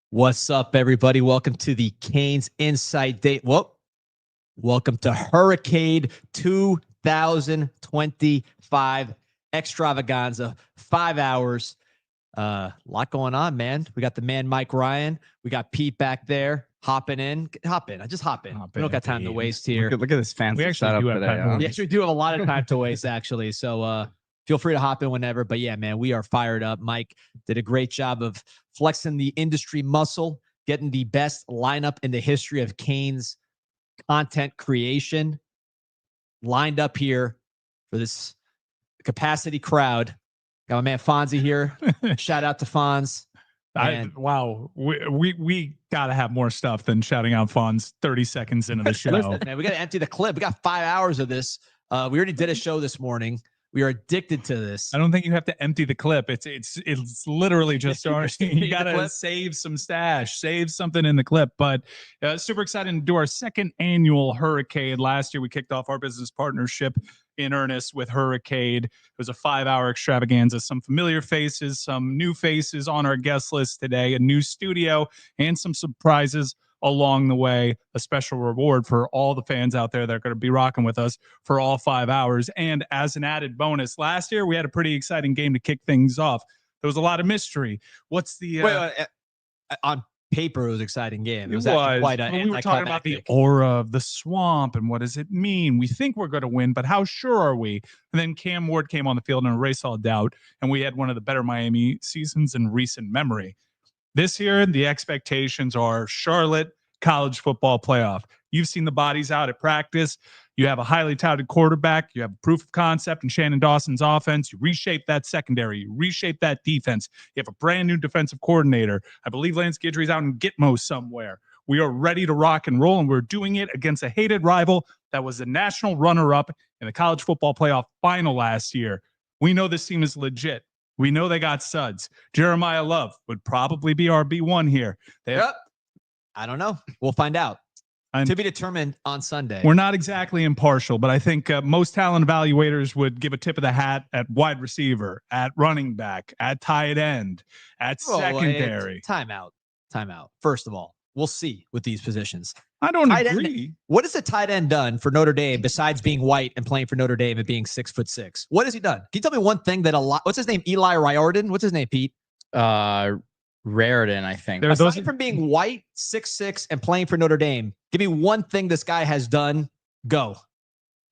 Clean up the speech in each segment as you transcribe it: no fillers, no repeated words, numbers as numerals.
What's up, everybody? Welcome to the Canes Insight Day. Welcome to HURRICADE 2025 Extravaganza. 5 hours. Lot going on, man. We got the man Mike Ryan. We got Pete back there. Hopping in. Hop in. Just hop in. We don't got time to waste here. Look at this fancy setup today. We actually do have a lot of time to waste, actually. So feel free to hop in whenever. But yeah, man, we are fired up. Mike did a great job of flexing the industry muscle, getting the best lineup in the history of Canes content creation lined up here for this capacity crowd. Got my man Fonzie here. Shout out to Fonz. Wow, we got to have more stuff than shouting out Fonz 30 seconds into the show. Listen, man, we got to empty the clip. We got 5 hours of this. We already did a show this morning. We are addicted to this. I don't think you have to empty the clip. It's literally just starting. You got to save some stash, save something in the clip. But super excited to do our second annual HURRICADE. Last year, we kicked off our business partnership in earnest with HURRICADE. It was a 5-hour extravaganza. Some familiar faces, some new faces on our guest list today, a new studio, and some surprises along the way. A special reward for all the fans out there that are going to be rocking with us for all 5 hours. And as an added bonus, last year we had a pretty exciting game to kick things off. There was a lot of mystery. What's the on paper, it was an exciting game. It was actually quite an we were talking about the aura of the swamp and what does it mean. We think we're going to win, but how sure are we? And then Cam Ward came on the field and erased all doubt, and we had one of the better Miami seasons in recent memory. This year, the expectations are Charlotte college football playoff. You've seen the bodies out at practice. You have a highly touted quarterback. You have proof of concept in Shannon Dawson's offense. You reshape that secondary. You reshape that defense. You have a brand new defensive coordinator. I believe Lance Guidry's out in Gitmo somewhere. We are ready to rock and roll, and we're doing it against a hated rival that was the national runner-up in the college football playoff final last year. We know this team is legit. We know they got studs. Jeremiah Love would probably be our B1 here. I don't know. We'll find out. To be determined on Sunday. We're not exactly impartial, but I think most talent evaluators would give a tip of the hat at wide receiver, at running back, at tight end, at secondary. Timeout. First of all, we'll see with these positions. I don't agree. What has a tight end done for Notre Dame besides being white and playing for Notre Dame and being 6'6"? What has he done? Can you tell me one thing that what's his name? Eli Riordan? What's his name, Pete? Raritan, I think. Aside from being white, 6'6", and playing for Notre Dame, give me one thing this guy has done. Go.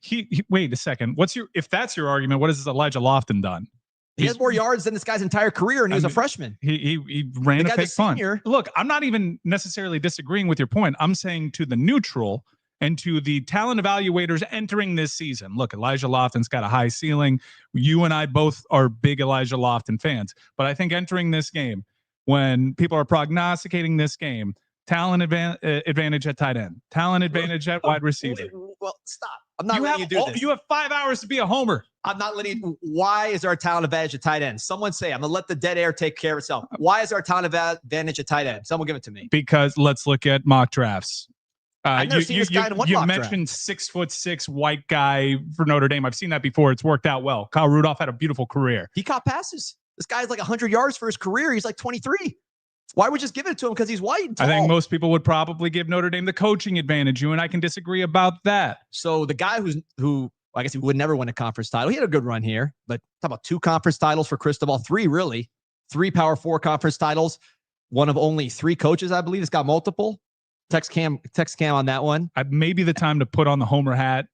He wait a second. If that's your argument, what has Elijah Lofton done? He has more yards than this guy's entire career, and he was a freshman. He ran a fake punt. Look, I'm not even necessarily disagreeing with your point. I'm saying to the neutral and to the talent evaluators entering this season. Look, Elijah Lofton's got a high ceiling. You and I both are big Elijah Lofton fans. But I think entering this game, when people are prognosticating this game, talent advantage at tight end, talent advantage at wide receiver. Well, stop. I'm not letting you do this. You have 5 hours to be a homer. I'm not letting you. Why is there a talent advantage at tight end? Someone say, I'm going to let the dead air take care of itself. Why is there a talent advantage at tight end? Someone give it to me. Because let's look at mock drafts. I've never seen this guy in one mock draft. You mentioned 6'6" white guy for Notre Dame. I've seen that before. It's worked out well. Kyle Rudolph had a beautiful career. He caught passes. This guy's like 100 yards for his career. He's like 23. Why would we just give it to him because he's white and tall? I think most people would probably give Notre Dame the coaching advantage. You and I can disagree about that. So the guy who I guess he would never win a conference title. He had a good run here, but talk about 2 conference titles for Cristobal. 3, really. 3 Power 4 conference titles. One of only 3 coaches, I believe, has got multiple. Text Cam on that one. Maybe the time to put on the homer hat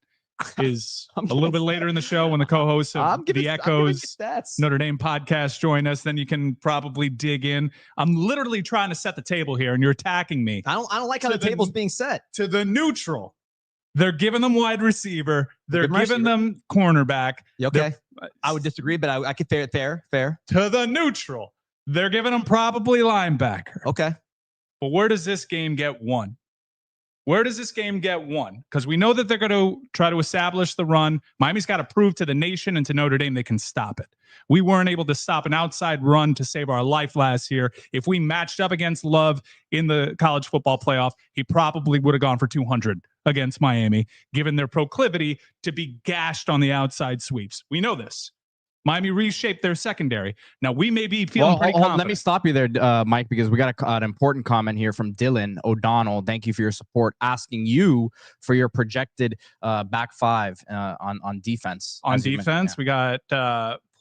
is a little bit later in the show when the co-hosts of the Echoes Notre Dame podcast join us. Then you can probably dig in. I'm literally trying to set the table here, and you're attacking me. I don't like how the table's being set. To the neutral, they're giving them wide receiver. They're giving them cornerback. Okay, I would disagree, but I could fair. To the neutral, they're giving them probably linebacker. Okay, but where does this game get won? Where does this game get won? Because we know that they're going to try to establish the run. Miami's got to prove to the nation and to Notre Dame they can stop it. We weren't able to stop an outside run to save our life last year. If we matched up against Love in the college football playoff, he probably would have gone for 200 against Miami, given their proclivity to be gashed on the outside sweeps. We know this. Miami reshaped their secondary. Now, we may be feeling pretty confident. Let me stop you there, Mike, because we got an important comment here from Dylan O'Donnell. Thank you for your support, asking you for your projected back five on defense. On defense, we got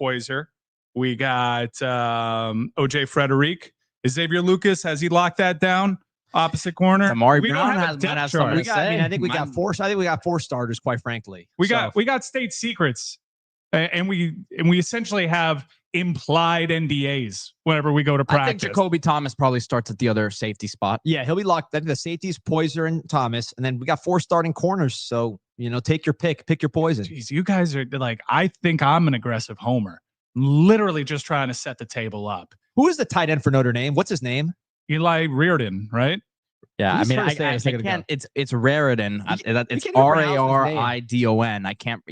Poyser. We got OJ Frederic. Xavier Lucas, has he locked that down? Opposite corner. Amari Brown has something to say. I think we got four. I think we got 4 starters, quite frankly. We got state secrets. And we essentially have implied NDAs whenever we go to practice. I think Jacoby Thomas probably starts at the other safety spot. Yeah, he'll be locked. I think the safeties, Poyser and Thomas, and then we got 4 starting corners. So take your pick your poison. Jeez, you guys are like, I think I'm an aggressive homer, literally just trying to set the table up. Who is the tight end for Notre Dame? What's his name? Eli Reardon, right? Yeah, I mean, I can't. It's Raridan. It's Raridon. I can't.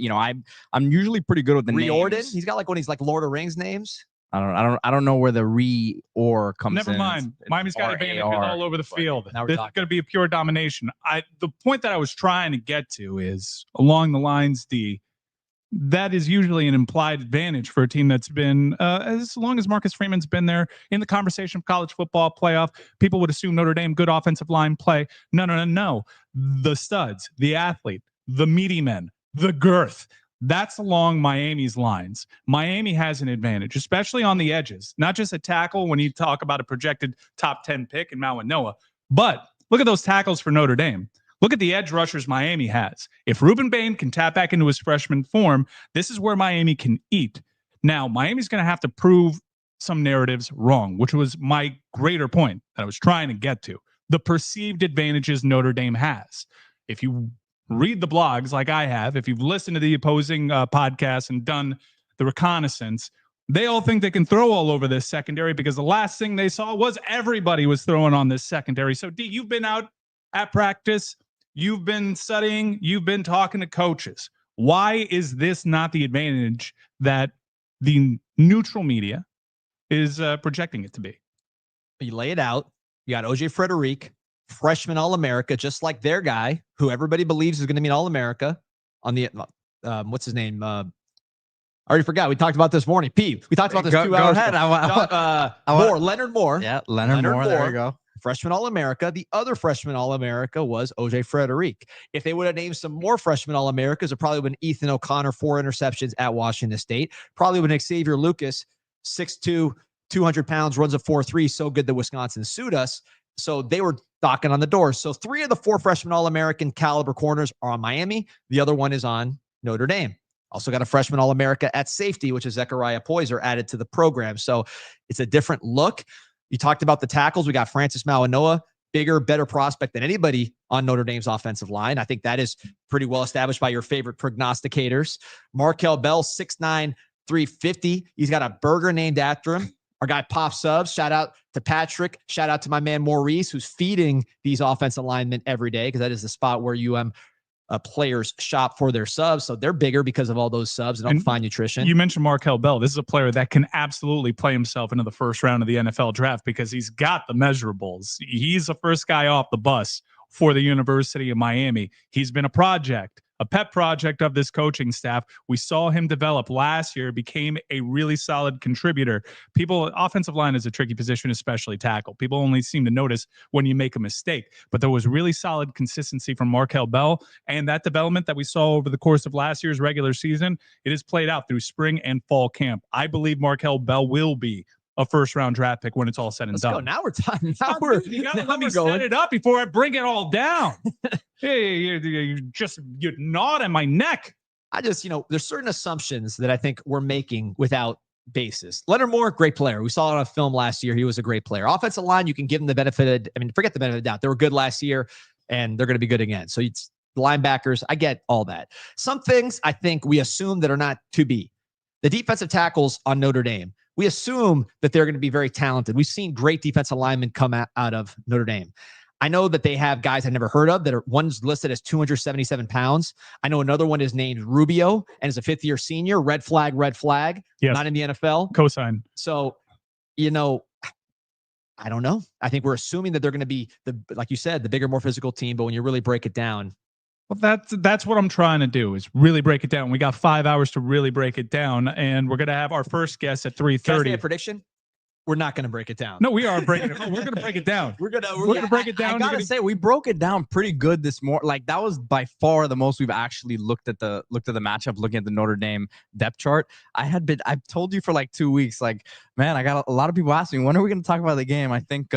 I'm usually pretty good with the Riordan. names. He's got like one of these like Lord of the Rings names. I don't know where the re-or comes in. Never mind. Miami's got advantages all over the field. This is going to be a pure domination. The point that I was trying to get to is along the lines, that is usually an implied advantage for a team that's been, as long as Marcus Freeman's been there in the conversation of college football playoff, people would assume Notre Dame, good offensive line play. No. The studs, the athlete, the meaty men, the girth. That's along Miami's lines. Miami has an advantage, especially on the edges, not just a tackle when you talk about a projected top 10 pick in Mawanoa, but look at those tackles for Notre Dame. Look at the edge rushers Miami has. If Ruben Bain can tap back into his freshman form, this is where Miami can eat. Now, Miami's going to have to prove some narratives wrong, which was my greater point that I was trying to get to. The perceived advantages Notre Dame has. If you read the blogs like I have, if you've listened to the opposing podcasts and done the reconnaissance, they all think they can throw all over this secondary because the last thing they saw was everybody was throwing on this secondary. So, D, you've been out at practice. You've been studying, you've been talking to coaches. Why is this not the advantage that the neutral media is projecting it to be? You lay it out. You got OJ Frederic, freshman All-America, just like their guy, who everybody believes is going to be an All-America on the, what's his name? I already forgot. We talked about this morning. P. We talked about this 2 hours ago. Leonard Moore. Yeah, Leonard Moore. There you go. Freshman All-America. The other freshman All-America was OJ Frederic. If they would have named some more freshman All-Americas, it probably would have been Ethan O'Connor, 4 interceptions at Washington State. Probably would have Xavier Lucas, 6'2", 200 pounds, runs a 4.3, so good that Wisconsin sued us. So they were knocking on the door. So 3 of the 4 freshman All-American caliber corners are on Miami. The other one is on Notre Dame. Also got a freshman All-America at safety, which is Zechariah Poyser, added to the program. So it's a different look. You talked about the tackles. We got Francis Mawanoa, bigger, better prospect than anybody on Notre Dame's offensive line. I think that is pretty well established by your favorite prognosticators. Markel Bell, 6'9", 350. He's got a burger named after him. Our guy Pop Subs, shout out to Patrick. Shout out to my man Maurice, who's feeding these offensive linemen every day, because that is the spot where players shop for their subs. So they're bigger because of all those subs and fine nutrition. You mentioned Markel Bell. This is a player that can absolutely play himself into the first round of the NFL draft because he's got the measurables. He's the first guy off the bus for the University of Miami. He's been a project, a pet project of this coaching staff. We saw him develop last year, became a really solid contributor. Offensive line is a tricky position, especially tackle. People only seem to notice when you make a mistake, but there was really solid consistency from Markel Bell, and that development that we saw over the course of last year's regular season, it has played out through spring and fall camp. I believe Markel Bell will be a first-round draft pick when it's all said and done. Go. Now we're talking. You got to let me set it up before I bring it all down. Hey, you're gnawing my neck. There's certain assumptions that I think we're making without basis. Leonard Moore, great player. We saw it on a film last year. He was a great player. Offensive line, you can give them the benefit. Forget the benefit of the doubt. They were good last year, and they're going to be good again. So it's linebackers. I get all that. Some things I think we assume that are not to be. The defensive tackles on Notre Dame. We assume that they're going to be very talented. We've seen great defensive linemen come out of Notre Dame. I know that they have guys I've never heard of one's listed as 277 pounds. I know another one is named Rubio and is a 5th-year senior. Red flag. Yes. Not in the NFL. Cosign. So, I don't know. I think we're assuming that they're going to be like you said, the bigger, more physical team. But when you really break it down, Well, that's what I'm trying to do is really break it down. We got 5 hours to really break it down, and we're gonna have our first guest at Can I say 3:30. a prediction? We're not going to break it down. No, we are breaking it. We're gonna break it down. We're gonna break it down. I gotta say, we broke it down pretty good this morning. Like that was by far the most we've actually looked at the matchup, looking at the Notre Dame depth chart. I've told you for like 2 weeks, like, man, I got a lot of people asking, when are we going to talk about the game? I think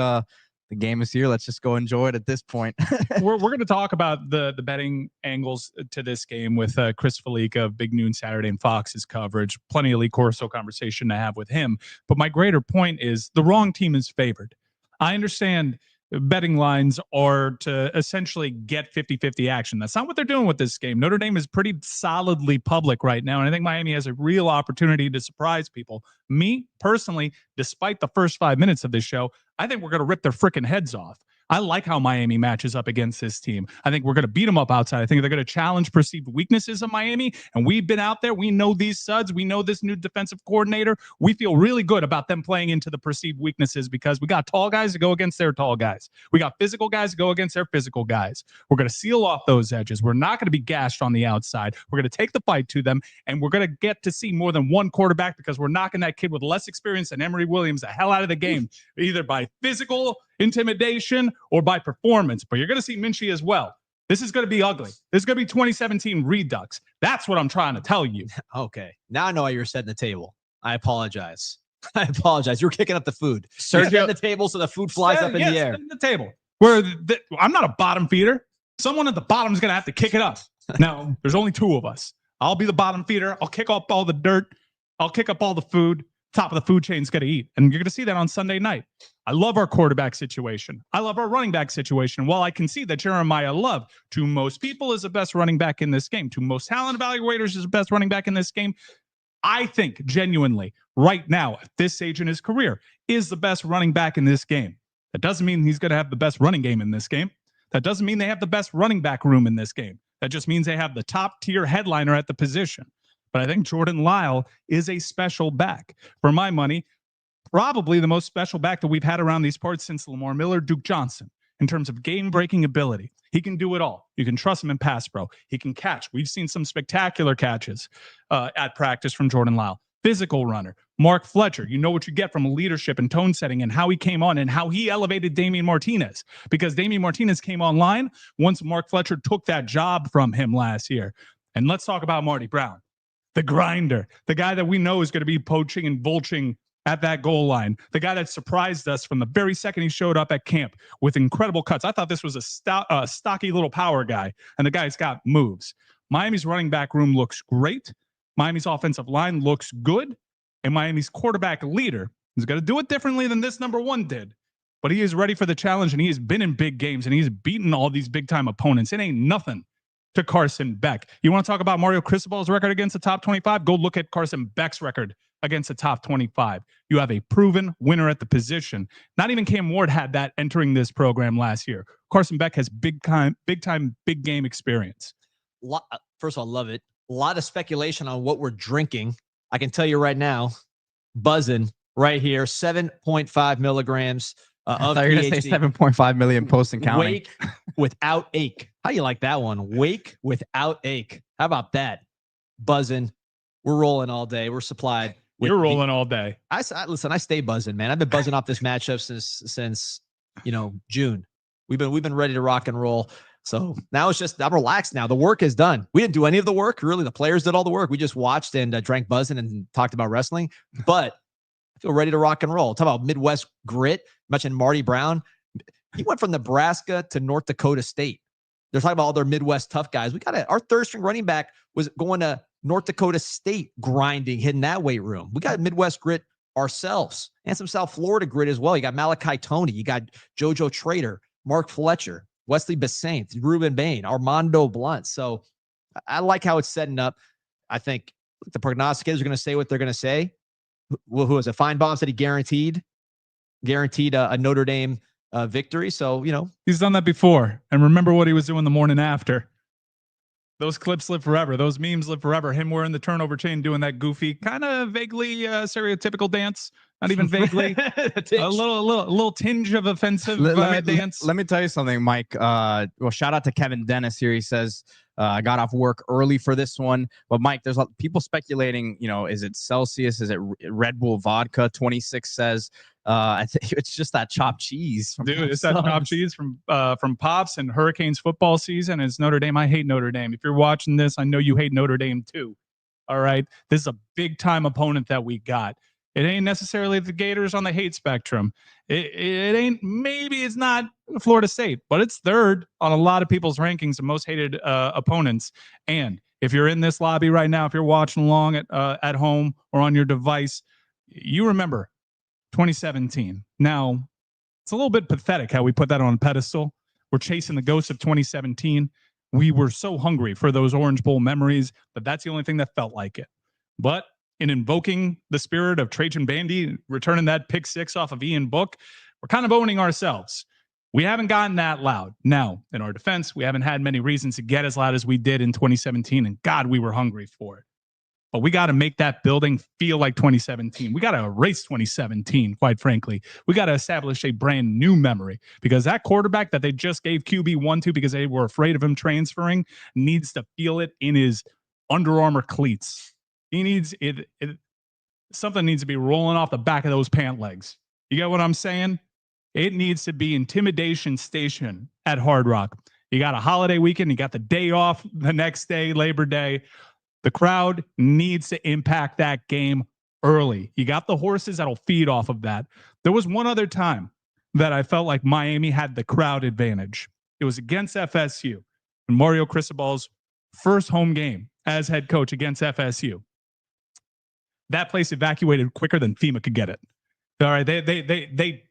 the game is here. Let's just go enjoy it at this point. we're going to talk about the betting angles to this game with Chris Fallica of Big Noon Saturday and Fox's coverage. Plenty of Lee Corso conversation to have with him. But my greater point is the wrong team is favored. I understand betting lines are to essentially get 50-50 action. That's not what they're doing with this game. Notre Dame is pretty solidly public right now, and I think Miami has a real opportunity to surprise people. Me, personally, despite the first 5 minutes of this show, I think we're going to rip their freaking heads off. I like how Miami matches up against this team. I think we're going to beat them up outside. I think they're going to challenge perceived weaknesses of Miami. And we've been out there. We know these suds. We know this new defensive coordinator. We feel really good about them playing into the perceived weaknesses because we got tall guys to go against their tall guys. We got physical guys to go against their physical guys. We're going to seal off those edges. We're not going to be gashed on the outside. We're going to take the fight to them. And we're going to get to see more than one quarterback because we're knocking that kid with less experience than Emory Williams the hell out of the game, either by physical intimidation or by performance. But you're going to see Minchie as well. This is going to be ugly. This is going to be 2017 Redux. That's what I'm trying to tell you. Okay. Now I know why you're setting the table. I apologize. I apologize. You're kicking up the food. Sergio- You're setting the table so the food flies up in the air. The table. I'm not a bottom feeder. Someone at the bottom is going to have to kick it up. Now, there's only two of us. I'll be the bottom feeder. I'll kick up all the dirt. I'll kick up all the food. Top of the food chain is going to eat. And you're going to see that on Sunday night. I love our quarterback situation. I love our running back situation. While I can see that Jeremiah Love, to most people, is the best running back in this game, to most talent evaluators is the best running back in this game, I think genuinely right now at this stage in his career is the best running back in this game. That doesn't mean he's going to have the best running game in this game. That doesn't mean they have the best running back room in this game. That just means they have the top tier headliner at the position. But I think Jordan Lyle is a special back. For my money, probably the most special back that we've had around these parts since Lamar Miller, Duke Johnson, in terms of game-breaking ability. He can do it all. You can trust him in pass pro. He can catch. We've seen some spectacular catches at practice from Jordan Lyle. Physical runner. Mark Fletcher, you know what you get from leadership and tone setting and how he came on and how he elevated Damian Martinez. Because Damian Martinez came online once Mark Fletcher took that job from him last year. And let's talk about Marty Brown. The grinder, the guy that we know is going to be poaching and vulturing at that goal line, the guy that surprised us from the very second he showed up at camp with incredible cuts. I thought this was a stocky little power guy, and the guy's got moves. Miami's running back room looks great. Miami's offensive line looks good, and Miami's quarterback leader is going to do it differently than this number one did. But he is ready for the challenge, and he has been in big games, and he's beaten all these big-time opponents. It ain't nothing to Carson Beck. You want to talk about Mario Cristobal's record against the top 25? Go look at Carson Beck's record against the top 25. You have a proven winner at the position. Not even Cam Ward had that entering this program last year. Carson Beck has big game experience. First of all, love it. A lot of speculation on what we're drinking. I can tell you right now, buzzing right here, 7.5 milligrams I of thought you were going to say 7.5 million posts and counting. Wake without ache. How you like that one? Wake without ache. How about that? Buzzing. We're rolling all day. We're supplied. You're rolling all day. Listen, I stay buzzing, man. I've been buzzing off this matchup since June. We've been ready to rock and roll. So now it's just, I'm relaxed now. The work is done. We didn't do any of the work. Really, the players did all the work. We just watched and drank buzzing and talked about wrestling. But I feel ready to rock and roll. Talk about Midwest grit. Mentioned Marty Brown. He went from Nebraska to North Dakota State. They're talking about all their Midwest tough guys. Our third string running back was going to North Dakota State, grinding, hitting that weight room. We got Midwest grit ourselves and some South Florida grit as well. You got Malachi Toney. You got JoJo Trader, Mark Fletcher, Wesley Bassint, Ruben Bain, Armando Blunt. So I like how it's setting up. I think the prognosticators are going to say what they're going to say. Who is it? Feinbaum said he guaranteed a Notre Dame victory. So, he's done that before. And remember what he was doing the morning after. Those clips live forever. Those memes live forever. Him wearing the turnover chain, doing that goofy, kind of vaguely stereotypical dance Not even vaguely. a little tinge of offensive dance. Let me tell you something, Mike. Well, shout out to Kevin Dennis here. He says, I got off work early for this one. But Mike, there's people speculating, is it Celsius? Is it Red Bull vodka? 26 says, I think it's just that chopped cheese. Dude, it's that chopped cheese from Pops and Hurricanes football season. It's Notre Dame. I hate Notre Dame. If you're watching this, I know you hate Notre Dame too. All right. This is a big time opponent that we got. It ain't necessarily the Gators on the hate spectrum. It ain't, maybe it's not Florida State, but it's third on a lot of people's rankings of most hated opponents. And if you're in this lobby right now, if you're watching along at home or on your device, you remember 2017. Now, it's a little bit pathetic how we put that on a pedestal. We're chasing the ghosts of 2017. We were so hungry for those Orange Bowl memories, but that's the only thing that felt like it. But in invoking the spirit of Trajan Bandy, returning that pick 6 off of Ian Book, we're kind of owning ourselves. We haven't gotten that loud. Now, in our defense, we haven't had many reasons to get as loud as we did in 2017, and God, we were hungry for it. But we got to make that building feel like 2017. We got to erase 2017, quite frankly. We got to establish a brand new memory, because that quarterback that they just gave QB1 to because they were afraid of him transferring needs to feel it in his Under Armour cleats. He needs it. Something needs to be rolling off the back of those pant legs. You get what I'm saying? It needs to be intimidation station at Hard Rock. You got a holiday weekend. You got the day off the next day, Labor Day. The crowd needs to impact that game early. You got the horses that'll feed off of that. There was one other time that I felt like Miami had the crowd advantage. It was against FSU and Mario Cristobal's first home game as head coach against FSU. That place evacuated quicker than FEMA could get it. All right, they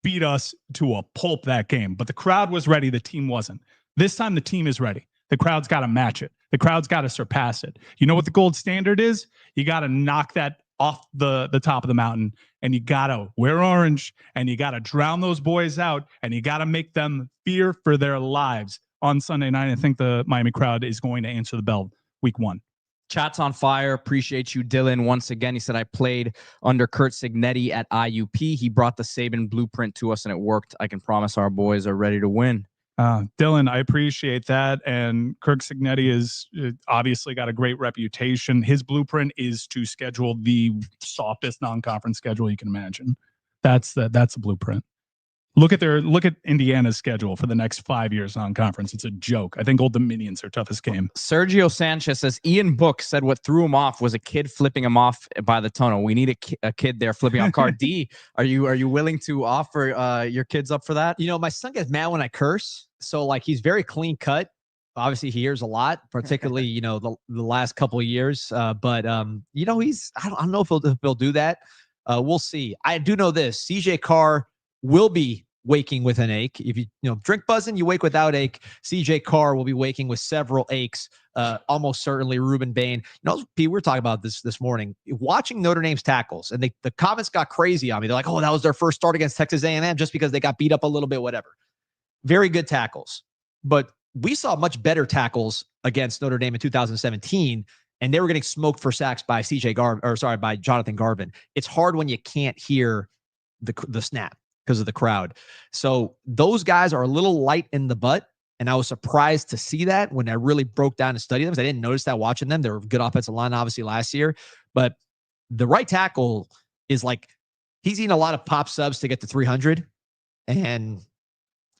beat us to a pulp that game, but the crowd was ready. The team wasn't. This time the team is ready. The crowd's got to match it. The crowd's got to surpass it. You know what the gold standard is? You got to knock that off the top of the mountain, and you got to wear orange, and you got to drown those boys out, and you got to make them fear for their lives on Sunday night. I think the Miami crowd is going to answer the bell week 1. Chat's on fire. Appreciate you, Dylan. Once again, he said, I played under Kurt Signetti at IUP. He brought the Saban blueprint to us, and it worked. I can promise our boys are ready to win. Dylan, I appreciate that. And Kirk Signetti is obviously got a great reputation. His blueprint is to schedule the softest non-conference schedule you can imagine. That's the blueprint. Look at Indiana's schedule for the next 5 years non-conference. It's a joke. I think Old Dominion's their toughest game. Sergio Sanchez says, Ian Book said what threw him off was a kid flipping him off by the tunnel. We need a kid there flipping off car. D, are you willing to offer your kids up for that? My son gets mad when I curse. So like, he's very clean cut. Obviously he hears a lot, particularly, the last couple of years. But he's, I don't know if he'll do that. We'll see. I do know this. CJ Carr will be waking with an ache. If you drink buzzing, you wake without ache. CJ Carr will be waking with several aches. Almost certainly Ruben Bain. Pete, we were talking about this morning. Watching Notre Dame's tackles, and the comments got crazy on me. They're like, "Oh, that was their first start against Texas A&M just because they got beat up a little bit, whatever." Very good tackles, but we saw much better tackles against Notre Dame in 2017, and they were getting smoked for sacks by by Jonathan Garvin. It's hard when you can't hear the snap because of the crowd. So those guys are a little light in the butt. And I was surprised to see that when I really broke down and studied them, because I didn't notice that watching them. They were a good offensive line, obviously, last year. But the right tackle is like, he's eating a lot of pop subs to get to 300. And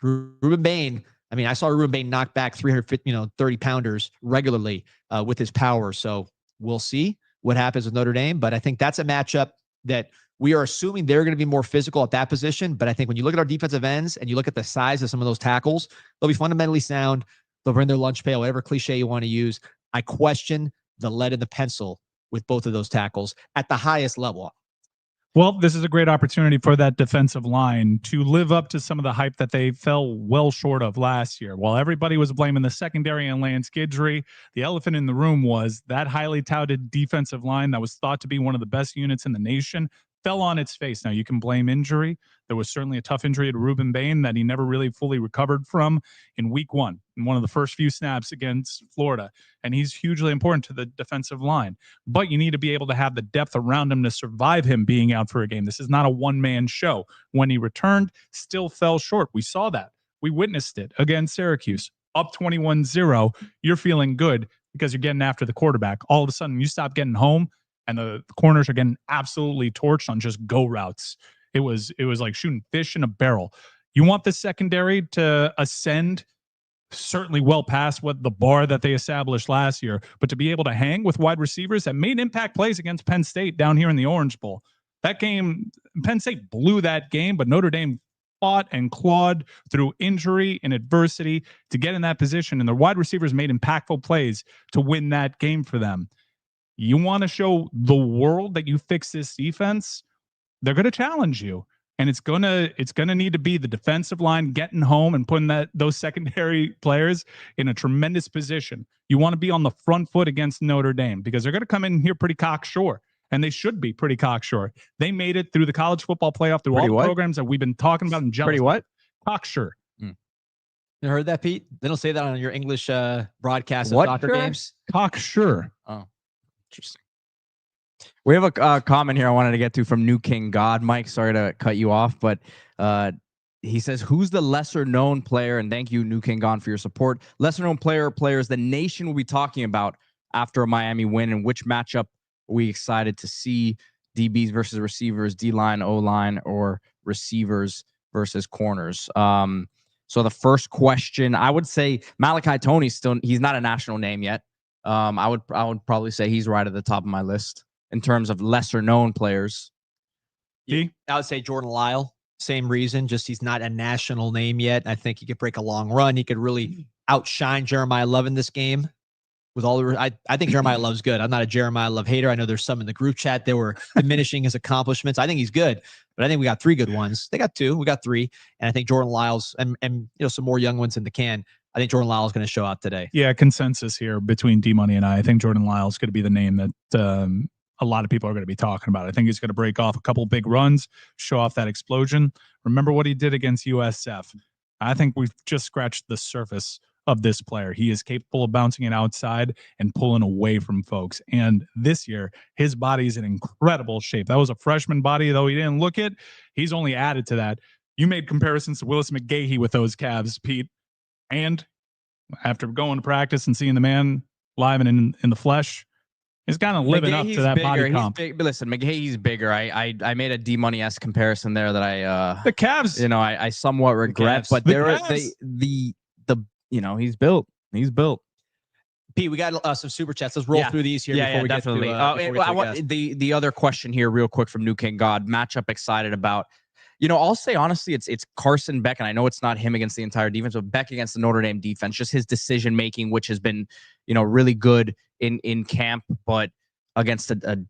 Ruben Bain, I saw Ruben Bain knock back 350, 30-pounders regularly with his power. So we'll see what happens with Notre Dame. But I think that's a matchup that we are assuming they're going to be more physical at that position. But I think when you look at our defensive ends and you look at the size of some of those tackles, they'll be fundamentally sound. They'll bring their lunch pail, whatever cliche you want to use. I question the lead and the pencil with both of those tackles at the highest level. Well, this is a great opportunity for that defensive line to live up to some of the hype that they fell well short of last year. While everybody was blaming the secondary and Lance Guidry, the elephant in the room was that highly touted defensive line that was thought to be one of the best units in the nation fell on its face. Now, you can blame injury. There was certainly a tough injury to Ruben Bain that he never really fully recovered from in week 1, in one of the first few snaps against Florida. And he's hugely important to the defensive line. But you need to be able to have the depth around him to survive him being out for a game. This is not a one-man show. When he returned, still fell short. We saw that. We witnessed it against Syracuse. Up 21-0, you're feeling good because you're getting after the quarterback. All of a sudden, you stop getting home, and the corners are getting absolutely torched on just go routes. It was like shooting fish in a barrel. You want the secondary to ascend, certainly well past what the bar that they established last year, but to be able to hang with wide receivers that made impact plays against Penn State down here in the Orange Bowl. That game, Penn State blew that game, but Notre Dame fought and clawed through injury and adversity to get in that position, and their wide receivers made impactful plays to win that game for them. You want to show the world that you fix this defense, they're going to challenge you. And it's gonna need to be the defensive line getting home and putting those secondary players in a tremendous position. You want to be on the front foot against Notre Dame because they're going to come in here pretty cocksure, and they should be pretty cocksure. They made it through the college football playoff through all the programs that we've been talking about and jealous. Pretty what? Cocksure. You heard that, Pete? They don't say that on your English broadcast of What soccer sure? games. Cocksure. Oh, interesting. We have a comment here I wanted to get to from New King God. Mike, sorry to cut you off, but he says, who's the lesser known player? And thank you, New King God, for your support. Lesser known player or players the nation will be talking about after a Miami win, and which matchup are we excited to see? DBs versus receivers, D-line, O-line, or receivers versus corners. So the first question, I would say Malachi Tony's he's not a national name yet. I would probably say he's right at the top of my list in terms of lesser known players. Yeah, I would say Jordan Lyle. Same reason, just he's not a national name yet. I think he could break a long run. He could really outshine Jeremiah Love in this game. With all the, I think Jeremiah Love's good. I'm not a Jeremiah Love hater. I know there's some in the group chat that were diminishing his accomplishments. I think he's good, but I think we got 3 good ones. They got 2. We got 3, and I think Jordan Lyle's and you know, some more young ones in the can. I think Jordan Lyle's going to show out today. Yeah, consensus here between D-Money and I think Jordan Lyle's going to be the name that a lot of people are going to be talking about. I think he's going to break off a couple big runs, show off that explosion. Remember what he did against USF. I think we've just scratched the surface of this player. He is capable of bouncing it outside and pulling away from folks. And this year, his body is in incredible shape. That was a freshman body, though he didn't look it. He's only added to that. You made comparisons to Willis McGahee with those calves, Pete. And after going to practice and seeing the man live and in the flesh, he's kind of living up to that bigger body comp. But listen, McGahee's bigger. I made a D-Money-esque comparison there that I the calves. You know, I somewhat regret, but you know, he's built. He's built. Pete, we got some super chats. Let's roll through these here before we definitely. get to I want the other question here, real quick, from New King God. Matchup excited about. You know, I'll say honestly, it's Carson Beck, and I know it's not him against the entire defense, but Beck against the Notre Dame defense. Just his decision making, which has been, you know, really good in camp, but against a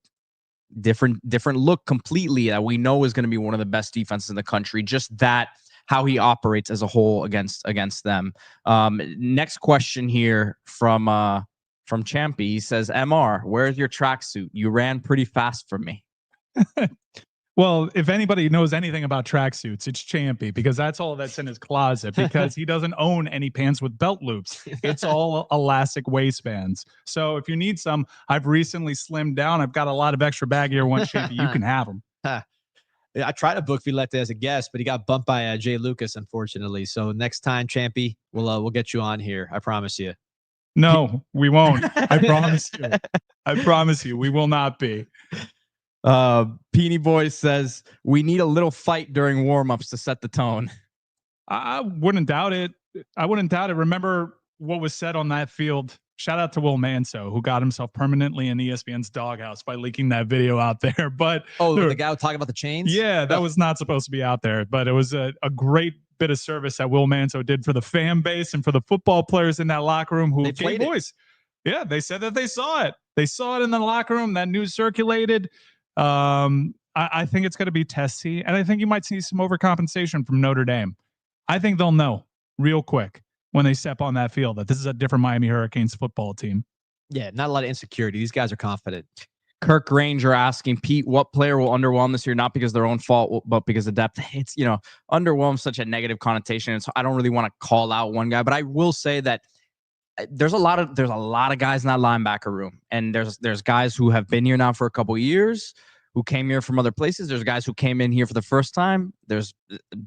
different look completely that we know is going to be one of the best defenses in the country. Just that. How he operates as a whole against them. Next question here from Champy. He says, MR, where's your tracksuit? You ran pretty fast for me. Well, if anybody knows anything about tracksuits, it's Champy, because that's all that's in his closet, because he doesn't own any pants with belt loops. It's all elastic waistbands. So if you need some, I've recently slimmed down. I've got a lot of extra bag here. One Champy, you can have them. I tried to book Villette as a guest, but he got bumped by Jay Lucas, unfortunately. So next time, Champy, we'll get you on here. I promise you. No, we won't. I promise you. I promise you, we will not be. Peony Boy says we need a little fight during warm-ups to set the tone. I wouldn't doubt it. Remember what was said on that field. Shout out to Will Manso, who got himself permanently in ESPN's doghouse by leaking that video out there. But the guy was talking about the chains? Yeah, that was not supposed to be out there. But it was a great bit of service that Will Manso did for the fan base and for the football players in that locker room who gave voice. Yeah, they said that they saw it. They saw it in the locker room. That news circulated. I think it's going to be testy, and I think you might see some overcompensation from Notre Dame. I think they'll know real quick when they step on that field that this is a different Miami Hurricanes football team. Yeah, not a lot of insecurity. These guys are confident. Kirk Granger asking Pete, what player will underwhelm this year? Not because of their own fault, but because of depth. It's, underwhelm such a negative connotation. And so I don't really want to call out one guy, but I will say that there's a lot of guys in that linebacker room, and there's guys who have been here now for a couple of years, who came here from other places. There's guys who came in here for the first time. There's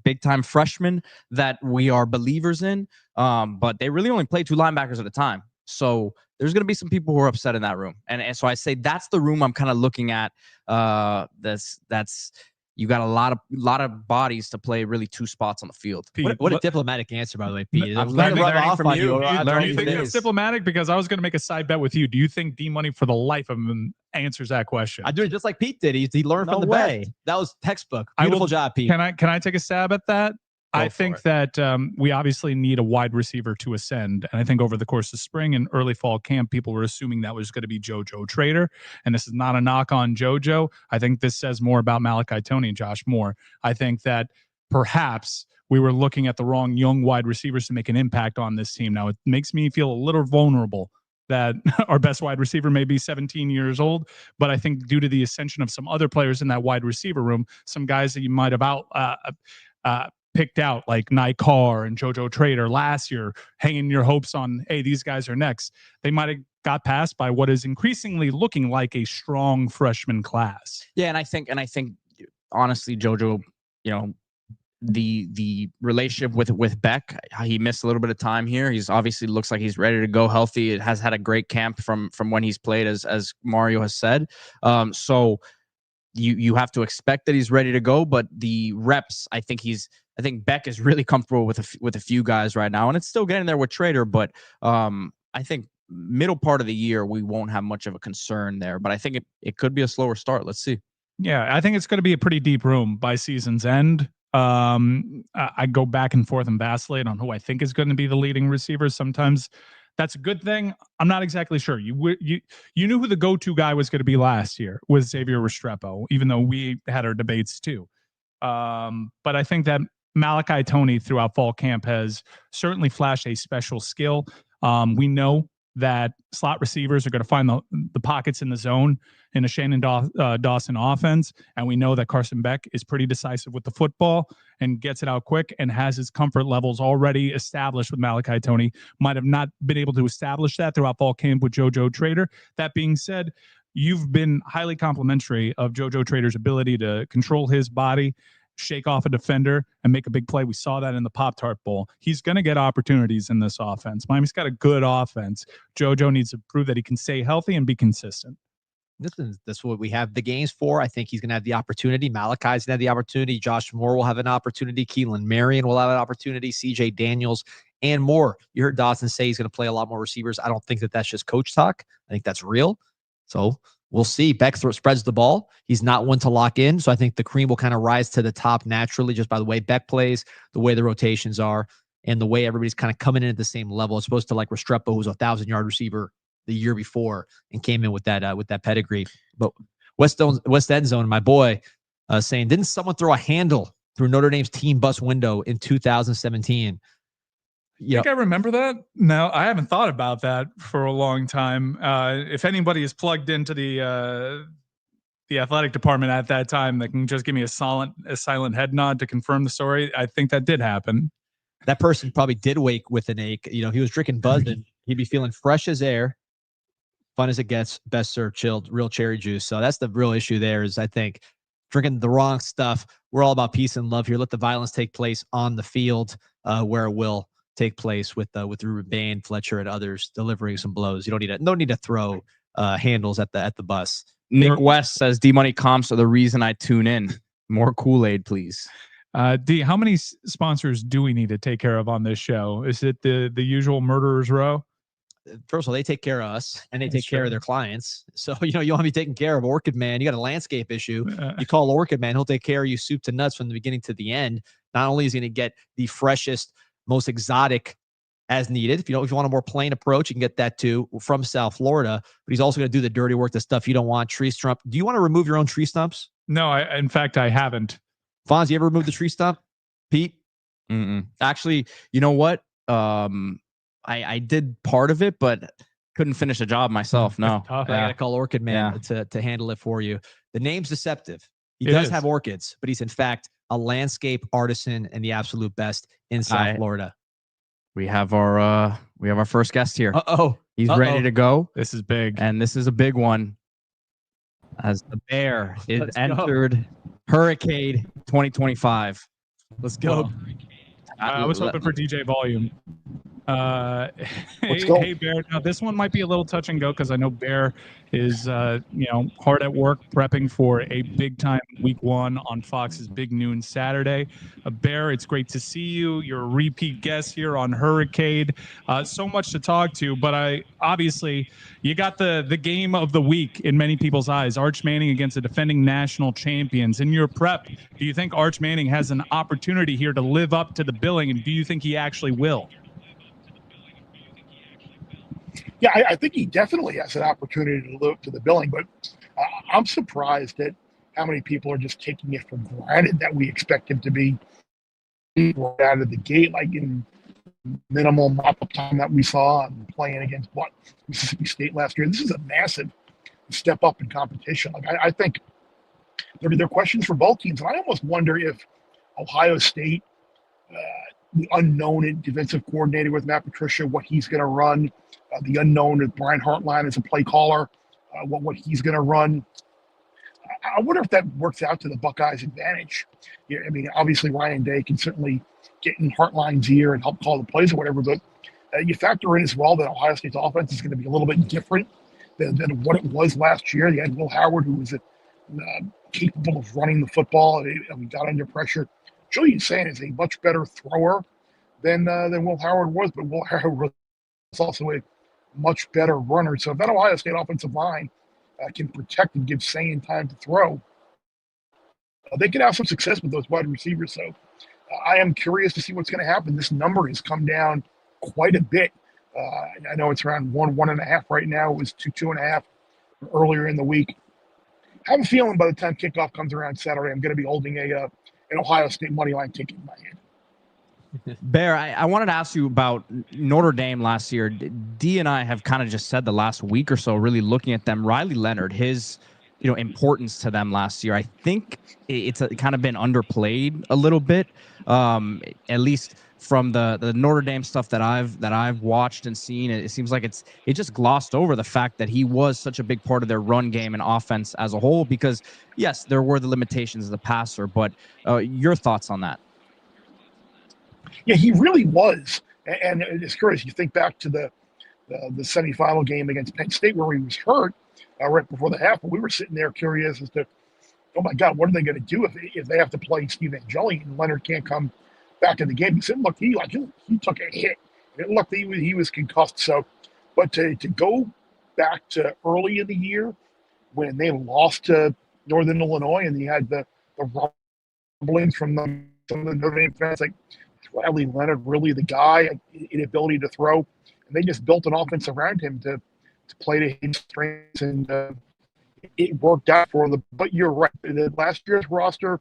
big time freshmen that we are believers in, but they really only play 2 linebackers at a time. So there's going to be some people who are upset in that room. And so I say that's the room I'm kind of looking at. That's you got a lot of bodies to play really 2 spots on the field. What a diplomatic answer, by the way, Pete. I'm learning learning off from on you. Do you think it's diplomatic? Because I was going to make a side bet with you. Do you think D-Money for the life of him answers that question? I do it just like Pete did. He learned from the best. That was textbook. Beautiful job, Pete. Can I take a stab at that? I think that we obviously need a wide receiver to ascend. And I think over the course of spring and early fall camp, people were assuming that was going to be JoJo Trader. And this is not a knock on JoJo. I think this says more about Malachi Toney and Josh Moore. I think that perhaps we were looking at the wrong young wide receivers to make an impact on this team. Now, it makes me feel a little vulnerable that our best wide receiver may be 17 years old. But I think due to the ascension of some other players in that wide receiver room, some guys that you might have picked out like Nikar and JoJo Trader last year, hanging your hopes on, hey, these guys are next. They might have got passed by what is increasingly looking like a strong freshman class. Yeah, and I think honestly, JoJo, the relationship with Beck, he missed a little bit of time here. He's obviously looks like he's ready to go healthy. It has had a great camp from when he's played, as Mario has said. So you have to expect that he's ready to go, but the reps, I think Beck is really comfortable with a few guys right now, and it's still getting there with Trader. But I think middle part of the year we won't have much of a concern there. But I think it could be a slower start. Let's see. Yeah, I think it's going to be a pretty deep room by season's end. I go back and forth and vacillate on who I think is going to be the leading receiver. Sometimes that's a good thing. I'm not exactly sure. You knew who the go-to guy was going to be last year with Xavier Restrepo, even though we had our debates too. But I think that Malachi Toney throughout fall camp has certainly flashed a special skill. We know that slot receivers are going to find the pockets in the zone in a Shannon Dawson offense. And we know that Carson Beck is pretty decisive with the football and gets it out quick and has his comfort levels already established with Malachi Toney. Might have not been able to establish that throughout fall camp with JoJo Trader. That being said, you've been highly complimentary of JoJo Trader's ability to control his body, shake off a defender, and make a big play. We saw that in the Pop-Tart Bowl. He's going to get opportunities in this offense. Miami's got a good offense. JoJo needs to prove that he can stay healthy and be consistent. That's what we have the games for. I think he's going to have the opportunity. Malachi's going to have the opportunity. Josh Moore will have an opportunity. Keelan Marion will have an opportunity. CJ Daniels and more. You heard Dawson say he's going to play a lot more receivers. I don't think that that's just coach talk. I think that's real. So we'll see. Beck spreads the ball. He's not one to lock in. So I think the cream will kind of rise to the top naturally just by the way Beck plays, the way the rotations are, and the way everybody's kind of coming in at the same level. It's supposed to like Restrepo, who's a 1,000-yard receiver the year before and came in with that pedigree. But West End Zone, my boy, saying, didn't someone throw a handle through Notre Dame's team bus window in 2017? I think I remember that. No, I haven't thought about that for a long time. If anybody is plugged into the athletic department at that time, that can just give me a silent head nod to confirm the story. I think that did happen. That person probably did wake with an ache. He was drinking Bud and he'd be feeling fresh as air. Fun as it gets, best served chilled, real cherry juice. So that's the real issue there is I think drinking the wrong stuff. We're all about peace and love here. Let the violence take place on the field where it will take place with Ruben Bain, Fletcher, and others delivering some blows. You don't need to throw handles at the bus. Nick West says D-Money comps are the reason I tune in. More Kool-Aid, please. D, how many sponsors do we need to take care of on this show? Is it the usual Murderers Row? First of all, they take care of us and they take care of their clients. So, you want to be taking care of Orchid Man. You got a landscape issue. You call Orchid Man. He'll take care of you soup to nuts from the beginning to the end. Not only is he going to get the freshest, most exotic as needed. If you want a more plain approach, you can get that too from South Florida, but he's also going to do the dirty work, the stuff you don't want. Tree stump. Do you want to remove your own tree stumps? No, in fact, I haven't. Fonz, you ever removed the tree stump? Pete? Actually, you know what? I did part of it, but couldn't finish a job myself. No. Tough. I got to call Orchid Man Yeah. to handle it for you. The name's deceptive. He It does is. have orchids, but he's in fact a landscape artisan and the absolute best in South Florida. We have our first guest here. He's ready to go. This is big. And this is a big one. As the Bear is entered HURRICADE 2025. Let's go. I was hoping for DJ volume. Let's go. Hey, Bear. Now, this one might be a little touch and go because I know Bear is, hard at work prepping for a big time week 1 on Fox's Big Noon Saturday. Bear, it's great to see you. You're a repeat guest here on HURRICADE. So much to talk to, but obviously you got the game of the week in many people's eyes. Arch Manning against the defending national champions. In your prep, do you think Arch Manning has an opportunity here to live up to the billing, and do you think he actually will? Yeah, I think he definitely has an opportunity to live to the billing, but I'm surprised at how many people are just taking it for granted that we expect him to be right out of the gate, like in minimal mop-up time that we saw and playing against Mississippi State last year. This is a massive step up in competition. Like I think there are questions for both teams, and I almost wonder if Ohio State, the unknown defensive coordinator with Matt Patricia, what he's going to run. The unknown with Brian Hartline as a play caller, what he's going to run. I wonder if that works out to the Buckeyes' advantage. Yeah, I mean, obviously Ryan Day can certainly get in Hartline's ear and help call the plays or whatever, but you factor in as well that Ohio State's offense is going to be a little bit different than what it was last year. You had Will Howard, who was capable of running the football, and we got under pressure. Julian Sand is a much better thrower than Will Howard was, but Will Howard was also a much better runner. So if that Ohio State offensive line can protect and give Sand time to throw, they could have some success with those wide receivers. So I am curious to see what's going to happen. This number has come down quite a bit. I know it's around 1.5 right now. It was 2.5 earlier in the week. I have a feeling by the time kickoff comes around Saturday, I'm going to be holding an Ohio State money line ticket in my hand. Bear, I wanted to ask you about Notre Dame last year. D and I have kind of just said the last week or so, really looking at them. Riley Leonard, his importance to them last year, I think it's kind of been underplayed a little bit, at least from the Notre Dame stuff that I've watched and seen. It seems like it just glossed over the fact that he was such a big part of their run game and offense as a whole, because yes, there were the limitations as a passer, but your thoughts on that? Yeah, he really was. And it's curious. You think back to the semifinal game against Penn State where he was hurt right before the half. We were sitting there curious as to, oh, my God, what are they going to do if they have to play Steve Angeli and Leonard can't come back in the game? He said, look, he took a hit. It looked he was concussed. So, but to go back to early in the year when they lost to Northern Illinois and he had the rumblings from some of the Notre Dame fans, like, Riley Leonard really the guy, inability to throw, and they just built an offense around him to play to his strengths, and it worked out for them. But you're right, the last year's roster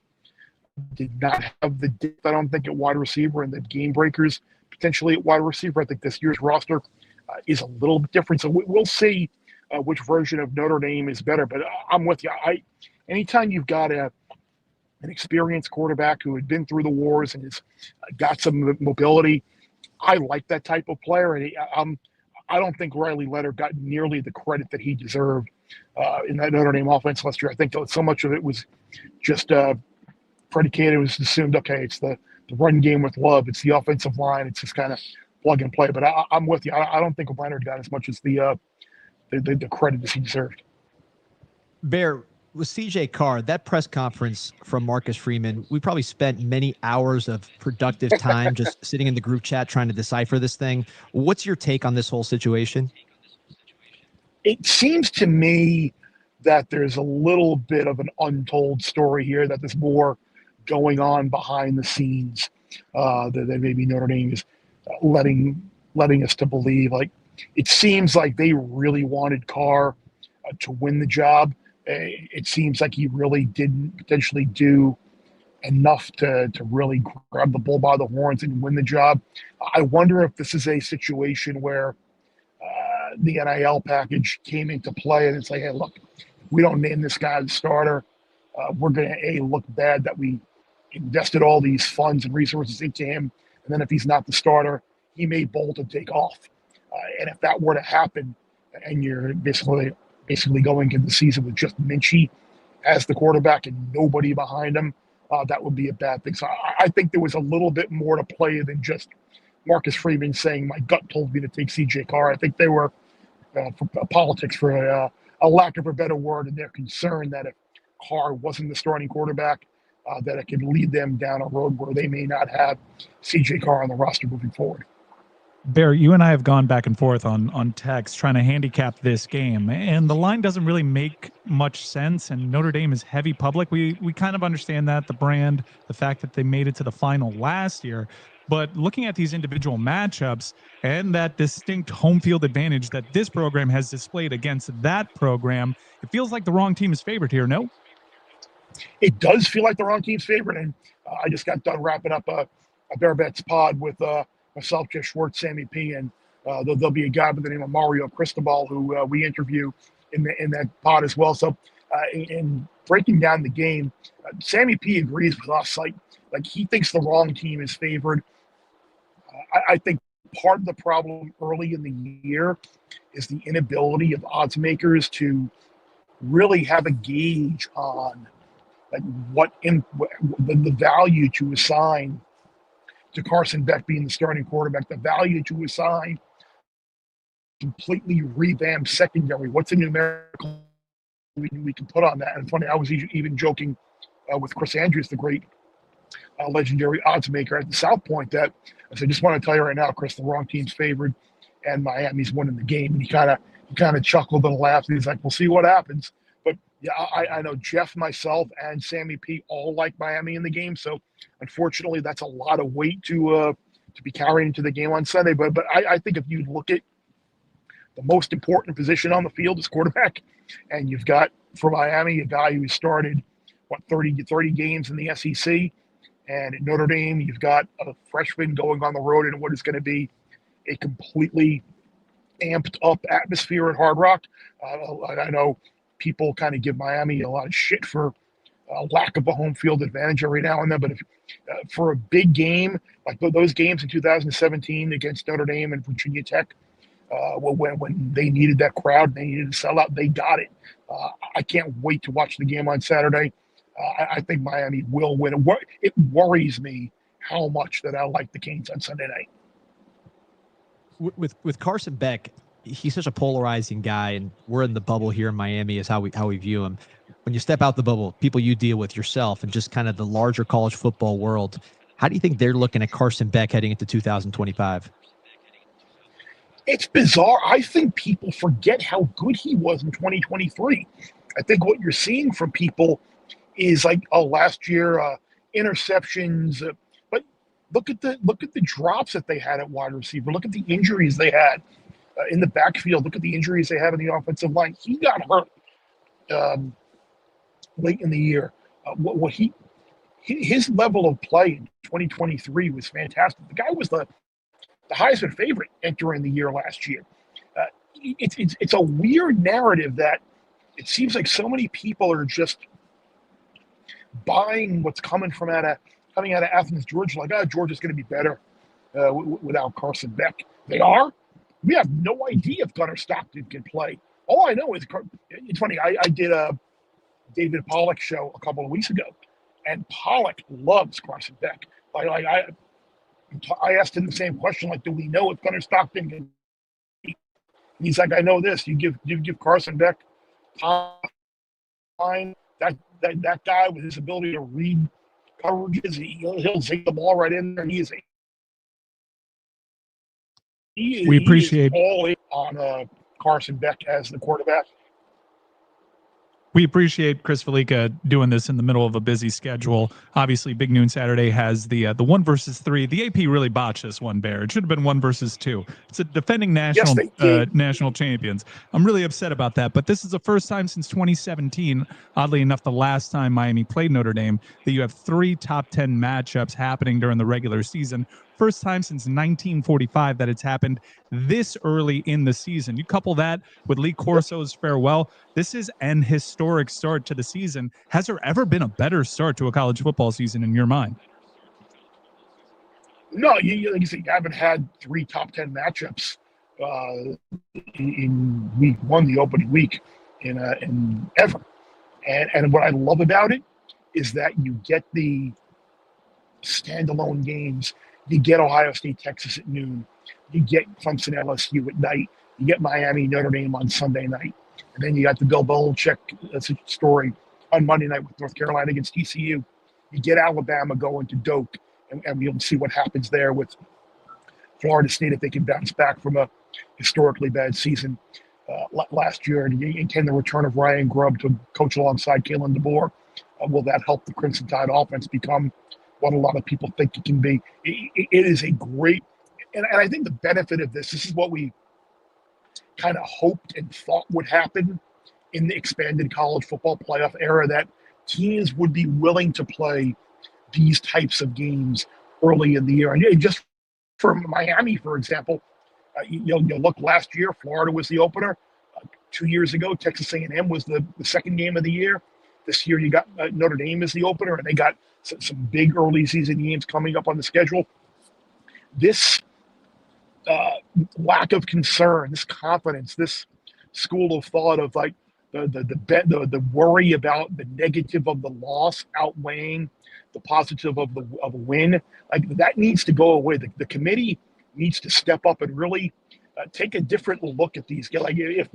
did not have the depth, I don't think, at wide receiver, and the game breakers potentially at wide receiver. I think this year's roster is a little bit different, so we'll see which version of Notre Dame is better. But I'm with you. Anytime you've got an experienced quarterback who had been through the wars and has got some mobility, I like that type of player. And I don't think Riley Leonard got nearly the credit that he deserved in that Notre Dame offense last year. I think so much of it was just predicated, it was assumed, okay, it's the run game with Love, it's the offensive line, it's just kind of plug and play. But I'm with you. I don't think Leonard got as much as the credit as he deserved. Bear, with CJ Carr, that press conference from Marcus Freeman, we probably spent many hours of productive time just sitting in the group chat trying to decipher this thing. What's your take on this whole situation? It seems to me that there's a little bit of an untold story here, that there's more going on behind the scenes that maybe Notre Dame is letting us to believe. Like, it seems like they really wanted Carr to win the job. It seems like he really didn't potentially do enough to really grab the bull by the horns and win the job. I wonder if this is a situation where the NIL package came into play, and it's like, hey, look, we don't name this guy the starter. We're going to look bad that we invested all these funds and resources into him, and then if he's not the starter, he may bolt and take off. And if that were to happen, and you're basically going into the season with just Minchie as the quarterback and nobody behind him, that would be a bad thing. So I think there was a little bit more to play than just Marcus Freeman saying, my gut told me to take CJ Carr. I think they were for politics, for a lack of a better word, and they're concerned that if Carr wasn't the starting quarterback, that it could lead them down a road where they may not have CJ Carr on the roster moving forward. Bear, you and I have gone back and forth on text trying to handicap this game, and the line doesn't really make much sense, and Notre Dame is heavy public. We kind of understand that, the brand, the fact that they made it to the final last year, but looking at these individual matchups and that distinct home field advantage that this program has displayed against that program, it feels like the wrong team is favored here, no? It does feel like the wrong team's favorite, and I just got done wrapping up a Bear Bets pod with myself, Jeff Schwartz, Sammy P, and there'll be a guy by the name of Mario Cristobal who we interview in that pod as well. So in breaking down the game, Sammy P agrees with us. Like he thinks the wrong team is favored. I think part of the problem early in the year is the inability of odds makers to really have a gauge on like what the value to assign to Carson Beck being the starting quarterback, the value to assign completely revamped secondary. What's a numerical we can put on that? And funny, I was even joking with Chris Andrews, the great legendary odds maker at the South Point, that I said, just want to tell you right now, Chris, the wrong team's favored, and Miami's winning the game. And he kind of chuckled and laughed, and he's like, we'll see what happens. But yeah, I know Jeff, myself, and Sammy P all like Miami in the game. So unfortunately, that's a lot of weight to be carried into the game on Sunday. But I think if you look at the most important position on the field is quarterback, and you've got for Miami a guy who started 30 games in the SEC, and at Notre Dame you've got a freshman going on the road in what is going to be a completely amped up atmosphere at Hard Rock. I know people kind of give Miami a lot of shit for lack of a home field advantage every now and then, but if, for a big game like those games in 2017 against Notre Dame and Virginia Tech, when they needed that crowd, they needed to sell out, they got it. I can't wait to watch the game on Saturday. I think Miami will win. It worries me how much that I like the Canes on Sunday night. With Carson Beck, he's such a polarizing guy, and we're in the bubble here in Miami is how we view him. When you step out the bubble, people you deal with yourself and just kind of the larger college football world, how do you think they're looking at Carson Beck heading into 2025? It's bizarre. I think people forget how good he was in 2023. I think what you're seeing from people is like, oh, last year interceptions, but look at the drops that they had at wide receiver. Look at the injuries they had in the backfield. Look at the injuries they have in the offensive line. He got hurt late in the year. His level of play in 2023 was fantastic. The guy was the Heisman favorite entering the year last year. It's a weird narrative that it seems like so many people are just buying what's coming out of Athens, Georgia. Like, Georgia's going to be better without Carson Beck. They are. We have no idea if Gunnar Stockton can play. All I know is it's funny. I did a David Pollock show a couple of weeks ago, and Pollock loves Carson Beck. I asked him the same question, like, do we know if Gunnar Stockton can? He's like, I know this. You give Carson Beck time. That guy with his ability to read coverages, he'll zing the ball right in there. We appreciate all in on Carson Beck as the quarterback. We appreciate Chris Fallica doing this in the middle of a busy schedule. Obviously, Big Noon Saturday has the 1 versus 3. The AP really botched this one, Bear. It should have been 1 versus 2. It's a defending national champions. I'm really upset about that. But this is the first time since 2017, oddly enough, the last time Miami played Notre Dame, that you have 3 top 10 matchups happening during the regular season. first time since 1945 that it's happened this early in the season. You couple that with Lee Corso's farewell. This is an historic start to the season. Has there ever been a better start to a college football season in your mind? No, like you said, you haven't had 3 top 10 matchups in week 1, the opening week, in ever. And what I love about it is that you get the standalone games. You get Ohio State, Texas at noon. You get Clemson, LSU at night. You get Miami, Notre Dame on Sunday night. And then you got the Bill Belichick story on Monday night with North Carolina against TCU. You get Alabama going to Doak, and we'll see what happens there with Florida State if they can bounce back from a historically bad season last year. And can the return of Ryan Grubb to coach alongside Kalen DeBoer, will that help the Crimson Tide offense become what a lot of people think it can be? It is a great, and I think the benefit of this is what we kind of hoped and thought would happen in the expanded college football playoff era, that teams would be willing to play these types of games early in the year. And just for Miami, for example, you look last year, Florida was the opener. 2 years ago, Texas A&M was the second game of the year. This year, you got Notre Dame as the opener, and they got some big early season games coming up on the schedule. This lack of concern, this confidence, this school of thought of like the worry about the negative of the loss outweighing the positive of a win, like that needs to go away. The committee needs to step up and really take a different look at these guys. Like if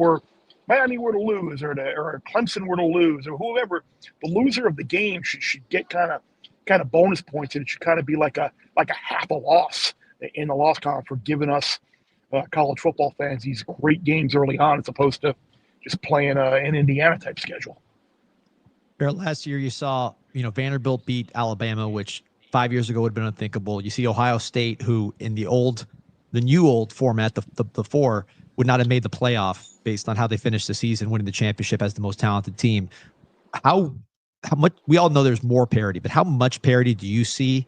Miami were to lose, or Clemson were to lose, or whoever, the loser of the game should get kind of bonus points, and it should kind of be like a half a loss in the loss column for giving us college football fans these great games early on, as opposed to just playing an Indiana type schedule. Last year, you saw Vanderbilt beat Alabama, which 5 years ago would have been unthinkable. You see Ohio State, who in the new old format, the 4, would not have made the playoff based on how they finished the season, winning the championship as the most talented team. How much, we all know there's more parity, but how much parity do you see,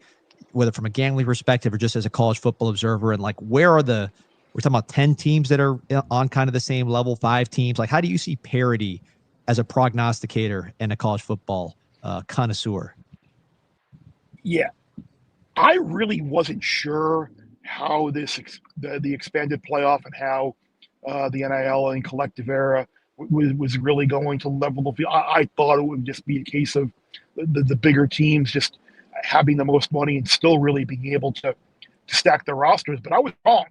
whether from a gambling perspective or just as a college football observer? And like, where are we're talking about 10 teams that are on kind of the same level, 5 teams. Like, how do you see parity as a prognosticator and a college football connoisseur? Yeah, I really wasn't sure how the expanded playoff and how the NIL and collective era was really going to level the field. I thought it would just be a case of the bigger teams just having the most money and still really being able to stack their rosters, but I was wrong.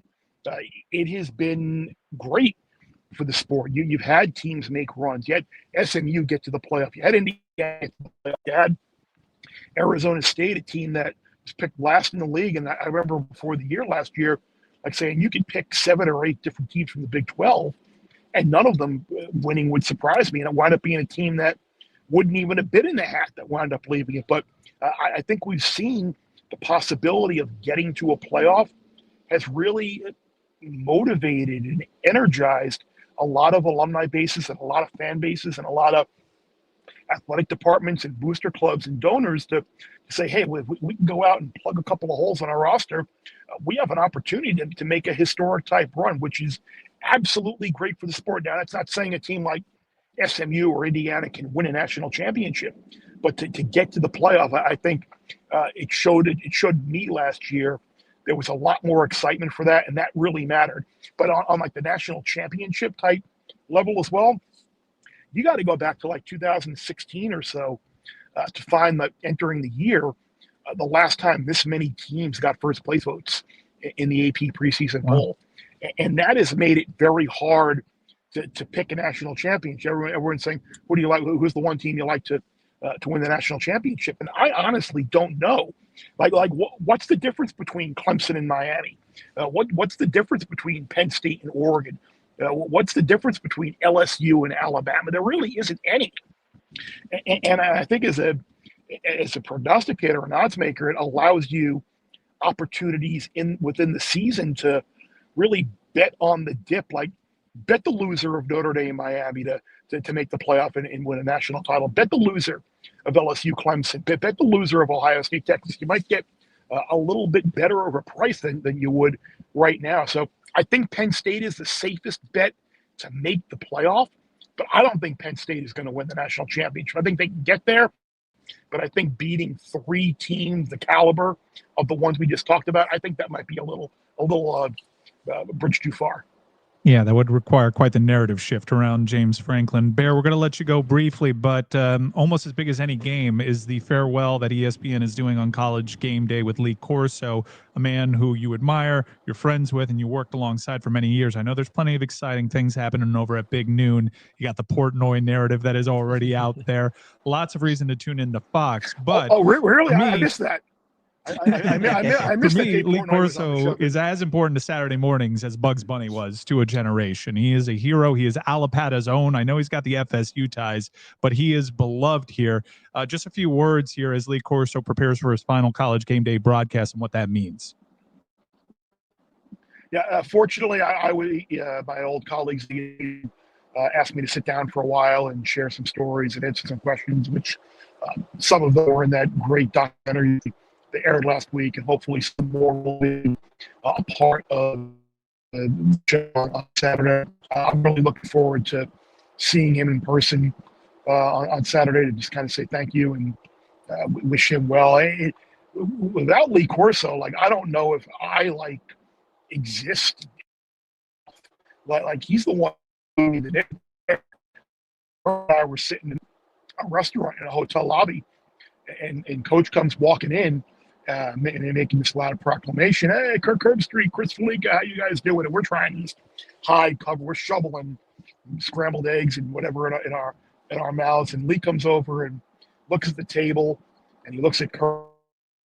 It has been great for the sport. You've had teams make runs. You had SMU get to the playoff. You had Indiana get to the playoff. You had Arizona State, a team that was picked last in the league. And I remember before the year last year, like saying you could pick 7 or 8 different teams from the Big 12, and none of them winning would surprise me. And it wound up being a team that wouldn't even have been in the hat that wound up leaving it. But I think we've seen the possibility of getting to a playoff has really motivated and energized a lot of alumni bases and a lot of fan bases and a lot of athletic departments and booster clubs and donors to say, hey, we can go out and plug a couple of holes on our roster. We have an opportunity to make a historic type run, which is absolutely great for the sport. Now, that's not saying a team like SMU or Indiana can win a national championship, but to get to the playoff, I think it showed me last year there was a lot more excitement for that, and that really mattered. But on like the national championship type level as well, you got to go back to like 2016 or so to find that entering the year, the last time this many teams got first place votes in the AP preseason poll. And that has made it very hard to pick a national championship. Everyone's saying, what do you like? Who's the one team you like to win the national championship? And I honestly don't know. What's the difference between Clemson and Miami? What's the difference between Penn State and Oregon? What's the difference between LSU and Alabama? There really isn't any. And I think as a prognosticator, an odds maker, it allows you opportunities within the season to really bet on the dip, like bet the loser of Notre Dame, Miami to make the playoff and win a national title. Bet the loser of LSU, Clemson. Bet the loser of Ohio State, Texas. You might get a little bit better of a price than you would right now. So I think Penn State is the safest bet to make the playoff, but I don't think Penn State is going to win the national championship. I think they can get there, but I think beating 3 teams the caliber of the ones we just talked about, I think that might be a little bridge too far. Yeah, that would require quite the narrative shift around James Franklin. Bear, we're going to let you go briefly, but almost as big as any game is the farewell that ESPN is doing on College Game Day with Lee Corso, a man who you admire, you're friends with, and you worked alongside for many years. I know there's plenty of exciting things happening over at Big Noon. You got the Portnoy narrative that is already out there. Lots of reason to tune into Fox. But really? Me, I missed that. I missed For that. me, Lee Portnoy was on the Corso show. is as important to Saturday mornings as Bugs Bunny was to a generation. He is a hero. He is Alapata's own. I know he's got the FSU ties, but he is beloved here. Just a few words here as Lee Corso prepares for his final College Game Day broadcast and what that means. Yeah, fortunately, my old colleagues asked me to sit down for a while and share some stories and answer some questions, which some of them were in that great documentary that aired last week, and hopefully some more will be a part of the show on Saturday. I'm really looking forward to seeing him in person on Saturday to just kind of say thank you and wish him well. Without Lee Corso, I don't know if I exist. He's the one who gave me the nickname. I were sitting in a restaurant in a hotel lobby, and Coach comes walking in, and making this loud proclamation. Hey, Kirk Street, Chris Fallica, how you guys doing? And we're trying to just hide cover. We're shoveling scrambled eggs and whatever in our mouths. And Lee comes over and looks at the table, and he looks at Kirk,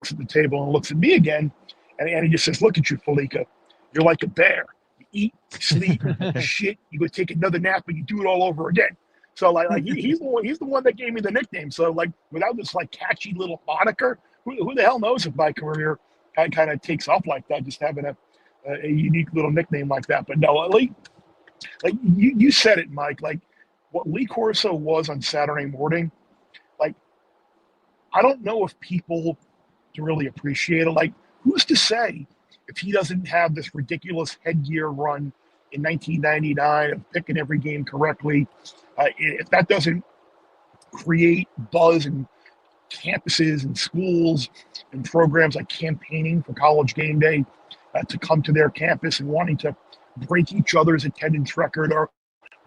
looks at the table, and looks at me again. And he just says, "Look at you, Fallica. You're like a bear. You eat, you sleep, you shit. You go take another nap, and you do it all over again." So he's the one that gave me the nickname. So without this catchy little moniker, who the hell knows if my career kind of takes off like that, just having a unique little nickname like that. But no, Lee, you said it, Mike. What Lee Corso was on Saturday morning, I don't know if people can really appreciate it. Who's to say if he doesn't have this ridiculous headgear run in 1999 of picking every game correctly, if that doesn't create buzz in campuses and schools and programs campaigning for College Game Day to come to their campus and wanting to break each other's attendance record, or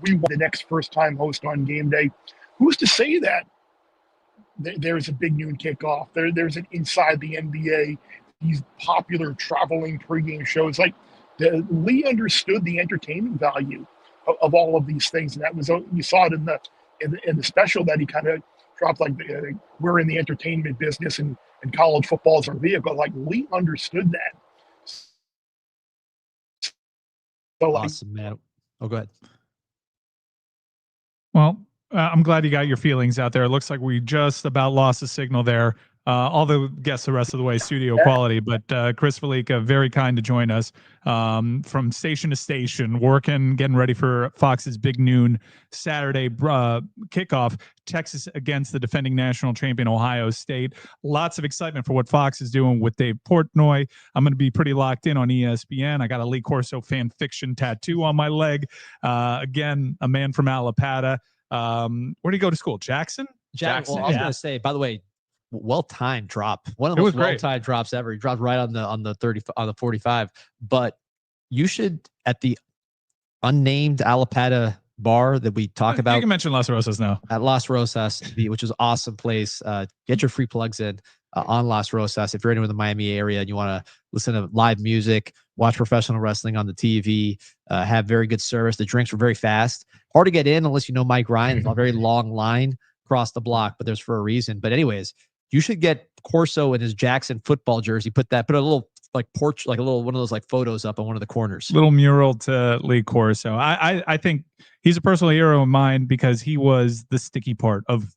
we want the next first-time host on game day, who's to say that there's a Big Noon kickoff, there's an Inside the NBA, these popular traveling pregame shows? Lee understood the entertainment value of all of these things, and that was, you saw it in the special that he kind of dropped. We're in the entertainment business, and college football is our vehicle. Lee understood that. So awesome, man. Oh, go ahead. Well, I'm glad you got your feelings out there. It looks like we just about lost the signal there. All the guests the rest of the way, studio quality, but Chris Fallica, very kind to join us from station to station, getting ready for Fox's Big Noon Saturday kickoff. Texas against the defending national champion Ohio State. Lots of excitement for what Fox is doing with Dave Portnoy. I'm going to be pretty locked in on ESPN. I got a Lee Corso fan fiction tattoo on my leg. Again, a man from Alapata. Where did he go to school? Jackson. Well, I was going to say, by the way, well-timed drop. One of the most well-timed drops ever. He dropped right on the 45. But you should, at the unnamed Alapata bar that we talk about. You can mention Las Rosas now. At Las Rosas, which is an awesome place. Get your free plugs in on Las Rosas. If you're anywhere in the Miami area and you want to listen to live music, watch professional wrestling on the TV, have very good service. The drinks were very fast. Hard to get in unless you know Mike Ryan. It's a very long line across the block, but there's for a reason. But anyways, you should get Corso in his Jackson football jersey. Put a little porch, one of those photos up on one of the corners. Little mural to Lee Corso. I think he's a personal hero of mine because he was the sticky part of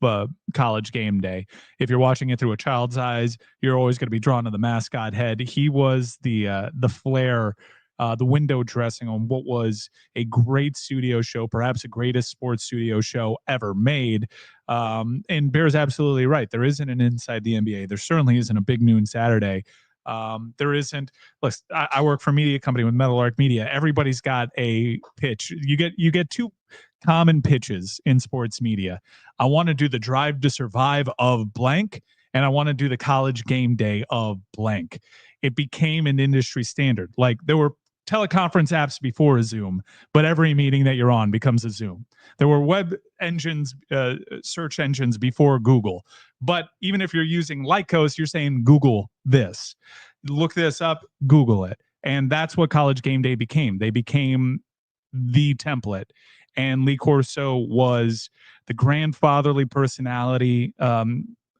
College Game Day. If you're watching it through a child's eyes, you're always going to be drawn to the mascot head. He was the flair, the window dressing on what was a great studio show, perhaps the greatest sports studio show ever made. And Bear's absolutely right. There isn't an Inside the NBA. There certainly isn't a Big Noon Saturday. There isn't. Listen, I work for a media company with Meadowlark Media. Everybody's got a pitch. You get two common pitches in sports media. I want to do the Drive to Survive of blank, and I want to do the College Game Day of blank. It became an industry standard. Like there were teleconference apps before a Zoom, but every meeting that you're on becomes a Zoom. There were web engines, search engines before Google. But even if you're using Lycos, you're saying Google this. Look this up, Google it. And that's what College Game Day became. They became the template. And Lee Corso was the grandfatherly personality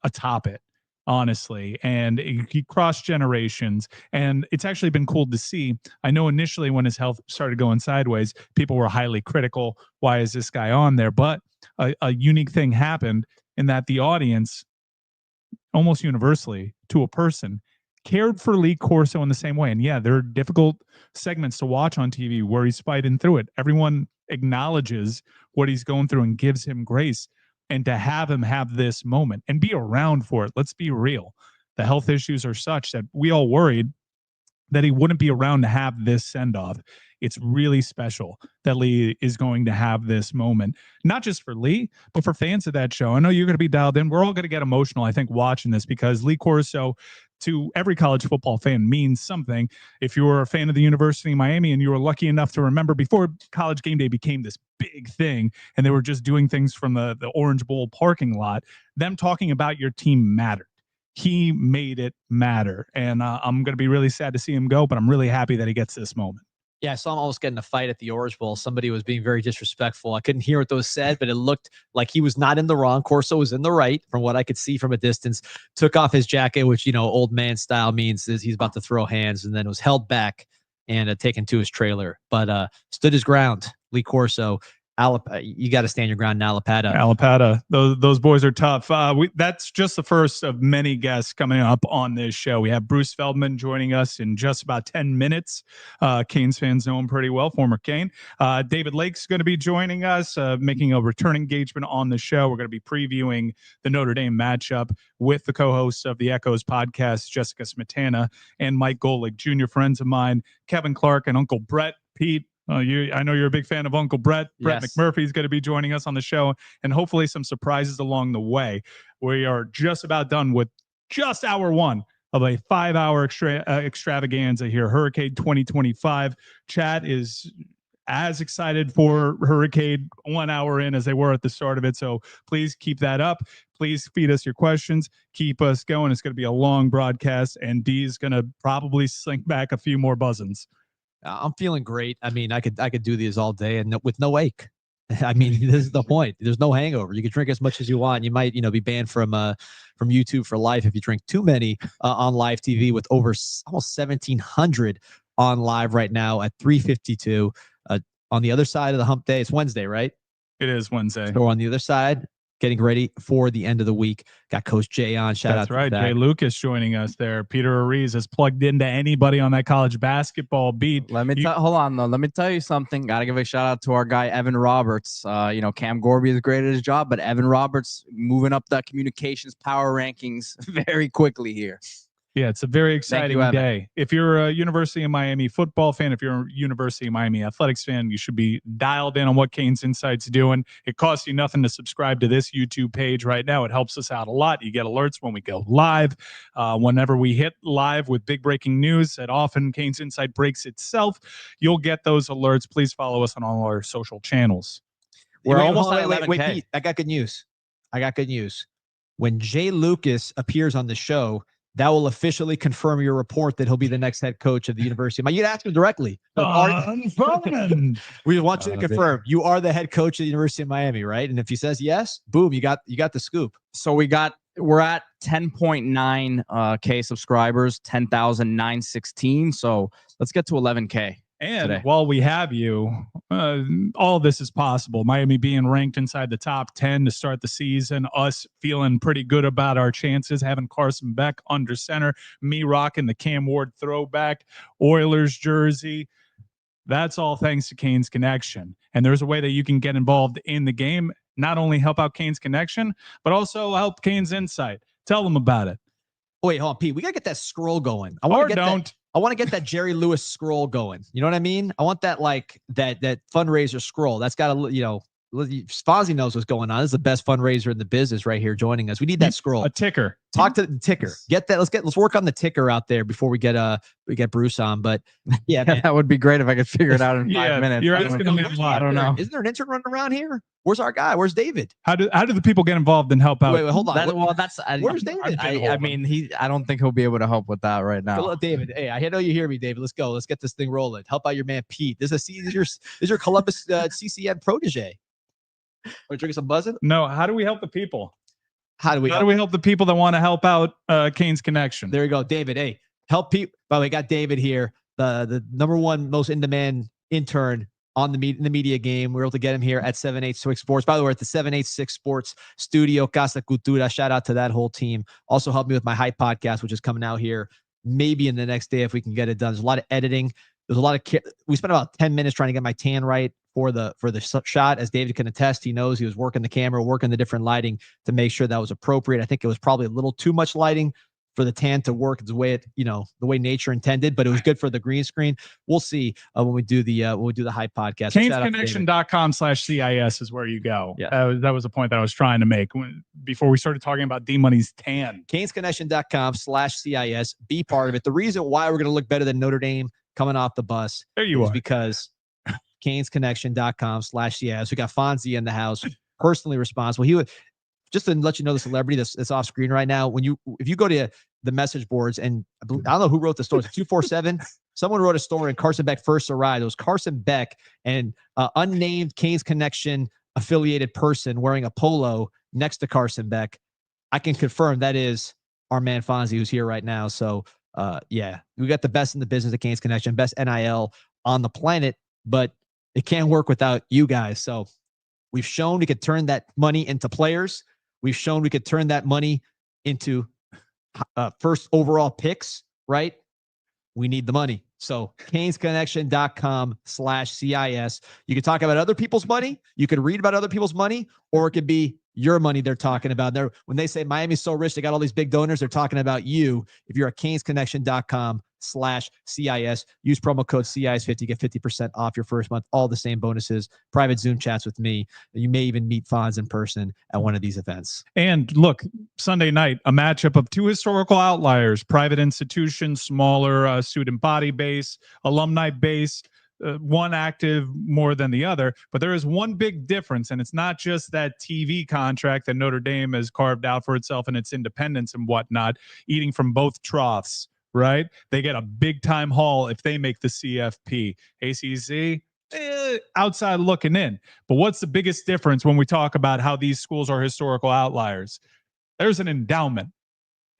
atop it, honestly. And he crossed generations. And it's actually been cool to see. I know initially when his health started going sideways, people were highly critical. Why is this guy on there? But a unique thing happened in that the audience, almost universally to a person, cared for Lee Corso in the same way. And yeah, there are difficult segments to watch on TV where he's fighting through it. Everyone acknowledges what he's going through and gives him grace. And to have him have this moment and be around for it, let's be real. The health issues are such that we all worried that he wouldn't be around to have this send-off. It's really special that Lee is going to have this moment, not just for Lee, but for fans of that show. I know you're going to be dialed in. We're all going to get emotional, I think, watching this because Lee Corso, to every college football fan, means something. If you were a fan of the University of Miami and you were lucky enough to remember before College Game Day became this big thing and they were just doing things from the Orange Bowl parking lot, them talking about your team mattered. He made it matter. And I'm going to be really sad to see him go, but I'm really happy that he gets this moment. Yeah, I saw him almost getting a fight at the Orange Bowl. Somebody was being very disrespectful. I couldn't hear what those said, but it looked like he was not in the wrong. Corso was in the right, from what I could see from a distance. Took off his jacket, which, you know, old man style means is he's about to throw hands, and then was held back and taken to his trailer. But stood his ground, Lee Corso. You got to stand your ground in Allapattah. Allapattah. Those boys are tough. That's just the first of many guests coming up on this show. We have Bruce Feldman joining us in just about 10 minutes. Canes fans know him pretty well, former Cane. David Lake's going to be joining us, making a return engagement on the show. We're going to be previewing the Notre Dame matchup with the co-hosts of the Echoes podcast, Jessica Smetana and Mike Golic, junior friends of mine, Kevin Clark and Uncle Brett. Pete, I know you're a big fan of Uncle Brett. Brett Yes. McMurphy is going to be joining us on the show, and hopefully some surprises along the way. We are just about done with just hour one of a 5-hour extravaganza here, HURRICADE 2025. Chat is as excited for HURRICADE 1 hour in as they were at the start of it, so please keep that up. Please feed us your questions. Keep us going. It's going to be a long broadcast, and D is going to probably slink back a few more buzzins. I'm feeling great. I mean, I could do these all day and with no ache. I mean, this is the point. There's no hangover. You can drink as much as you want. You might, be banned from YouTube for life if you drink too many on live TV. With over almost 1,700 on live right now at 3:52. On the other side of the hump day, it's Wednesday, right? It is Wednesday. So on the other side, getting ready for the end of the week. Got Coach Jay on. Shout out That's to right. that. Jay Lucas joining us there. Peter Ariz is plugged into anybody on that college basketball beat. Hold on though. Let me tell you something. Got to give a shout out to our guy Evan Roberts. Cam Gorby is great at his job, but Evan Roberts moving up the communications power rankings very quickly here. Yeah, it's a very exciting day. If you're a University of Miami football fan, if you're a University of Miami athletics fan, you should be dialed in on what Canes Insight's doing. It costs you nothing to subscribe to this YouTube page right now. It helps us out a lot. You get alerts when we go live. Whenever we hit live with big breaking news, that often Canes Insight breaks itself, you'll get those alerts. Please follow us on all our social channels. We're almost at 11K. Wait, Pete, I got good news. When Jay Lucas appears on the show, that will officially confirm your report that he'll be the next head coach of the University. You can ask him directly. We want you to confirm you are the head coach of the University of Miami, right? And if he says yes, boom, you got the scoop. So we're at 10.9K subscribers, 10,916. So let's get to 11K. And today. While we have you, all of this is possible. Miami being ranked inside the top 10 to start the season, us feeling pretty good about our chances, having Carson Beck under center, me rocking the Cam Ward throwback, Oilers jersey. That's all thanks to Canes Connection. And there's a way that you can get involved in the game, not only help out Canes Connection, but also help Canes Insight. Tell them about it. wait, hold on, Pete. We gotta get that scroll going. I want to get don't. that. I want to get that Jerry Lewis scroll going. You know what I mean? I want that like that fundraiser scroll. That's got to, you know, Fonzie knows what's going on. This is the best fundraiser in the business right here joining us. We need that scroll. A ticker. Talk to the ticker. Get that. Let's work on the ticker out there before we get Bruce on. But yeah, man. That would be great if I could figure it out in 5 minutes. You're asking me a lot. I don't know. Isn't there an intern running around here? Where's our guy? Where's David? How do the people get involved and help out? Wait, hold on. Where's David? I mean, I don't think he'll be able to help with that right now. Hello, David. Hey, I know you hear me, David. Let's go. Let's get this thing rolling. Help out your man Pete. This is your Columbus CCN protege. Want to drink some buzzing? No. How do we help the people? How do we help the people that want to help out Canes Connection? There you go, David. Hey, help people. By the way, got David here, the number one most in-demand intern on the media game. We were able to get him here at 786 Sports. By the way, at the 786 Sports Studio Casa Cultura. Shout out to that whole team. Also helped me with my Hype podcast, which is coming out here maybe in the next day if we can get it done. There's a lot of editing. There's a lot of we spent about 10 minutes trying to get my tan right for the shot. As David can attest, he knows he was working the camera, working the different lighting to make sure that was appropriate. I think it was probably a little too much lighting for the tan to work the way the way nature intended, but it was good for the green screen. We'll see when we do the Hype podcast. CanesConnection.com/CIS is where you go. Yeah. That was the point that I was trying to make before we started talking about D-Money's tan. CanesConnection.com/CIS. Be part of it. The reason why we're going to look better than Notre Dame coming off the bus is because CanesConnection.com/CIS. We got Fonzie in the house, personally responsible. He would, just to let you know, the celebrity that's off screen right now. If you go to the message boards, and I don't know who wrote the story, 247. Someone wrote a story, and Carson Beck first arrived. It was Carson Beck and unnamed Canes Connection affiliated person wearing a polo next to Carson Beck. I can confirm that is our man Fonzie, who's here right now. So yeah, we got the best in the business at Canes Connection, best NIL on the planet, but it can't work without you guys. So we've shown we could turn that money into players. We've shown we could turn that money into first overall picks, right? We need the money. So CanesConnection.com/CIS. You can talk about other people's money. You can read about other people's money, or it could be your money they're talking about. When they say Miami's so rich, they got all these big donors, they're talking about you. If you're at CanesConnection.com/CIS, use promo code CIS50, get 50% off your first month. All the same bonuses, private Zoom chats with me. You may even meet Fonz in person at one of these events. And look, Sunday night, a matchup of two historical outliers, private institutions, smaller student body base, alumni base, one active more than the other, but there is one big difference, and it's not just that TV contract that Notre Dame has carved out for itself and its independence and whatnot, eating from both troughs, right? They get a big time haul if they make the CFP. ACC, outside looking in. But what's the biggest difference when we talk about how these schools are historical outliers? There's an endowment.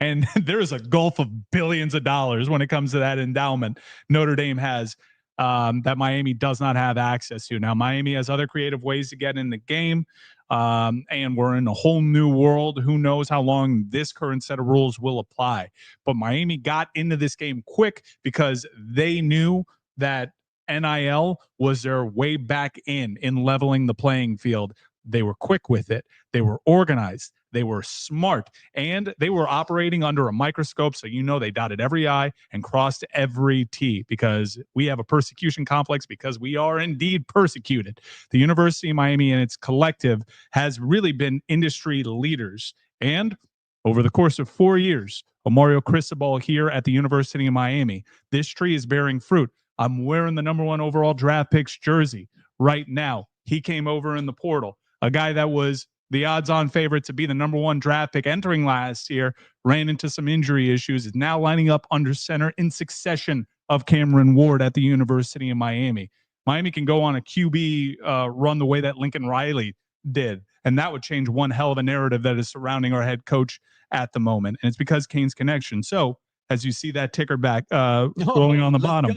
And there's a gulf of billions of dollars when it comes to that endowment Notre Dame has. That Miami does not have access to. Now, Miami has other creative ways to get in the game, and we're in a whole new world. Who knows how long this current set of rules will apply? But Miami got into this game quick because they knew that NIL was their way back in leveling the playing field. They were quick with it. They were organized. They were smart, and they were operating under a microscope. So, they dotted every I and crossed every T, because we have a persecution complex, because we are indeed persecuted. The University of Miami and its collective has really been industry leaders. And over the course of 4 years, Mario Cristobal here at the University of Miami, this tree is bearing fruit. I'm wearing the number 1 overall draft picks jersey right now. He came over in the portal, a guy that was the odds-on favorite to be the number 1 draft pick entering last year, ran into some injury issues, is now lining up under center in succession of Cameron Ward at the University of Miami. Miami can go on a QB run the way that Lincoln Riley did, and that would change one hell of a narrative that is surrounding our head coach at the moment, and it's because Canes Connection. So, as you see that ticker back scrolling on the bottom,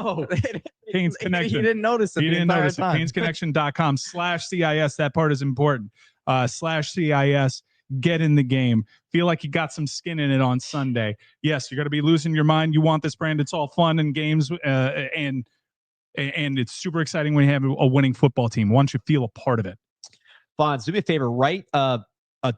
Canes Connection. He didn't notice it. He didn't notice it. CanesConnection.com/CIS. That part is important. /CIS, get in the game. Feel like you got some skin in it on Sunday. Yes, you're going to be losing your mind. You want this brand. It's all fun and games, and it's super exciting when you have a winning football team. Why don't you feel a part of it? Fonz, do me a favor. Write a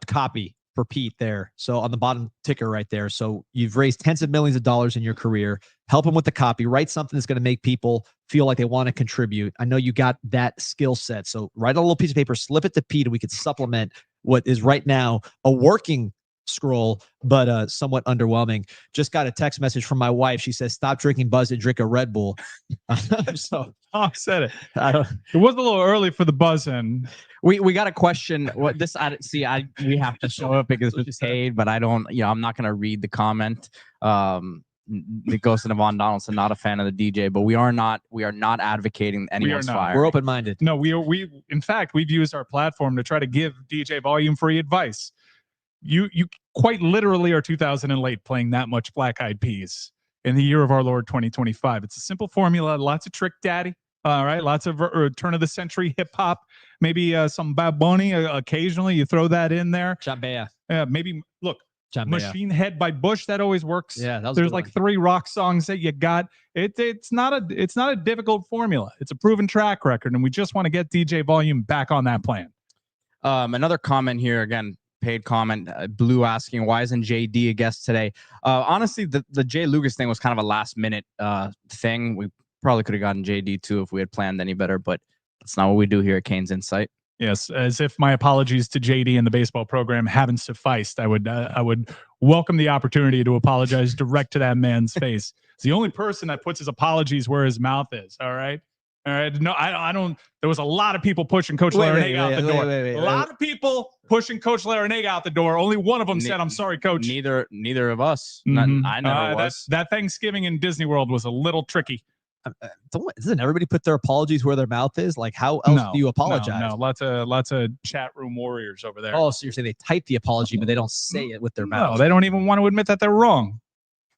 copy for Pete there. So on the bottom ticker right there. So you've raised tens of millions of dollars in your career. Help him with the copy. Write something that's going to make people feel like they want to contribute. I know you got that skill set. So write a little piece of paper, slip it to Pete, and we could supplement what is right now a working scroll, but somewhat underwhelming. Just got a text message from my wife. She says, "Stop drinking Buzz and drink a Red Bull." So Tom said it. I don't. It was a little early for the buzz-in. We got a question. What this? We have to show up because it's paid, but I don't. I'm not gonna read the comment. The Ghost of Von Donaldson, not a fan of the DJ, but we are not advocating anyone's fire. We're open-minded. No, we in fact, we've used our platform to try to give DJ Volume free advice. You quite literally are 2,000 and late playing that much Black Eyed Peas in the year of our Lord 2025. It's a simple formula, lots of Trick Daddy, all right, lots of turn of the century hip hop, maybe some Bad Bunny occasionally. You throw that in there. Chambea. Maybe look. Chambea. Machine Head by Bush, that always works. Yeah, that was there's like 3 rock songs that you got. It's not a difficult formula. It's a proven track record, and we just want to get DJ Volume back on that plan. Another comment here, again, paid comment. Blue asking, why isn't JD a guest today? Honestly, the Jay Lucas thing was kind of a last minute thing. We probably could have gotten JD too if we had planned any better, but that's not what we do here at Canes Insight. Yes, as if my apologies to JD and the baseball program haven't sufficed, I would welcome the opportunity to apologize direct to that man's face. It's the only person that puts his apologies where his mouth is. All right. No, I don't. There was a lot of people pushing Coach Larinaga out the door. A lot of people pushing Coach Larinaga out the door. Only one of them said, "I'm sorry, Coach." Neither of us. Mm-hmm. I never was. That Thanksgiving in Disney World was a little tricky. Doesn't everybody put their apologies where their mouth is? Like, how else do you apologize? No, lots of chat room warriors over there. Oh, so you're saying they type the apology, but they don't say it with their mouth? No, they don't even want to admit that they're wrong.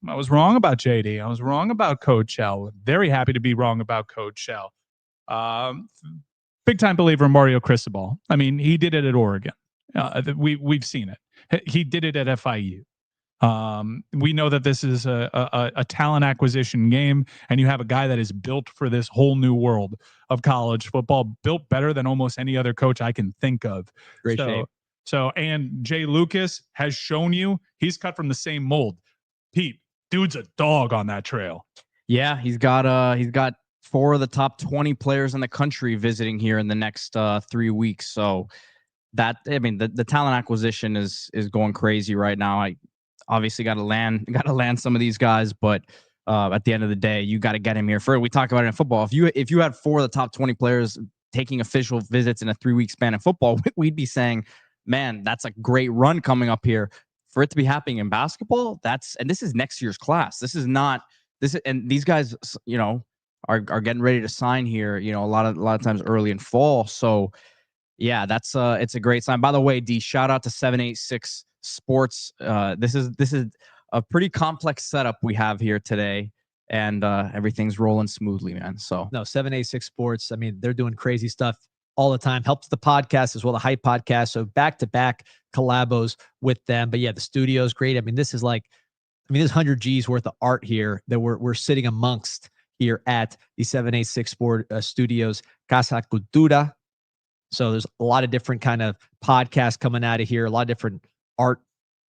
I was wrong about JD. I was wrong about Coach L. Very happy to be wrong about Coach L. Big time believer in Mario Cristobal. I mean, he did it at Oregon. We've seen it. He did it at FIU. We know that this is a talent acquisition game, and you have a guy that is built for this whole new world of college football, built better than almost any other coach I can think of. Great shape. So, and Jay Lucas has shown you he's cut from the same mold. Pete, dude's a dog on that trail. Yeah, he's got 4 of the top 20 players in the country visiting here in the next 3 weeks. So that, I mean, the talent acquisition is going crazy right now. I obviously got to land some of these guys, but at the end of the day, you got to get him here. We talk about it in football. If you had 4 of the top 20 players taking official visits in a 3-week span in football, we'd be saying, man, that's a great run coming up here. For it to be happening in basketball, and this is next year's class. And these guys, are getting ready to sign here, a lot of times early in fall. So yeah, it's a great sign. By the way, D, shout out to 786 Sports. This is a pretty complex setup we have here today, and everything's rolling smoothly, man. So no, 786 Sports. I mean, they're doing crazy stuff all the time. Helps the podcast as well, the Hype Podcast. So back-to-back collabos with them. But yeah, the studio's great. I mean, there's 100 G's worth of art here that we're sitting amongst here at the 786 Sport Studios, Casa Cultura. So there's a lot of different kind of podcasts coming out of here, a lot of different art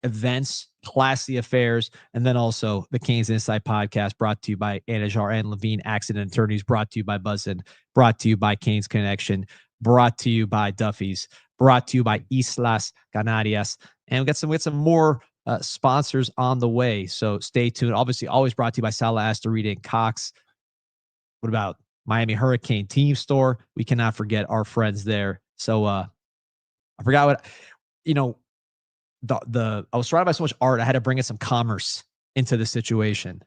events, classy affairs, and then also the Canes Insight Podcast, brought to you by Anajar and Levine Accident Attorneys, brought to you by Buzzin, brought to you by Canes Connection, brought to you by Duffy's, brought to you by Islas Canarias, and we got some more sponsors on the way. So stay tuned. Obviously, always brought to you by Sala Astorita and Cox. What about Miami Hurricane Team Store? We cannot forget our friends there. So I forgot what, I was surrounded by so much art. I had to bring in some commerce into the situation.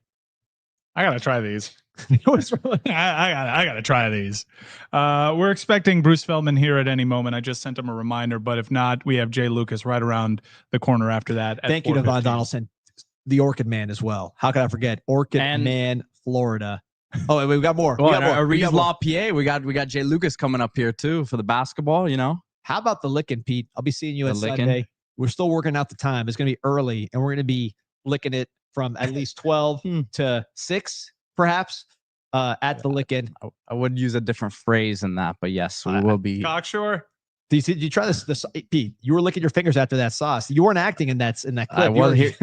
I gotta try these. I gotta try these. We're expecting Bruce Feldman here at any moment. I just sent him a reminder, but if not, we have Jay Lucas right around the corner after that. Thank you to Von Donaldson, the Orchid Man as well. How could I forget Orchid Man, Florida? Oh, and we've got more. Well, we got LaPierre. We got Jay Lucas coming up here too for the basketball. How about the licking, Pete? I'll be seeing you at Sunday. We're still working out the time. It's going to be early, and we're going to be licking it from at least 12 to 6, perhaps, at the licking. I would use a different phrase than that, but yes, we will be. Cockshore? Did you try this? Pete, you were licking your fingers after that sauce. You weren't acting in that clip. I was here.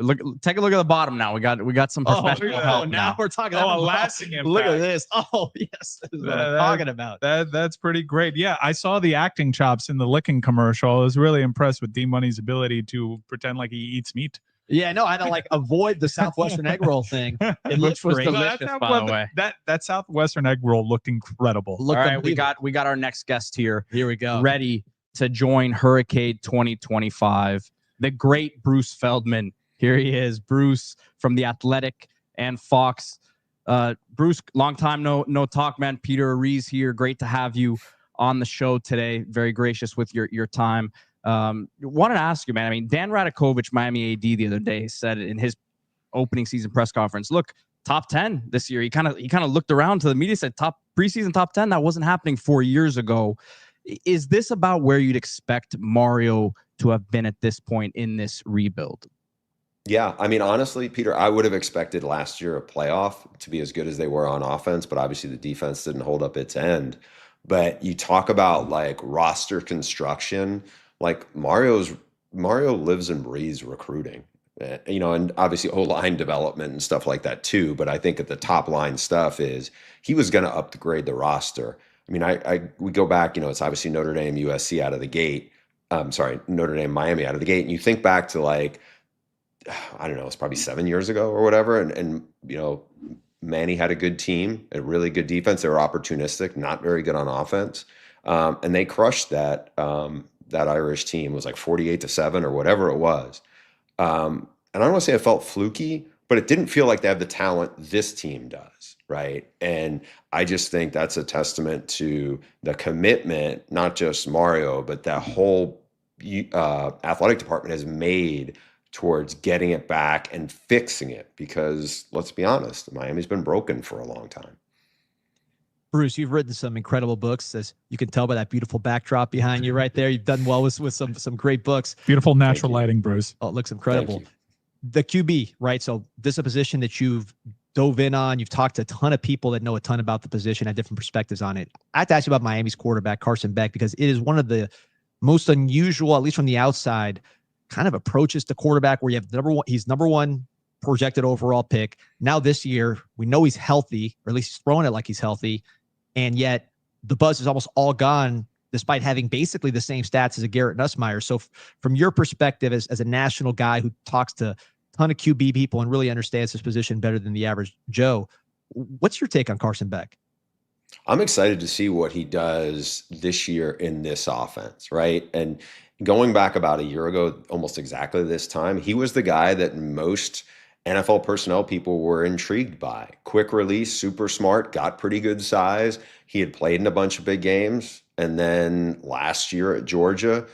Look, take a look at the bottom now. We got some professional help now. We're talking. Oh, a lasting impact. Look at this. Oh, yes, this is what I'm talking about. That's pretty great. Yeah, I saw the acting chops in the licking commercial. I was really impressed with D-Money's ability to pretend like he eats meat. Yeah, no, I had to like avoid the Southwestern egg roll thing. It looks was great. delicious, by the way. That Southwestern egg roll looked incredible. All right, we got our next guest here. Here we go. Ready to join HURRICADE 2025. The great Bruce Feldman. Here he is, Bruce from The Athletic and Fox. Bruce, long time no talk, man. Peter Rees here. Great to have you on the show today. Very gracious with your time. Wanted to ask you, man. I mean, Dan Radakovich, Miami AD, the other day said in his opening season press conference, look, top 10 this year. He kind of looked around to the media, said preseason top 10. That wasn't happening 4 years ago. Is this about where you'd expect Mario to have been at this point in this rebuild? Yeah, I mean, honestly, Peter, I would have expected last year a playoff to be as good as they were on offense, but obviously the defense didn't hold up its end. But you talk about like roster construction, like Mario lives and breathes recruiting, and obviously O-line development and stuff like that too. But I think at the top line stuff is he was going to upgrade the roster. I mean, we go back, it's obviously Notre Dame, USC out of the gate. Notre Dame, Miami out of the gate. And you think back to like, I don't know, it's probably 7 years ago or whatever. And Manny had a good team, a really good defense. They were opportunistic, not very good on offense. And they crushed that Irish team. It was like 48-7 or whatever it was. And I don't want to say it felt fluky, but it didn't feel like they have the talent this team does, right? And I just think that's a testament to the commitment, not just Mario, but that whole athletic department has made towards getting it back and fixing it, because let's be honest, Miami's been broken for a long time. Bruce, you've written some incredible books, as you can tell by that beautiful backdrop behind you right there. You've done well with some great books. Beautiful natural lighting, Bruce. Oh, it looks incredible. The QB, right? So this is a position that you've dove in on. You've talked to a ton of people that know a ton about the position, had different perspectives on it. I have to ask you about Miami's quarterback, Carson Beck, because it is one of the most unusual, at least from the outside, kind of approaches to quarterback where you have he's number one projected overall pick. Now this year, we know he's healthy, or at least he's throwing it like he's healthy. And yet the buzz is almost all gone, despite having basically the same stats as a Garrett Nussmeier. So from your perspective as a national guy who talks to a ton of QB people and really understands his position better than the average Joe, what's your take on Carson Beck? I'm excited to see what he does this year in this offense, right? And going back about a year ago, almost exactly this time, he was the guy that most NFL personnel people were intrigued by. Quick release, super smart, got pretty good size. He had played in a bunch of big games. And then last year at Georgia,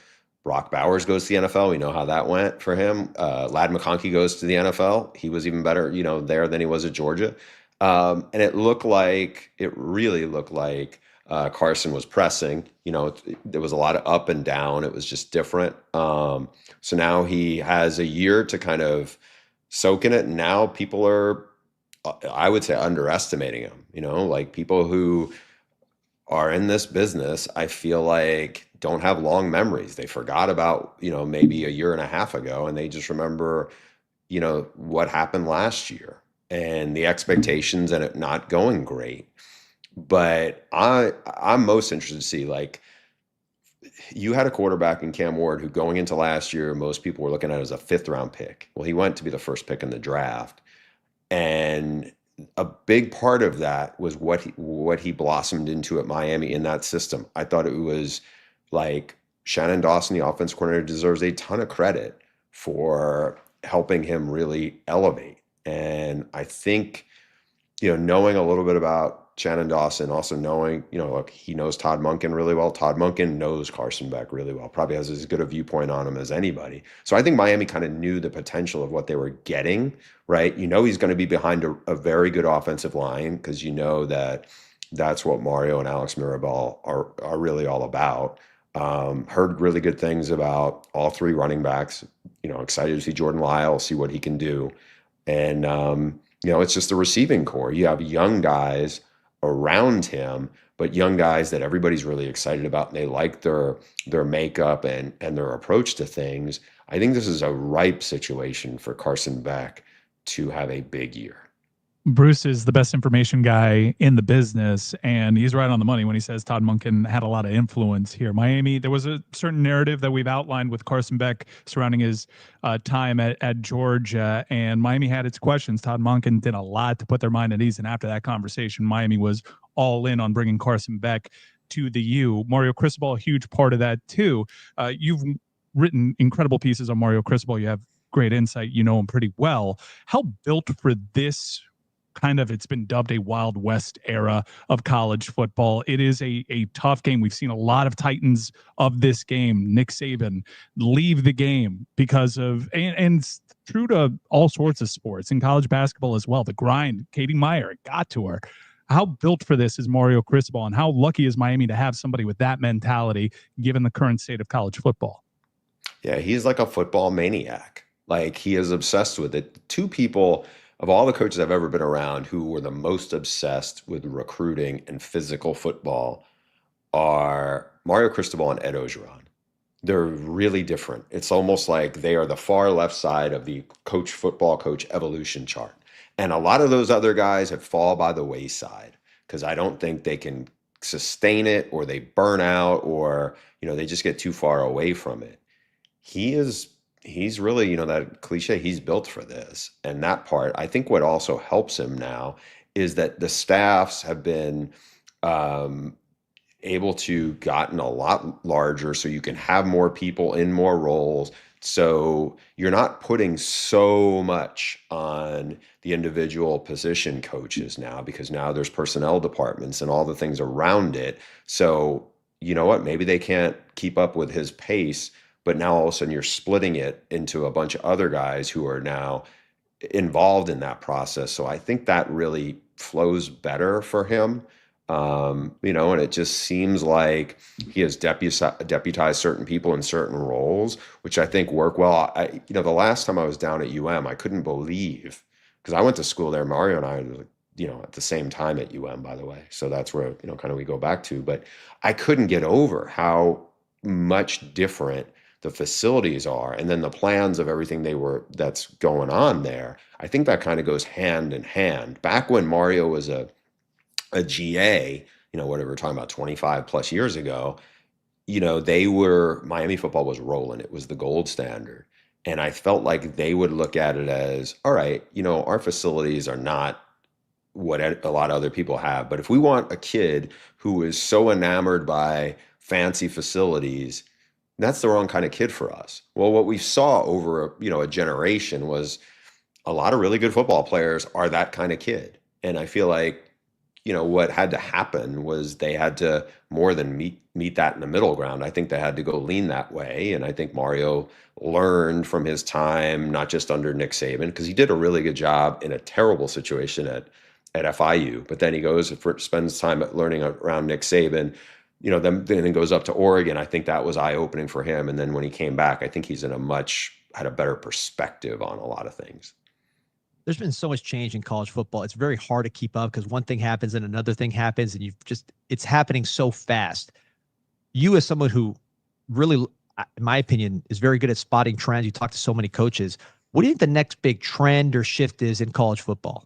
Brock Bowers goes to the NFL. We know how that went for him. Ladd McConkey goes to the NFL. He was even better, there than he was at Georgia. And it really looked like Carson was pressing. There was a lot of up and down. It was just different. So now he has a year to kind of soak in it. And now people are, I would say, underestimating him. Like people who are in this business, I feel like don't have long memories. They forgot about, maybe a year and a half ago, and they just remember, what happened last year and the expectations and it not going great. But I'm most interested to see, like, you had a quarterback in Cam Ward who going into last year, most people were looking at as a 5th round pick. Well, he went to be the first pick in the draft. And a big part of that was what he blossomed into at Miami in that system. I thought it was like Shannon Dawson, the offense coordinator, deserves a ton of credit for helping him really elevate. And I think, knowing a little bit about Shannon Dawson, also knowing, look, he knows Todd Monken really well. Todd Monken knows Carson Beck really well, probably has as good a viewpoint on him as anybody. So I think Miami kind of knew the potential of what they were getting, right? He's going to be behind a very good offensive line, because that's what Mario and Alex Mirabal are really all about. Heard really good things about all 3 running backs. Excited to see Jordan Lyle, see what he can do. And, it's just the receiving core. You have young guys around him, but young guys that everybody's really excited about and they like their makeup and their approach to things. I think this is a ripe situation for Carson Beck to have a big year. Bruce is the best information guy in the business, and he's right on the money when he says Todd Monken had a lot of influence here. Miami, there was a certain narrative that we've outlined with Carson Beck surrounding his time at Georgia, and Miami had its questions. Todd Monken did a lot to put their mind at ease, and after that conversation, Miami was all in on bringing Carson Beck to the U. Mario Cristobal, a huge part of that too. You've written incredible pieces on Mario Cristobal. You have great insight. You know him pretty well. How built for this kind of, it's been dubbed a Wild West era of college football. It is a tough game. We've seen a lot of titans of this game, Nick Saban, leave the game because of, and true to all sorts of sports, in college basketball as well, the grind. Katie Meyer, it got to her. How built for this is Mario Cristobal, and how lucky is Miami to have somebody with that mentality given the current state of college football? Yeah, he's like a football maniac. Like, he is obsessed with it. Two people of all the coaches I've ever been around who were the most obsessed with recruiting and physical football are Mario Cristobal and Ed Ogeron. They're really different. It's almost like they are the far left side of the football coach evolution chart. And a lot of those other guys have fallen by the wayside because I don't think they can sustain it, or they burn out, or, they just get too far away from it. He's really, that cliche, he's built for this. And that part, I think what also helps him now is that the staffs have been able to gotten a lot larger, so you can have more people in more roles. So you're not putting so much on the individual position coaches now, because now there's personnel departments and all the things around it. So you know what, maybe they can't keep up with his pace, but now all of a sudden you're splitting it into a bunch of other guys who are now involved in that process. So I think that really flows better for him. And it just seems like he has deputized certain people in certain roles, which I think work well. The last time I was down at UM, I couldn't believe, because I went to school there. Mario and I were, at the same time at UM, by the way. So that's where, kind of we go back to. But I couldn't get over how much different the facilities are, and then the plans of everything that's going on there. I think that kind of goes hand in hand. Back when Mario was a GA, whatever we're talking about, 25 plus years ago, Miami football was rolling. It was the gold standard. And I felt like they would look at it as, all right, our facilities are not what a lot of other people have. But if we want a kid who is so enamored by fancy facilities, that's the wrong kind of kid for us. Well, what we saw over a generation was a lot of really good football players are that kind of kid. And I feel like, what had to happen was they had to more than meet that in the middle ground. I think they had to go lean that way. And I think Mario learned from his time, not just under Nick Saban, because he did a really good job in a terrible situation at FIU. But then he goes and spends time learning around Nick Saban, then goes up to Oregon. I think that was eye-opening for him. And then when he came back, I think he's had a better perspective on a lot of things. There's been so much change in college football. It's very hard to keep up because one thing happens and another thing happens, and it's happening so fast. You, as someone who really, in my opinion, is very good at spotting trends, you talk to so many coaches. What do you think the next big trend or shift is in college football?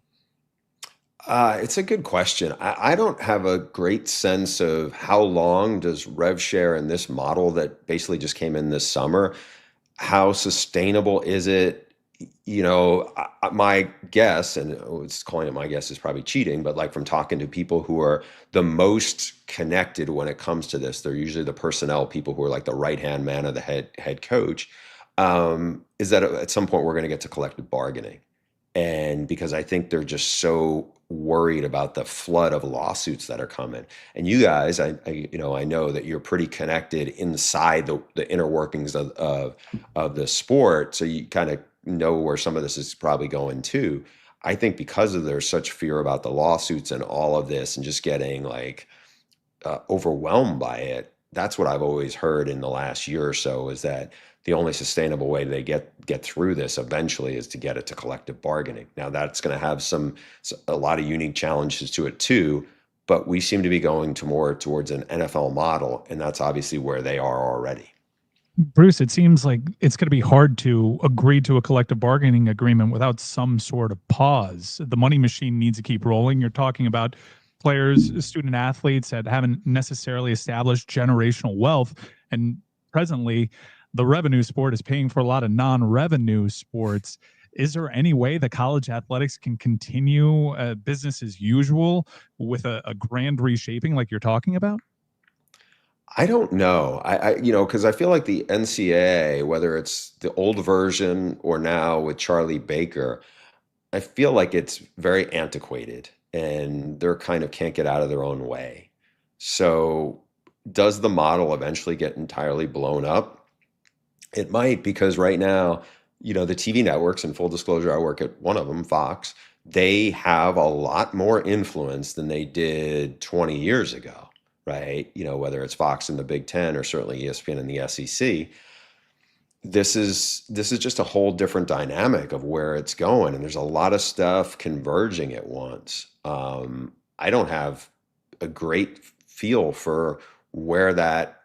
It's a good question. I don't have a great sense of how long does rev share in this model that basically just came in this summer, how sustainable is it? My guess, and it's calling it my guess is probably cheating, but like from talking to people who are the most connected when it comes to this, they're usually the personnel people who are like the right-hand man of the head coach, is that at some point we're going to get to collective bargaining. And because I think they're just so worried about the flood of lawsuits that are coming. And you guys, I know that you're pretty connected inside the inner workings of the sport. So you kind of know where some of this is probably going to. I think because of there's such fear about the lawsuits and all of this and just getting overwhelmed by it. That's what I've always heard in the last year or so, is that the only sustainable way they get through this eventually is to get it to collective bargaining. Now that's going to have a lot of unique challenges to it too, but we seem to be going to more towards an NFL model, and that's obviously where they are already. Bruce, it seems like it's going to be hard to agree to a collective bargaining agreement without some sort of pause. The money machine needs to keep rolling. You're talking about players, student athletes that haven't necessarily established generational wealth. And presently, the revenue sport is paying for a lot of non-revenue sports. Is there any way that college athletics can continue business as usual with a grand reshaping like you're talking about? I don't know. Because I feel like the NCAA, whether it's the old version or now with Charlie Baker, I feel like it's very antiquated and they're kind of can't get out of their own way. So does the model eventually get entirely blown up? It might, because right now, the TV networks, and full disclosure, I work at one of them, Fox, they have a lot more influence than they did 20 years ago, right? Whether it's Fox in the Big Ten or certainly ESPN in the SEC. This is just a whole different dynamic of where it's going, and there's a lot of stuff converging at once. I don't have a great feel for where that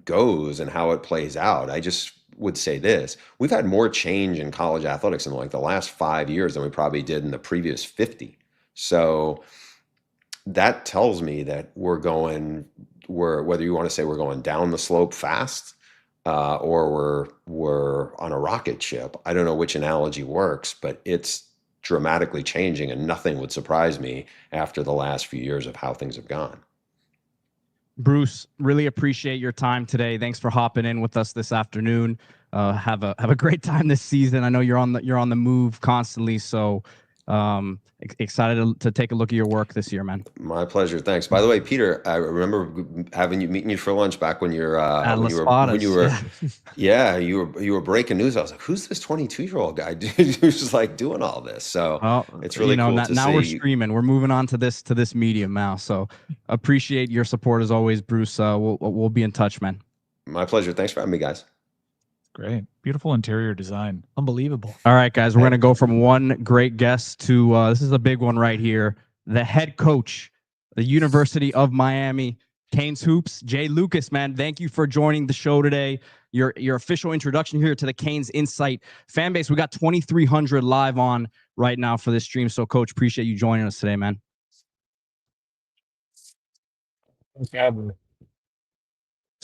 goes and how it plays out. I just would say this: we've had more change in college athletics in like the last 5 years than we probably did in the previous 50. So that tells me that whether you want to say we're going down the slope fast, or we're on a rocket ship. I don't know which analogy works, but it's dramatically changing, and nothing would surprise me after the last few years of how things have gone. Bruce, really appreciate your time today. Thanks for hopping in with us this afternoon. Have a great time this season. I know you're on the move constantly, so excited to take a look at your work this year, man. My pleasure. Thanks. By the way, Peter, I remember meeting you for lunch back when you were breaking news. I was like, who's this 22-year-old guy who's just like doing all this? So it's really cool to see. Now we're streaming. We're moving on to this medium now. So appreciate your support as always, Bruce. We'll be in touch, man. My pleasure. Thanks for having me, guys. Great. Beautiful interior design. Unbelievable. All right, guys, we're going to go from one great guest to this is a big one right here. The head coach, the University of Miami, Canes Hoops, Jay Lucas, man. Thank you for joining the show today. Your official introduction here to the Canes Insight fan base. We got 2,300 live on right now for this stream. So, Coach, appreciate you joining us today, man. Thanks for having me.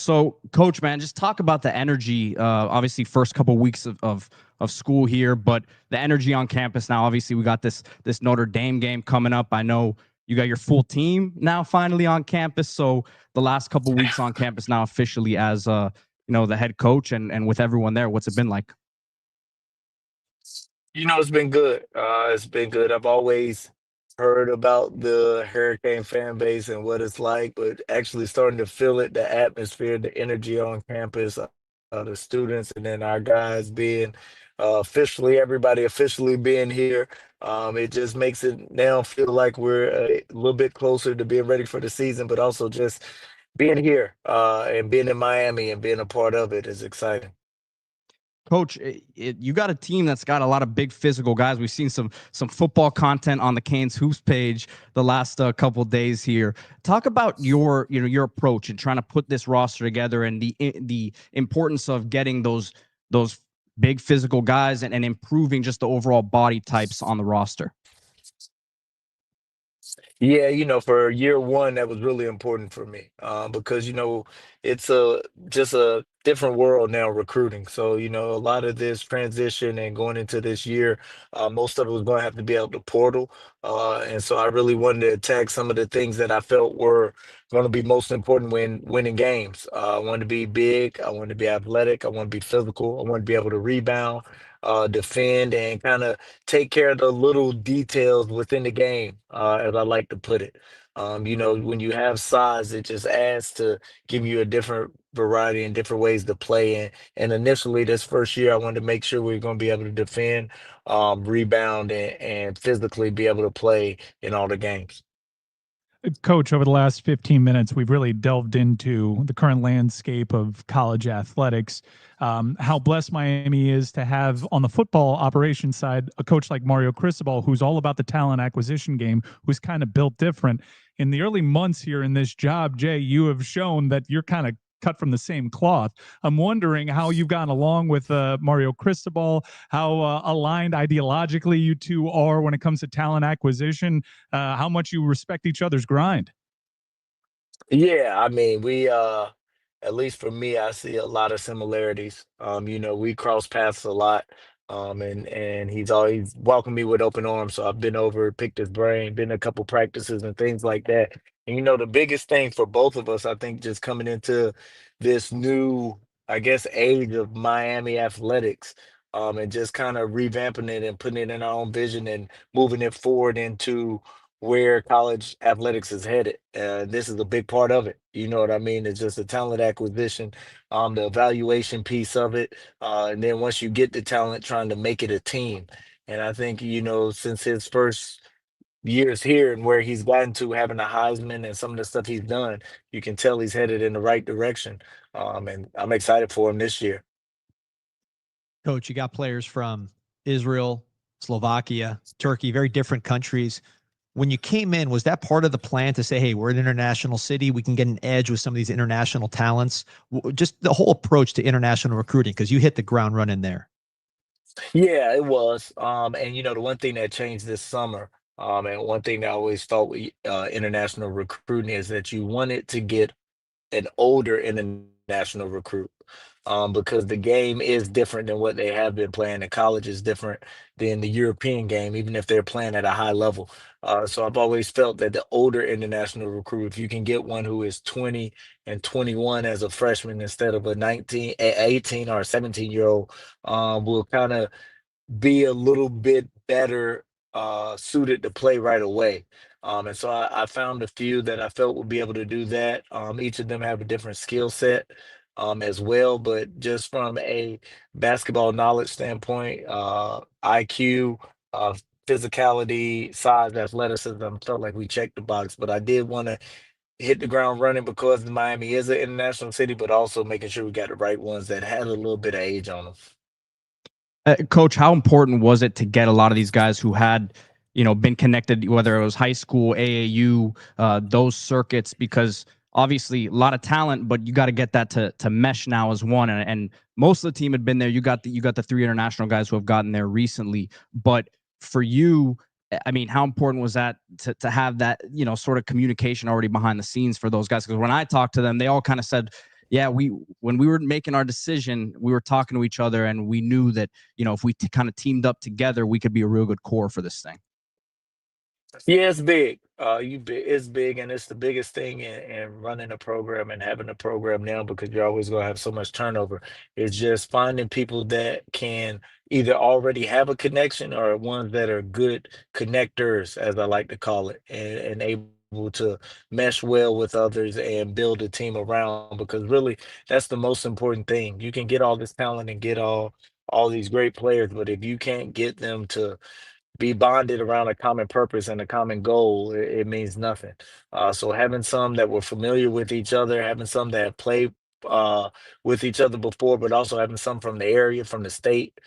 So, Coach, man, just talk about the energy. Obviously, first couple weeks of school here, but the energy on campus now. Obviously, we got this Notre Dame game coming up. I know you got your full team now finally on campus. So, the last couple weeks on campus now officially as the head coach and with everyone there. What's it been like? It's been good. It's been good. I've always heard about the Hurricane fan base and what it's like, but actually starting to feel it, the atmosphere, the energy on campus, the students, and then our guys being everybody officially being here. It just makes it now feel like we're a little bit closer to being ready for the season, but also just being here and being in Miami and being a part of it is exciting. Coach, you got a team that's got a lot of big physical guys. We've seen some football content on the Canes Hoops page the last couple of days here. Talk about your approach and trying to put this roster together and the importance of getting those big physical guys and improving just the overall body types on the roster. Yeah, for year one, that was really important for me because, it's just a different world now recruiting. So, a lot of this transition and going into this year, most of it was going to have to be able to portal. And so I really wanted to attack some of the things that I felt were going to be most important when winning games. I wanted to be big. I wanted to be athletic. I want to be physical. I want to be able to rebound, defend, and kind of take care of the little details within the game, as I like to put it. When you have size, it just adds to give you a different variety and different ways to play. And initially, this first year, I wanted to make sure we are going to be able to defend, rebound, and physically be able to play in all the games. Coach, over the last 15 minutes, we've really delved into the current landscape of college athletics, how blessed Miami is to have on the football operations side a coach like Mario Cristobal, who's all about the talent acquisition game, who's kind of built different. In the early months here in this job, Jay, you have shown that you're kind of cut from the same cloth. I'm wondering how you've gotten along with Mario Cristobal, how aligned ideologically you two are when it comes to talent acquisition, how much you respect each other's grind. Yeah, I mean, we at least for me, I see a lot of similarities. We cross paths a lot. And he's always welcomed me with open arms. So I've been over, picked his brain, been to a couple practices and things like that. And the biggest thing for both of us, I think, just coming into this new, I guess, age of Miami athletics, and just kind of revamping it and putting it in our own vision and moving it forward into where college athletics is headed. This is a big part of it. You know what I mean? It's just the talent acquisition, the evaluation piece of it, and then once you get the talent, trying to make it a team. And I think since his first years here and where he's gotten to having a Heisman and some of the stuff he's done, you can tell he's headed in the right direction. And I'm excited for him this year. Coach, you got players from Israel, Slovakia, Turkey, very different countries. When you came in, was that part of the plan to say, hey, we're an international city, we can get an edge with some of these international talents? Just the whole approach to international recruiting, because you hit the ground running there. Yeah, it was. And the one thing that changed this summer, and one thing that I always thought with international recruiting is that you wanted to get an older international recruit, because the game is different than what they have been playing. The college is different than the European game, even if they're playing at a high level. So I've always felt that the older international recruit, if you can get one who is 20 and 21 as a freshman instead of a 19, 18 or a 17-year-old, will kind of be a little bit better suited to play right away. And so I found a few that I felt would be able to do that. Each of them have a different skill set as well, but just from a basketball knowledge standpoint, IQ, uh, physicality, size, athleticism, felt like we checked the box. But I did want to hit the ground running because Miami is an international city, but also making sure we got the right ones that had a little bit of age on them. Coach, how important was it to get a lot of these guys who had, been connected, whether it was high school, AAU, those circuits, because obviously a lot of talent, but you got to get that to mesh now as one. And most of the team had been there. You got the three international guys who have gotten there recently. But for you, I mean, how important was that to have that, sort of communication already behind the scenes for those guys? Because when I talked to them, they all kind of said, yeah, when we were making our decision, we were talking to each other and we knew that, if we kind of teamed up together, we could be a real good core for this thing. Yeah, it's big. It's big, and it's the biggest thing in running a program and having a program now because you're always going to have so much turnover. It's just finding people that can either already have a connection or ones that are good connectors, as I like to call it, and able to mesh well with others and build a team around. Because really, that's the most important thing. You can get all this talent and get all these great players, but if you can't get them to be bonded around a common purpose and a common goal, it means nothing. So having some that were familiar with each other, having some that have played with each other before, but also having some from the area, from the state,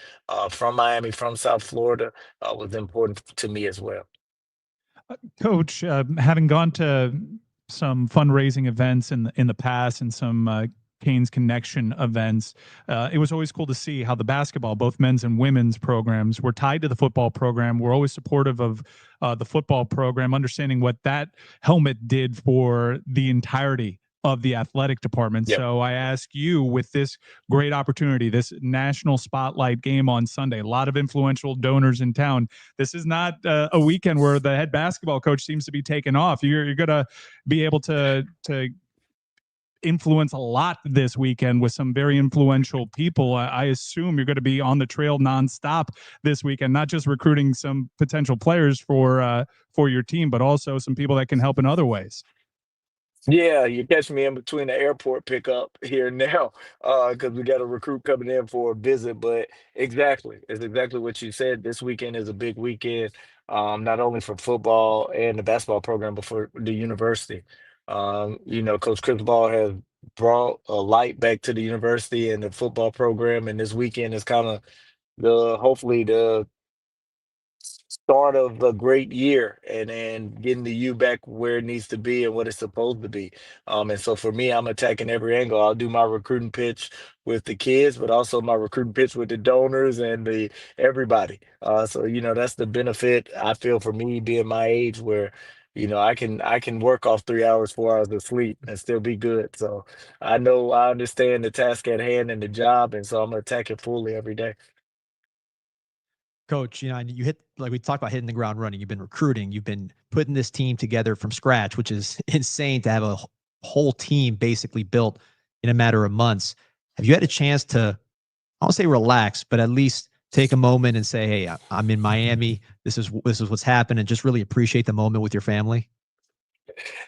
from Miami, from South Florida, was important to me as well. Coach, having gone to some fundraising events in the past and some Canes Connection events, it was always cool to see how the basketball, both men's and women's programs, were tied to the football program. We're always supportive of the football program, understanding what that helmet did for the entirety of the athletic department. Yep. So I ask you, with this great opportunity, this national spotlight game on Sunday, a lot of influential donors in town. This is not a weekend where the head basketball coach seems to be taken off. You're going to be able to influence a lot this weekend with some very influential people. I assume you're going to be on the trail nonstop this weekend, not just recruiting some potential players for your team, but also some people that can help in other ways. Yeah, you catch me in between the airport pickup here now, because we got a recruit coming in for a visit. But exactly, it's exactly what you said. This weekend is a big weekend. not only for football and the basketball program, but for the university. Coach Cristobal has brought a light back to the university and the football program, and this weekend is kind of hopefully the start of a great year and then getting the U back where it needs to be and what it's supposed to be. And so for me, I'm attacking every angle. I'll do my recruiting pitch with the kids, but also my recruiting pitch with the donors and the everybody. So that's the benefit I feel for me being my age where I can work off 3 hours, 4 hours of sleep and still be good. So I understand the task at hand and the job, and so I'm gonna attack it fully every day. Coach, and you hit, like we talked about, hitting the ground running. You've been recruiting, you've been putting this team together from scratch, which is insane to have a whole team basically built in a matter of months. Have you had a chance to, I won't say relax, but at least take a moment and say, hey, I'm in Miami. This is what's happened, and just really appreciate the moment with your family?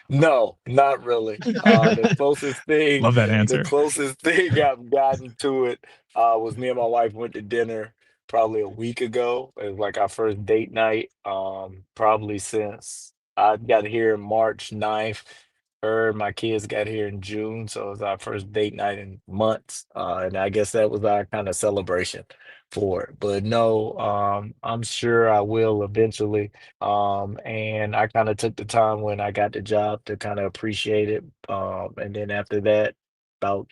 No, not really. The closest thing, Love that the answer. closest thing I've gotten to it was me and my wife went to dinner probably a week ago. It was like our first date night, probably since I got here March 9th. Her and my kids got here in June, so it was our first date night in months. And I guess that was our kind of celebration for it. But no, I'm sure I will eventually. And I kind of took the time when I got the job to kind of appreciate it. And then after that, about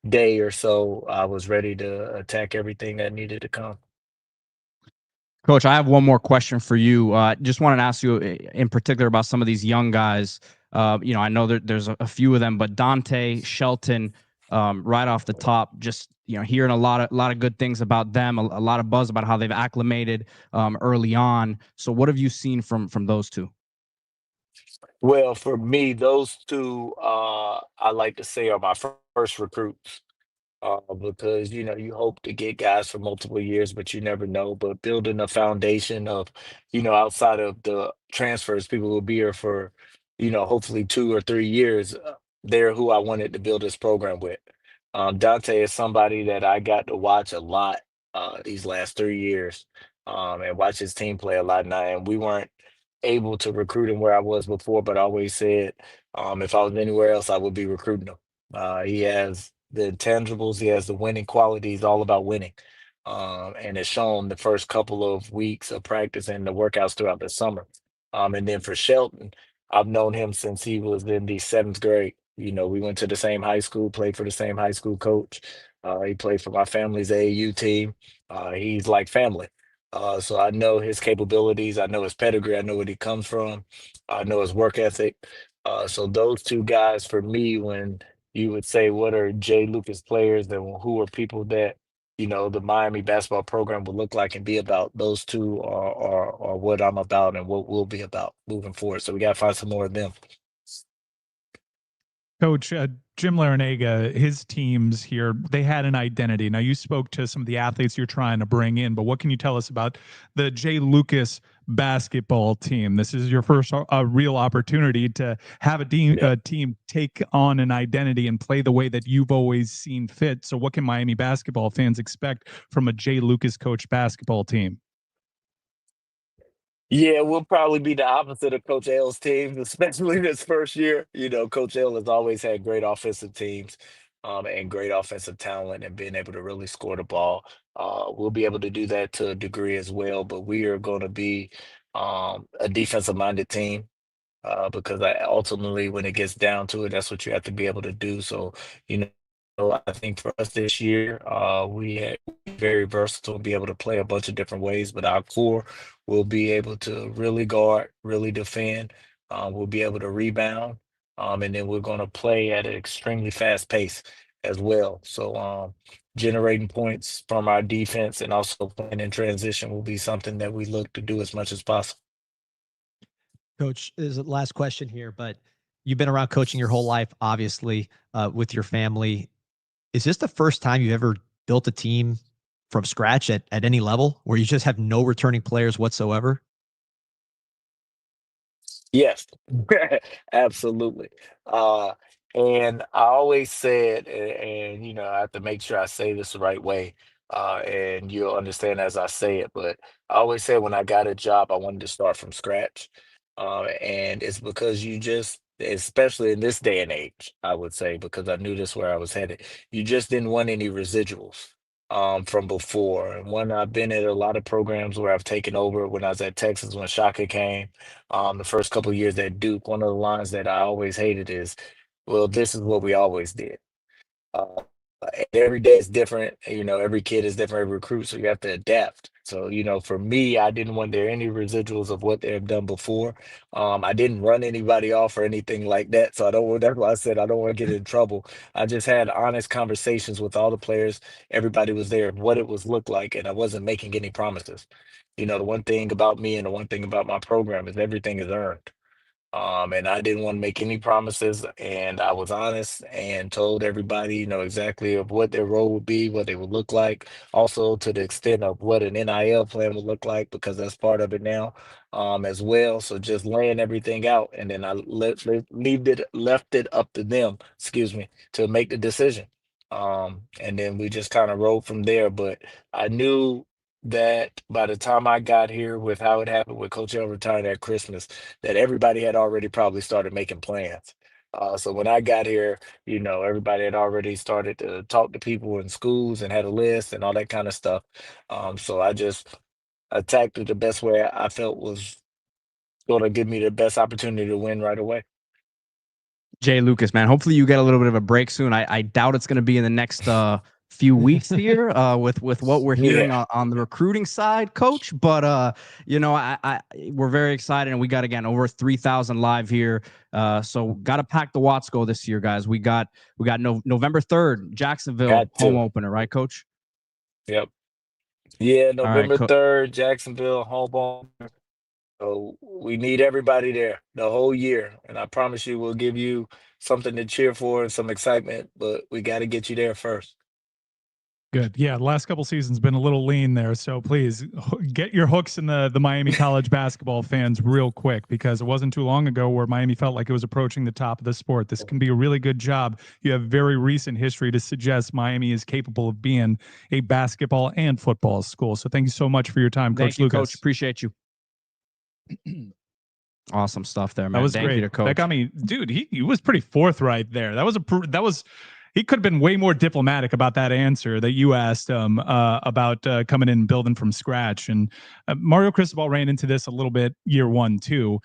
day or so, I was ready to attack everything that needed to come. Coach, I have one more question for you. Just wanted to ask you in particular about some of these young guys. I know there's a few of them, but Dante, Shelton, right off the top, just hearing a lot of good things about them, a lot of buzz about how they've acclimated early on. So, what have you seen from those two? Well, for me, those two, I like to say, are my first recruits. Because you hope to get guys for multiple years, but you never know. But building a foundation of, outside of the transfers, people will be here for, hopefully 2 or 3 years. They're who I wanted to build this program with. Dante is somebody that I got to watch a lot these last 3 years, and watch his team play a lot now. And we weren't able to recruit him where I was before, but I always said if I was anywhere else, I would be recruiting him. He has the intangibles, he has the winning qualities, all about winning. And it's shown the first couple of weeks of practice and the workouts throughout the summer. And then for Shelton, I've known him since he was in the seventh grade. We went to the same high school, played for the same high school coach. He played for my family's AAU team. He's like family. So I know his capabilities, I know his pedigree, I know where he comes from, I know his work ethic. So those two guys for me, when you would say what are Jay Lucas players and who are people that the Miami basketball program would look like and be about, those two are what I'm about and what we'll be about moving forward. So we got to find some more of them. Coach, Jim Larinaga, his teams here, they had an identity. Now, you spoke to some of the athletes you're trying to bring in, but what can you tell us about the Jay Lucas basketball team? This is your first real opportunity to have a team take on an identity and play the way that you've always seen fit. So what can Miami basketball fans expect from a Jay Lucas coach basketball team? Yeah, we'll probably be the opposite of Coach L's team, especially this first year. Coach L has always had great offensive teams, and great offensive talent and being able to really score the ball. We'll be able to do that to a degree as well, but we are going to be a defensive minded team. Because ultimately, when it gets down to it, that's what you have to be able to do. So, I think for us this year, we had very versatile, be able to play a bunch of different ways, but our core will be able to really guard, really defend. We'll be able to rebound, and then we're going to play at an extremely fast pace as well. So, generating points from our defense and also playing in transition will be something that we look to do as much as possible. Coach, this is the last question here, but you've been around coaching your whole life, obviously, with your family. Is this the first time you've ever built a team from scratch at any level where you just have no returning players whatsoever? Yes, absolutely. And I always said, and I have to make sure I say this the right way. and you'll understand as I say it. But I always said when I got a job, I wanted to start from scratch. And it's because you just, especially in this day and age, I would say, because I knew this where I was headed, you just didn't want any residuals from before. And when I've been at a lot of programs where I've taken over, when I was at Texas, when Shaka came, the first couple of years at Duke, one of the lines that I always hated is, well, this is what we always did. Uh, and every day is different. Every kid is different, every recruit, so you have to adapt. So, for me, I didn't want there any residuals of what they have done before. I didn't run anybody off or anything like that. So I don't want, that's why I said I don't want to get in trouble. I just had honest conversations with all the players. Everybody was there, what it was look like, and I wasn't making any promises. The one thing about me and the one thing about my program is everything is earned. And I didn't want to make any promises, and I was honest and told everybody, exactly of what their role would be, what they would look like, also to the extent of what an NIL plan would look like, because that's part of it now, as well. So just laying everything out, and then I left it up to them, excuse me, to make the decision. And then we just kind of rolled from there. But I knew that by the time I got here, with how it happened with Coach L retiring at Christmas, that everybody had already probably started making plans. So when I got here, everybody had already started to talk to people in schools and had a list and all that kind of stuff. So I just attacked it the best way I felt was going to give me the best opportunity to win right away. Jay Lucas, man, hopefully you get a little bit of a break soon. I doubt it's going to be in the next few weeks here with what we're hearing on the recruiting side, Coach. But we're very excited, and we got again over 3,000 live here. So got to pack the Watsco this year, guys. We got November 3rd, Jacksonville home opener, right, Coach? Yep. Yeah, November 3rd, Jacksonville home opener. So we need everybody there the whole year, and I promise you, we'll give you something to cheer for and some excitement. But we got to get you there first. Good. Yeah, the last couple seasons been a little lean there, so please get your hooks in the Miami college basketball fans real quick, because it wasn't too long ago where Miami felt like it was approaching the top of the sport. This can be a really good job. You have very recent history to suggest Miami is capable of being a basketball and football school. So thank you so much for your time, Coach Lucas. Coach. Appreciate you. Awesome stuff there, man. That was Thank great. you to Coach. That got me, dude. He was pretty forthright there. He could have been way more diplomatic about that answer that you asked him about coming in and building from scratch. And Mario Cristobal ran into this a little bit year one too.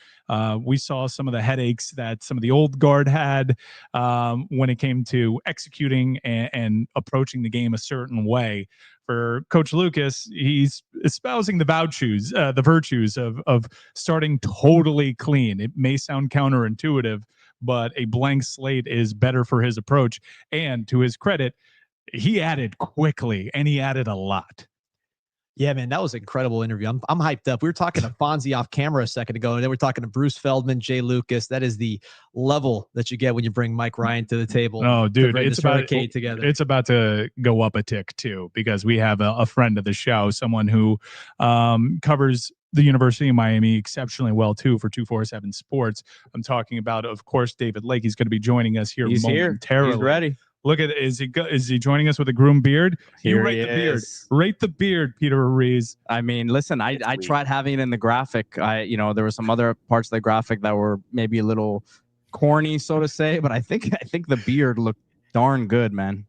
We saw some of the headaches that some of the old guard had when it came to executing and approaching the game a certain way. For Coach Lucas, he's espousing the virtues of starting totally clean. It may sound counterintuitive, but a blank slate is better for his approach. And to his credit, he added quickly, and he added a lot. Yeah, man, that was an incredible interview. I'm hyped up. We were talking to Fonzie off camera a second ago, and then we're talking to Bruce Feldman, Jay Lucas. That is the level that you get when you bring Mike Ryan to the table. Oh, dude, it's about together. It's about to go up a tick too, because we have a friend of the show, someone who covers the University of Miami exceptionally well too for 247 Sports. I'm talking about, of course, David Lake. He's going to be joining us here momentarily. He's ready. Look at, is he joining us with a groomed beard? Here you rate the beard. Rate the beard, Peter Ruiz. I mean, listen, I tried having it in the graphic. There were some other parts of the graphic that were maybe a little corny, so to say, but I think the beard looked darn good, man.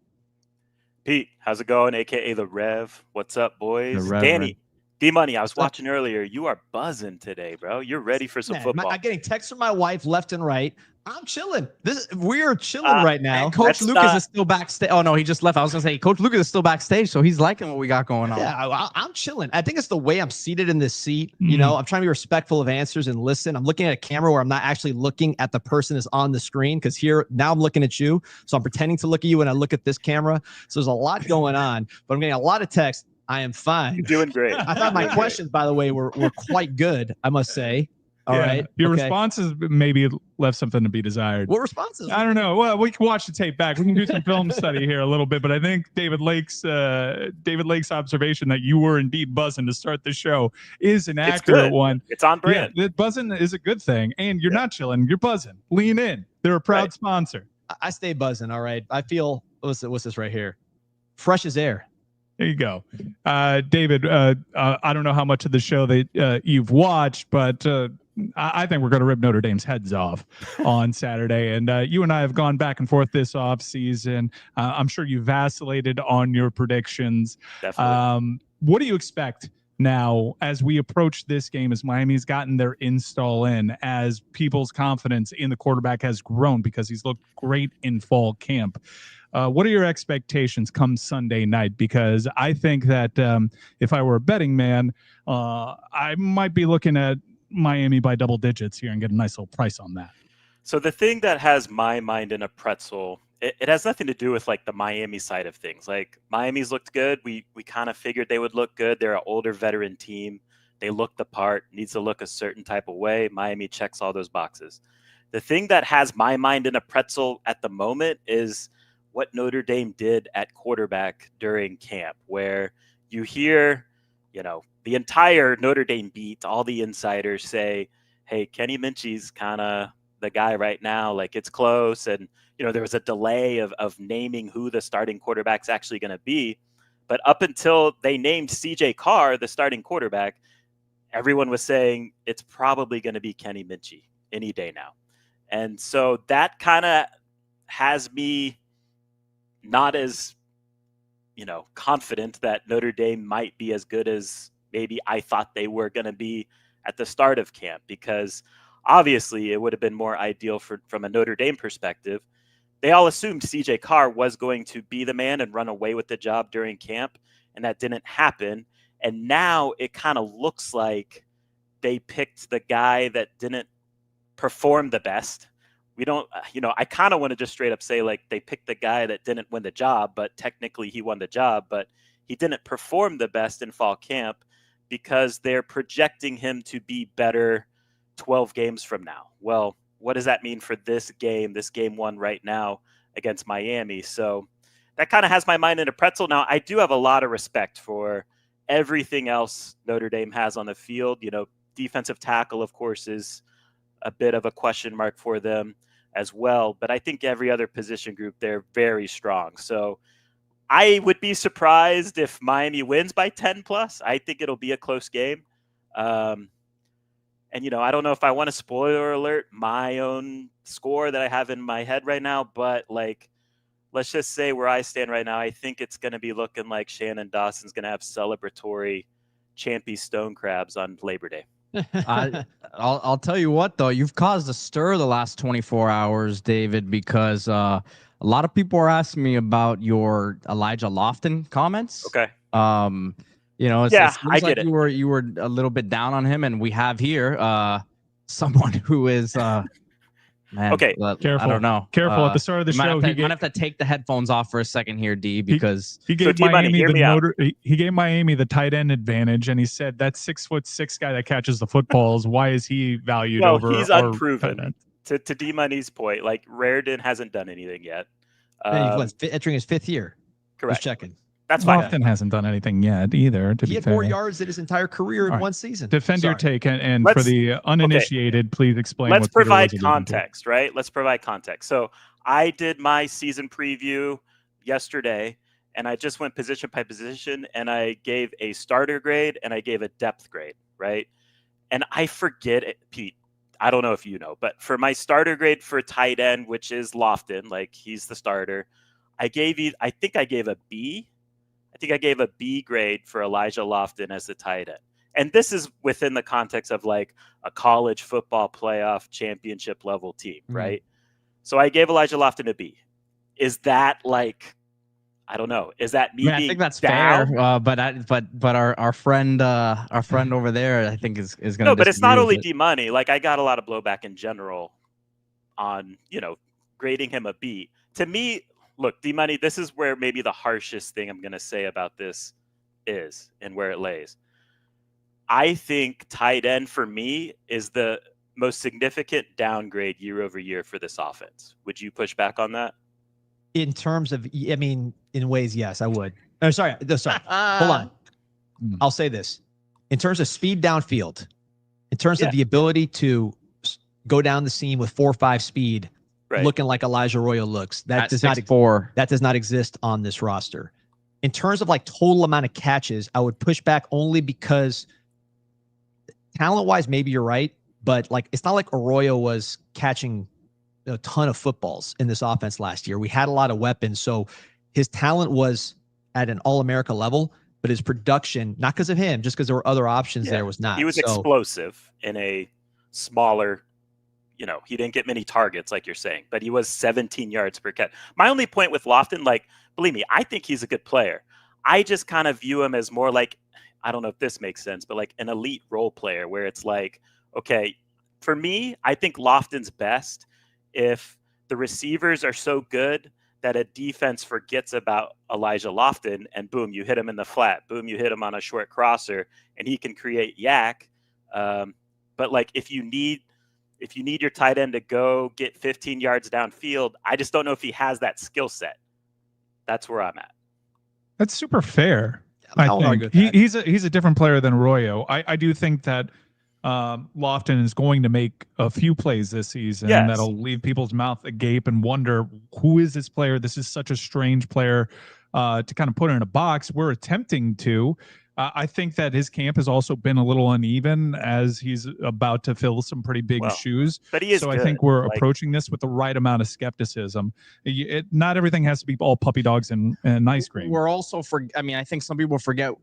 Pete, how's it going? AKA the Rev. What's up, boys? Danny, D-Money, I was watching earlier. You are buzzing today, bro. You're ready for some football. I'm getting texts from my wife left and right. I'm chilling. We're chilling right now. Coach Lucas is still backstage. Oh no, he just left. I was gonna say Coach Lucas is still backstage, so he's liking what we got going on. Yeah, I'm chilling. I think it's the way I'm seated in this seat. You know, I'm trying to be respectful of answers and listen. I'm looking at a camera where I'm not actually looking at the person that's on the screen, because here now I'm looking at you, so I'm pretending to look at you when I look at this camera. So there's a lot going on, but I'm getting a lot of text. I am fine. You're doing great. I thought my questions, by the way, were quite good, I must say. All right. Your responses maybe left something to be desired. What responses? I don't know. Well, we can watch the tape back. We can do some film study here a little bit, but I think David Lake's observation that you were indeed buzzing to start the show is an accurate one. It's on brand. Yeah, buzzing is a good thing, and you're not chilling. You're buzzing. Lean in. They're a proud sponsor. I stay buzzing. All right. I feel what's this right here? Fresh as air. There you go. David, I don't know how much of the show that you've watched, but I think we're going to rip Notre Dame's heads off on Saturday. And you and I have gone back and forth this offseason. I'm sure you vacillated on your predictions. Definitely. What do you expect now as we approach this game, as Miami's gotten their install in, as people's confidence in the quarterback has grown because he's looked great in fall camp? What are your expectations come Sunday night? Because I think that if I were a betting man, I might be looking at Miami by double digits here and get a nice little price on that. So the thing that has my mind in a pretzel, it has nothing to do with like the Miami side of things. Like Miami's looked good. We kind of figured they would look good. They're an older veteran team. They look the part, needs to look a certain type of way. Miami checks all those boxes. The thing that has my mind in a pretzel at the moment is what Notre Dame did at quarterback during camp, where you hear, the entire Notre Dame beat, all the insiders say, hey, Kenny Minchie's kind of the guy right now. Like it's close. And, there was a delay of naming who the starting quarterback's actually going to be. But up until they named CJ Carr, the starting quarterback, everyone was saying it's probably going to be Kenny Minchie any day now. And so that kind of has me not as, confident that Notre Dame might be as good as maybe I thought they were going to be at the start of camp, because obviously it would have been more ideal from a Notre Dame perspective. They all assumed CJ Carr was going to be the man and run away with the job during camp, and that didn't happen. And now it kind of looks like they picked the guy that didn't perform the best. We don't, I kind of want to just straight up say like they picked the guy that didn't win the job, but technically he won the job, but he didn't perform the best in fall camp because they're projecting him to be better 12 games from now. Well, what does that mean for this game one right now against Miami? So that kind of has my mind in a pretzel. Now, I do have a lot of respect for everything else Notre Dame has on the field. Defensive tackle, of course, is a bit of a question mark for them as well. But I think every other position group, they're very strong. So I would be surprised if Miami wins by 10 plus. I think it'll be a close game. And, I don't know if I want to spoiler alert my own score that I have in my head right now, but let's just say where I stand right now, I think it's going to be looking like Shannon Dawson's going to have celebratory Champy Stone Crabs on Labor Day. I'll tell you what, though, you've caused a stir the last 24 hours, David, because a lot of people are asking me about your Elijah Lofton comments. Okay. It seems I get like it. you were a little bit down on him, and we have here someone who is man. Okay, careful. I don't know. Careful at the start of the show. Might have to take the headphones off for a second here, D, because he gave Miami the tight end advantage, and he said that 6'6" guy that catches the footballs. Why is he valued over? He's unproven. To D Money's point, like Raridan hasn't done anything yet. He's entering his 5th year. Correct. Just checking. That's fine. Lofton hasn't done anything yet either. He had 4 yards in his entire career in one season. Defend your take, and for the uninitiated, please explain. Let's provide context, right? Let's provide context. So I did my season preview yesterday, and I just went position by position, and I gave a starter grade and I gave a depth grade, right? And I forget it, Pete. I don't know if you know, but for my starter grade for tight end, which is Lofton, like he's the starter, I think I gave a B. I think I gave a B grade for Elijah Lofton as the tight end. And this is within the context of like a college football playoff championship level team, right? So I gave Elijah Lofton a B. Is that like, I don't know. Is that me? I think that's down? Fair. But our friend over there, I think is going to. No, but it's not only D Money. Like I got a lot of blowback in general on, grading him a B. To me, look, D Money, this is where maybe the harshest thing I'm going to say about this is and where it lays. I think tight end for me is the most significant downgrade year over year for this offense. Would you push back on that? In terms of, in ways, yes, I would. Oh, sorry. Hold on. I'll say this. In terms of speed downfield, in terms of the ability to go down the seam with 4.5 speed, looking like Elijah Arroyo looks, that does not exist on this roster. in terms of like total amount of catches, I would push back only because talent-wise, maybe you're right, but like it's not like Arroyo was catching a ton of footballs in this offense last year. We had a lot of weapons, so his talent was at an All-America level, but his production, not because of him, just because there were other options there, was not. He was explosive in a smaller, he didn't get many targets like you're saying, but he was 17 yards per catch. My only point with Lofton, like, believe me, I think he's a good player. I just kind of view him as more like, I don't know if this makes sense, but like an elite role player where it's like, okay, for me, I think Lofton's best if the receivers are so good that a defense forgets about Elijah Lofton and boom, you hit him in the flat. Boom, you hit him on a short crosser and he can create yak. But like if you need your tight end to go get 15 yards downfield, I just don't know if he has that skill set. That's where I'm at. That's super fair. I think he's a different player than Arroyo. I do think that Lofton is going to make a few plays this season that'll leave people's mouth agape and wonder, who is this player? This is such a strange player to kind of put in a box. We're attempting to. I think that his camp has also been a little uneven as he's about to fill some pretty big shoes. But he is so good. I think we're approaching this with the right amount of skepticism. Not everything has to be all puppy dogs and ice cream. We're also I think some people forget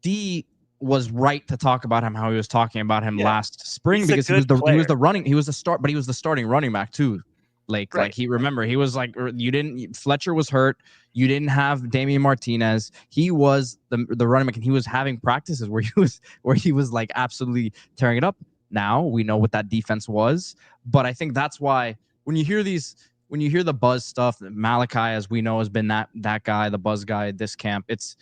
D was right to talk about him how he was talking about him last spring because he was the starting running back too. Like he was like, Fletcher was hurt. You didn't have Damian Martinez. He was the running back, and he was having practices where he was like absolutely tearing it up. Now we know what that defense was, but I think that's why when you hear the buzz stuff, Malachi, as we know, has been that guy, the buzz guy this camp. It's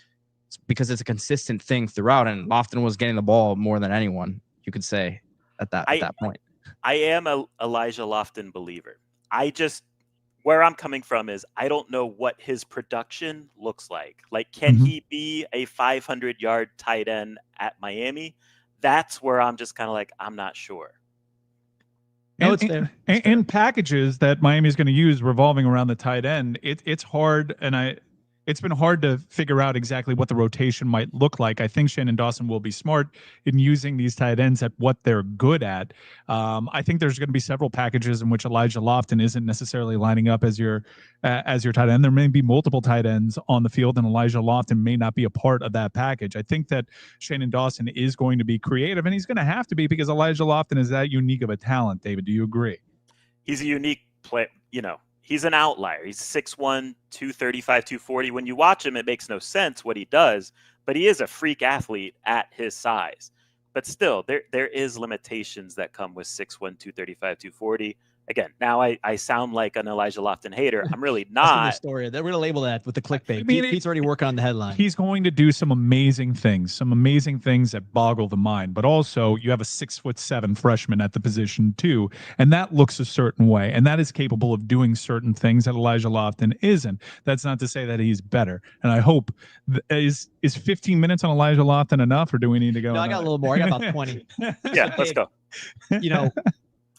because it's a consistent thing throughout, and Lofton was getting the ball more than anyone, you could say, at that point. I am a Elijah Lofton believer. Where I'm coming from is I don't know what his production looks like. Like, can he be a 500-yard tight end at Miami? That's where I'm just kind of like, I'm not sure. No, and packages that Miami is going to use revolving around the tight end, it's hard, and it's been hard to figure out exactly what the rotation might look like. I think Shannon Dawson will be smart in using these tight ends at what they're good at. I think there's going to be several packages in which Elijah Lofton isn't necessarily lining up as your tight end. There may be multiple tight ends on the field, and Elijah Lofton may not be a part of that package. I think that Shannon Dawson is going to be creative, and he's going to have to be because Elijah Lofton is that unique of a talent. David, do you agree? He's a unique player, He's an outlier. He's 6'1", 235, 240. When you watch him, it makes no sense what he does, but he is a freak athlete at his size. But still, there is limitations that come with 6'1", 235, 240. Again, now I sound like an Elijah Lofton hater. I'm really not. That's the story. We're going to label that with the clickbait. Pete's already working on the headline. He's going to do some amazing things that boggle the mind. But also, you have a 6'7" freshman at the position too, and that looks a certain way, and that is capable of doing certain things that Elijah Lofton isn't. That's not to say that he's better. And I hope is 15 minutes on Elijah Lofton enough, or do we need to go? No, I got a little more. I got about 20. Yeah, let's go.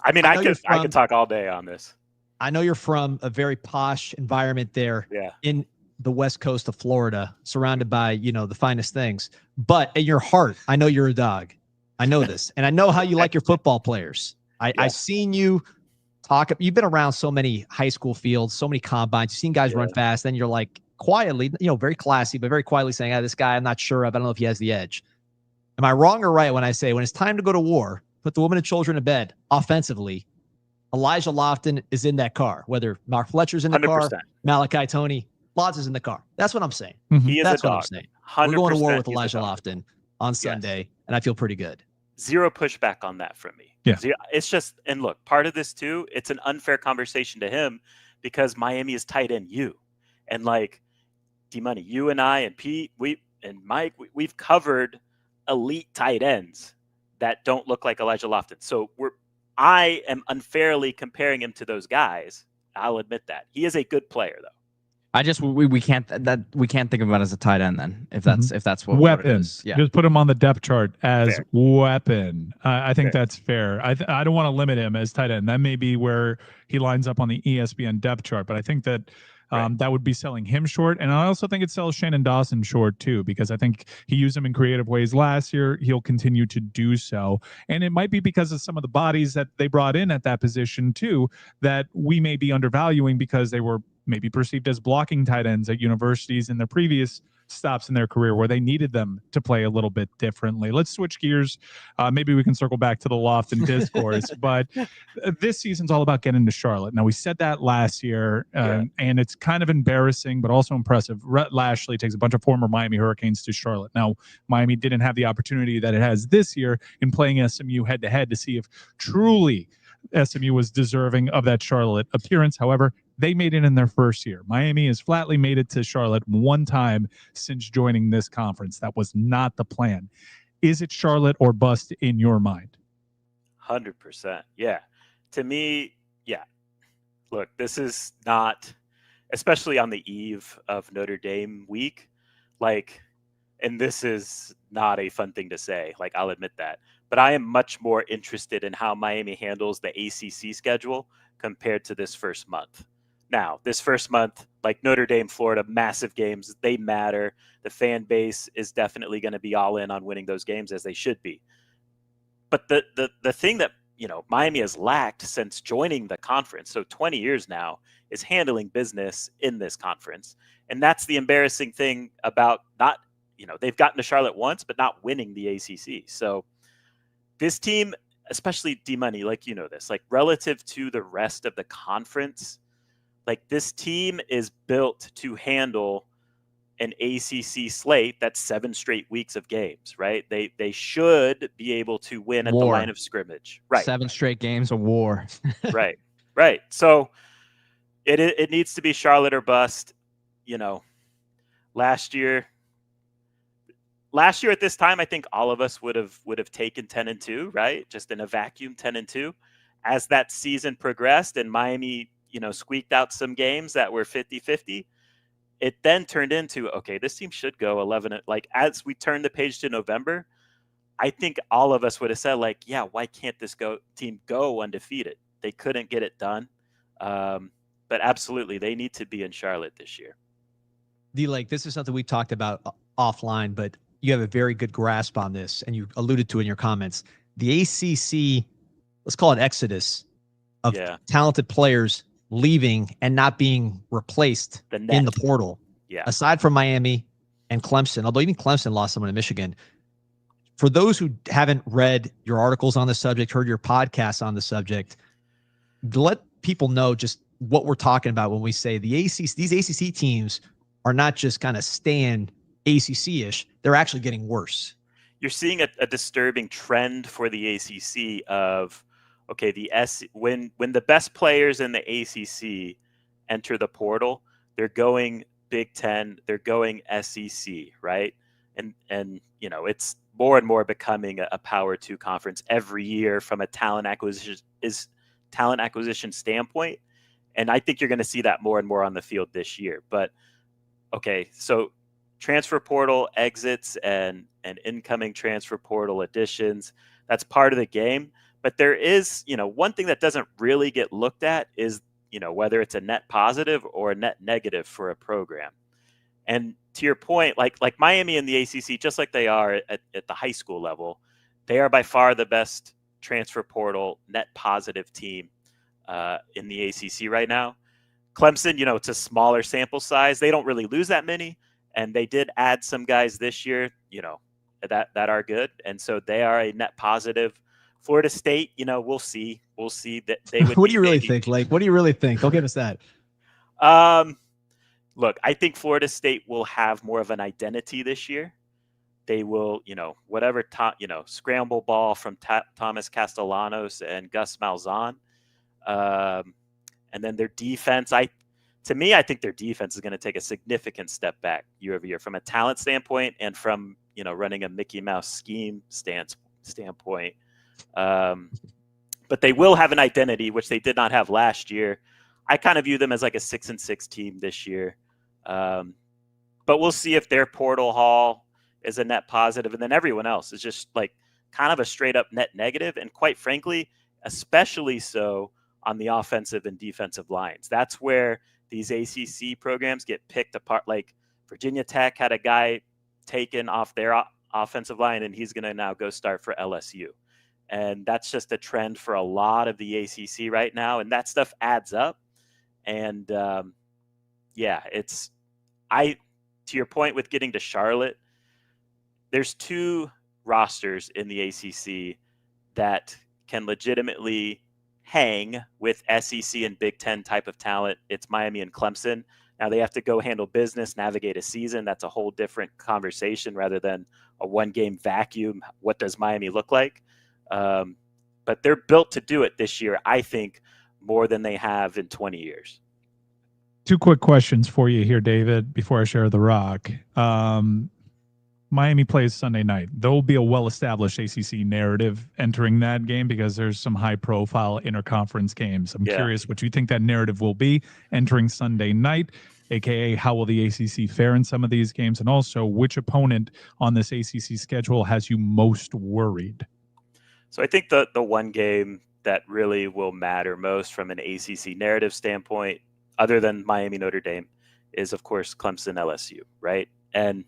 I mean, I could talk all day on this. I know you're from a very posh environment there in the west coast of Florida, surrounded by, the finest things. But in your heart, I know you're a dog. I know this. And I know how you like your football players. I've seen you talk. You've been around so many high school fields, so many combines. You've seen guys run fast. Then you're like quietly, very classy, but very quietly saying, this guy I'm not sure of. I don't know if he has the edge. Am I wrong or right when I say when it's time to go to war, put the women and children to bed offensively, Elijah Lofton is in that car, whether Mark Fletcher's in the 100%. Car, Malachi Tony, Lodge is in the car. That's what I'm saying. He is That's a what dog. I'm saying. We're going to war with Elijah Lofton on Sunday, and I feel pretty good. Zero pushback on that from me. Yeah. It's just, and look, part of this too, it's an unfair conversation to him because Miami is tight end you. And like D-Money, you and I and Pete, and Mike, we've covered elite tight ends that don't look like Elijah Lofton. So I am unfairly comparing him to those guys. I'll admit that. He is a good player though. We can't think of him as a tight end then, if that's what weapon. What it is. Yeah. Just put him on the depth chart as fair. Weapon. I think that's fair. I don't want to limit him as tight end. That may be where he lines up on the ESPN depth chart, but I think that Right. That would be selling him short. And I also think it sells Shannon Dawson short too, because I think he used him in creative ways last year. He'll continue to do so. And it might be because of some of the bodies that they brought in at that position too, that we may be undervaluing because they were maybe perceived as blocking tight ends at universities in their previous stops in their career where they needed them to play a little bit differently. Let's switch gears. Maybe we can circle back to the loft and discourse, but this season's all about getting to Charlotte. Now, we said that last year, and it's kind of embarrassing, but also impressive. Rhett Lashley takes a bunch of former Miami Hurricanes to Charlotte. Now, Miami didn't have the opportunity that it has this year in playing SMU head-to-head to see if truly SMU was deserving of that Charlotte appearance. However, they made it in their first year. Miami has flatly made it to Charlotte one time since joining this conference. That was not the plan. Is it Charlotte or bust in your mind? 100%. Yeah. To me, yeah. Look, this is not, especially on the eve of Notre Dame week, and this is not a fun thing to say, I'll admit that. But I am much more interested in how Miami handles the ACC schedule compared to this first month. Now, this first month, Notre Dame, Florida, massive games, they matter. The fan base is definitely going to be all in on winning those games, as they should be. But the thing that, Miami has lacked since joining the conference, so 20 years now, is handling business in this conference. And that's the embarrassing thing about not, they've gotten to Charlotte once, but not winning the ACC. So this team, especially D-Money, this, relative to the rest of the conference, this team is built to handle an ACC slate that's 7 straight weeks of games, right? They should be able to win at the line of scrimmage. Right. 7 straight games of war. Right. So it needs to be Charlotte or bust. Last year at this time, I think all of us would have taken 10-2, right? Just in a vacuum, 10-2. As that season progressed and Miami, squeaked out some games that were 50-50, it then turned into, okay, this team should go 11. As we turned the page to November, I think all of us would have said, yeah, why can't this team go undefeated? They couldn't get it done. But absolutely, they need to be in Charlotte this year. This is something we talked about offline, but you have a very good grasp on this, and you alluded to in your comments. The ACC, let's call it exodus of talented players leaving and not being replaced in the portal. Yeah. Aside from Miami and Clemson, although even Clemson lost someone in Michigan. For those who haven't read your articles on the subject, heard your podcasts on the subject, let people know just what we're talking about when we say these ACC teams are not just kind of staying ACC-ish, they're actually getting worse. You're seeing a disturbing trend for the ACC of, okay, when the best players in the ACC enter the portal, they're going Big Ten, they're going SEC, right? And it's more and more becoming a Power 2 conference every year from a talent acquisition standpoint. And I think you're going to see that more and more on the field this year. But okay, so transfer portal exits and incoming transfer portal additions, that's part of the game. But there is, one thing that doesn't really get looked at is, whether it's a net positive or a net negative for a program. And to your point, like Miami and the ACC, just like they are at the high school level, they are by far the best transfer portal net positive team in the ACC right now. Clemson, it's a smaller sample size. They don't really lose that many. And they did add some guys this year, that are good. And so they are a net positive. Florida State, we'll see. We'll see that they would. What do you really think, Lake? What do you really think? Don't give us that. Look, I think Florida State will have more of an identity this year. They will, whatever, scramble ball from Thomas Castellanos and Gus Malzahn. And then their defense, I think their defense is going to take a significant step back year over year from a talent standpoint and from, running a Mickey Mouse scheme standpoint. But they will have an identity, which they did not have last year. I kind of view them as like a 6-6 team this year. But we'll see if their portal haul is a net positive, and then everyone else is just kind of a straight up net negative. And quite frankly, especially so on the offensive and defensive lines. That's where these ACC programs get picked apart. Like Virginia Tech had a guy taken off their offensive line, and he's going to now go start for LSU. And that's just a trend for a lot of the ACC right now. And that stuff adds up. And to your point with getting to Charlotte, there's two rosters in the ACC that can legitimately hang with SEC and Big Ten type of talent. It's Miami and Clemson. Now they have to go handle business, navigate a season. That's a whole different conversation rather than a one-game vacuum. What does Miami look like? But they're built to do it this year, I think, more than they have in 20 years. Two quick questions for you here, David, before I share the rock. Miami plays Sunday night. There will be a well-established ACC narrative entering that game because there's some high-profile interconference games. I'm curious what you think that narrative will be entering Sunday night, aka how will the ACC fare in some of these games, and also which opponent on this ACC schedule has you most worried? So I think the one game that really will matter most from an ACC narrative standpoint, other than Miami Notre Dame, is of course Clemson LSU, right? And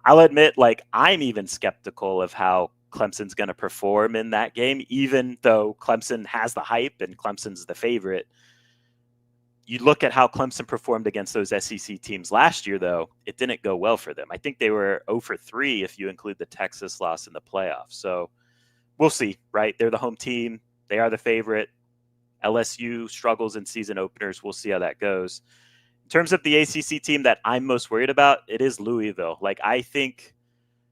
I'll admit, like, I'm even skeptical of how Clemson's going to perform in that game, even though Clemson has the hype and Clemson's the favorite. You look at how Clemson performed against those SEC teams last year, though, it didn't go well for them. I think they were 0 for 3 if you include the Texas loss in the playoffs. So we'll see, right? They're the home team. They are the favorite. LSU struggles in season openers. We'll see how that goes. In terms of the ACC team that I'm most worried about, it is Louisville. Like, I think,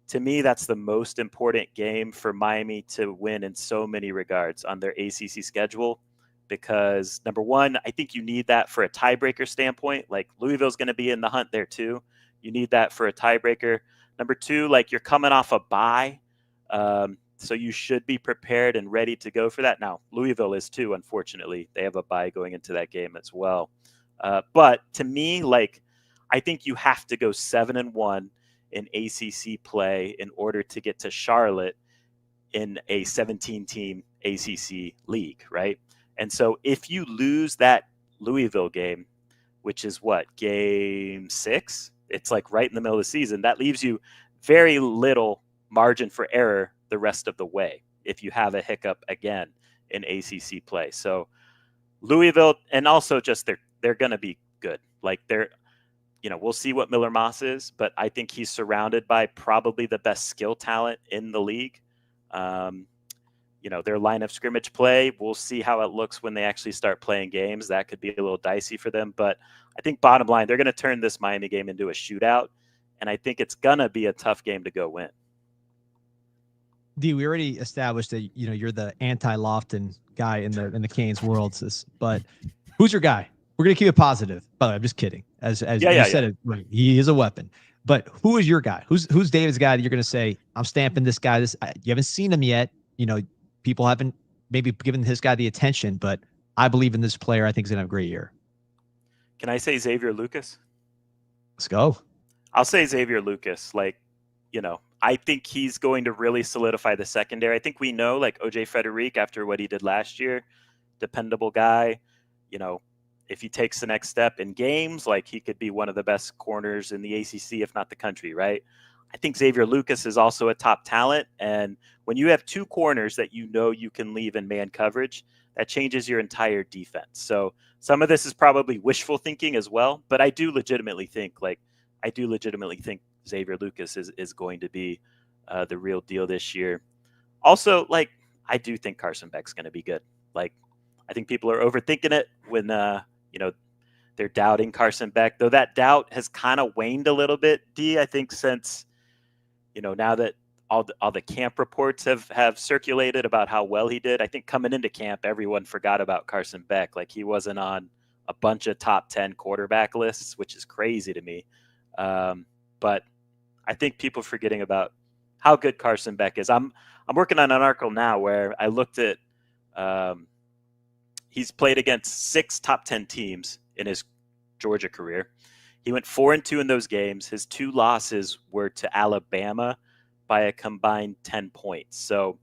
to me, that's the most important game for Miami to win in so many regards on their ACC schedule. Because, number one, I think you need that for a tiebreaker standpoint. Like, Louisville's going to be in the hunt there, too. You need that for a tiebreaker. Number two, like, you're coming off a bye. So you should be prepared and ready to go for that. Now, Louisville is too, unfortunately. They have a bye going into that game as well. But to me, like, I think you have to go 7-1 in ACC play in order to get to Charlotte in a 17-team ACC league, right? And so if you lose that Louisville game, which is what, game 6? It's like right in the middle of the season. That leaves you very little margin for error the rest of the way if you have a hiccup again in ACC play. So Louisville, and also just they're going to be good. Like, we'll see what Miller Moss is, but I think he's surrounded by probably the best skill talent in the league. Their line of scrimmage play, we'll see how it looks when they actually start playing games. That could be a little dicey for them, but I think bottom line, they're going to turn this Miami game into a shootout, and I think it's going to be a tough game to go win. D, we already established that you're the anti-Lofton guy in the Canes world, but who's your guy? We're gonna keep it positive. By the way, I'm just kidding. As you said it, right, he is a weapon. But who is your guy? Who's David's guy that you're gonna say, I'm stamping this guy? You haven't seen him yet. People haven't maybe given this guy the attention, but I believe in this player. I think he's gonna have a great year. Can I say Xavier Lucas? Let's go. I'll say Xavier Lucas. I think he's going to really solidify the secondary. I think we know, like, OJ Frederic, after what he did last year, dependable guy. If he takes the next step in games, like, he could be one of the best corners in the ACC, if not the country, right? I think Xavier Lucas is also a top talent. And when you have two corners that you can leave in man coverage, that changes your entire defense. So some of this is probably wishful thinking as well, but I do legitimately think Xavier Lucas is going to be the real deal this year. Also, like, I do think Carson Beck's going to be good. Like, I think people are overthinking it when they're doubting Carson Beck, though that doubt has kind of waned a little bit, D, I think, since now that all the camp reports have circulated about how well he did. I think coming into camp, everyone forgot about Carson Beck. Like, he wasn't on a bunch of top 10 quarterback lists, which is crazy to me. But I think people forgetting about how good Carson Beck is. I'm working on an article now where I looked at he's played against 6 top 10 teams in his Georgia career. He went 4-2 in those games. His 2 losses were to Alabama by a combined 10 points. So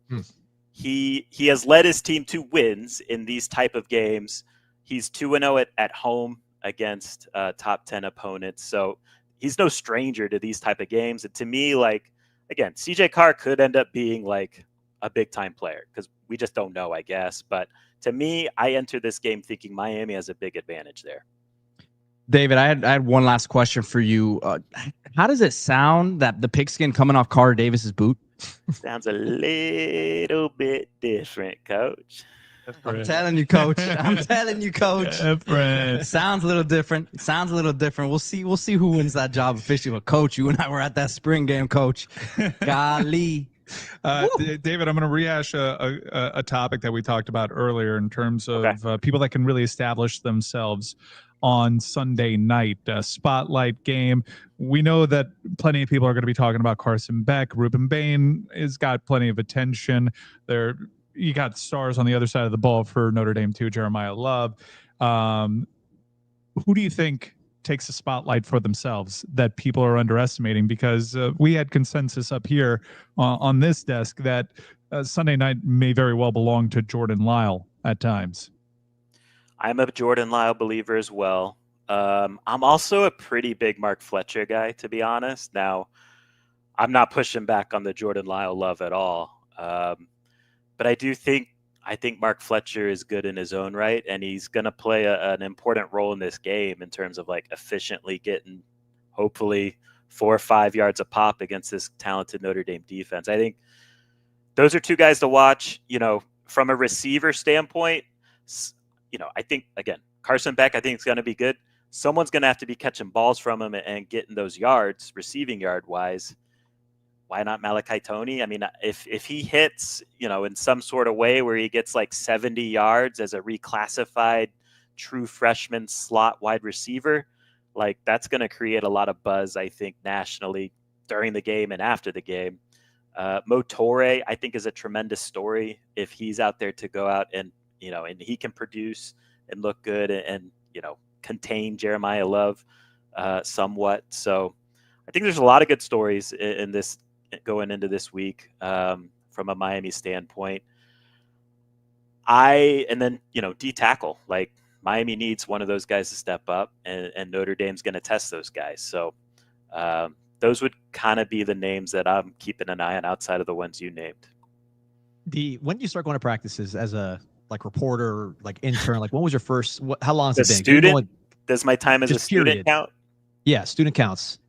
he has led his team to wins in these type of games. He's 2-0 at home against top 10 opponents. So he's no stranger to these type of games. And to me, like, again, CJ Carr could end up being like a big time player because we just don't know, I guess. But to me, I enter this game thinking Miami has a big advantage there. David, I had one last question for you. How does it sound that the pigskin coming off Carter Davis's boot? Sounds a little bit different, Coach. I'm telling you, Coach. I'm telling you, Coach. Different. Sounds a little different. Sounds a little different. We'll see who wins that job officially. But Coach, you and I were at that spring game, Coach. Golly. David, I'm going to rehash a topic that we talked about earlier in terms of people that can really establish themselves on Sunday night. Spotlight game. We know that plenty of people are going to be talking about Carson Beck. Ruben Bain has got plenty of attention. You got stars on the other side of the ball for Notre Dame too, Jeremiah Love. Who do you think takes the spotlight for themselves that people are underestimating? Because we had consensus up here on this desk that Sunday night may very well belong to Jordan Lyle at times. I'm a Jordan Lyle believer as well. I'm also a pretty big Mark Fletcher guy, to be honest. Now, I'm not pushing back on the Jordan Lyle love at all. But I think Mark Fletcher is good in his own right, and he's going to play an important role in this game in terms of like efficiently getting hopefully 4 or 5 yards a pop against this talented Notre Dame defense. I think those are two guys to watch. From a receiver standpoint, I think, again, Carson Beck, I think is going to be good. Someone's going to have to be catching balls from him and getting those yards, receiving yard wise. Why not Malachi Toney? I mean, if he hits, in some sort of way where he gets like 70 yards as a reclassified true freshman slot wide receiver, like that's going to create a lot of buzz, I think, nationally during the game and after the game. Mo Torre, I think, is a tremendous story if he's out there to go out and, and he can produce and look good and contain Jeremiah Love somewhat. So I think there's a lot of good stories in this going into this week from a Miami standpoint. D tackle, like Miami needs one of those guys to step up, and Notre Dame's going to test those guys. So those would kind of be the names that I'm keeping an eye on outside of the ones you named. When did you start going to practices as a reporter, intern? When was your first? How long has it been? Student? Does my time as a student count? Yeah, student counts.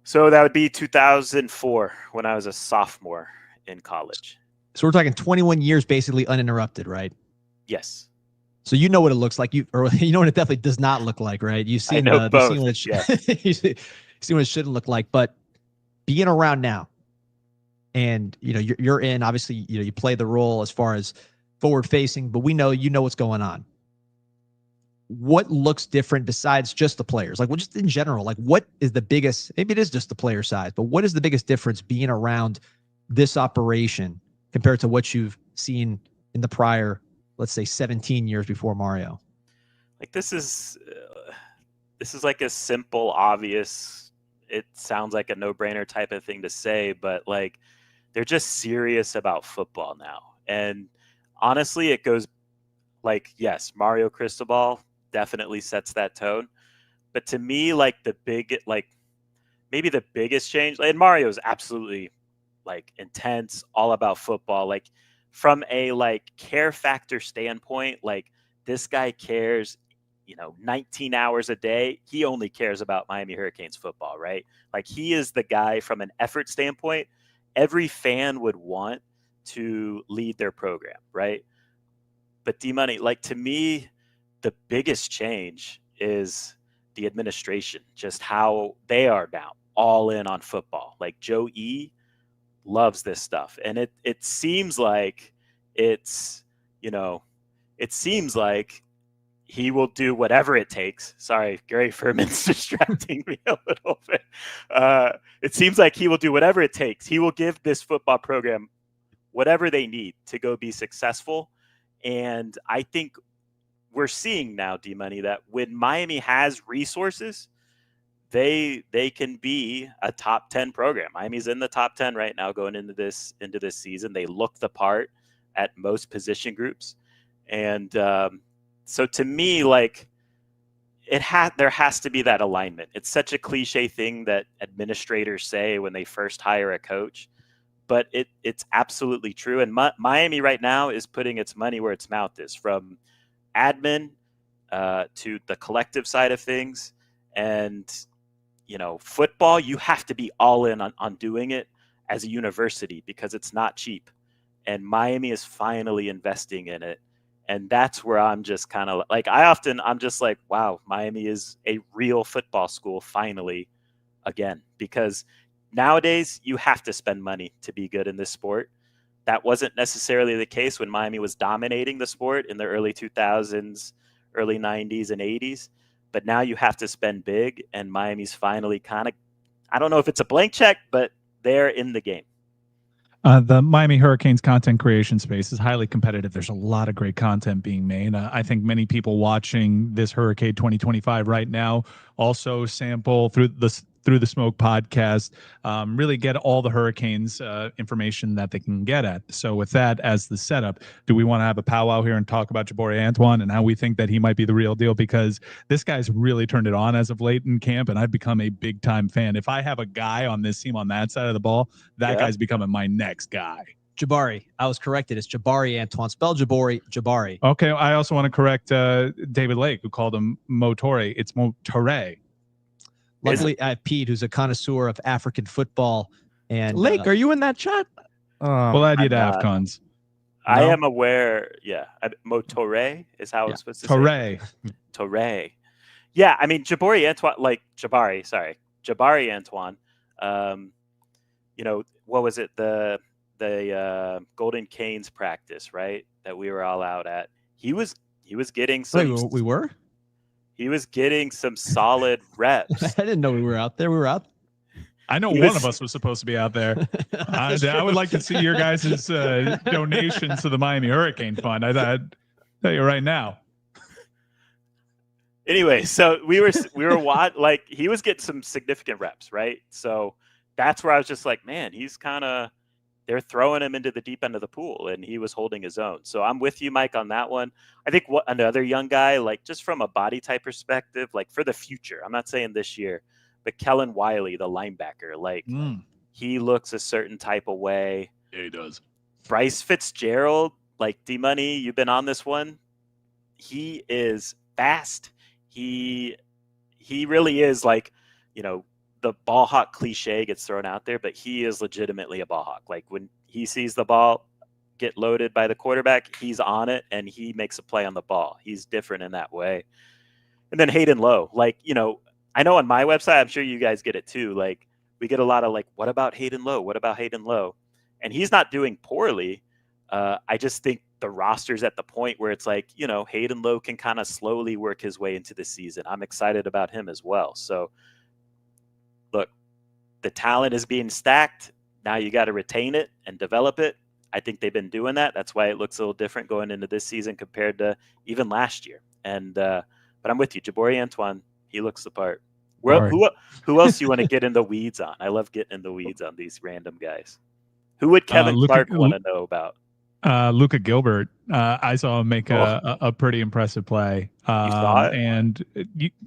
So that would be 2004 when I was a sophomore in college. So we're talking 21 years, basically uninterrupted, right? Yes. So you know what it looks like. You know what it definitely does not look like, right? You've seen both. What it see what it shouldn't look like. But being around now, and you're in. Obviously, you play the role as far as forward facing, but we know what's going on. What looks different besides just the players? Just in general, what is the biggest, maybe it is just the player size, but what is the biggest difference being around this operation compared to what you've seen in the prior, let's say 17 years before Mario? This is like a simple, obvious, it sounds like a no-brainer type of thing to say, but they're just serious about football now. And honestly, it goes yes, Mario Cristobal definitely sets that tone. But to me, maybe the biggest change, and Mario is absolutely intense, all about football. From a care factor standpoint, this guy cares, 19 hours a day. He only cares about Miami Hurricanes football, right? He is the guy from an effort standpoint. Every fan would want to lead their program, right? But D-Money, to me, the biggest change is the administration, just how they are now all in on football. Joe E loves this stuff. And it seems like it seems like he will do whatever it takes. Sorry, Gary Furman's distracting me a little bit. It seems like he will do whatever it takes. He will give this football program whatever they need to go be successful. And I think we're seeing now, D-Money, that when Miami has resources, they can be a top 10 program. Miami's in the top 10 right now going into this season. They look the part at most position groups. And so to me, there has to be that alignment. It's such a cliche thing that administrators say when they first hire a coach, but it's absolutely true. And Miami right now is putting its money where its mouth is, from admin to the collective side of things. And, football, you have to be all in on doing it as a university because it's not cheap. And Miami is finally investing in it. And that's where I'm just kind of like, I'm just like, wow, Miami is a real football school finally again, because nowadays you have to spend money to be good in this sport. That wasn't necessarily the case when Miami was dominating the sport in the early 2000s, early 90s and 80s. But now you have to spend big, and Miami's finally kind of, I don't know if it's a blank check, but they're in the game. The Miami Hurricanes content creation space is highly competitive. There's a lot of great content being made. I think many people watching this HURRICADE 2025 right now also sample through the Smoke podcast, really get all the Hurricanes information that they can get at. So with that as the setup, do we want to have a powwow here and talk about Jabari Antoine and how we think that he might be the real deal? Because this guy's really turned it on as of late in camp, and I've become a big time fan. If I have a guy on this team on that side of the ball, that guy's becoming my next guy. Jabari. I was corrected. It's Jabari Antoine. Spell Jabari. Okay. I also want to correct David Lake, who called him Motore. It's Motore. Luckily, I have Pete, who's a connoisseur of African football. And Lake, are you in that chat? We'll add you to AFCONs. I am aware. Yeah. Motore is how it's supposed to say. Torre. Yeah. I mean, Jabari Antoine. What was it? The Golden Canes practice, right? That we were all out at. He was getting some. Wait, we were? He was getting some solid reps. I didn't know we were out there. We were out. I know one of us was supposed to be out there. I would like to see your guys' donations to the Miami Hurricane Fund. I tell you right now. Anyway, so we were like, he was getting some significant reps, right? So that's where I was just like, man, he's they're throwing him into the deep end of the pool, and he was holding his own. So I'm with you, Mike, on that one. I think another young guy, like just from a body type perspective, like for the future, I'm not saying this year, but Kellen Wiley, the linebacker, like he looks a certain type of way. Yeah, he does. Bryce Fitzgerald, like D-Money, you've been on this one. He is fast. He really is like, the ball hawk cliche gets thrown out there, but he is legitimately a ball hawk. Like when he sees the ball get loaded by the quarterback, he's on it and he makes a play on the ball. He's different in that way. And then Hayden Lowe, like, I know on my website, I'm sure you guys get it too. Like we get a lot of like, what about Hayden Lowe? What about Hayden Lowe? And he's not doing poorly. I just think the roster's at the point where it's like, Hayden Lowe can kind of slowly work his way into the season. I'm excited about him as well. So look, the talent is being stacked. Now you got to retain it and develop it. I think they've been doing that. That's why it looks a little different going into this season compared to even last year. And but I'm with you, Jabari Antoine. He looks the part. Who else you want to get in the weeds on? I love getting in the weeds on these random guys. Who would Kevin Clark want to know about? Luka Gilbert. I saw him make a pretty impressive play. You saw it? And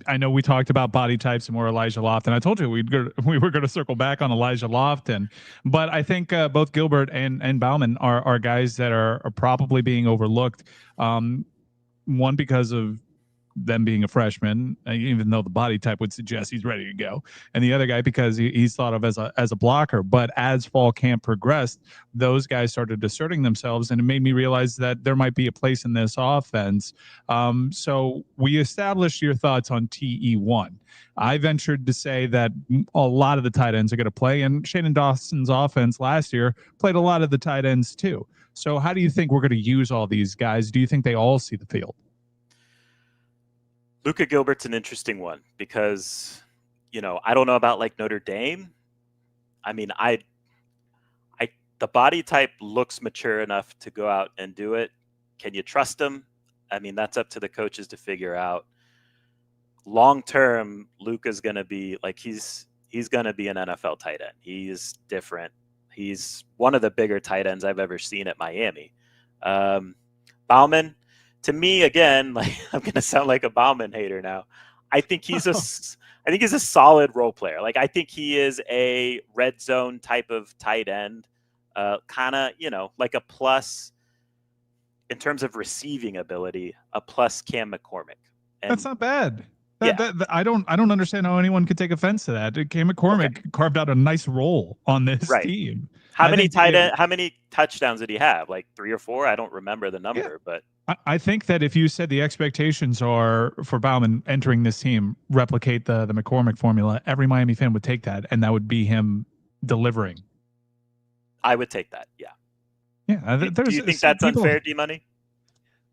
I know we talked about body types and more Elijah Lofton. I told you we were going to circle back on Elijah Lofton, but I think both Gilbert and Bauman are guys that are probably being overlooked. One, because of them being a freshman, even though the body type would suggest he's ready to go, and the other guy because he's thought of as a blocker. But as fall camp progressed, those guys started asserting themselves, and it made me realize that there might be a place in this offense. So we established your thoughts on TE1. I ventured to say that a lot of the tight ends are going to play, and Shannon Dawson's offense last year played a lot of the tight ends too. So how do you think we're going to use all these guys? Do you think they all see the field? Luka Gilbert's an interesting one because, I don't know about like Notre Dame. I mean, the body type looks mature enough to go out and do it. Can you trust him? I mean, that's up to the coaches to figure out. Long term, Luka's going to be like, he's going to be an NFL tight end. He's different. He's one of the bigger tight ends I've ever seen at Miami. Bauman, to me, again, like I'm going to sound like a Bauman hater now. I think he's a solid role player. Like I think he is a red zone type of tight end, kind of like a plus in terms of receiving ability, a plus Cam McCormick. And That's not bad. Yeah. I don't understand how anyone could take offense to that. Cam McCormick carved out a nice role on this Right. team. How many touchdowns did he have? Like 3 or 4? I don't remember the number, but I think that if you said the expectations are for Bauman entering this team, replicate the McCormick formula, every Miami fan would take that, and that would be him delivering. I would take that. Yeah. Yeah. Do you think that's unfair, D-Money?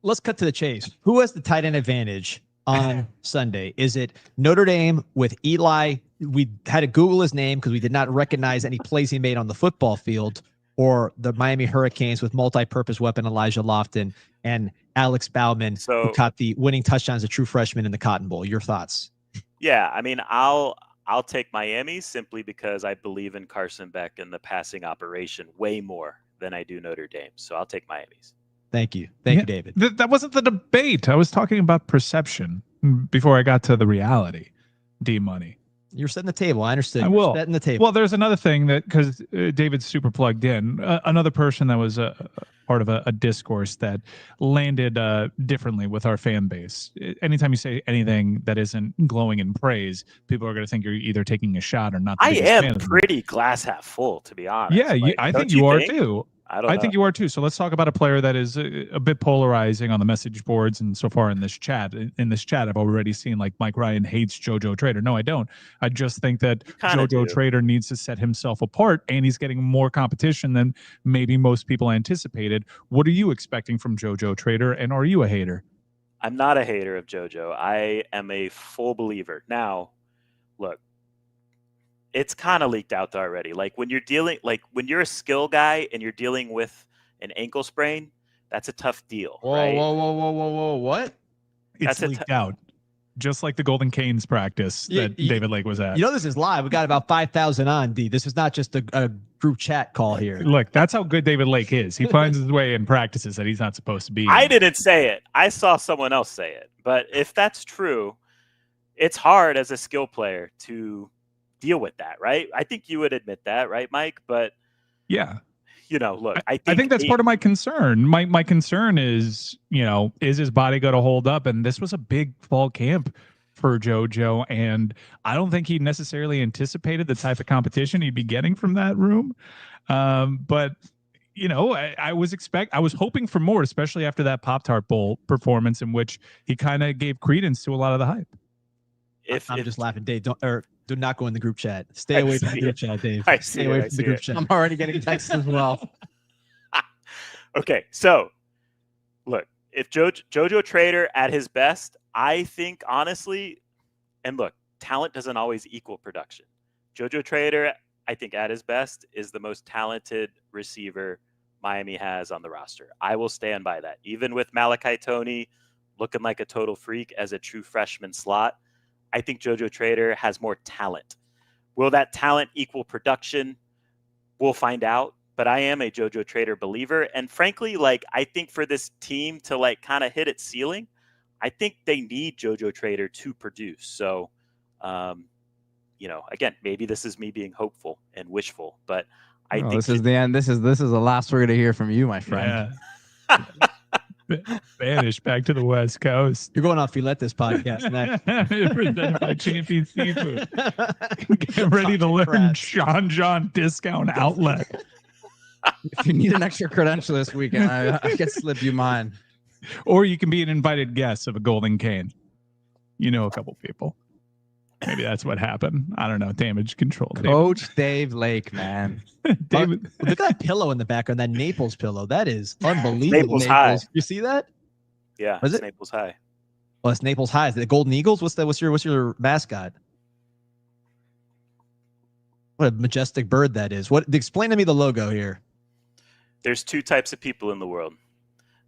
Let's cut to the chase. Who has the tight end advantage on Sunday? Is it Notre Dame with Eli? We had to Google his name because we did not recognize any plays he made on the football field, or the Miami Hurricanes with multi-purpose weapon Elijah Lofton and Alex Bauman, who caught the winning touchdowns, a true freshman in the Cotton Bowl. Your thoughts? Yeah, I mean, I'll take Miami simply because I believe in Carson Beck and the passing operation way more than I do Notre Dame. So I'll take Miami's. Thank you. Thank you, David. That wasn't the debate. I was talking about perception before I got to the reality. D-Money. You're setting the table. I understood. I will. Setting the table. Well, there's another thing that, because David's super plugged in, another person that was part of a discourse that landed differently with our fan base. Anytime you say anything that isn't glowing in praise, people are going to think you're either taking a shot or not. I am pretty glass half full, to be honest. Yeah, like, I think you are too. I think you are too. So let's talk about a player that is a bit polarizing on the message boards and so far in this chat. In this chat, I've already seen like Mike Ryan hates JoJo Trader. No, I don't. I just think that JoJo Trader needs to set himself apart, and he's getting more competition than maybe most people anticipated. What are you expecting from JoJo Trader, and are you a hater? I'm not a hater of JoJo. I am a full believer. Now, look. It's kind of leaked out already. Like when you're a skill guy and you're dealing with an ankle sprain, that's a tough deal. Right? Whoa. What? It's leaked out. Just like the Golden Canes practice that David Lake was at. This is live. We got about 5,000 on, D. This is not just a group chat call here. Look, that's how good David Lake is. He finds his way in practices that he's not supposed to be in. I didn't say it. I saw someone else say it. But if that's true, it's hard as a skill player to deal with that, right? I think you would admit that, right, Mike? But yeah, look, I think that's part of my concern. My concern is, is his body going to hold up? And this was a big fall camp for JoJo, and I don't think he necessarily anticipated the type of competition he'd be getting from that room. But I was hoping for more, especially after that Pop-Tart Bowl performance in which he kind of gave credence to a lot of the hype. I'm just laughing, Dave. Do not go in the group chat. Stay away from the group chat, Dave. Stay away from the group chat. I'm already getting texts as well. Okay, so look, if JoJo Trader at his best, I think honestly, and look, talent doesn't always equal production. JoJo Trader, I think at his best, is the most talented receiver Miami has on the roster. I will stand by that. Even with Malachi Toney looking like a total freak as a true freshman slot, I think JoJo Trader has more talent. Will that talent equal production? We'll find out. But I am a JoJo Trader believer. And frankly, I think for this team to kind of hit its ceiling, I think they need JoJo Trader to produce. So, again, maybe this is me being hopeful and wishful, but I think this is the end. This is the last we're going to hear from you, my friend. Yeah. Vanish back to the West Coast. You're going off Filet this podcast next. Presented by Champion Seafood. Get ready to learn John Discount Outlet. If you need an extra credential this weekend, I can slip you mine. Or you can be an invited guest of a Golden Cane. A couple people. Maybe that's what happened. I don't know. Damage control. Coach Dave Lake, man. David, look at that pillow in the background. That Naples pillow. That is unbelievable. Naples High. You see that? Yeah, it's Naples High. Well, it's Naples High. Is it the Golden Eagles? What's your mascot? What a majestic bird that is. Explain to me the logo here. There's 2 types of people in the world: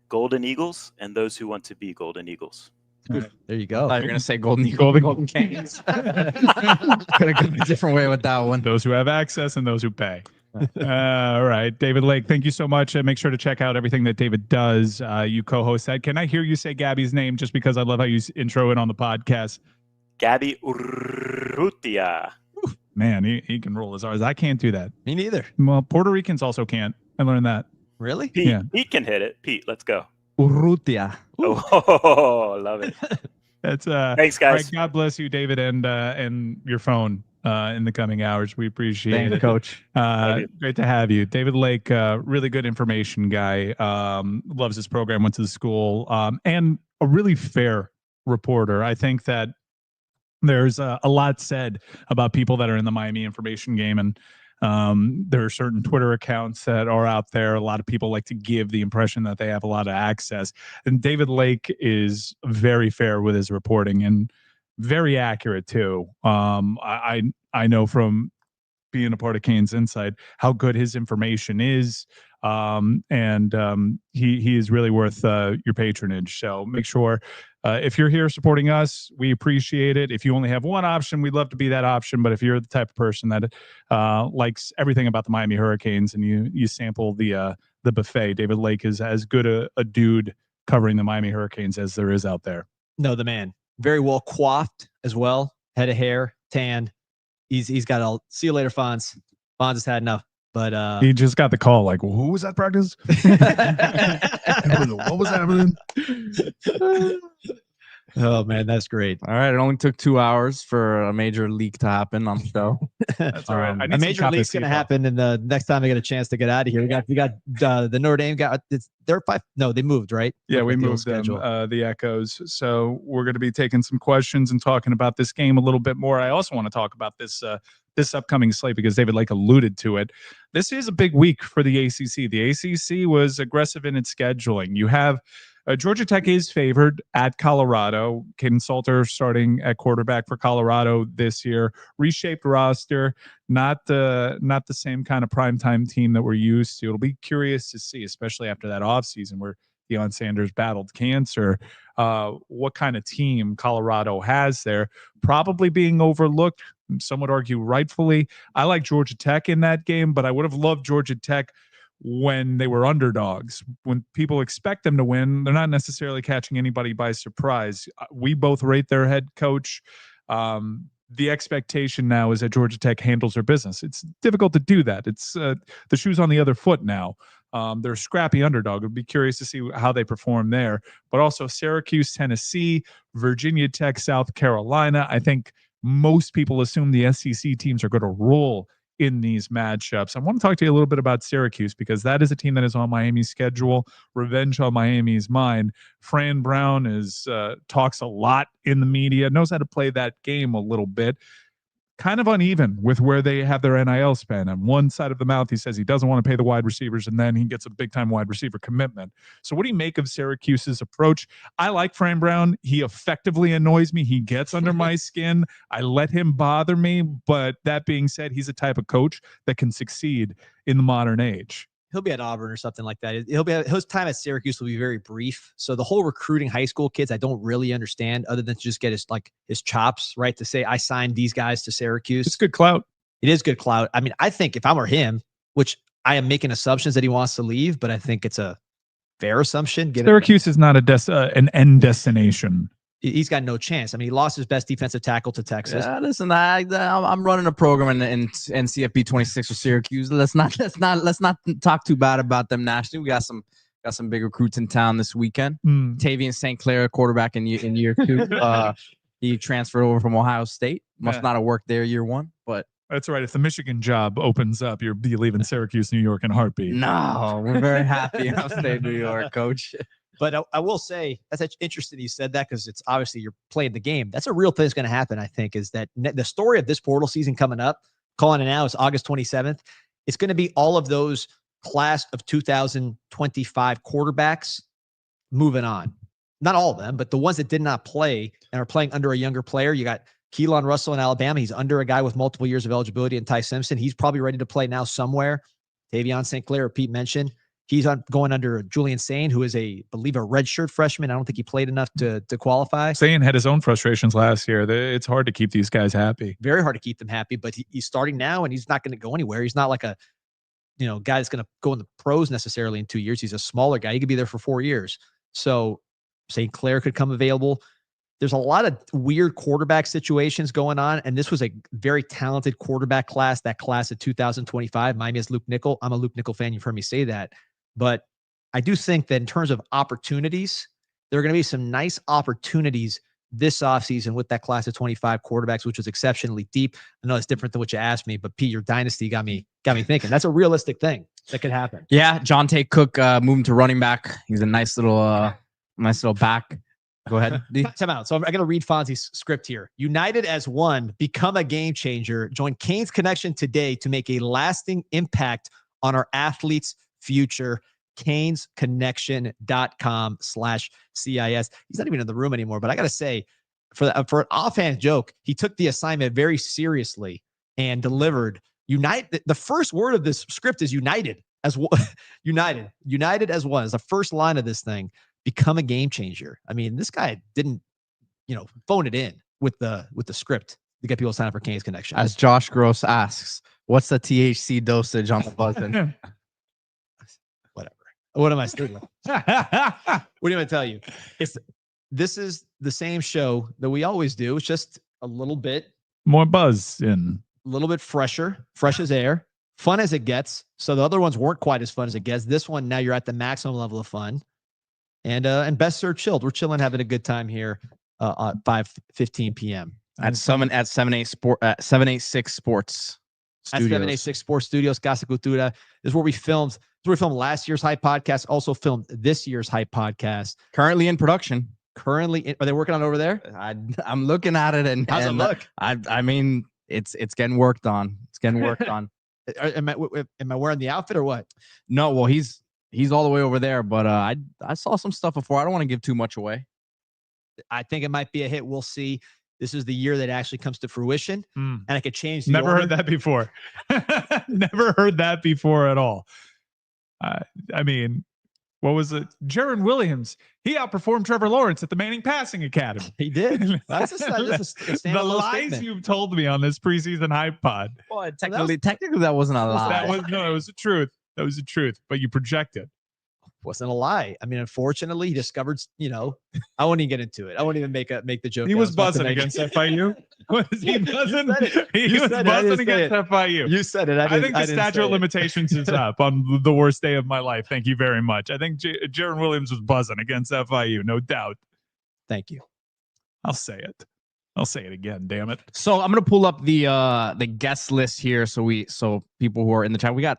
Golden Eagles and those who want to be Golden Eagles. There you go. I thought you were going to say Golden Canes. Could have gone a different way with that one. Those who have access and those who pay. All right. David Lake, thank you so much. Make sure to check out everything that David does. You co-host that. Can I hear you say Gabby's name just because I love how you intro it on the podcast? Gabby Urrutia. Man, he can roll his R's. I can't do that. Me neither. Well, Puerto Ricans also can't. I learned that. Really? Pete, Yeah. Pete can hit it. Pete, let's go. Urrutia. Oh, love it. That's Thanks, all guys. right, God bless you, David, and your phone in the coming hours. We appreciate Thank you, it. Coach. Great to have you. David Lake, really good information guy. Loves his program, went to the school, and a really fair reporter. I think that there's a lot said about people that are in the Miami information game, and there are certain Twitter accounts that are out there. A lot of people like to give the impression that they have a lot of access, and David Lake is very fair with his reporting and very accurate too. I know from being a part of Kane's Insight how good his information is, and he is really worth your patronage. So make sure if you're here supporting us, we appreciate it. If you only have one option, we'd love to be that option. But if you're the type of person that likes everything about the Miami Hurricanes and you sample the buffet, David Lake is as good a dude covering the Miami Hurricanes as there is out there. No, the man. Very well coiffed as well. Head of hair, tan. He's got all. See you later, Fonz. Fonz has had enough. But he just got the call. Like, well, who was that practice? What was happening? Oh man, that's great. All right. It only took 2 hours for a major leak to happen on the show. That's all right. I need A some major Cafe leak's going to Cibo. happen, and the next time I get a chance to get out of here, we got the Notre Dame got. They're 5. No, they moved, right? Yeah, we Like the old moved them, schedule. the Echoes. So we're going to be taking some questions and talking about this game a little bit more. I also want to talk about this upcoming slate because David Lake alluded to it. This is a big week for the ACC. The ACC was aggressive in its scheduling. You have Georgia Tech is favored at Colorado. Caden Salter starting at quarterback for Colorado this year. Reshaped roster, not the same kind of primetime team that we're used to. It'll be curious to see, especially after that offseason where Deion Sanders battled cancer, what kind of team Colorado has there. Probably being overlooked, some would argue rightfully. I like Georgia Tech in that game, but I would have loved Georgia Tech when they were underdogs. When people expect them to win, they're not necessarily catching anybody by surprise. We both rate their head coach. The expectation now is that Georgia Tech handles their business. It's difficult to do that. It's the shoe's on the other foot now. They're a scrappy underdog. I'd be curious to see how they perform there. But also Syracuse, Tennessee, Virginia Tech, South Carolina. I think most people assume the SEC teams are going to roll in these matchups. I want to talk to you a little bit about Syracuse because that is a team that is on Miami's schedule. Revenge on Miami's mind. Fran Brown talks a lot in the media, knows how to play that game a little bit. Kind of uneven with where they have their NIL spend. On one side of the mouth, he says he doesn't want to pay the wide receivers, and then he gets a big-time wide receiver commitment. So what do you make of Syracuse's approach? I like Fran Brown. He effectively annoys me. He gets under my skin. I let him bother me. But that being said, he's a type of coach that can succeed in the modern age. He'll be at Auburn or something like that. His time at Syracuse will be very brief. So the whole recruiting high school kids, I don't really understand other than to just get his chops, right? To say I signed these guys to Syracuse. It's good clout. It is good clout. I mean, I think if I were him, which I am making assumptions that he wants to leave, but I think it's a fair assumption. Syracuse is not an end destination. He's got no chance. I mean, he lost his best defensive tackle to Texas. Yeah, listen, I'm running a program in CFB 26 for Syracuse. Let's not talk too bad about them nationally. We got some big recruits in town this weekend. Tavian St. Clair, quarterback in year 2. He transferred over from Ohio State. Must not have worked there year 1, but that's right. If the Michigan job opens up, you'll be leaving Syracuse, New York in a heartbeat. No, we're very happy in upstate New York, Coach. But I will say that's interesting you said that because it's obviously you're playing the game. That's a real thing that's going to happen, I think, is that the story of this portal season coming up, calling it now, is August 27th. It's going to be all of those class of 2025 quarterbacks moving on. Not all of them, but the ones that did not play and are playing under a younger player. You got Keelan Russell in Alabama. He's under a guy with multiple years of eligibility, and Ty Simpson. He's probably ready to play now somewhere. Tavion St. Clair, Pete mentioned. He's going under Julian Sane, who is a redshirt freshman. I don't think he played enough to qualify. Sane had his own frustrations last year. It's hard to keep these guys happy. Very hard to keep them happy, but he's starting now, and he's not going to go anywhere. He's not like a guy that's going to go in the pros necessarily in 2 years. He's a smaller guy. He could be there for 4 years. So St. Clair could come available. there's a lot of weird quarterback situations going on. And this was a very talented quarterback class, that class of 2025. Miami has Luke Nickel. I'm a Luke Nickel fan. You've heard me say that. But I do think that in terms of opportunities, there are going to be some nice opportunities this offseason with that class of 25 quarterbacks, which was exceptionally deep. I know it's different than what you asked me, but Pete, your dynasty got me thinking. That's a realistic thing that could happen. Yeah, Jonte Cook moving to running back. He's a nice little back. Go ahead. Time out. So I got to read Fonzie's script here. United as one, become a game changer. Join Canes Connection today to make a lasting impact on our athletes' future. CanesConnection.com/CIS. He's not even in the room anymore, but I got to say, for an offhand joke, he took the assignment very seriously and delivered. The first word of this script is united as one. United as one is the first line of this thing. Become a game changer. I mean, this guy didn't, phone it in with the script to get people to sign up for Canes Connection. As Josh Gross asks, what's the THC dosage on the button? Whatever. What am I saying? What do you want to tell you? This is the same show that we always do. It's just a little bit more buzz in, a little bit fresh as air, fun as it gets. So the other ones weren't quite as fun as it gets. This one, now you're at the maximum level of fun. And best served chilled. We're chilling, having a good time here at 5:15 p.m. at 786 Sports Studios. At 786 Sports Studios, Casa Cultura is where we filmed. We filmed last year's Hype podcast. Also filmed this year's Hype podcast. Currently in production. Are they working on it over there? I'm looking at it, and how's it look? I mean, it's getting worked on. It's getting worked on. Am I wearing the outfit or what? No, well, he's all the way over there, but I saw some stuff before. I don't want to give too much away. I think it might be a hit. We'll see. This is the year that actually comes to fruition, and it could change. Never heard that before. Never heard that before at all. I mean, what was it? Jaron Williams. He outperformed Trevor Lawrence at the Manning Passing Academy. He did. That's the lies statement you've told me on this preseason Hype pod. Well, technically, that wasn't a lie. It was the truth. That was the truth, but you projected. Wasn't a lie. I mean, unfortunately, he discovered, I won't even get into it. I won't even make the joke. He was buzzing against FIU. Was he buzzing? He was buzzing against FIU. You said it. I think the statute of limitations is up on the worst day of my life. Thank you very much. I think Jaron Williams was buzzing against FIU, no doubt. Thank you. I'll say it. I'll say it again. Damn it. So I'm gonna pull up the guest list here. So people who are in the chat, we got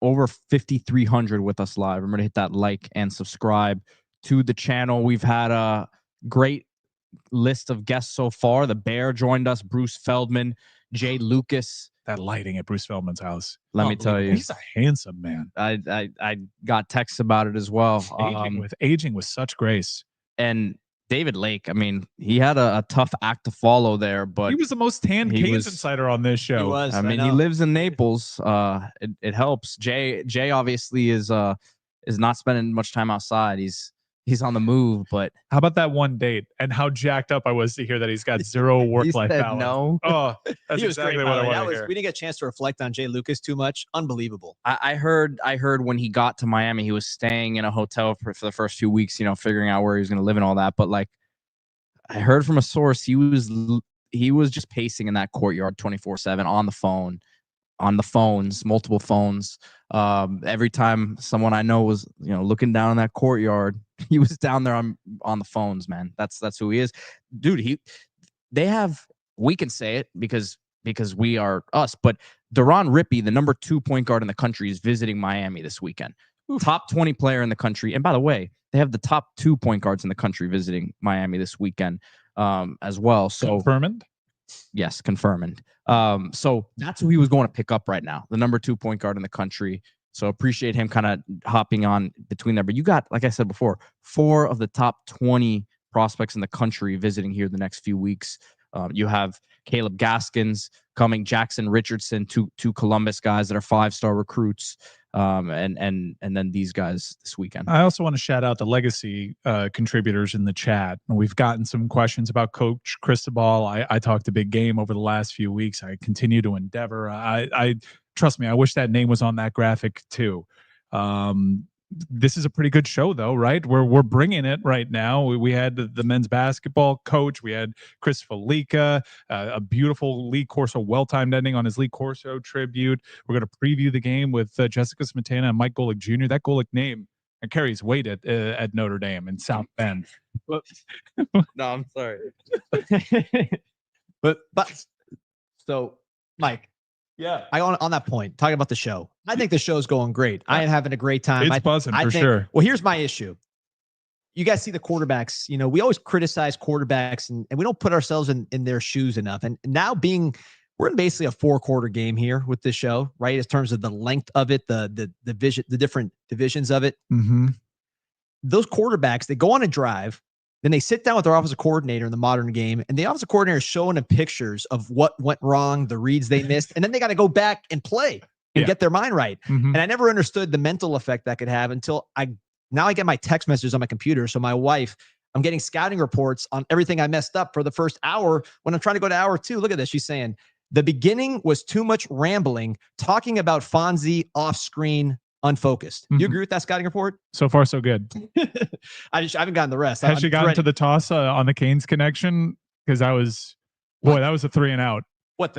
over 5,300 with us live. Remember to hit that like and subscribe to the channel. We've had a great list of guests so far. The Bear joined us, Bruce Feldman, Jay Lucas. That lighting at Bruce Feldman's house. Let me tell you. He's a handsome man. I got texts about it as well. Aging with such grace. And David Lake, I mean, he had a tough act to follow there, but he was the most tanned Canes insider on this show. He was. I mean, he lives in Naples. It helps. Jay obviously is not spending much time outside. He's on the move. But how about that one date and how jacked up I was to hear that he's got zero work-life balance? No. Oh, that's exactly what I want to hear. We didn't get a chance to reflect on Jay Lucas too much. Unbelievable. I heard when he got to Miami, he was staying in a hotel for the first few weeks, figuring out where he was going to live and all that. But like, I heard from a source, he was just pacing in that courtyard 24/7 on the phones, multiple phones. Every time someone I know was, looking down in that courtyard, he was down there on the phones, man. That's who he is. Dude, we can say it because we are us, but Deron Rippey, the number 2 point guard in the country, is visiting Miami this weekend. Top 20 player in the country. And by the way, they have the top 2 point guards in the country visiting Miami this weekend as well. So confirmed? Yes, confirmed. So that's who he was going to pick up right now, the number 2 point guard in the country. So appreciate him kind of hopping on between there. But you got, like I said before, 4 of the top 20 prospects in the country visiting here the next few weeks. You have Caleb Gaskins coming, Jackson Richardson, two Columbus guys that are 5-star recruits, and then these guys this weekend. I also want to shout out the legacy contributors in the chat. We've gotten some questions about Coach Cristobal. I talked a big game over the last few weeks. I continue to endeavor. I trust me, I wish that name was on that graphic too. this is a pretty good show, though, right? We're bringing it right now. We had the men's basketball coach. We had Chris Fallica, a beautiful Lee Corso, well-timed ending on his Lee Corso tribute. We're going to preview the game with Jessica Smetana and Mike Golic Jr. That Golic name carries weight at Notre Dame in South Bend. No, I'm sorry. but so, Mike. Yeah, on that point, talking about the show, I think the show's going great. I am having a great time. It's buzzing for sure. Well, here's my issue. You guys see the quarterbacks. We always criticize quarterbacks, and we don't put ourselves in their shoes enough. And now we're in basically a 4-quarter game here with this show, right? In terms of the length of it, the different divisions of it. Mm-hmm. Those quarterbacks, they go on a drive. Then they sit down with their offensive coordinator in the modern game, and the offensive coordinator is showing them pictures of what went wrong, the reads they missed, and then they got to go back and play and get their mind right. Mm-hmm. And I never understood the mental effect that could have until I get my text messages on my computer. So my wife, I'm getting scouting reports on everything I messed up for the first hour. When I'm trying to go to hour 2, look at this. She's saying, the beginning was too much rambling, talking about Fonzie off screen, unfocused. You agree with that scouting report? So far, so good. I haven't gotten the rest. Has she gotten to the toss on the Canes connection? Because that was a 3 and out. What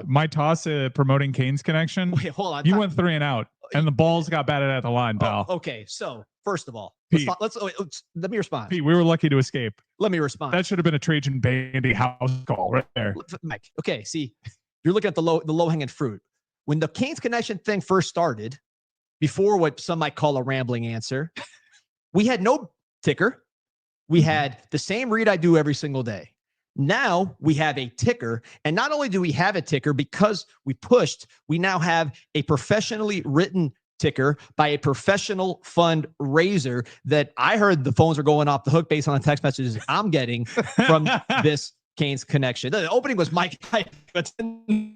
my toss promoting Canes connection? Wait, hold on. You went 3 and out, and the balls got batted at the line, pal. Okay, so first of all, Pete, let me respond. Pete, we were lucky to escape. Let me respond. That should have been a Trajan Bandy house call right there. Mike, okay, see, you're looking at the low-hanging fruit. When the Canes connection thing first started, before what some might call a rambling answer, we had no ticker. We had the same read I do every single day. Now we have a ticker. And not only do we have a ticker, because we pushed, we now have a professionally written ticker by a professional fundraiser that I heard the phones are going off the hook based on the text messages I'm getting from this Canes connection. The opening was Mike tight, but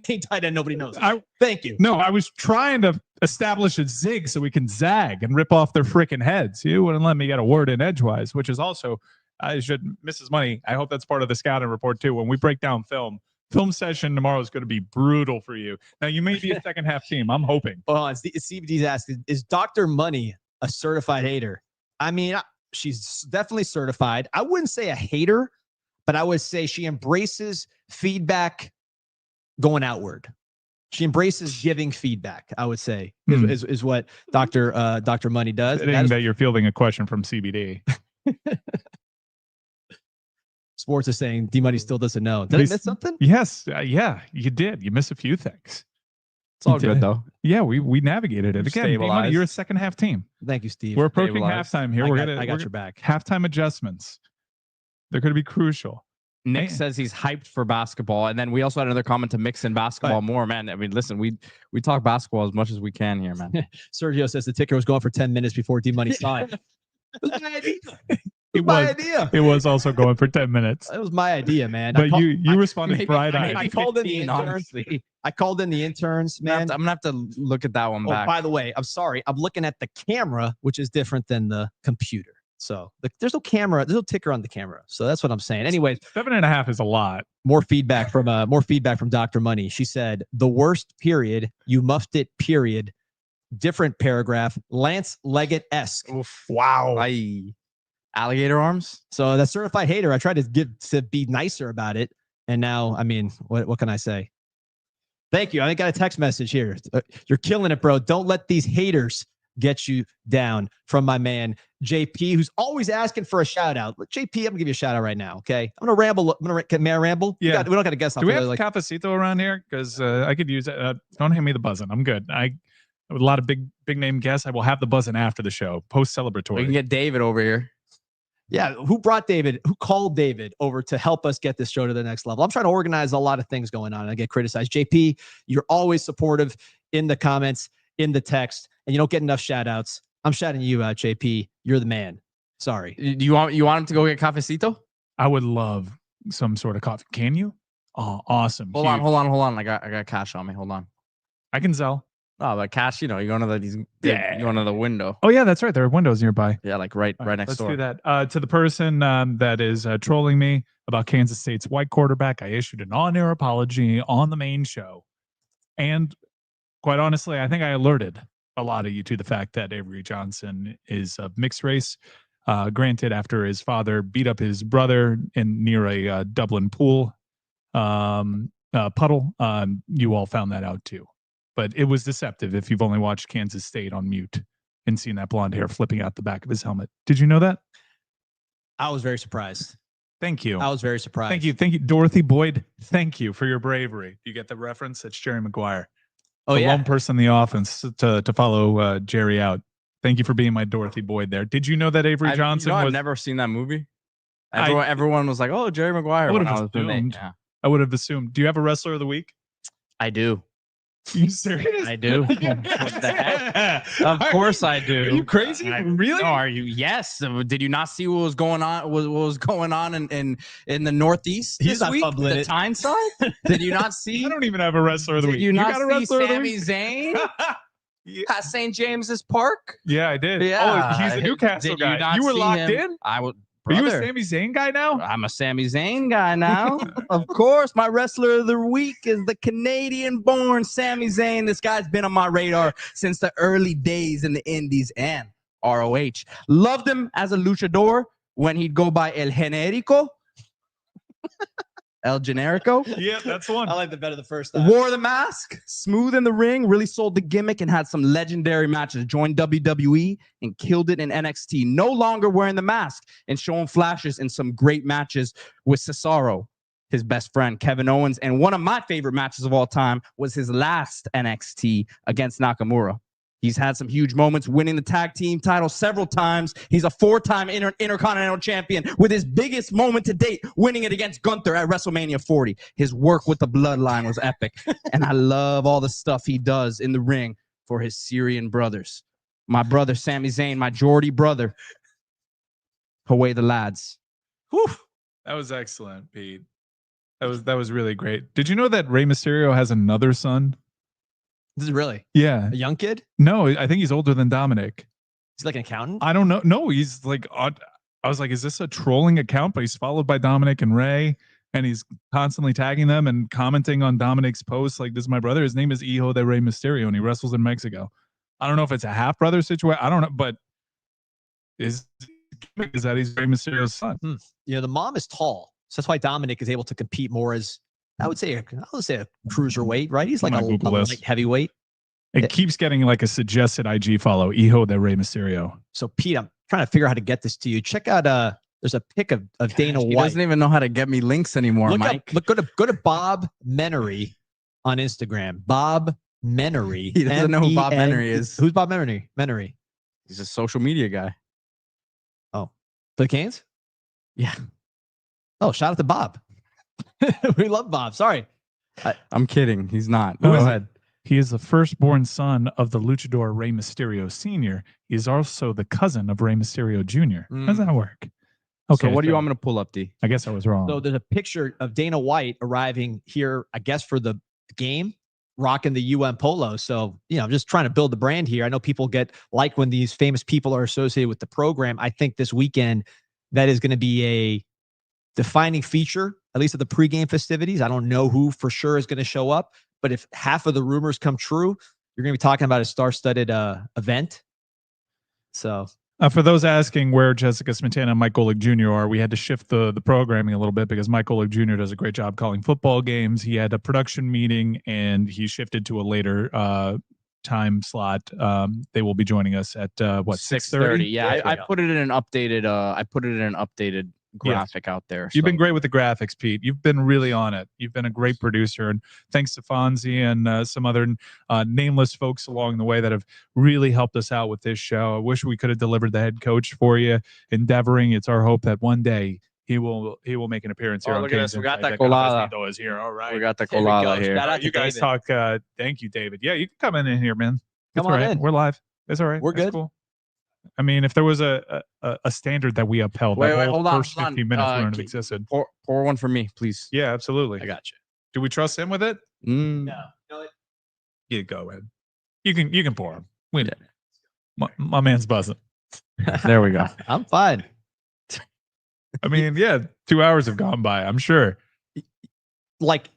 tight and nobody knows. Thank you. No, I was trying to establish a zig so we can zag and rip off their freaking heads. You wouldn't let me get a word in edgewise, which is also, I should, Mrs. Money, I hope that's part of the scouting report too. When we break down film session tomorrow is going to be brutal for you. Now, you may be a second half team. I'm hoping. Oh, CBD's asking, is Dr. Money a certified hater? I mean, she's definitely certified. I wouldn't say a hater, but I would say she embraces feedback going outward. She embraces giving feedback, I would say, is what Dr. Money does. That you're fielding a question from CBD. Sports is saying D-Money still doesn't know. Did I miss something? Yes. Yeah, you did. You missed a few things. It's all good, though. Yeah, we navigated it. Again, D-Money, you're a second half team. Thank you, Steve. We're approaching halftime here. I got your back. Halftime adjustments. They're going to be crucial. Nick says he's hyped for basketball. And then we also had another comment to mix in basketball more, man. I mean, listen, we talk basketball as much as we can here, man. Sergio says the ticker was going for 10 minutes before D-Money saw it. It was my idea. It was also going for 10 minutes. It was my idea, man. But you responded bright-eyed. I called in the interns. Honestly. I called in the interns, man. I'm gonna have to look at that one back. By the way, I'm sorry. I'm looking at the camera, which is different than the computer. So there's no camera, there's no ticker on the camera. So that's what I'm saying. Anyways, 7.5 is a lot. More feedback from Dr. Money. She said, the worst period, you muffed it, period. Different paragraph, Lance Leggett-esque. Wow. Alligator arms. So that certified hater, I tried to be nicer about it. And now, I mean, what can I say? Thank you. I got a text message here. You're killing it, bro. Don't let these haters get you down, from my man JP, who's always asking for a shout out. JP, I'm gonna give you a shout out right now. Okay, I'm gonna ramble. May I ramble? Yeah, we don't got to guess. Do we have cafecito around here? Because I could use it. Don't hand me the buzzing. I'm good. With a lot of big name guests, I will have the buzzing after the show, post celebratory. We can get David over here. Yeah, who called David over to help us get this show to the next level? I'm trying to organize a lot of things going on. I get criticized. JP, you're always supportive in the comments, in the text, and you don't get enough shout outs. I'm shouting you out, JP. You're the man. Sorry. Do you want him to go get cafecito? I would love some sort of coffee. Can you? Oh, awesome. Hold on. I got cash on me. Hold on. I can sell. Oh, but cash, you go into the window. Oh yeah, that's right. There are windows nearby. Yeah, like right next door. Let's do that. To the person that is trolling me about Kansas State's white quarterback, I issued an on-air apology on the main show. And quite honestly, I think I alerted a lot of you to the fact that Avery Johnson is of mixed race. Granted, after his father beat up his brother near a Dublin pool puddle, you all found that out too. But it was deceptive if you've only watched Kansas State on mute and seen that blonde hair flipping out the back of his helmet. Did you know that? I was very surprised. Thank you. I was very surprised. Thank you. Thank you. Dorothy Boyd, thank you for your bravery. You get the reference? That's Jerry Maguire. Oh, the yeah. one person in the offense to follow Jerry out. Thank you for being my Dorothy Boyd there. Did you know that Avery Johnson was... I've never seen that movie. Everyone was like, oh, Jerry Maguire. I would have assumed. I would have assumed. Do you have a wrestler of the week? I do. You serious? I do. What the heck? Of course I do. Are you crazy? Really? No, are you? Yes. Did you not see what was going on? What was going on in the Northeast He's this not week? bubbling The it. Tyneside? Did you not see? I don't even have a wrestler of the week. Did you not got a see wrestler of the Sami week? Zayn at St. James's Park? Yeah, I did. Yeah. Oh, he's a Newcastle Did guy. not You were see locked him? in? I would. Are you a Brother, Sami Zayn guy now? I'm a Sami Zayn guy now. Of course, my wrestler of the week is the Canadian-born Sami Zayn. This guy's been on my radar since the early days in the Indies and ROH. Loved him as a luchador when he'd go by El Generico. El Generico. Yeah, that's one. I like the better the first time. Wore the mask, smooth in the ring, really sold the gimmick and had some legendary matches. Joined WWE and killed it in NXT. No longer wearing the mask and showing flashes in some great matches with Cesaro, his best friend, Kevin Owens. And one of my favorite matches of all time was his last NXT against Nakamura. He's had some huge moments, winning the tag team title several times. He's a 4-time Intercontinental Champion with his biggest moment to date, winning it against Gunther at WrestleMania 40. His work with the Bloodline was epic. And I love all the stuff he does in the ring for his Syrian brothers. My brother, Sami Zayn, my Geordie brother. Away the lads. Whew. That was excellent, Pete. That was really great. Did you know that Rey Mysterio has another son? This is really Yeah. a young kid? No, I think he's older than Dominic. He's like an accountant? I don't know. No, he's like odd. I was like, is this a trolling account? But he's followed by Dominic and Ray, and he's constantly tagging them and commenting on Dominic's posts. Like, this is my brother. His name is Hijo de Rey Mysterio, and he wrestles in Mexico. I don't know if it's a half brother situation. I don't know, but is that he's Rey Mysterio's son? You know, the mom is tall, so that's why Dominic is able to compete more as I would say a cruiserweight, right? He's like a light heavyweight. It keeps getting like a suggested IG follow, Hijo de Rey Mysterio. So Pete, I'm trying to figure out how to get this to you. Check out there's a pic of Dana White. He doesn't even know how to get me links anymore, Mike. Go to Bob Menery on Instagram. Bob Menery. He doesn't know who Bob Menery is. Who's Bob Menery? Menery. He's a social media guy. Oh, for the Canes? Yeah. Oh, shout out to Bob. We love Bob. Sorry. I'm kidding. He's not. Go ahead. He is the firstborn son of the luchador Rey Mysterio Sr. He is also the cousin of Rey Mysterio Jr. How does that work? Okay. So what do you want me to pull up, D? I guess I was wrong. So there's a picture of Dana White arriving here, I guess, for the game, rocking the UN polo. So, you know, I'm just trying to build the brand here. I know people like when these famous people are associated with the program. I think this weekend that is going to be a defining feature, at least at the pregame festivities. I don't know who for sure is going to show up, but if half of the rumors come true, you're going to be talking about a star-studded event. So for those asking where Jessica Smetana and Mike Golic Jr. are, we had to shift the programming a little bit because Mike Golic Jr. does a great job calling football games. He had a production meeting and he shifted to a later time slot. They will be joining us at 6:30. Yeah, I put it in an updated graphic out there. You've been great with the graphics, Pete. You've been really on it. You've been a great producer, and thanks to Fonzie and some other nameless folks along the way that have really helped us out with this show. I wish we could have delivered the head coach for you, endeavoring. It's our hope that one day he will make an appearance here. Oh, on look at Canes this. We got Insight. that colada. Is here. All right. We got the colada here. Shout out to You guys David. talk. Thank you, David. Yeah, you can come in here, man. Come It's all on right. in. We're live. It's all right. We're That's good. Cool. I mean, if there was a standard that we upheld, Wait, that hold whole on, first hold on. 15 minutes wouldn't have existed. Pour one for me, please. Yeah, absolutely. I got you. Do we trust him with it? Mm. You go ahead. You can pour him. My man's buzzing. There we go. I'm fine. I mean, yeah, 2 hours have gone by, I'm sure. Like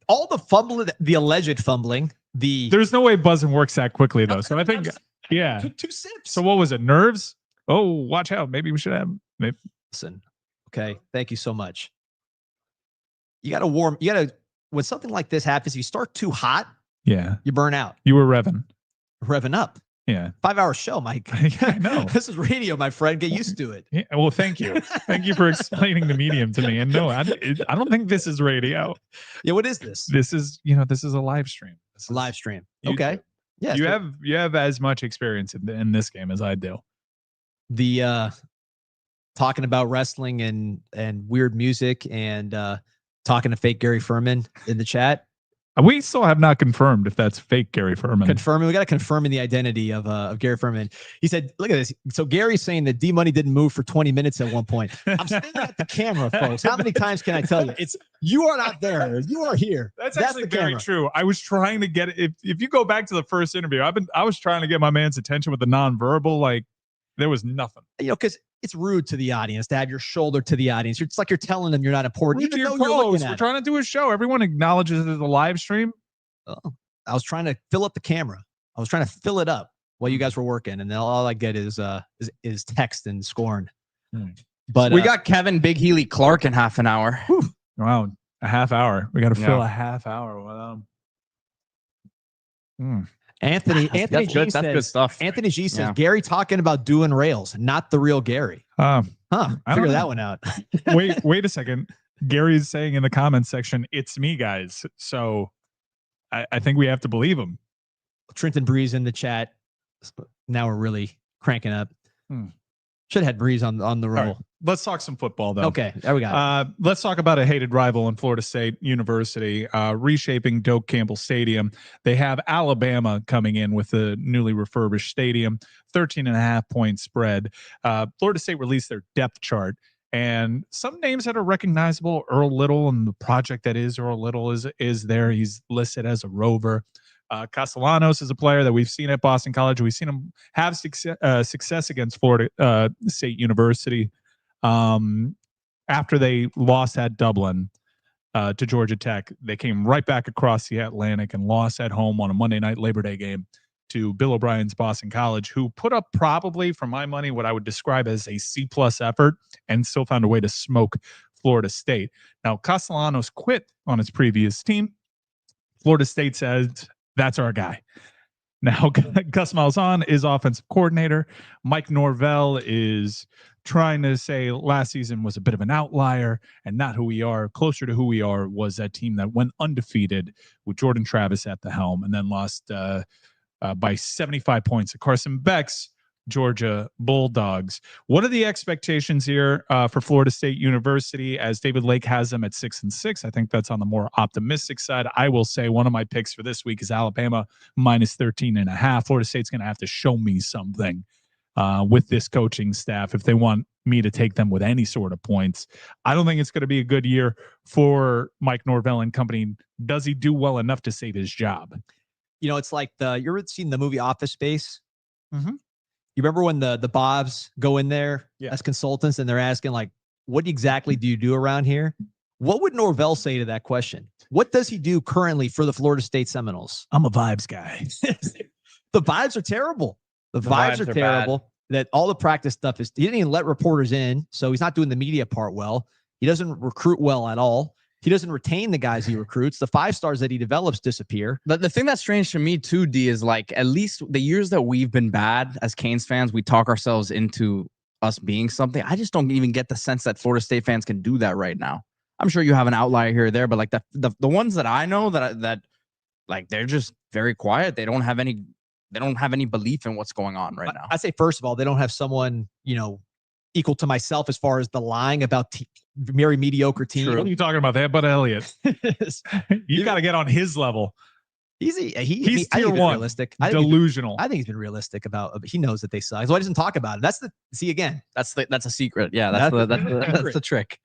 all the fumbling, the alleged fumbling, There's no way buzzing works that quickly, though. So I think Yeah. Two sips. So what was it? Nerves? Oh, watch out. Maybe we should have. Maybe. Listen, okay. Thank you so much. You got to when something like this happens, you start too hot, Yeah. you burn out. You were revving up. Yeah. 5-hour show, Mike. Yeah, I know. This is radio, my friend. Get used to it. Yeah, well, thank you. Thank you for explaining the medium to me. And no, I don't think this is radio. Yeah. What is this? This is a live stream. This is Live stream. YouTube. Okay. Yeah. You have as much experience in this game as I do. The talking about wrestling and weird music and talking to fake Gary Furman in the chat. We still have not confirmed if that's fake Gary Furman. Confirming. We got to confirm the identity of Gary Furman. He said, look at this. So Gary's saying that D-Money didn't move for 20 minutes at one point. I'm staring at the camera, folks. How many times can I tell you? You are not there. You are here. That's actually the very camera. true. I was trying to get if you go back to the first interview, I was trying to get my man's attention with the nonverbal. Like there was nothing. Because it's rude to the audience to have your shoulder to the audience. It's like you're telling them you're not important. Even Even though though you're looking at we're it. trying to do a show. Everyone acknowledges it's a live stream. Oh, I was trying to fill up the camera. I was trying to fill it up while you guys were working, and then all I get is text and scorn. But we got Kevin Big Healy Clark in half an hour. Wow, a half hour. We got to fill a half hour with Anthony That's G good. says, That's good stuff. Anthony G says Yeah. Gary talking about doing rails, not the real Gary. I Figure don't that know. one out. wait a second. Gary's saying in the comments section, "It's me, guys." So I think we have to believe him. Trenton Breeze in the chat. Now we're really cranking up. Should have had Breeze on the roll. All right, let's talk some football, though. Okay, there we go. Let's talk about a hated rival in Florida State University, reshaping Doak Campbell Stadium. They have Alabama coming in with a newly refurbished stadium, 13.5-point spread. Florida State released their depth chart, and some names that are recognizable. Earl Little, and the project that is Earl Little is there. He's listed as a rover. Castellanos is a player that we've seen at Boston College. We've seen him have success against Florida State University. After they lost at Dublin to Georgia Tech, they came right back across the Atlantic and lost at home on a Monday night Labor Day game to Bill O'Brien's Boston College, who put up probably, for my money, what I would describe as a C+ effort and still found a way to smoke Florida State. Now, Castellanos quit on his previous team. Florida State said, that's our guy. Now, Gus Malzahn is offensive coordinator. Mike Norvell is trying to say last season was a bit of an outlier and not who we are. Closer to who we are was that team that went undefeated with Jordan Travis at the helm and then lost by 75 points to Carson Beck's Georgia Bulldogs. What are the expectations here for Florida State University, as David Lake has them at 6-6? I think that's on the more optimistic side. I will say one of my picks for this week is Alabama minus 13.5. Florida State's going to have to show me something with this coaching staff if they want me to take them with any sort of points. I don't think it's going to be a good year for Mike Norvell and company. Does he do well enough to save his job? It's like you ever seen the movie Office Space? Mm-hmm. You remember when the Bobs go in there as consultants and they're asking, like, what exactly do you do around here? What would Norvell say to that question? What does he do currently for the Florida State Seminoles? I'm a vibes guy. The vibes are terrible. The vibes are terrible. That all the practice stuff is, he didn't even let reporters in. So he's not doing the media part well. He doesn't recruit well at all. He doesn't retain the guys he recruits. The 5 stars that he develops disappear. But the thing that's strange to me too, D, is like at least the years that we've been bad as Canes fans, we talk ourselves into us being something. I just don't even get the sense that Florida State fans can do that right now. I'm sure you have an outlier here or there, but like the ones that I know that like they're just very quiet. They don't have any belief in what's going on right now. I say, first of all, they don't have someone, equal to myself as far as the lying about very mediocre team. What are you talking about? They have Bud Elliott. You got to get on his level. He's tier one. Realistic. Delusional. I think he's been realistic about. He knows that they suck. So he doesn't talk about it. That's a secret. Yeah, that's the trick.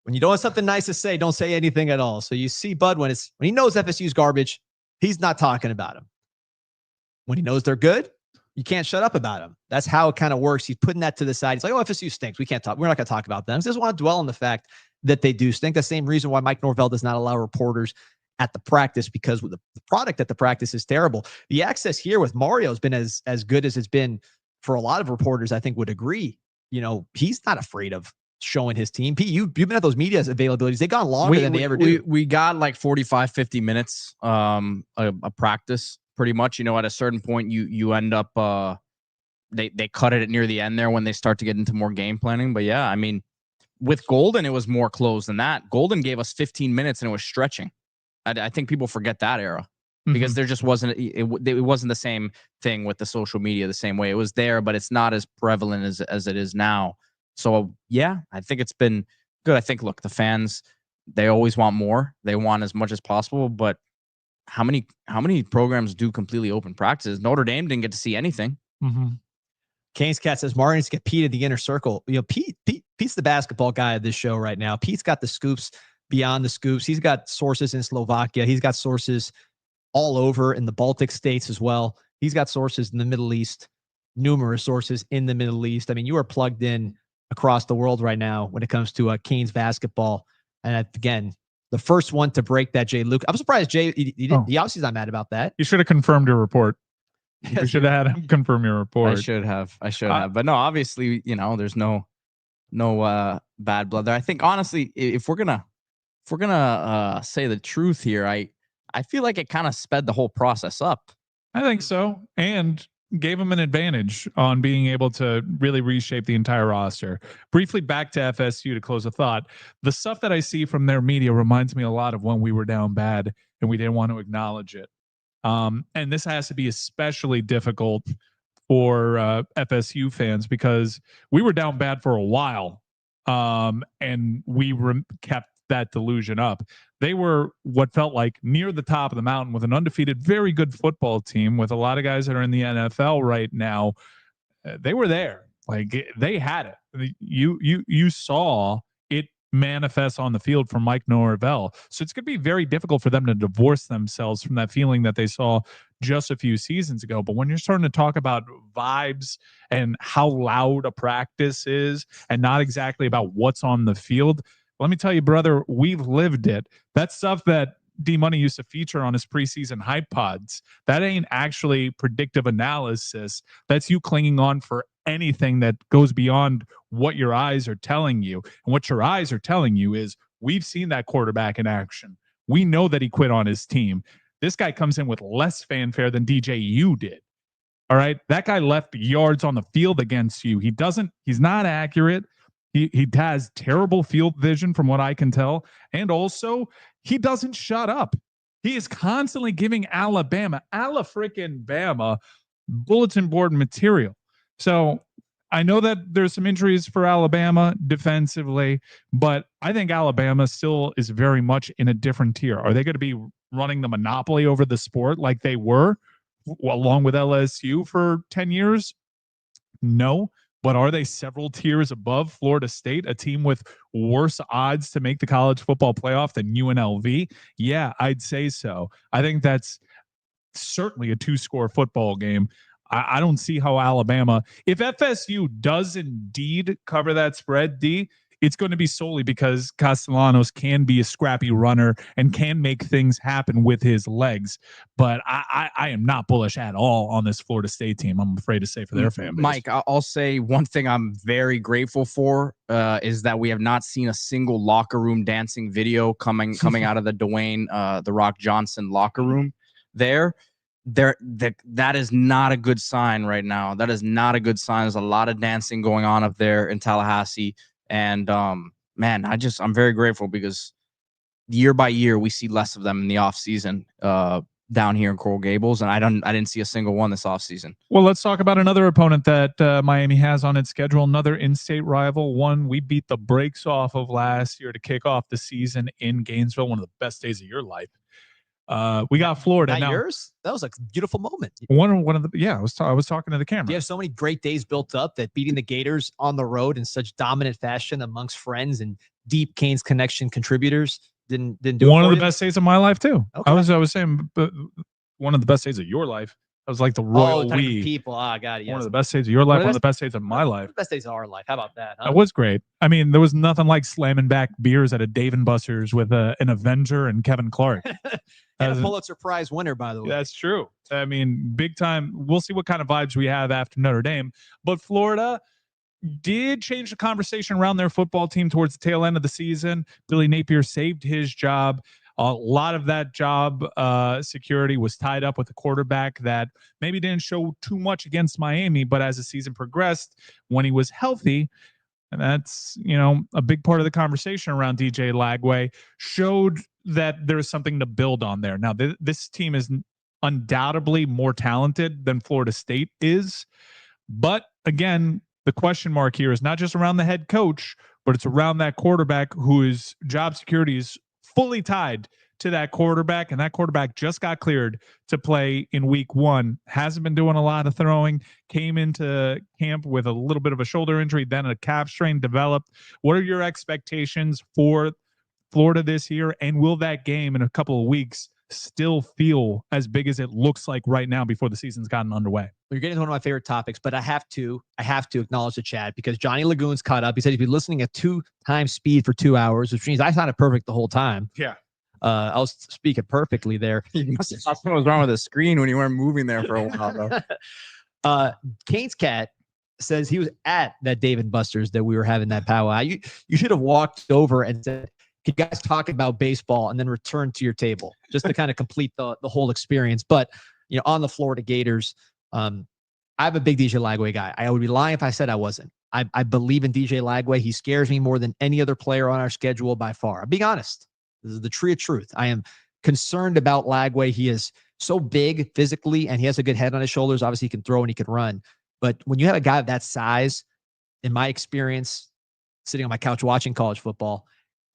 When you don't have something nice to say, don't say anything at all. So you see Bud when he knows FSU's garbage, he's not talking about him. When he knows they're good, you can't shut up about him. That's how it kind of works. He's putting that to the side. He's like, oh, FSU stinks. We're not going to talk about them. He doesn't want to dwell on the fact that they do stink. The same reason why Mike Norvell does not allow reporters at the practice because the product at the practice is terrible. The access here with Mario has been as good as it's been for a lot of reporters, I think would agree. You know, he's not afraid of showing his team. Pete, you've been at those media availabilities. They've gone longer than they ever do. We got like 45, 50 minutes a practice pretty much. You know, at a certain point you end up they cut it near the end there when they start to get into more game planning. But yeah, I mean, with Golden, it was more closed than that. Golden gave us 15 minutes and it was stretching. I think people forget that era because there just wasn't, it wasn't the same thing with the social media the same way. It was there, but it's not as prevalent as it is now. So yeah, I think it's been good. I think, look, the fans, they always want more. They want as much as possible, but how many programs do completely open practices? Notre Dame didn't get to see anything. Canes Cat says Mario needs to get Pete at the inner circle. You know, Pete's the basketball guy of this show right now. Pete's got the scoops beyond the scoops. He's got sources in Slovakia. He's got sources all over in the Baltic states as well. He's got sources in the Middle East, numerous sources in the Middle East. I mean, you are plugged in across the world right now when it comes to Canes basketball. And again, the first one to break that, Jay Luke. I'm surprised Jay, he obviously is not mad about that. You should have confirmed your report. You should have had him confirm your report. I should have. But no, obviously, you know, there's no bad blood there. I think honestly, if we're gonna say the truth here, I feel like it kind of sped the whole process up. I think so, and gave him an advantage on being able to really reshape the entire roster. Briefly back to FSU to close a thought. The stuff that I see from their media reminds me a lot of when we were down bad and we didn't want to acknowledge it. And this has to be especially difficult for FSU fans because we were down bad for a while, and we kept that delusion up. They were what felt like near the top of the mountain with an undefeated, very good football team with a lot of guys that are in the NFL right now. They were there. Like, they had it. You saw it manifest on the field from Mike Norvell. So it's going to be very difficult for them to divorce themselves from that feeling that they saw just a few seasons ago. But when you're starting to talk about vibes and how loud a practice is and not exactly about what's on the field, let me tell you, brother, we've lived it. That stuff that D-Money used to feature on his preseason hype pods, that ain't actually predictive analysis. That's you clinging on for anything that goes beyond what your eyes are telling you. And what your eyes are telling you is, we've seen that quarterback in action. We know that he quit on his team. This guy comes in with less fanfare than DJU did. All right. That guy left yards on the field against you. He's not accurate. He has terrible field vision from what I can tell. And also, he doesn't shut up. He is constantly giving Alabama bulletin board material. So I know that there's some injuries for Alabama defensively, but I think Alabama still is very much in a different tier. Are they going to be running the monopoly over the sport like they were along with LSU for 10 years? No. But are they several tiers above Florida State, a team with worse odds to make the college football playoff than UNLV? Yeah, I'd say so. I think that's certainly a 2-score football game. I don't see how Alabama, if FSU does indeed cover that spread, D, it's going to be solely because Castellanos can be a scrappy runner and can make things happen with his legs. But I am not bullish at all on this Florida State team, I'm afraid to say, for their fan base. Mike, I'll say one thing I'm very grateful for is that we have not seen a single locker room dancing video coming out of the Dwayne The Rock Johnson locker room there. That is not a good sign right now. That is not a good sign. There's a lot of dancing going on up there in Tallahassee. And man, I'm very grateful because year by year we see less of them in the off season down here in Coral Gables, and I didn't see a single one this off season. Well, let's talk about another opponent that Miami has on its schedule, another in-state rival, one we beat the brakes off of last year to kick off the season in Gainesville, one of the best days of your life. We got Florida. Not yours? That was a beautiful moment. One of the, yeah, I was talking to the camera. You have so many great days built up that beating the Gators on the road in such dominant fashion amongst friends and deep Canes connection contributors didn't do one it of for the you? best days of my life too. Okay. I was saying, but one of the best days of your life. That was like the royal talking we. people. Oh, God, yes. One of the best days of your life, one of the best days of my One life. of the best days of our life. How about that? Huh? That was great. I mean, there was nothing like slamming back beers at a Dave & Buster's with an Avenger and Kevin Clark. And a Pulitzer Prize winner, by the way. That's true. I mean, big time. We'll see what kind of vibes we have after Notre Dame. But Florida did change the conversation around their football team towards the tail end of the season. Billy Napier saved his job. A lot of that job security was tied up with a quarterback that maybe didn't show too much against Miami, but as the season progressed, when he was healthy, and that's, a big part of the conversation around DJ Lagway, showed that there's something to build on there. Now, this team is undoubtedly more talented than Florida State is, but again, the question mark here is not just around the head coach, but it's around that quarterback whose job security is fully tied to that quarterback, and that quarterback just got cleared to play in week 1. Hasn't been doing a lot of throwing, came into camp with a little bit of a shoulder injury, then a calf strain developed. What are your expectations for Florida this year, and will that game in a couple of weeks still feel as big as it looks like right now before the season's gotten underway? You're getting to one of my favorite topics, but I have to acknowledge the chat because Johnny Lagoon's caught up. He said he'd be listening at 2 times speed for 2 hours, which means I sounded perfect the whole time. Yeah. I was speaking perfectly there. Something was wrong with the screen when you weren't moving there for a while, though. Kane's cat says he was at that Dave & Buster's that we were having that powwow. You should have walked over and said, "Can you guys talk about baseball?" and then return to your table just to kind of complete the whole experience. But on the Florida Gators, I'm a big DJ Lagway guy. I would be lying if I said I wasn't. I believe in DJ Lagway. He scares me more than any other player on our schedule by far. I'm being honest. This is the tree of truth. I am concerned about Lagway. He is so big physically, and he has a good head on his shoulders. Obviously, he can throw and he can run. But when you have a guy of that size, in my experience, sitting on my couch watching college football,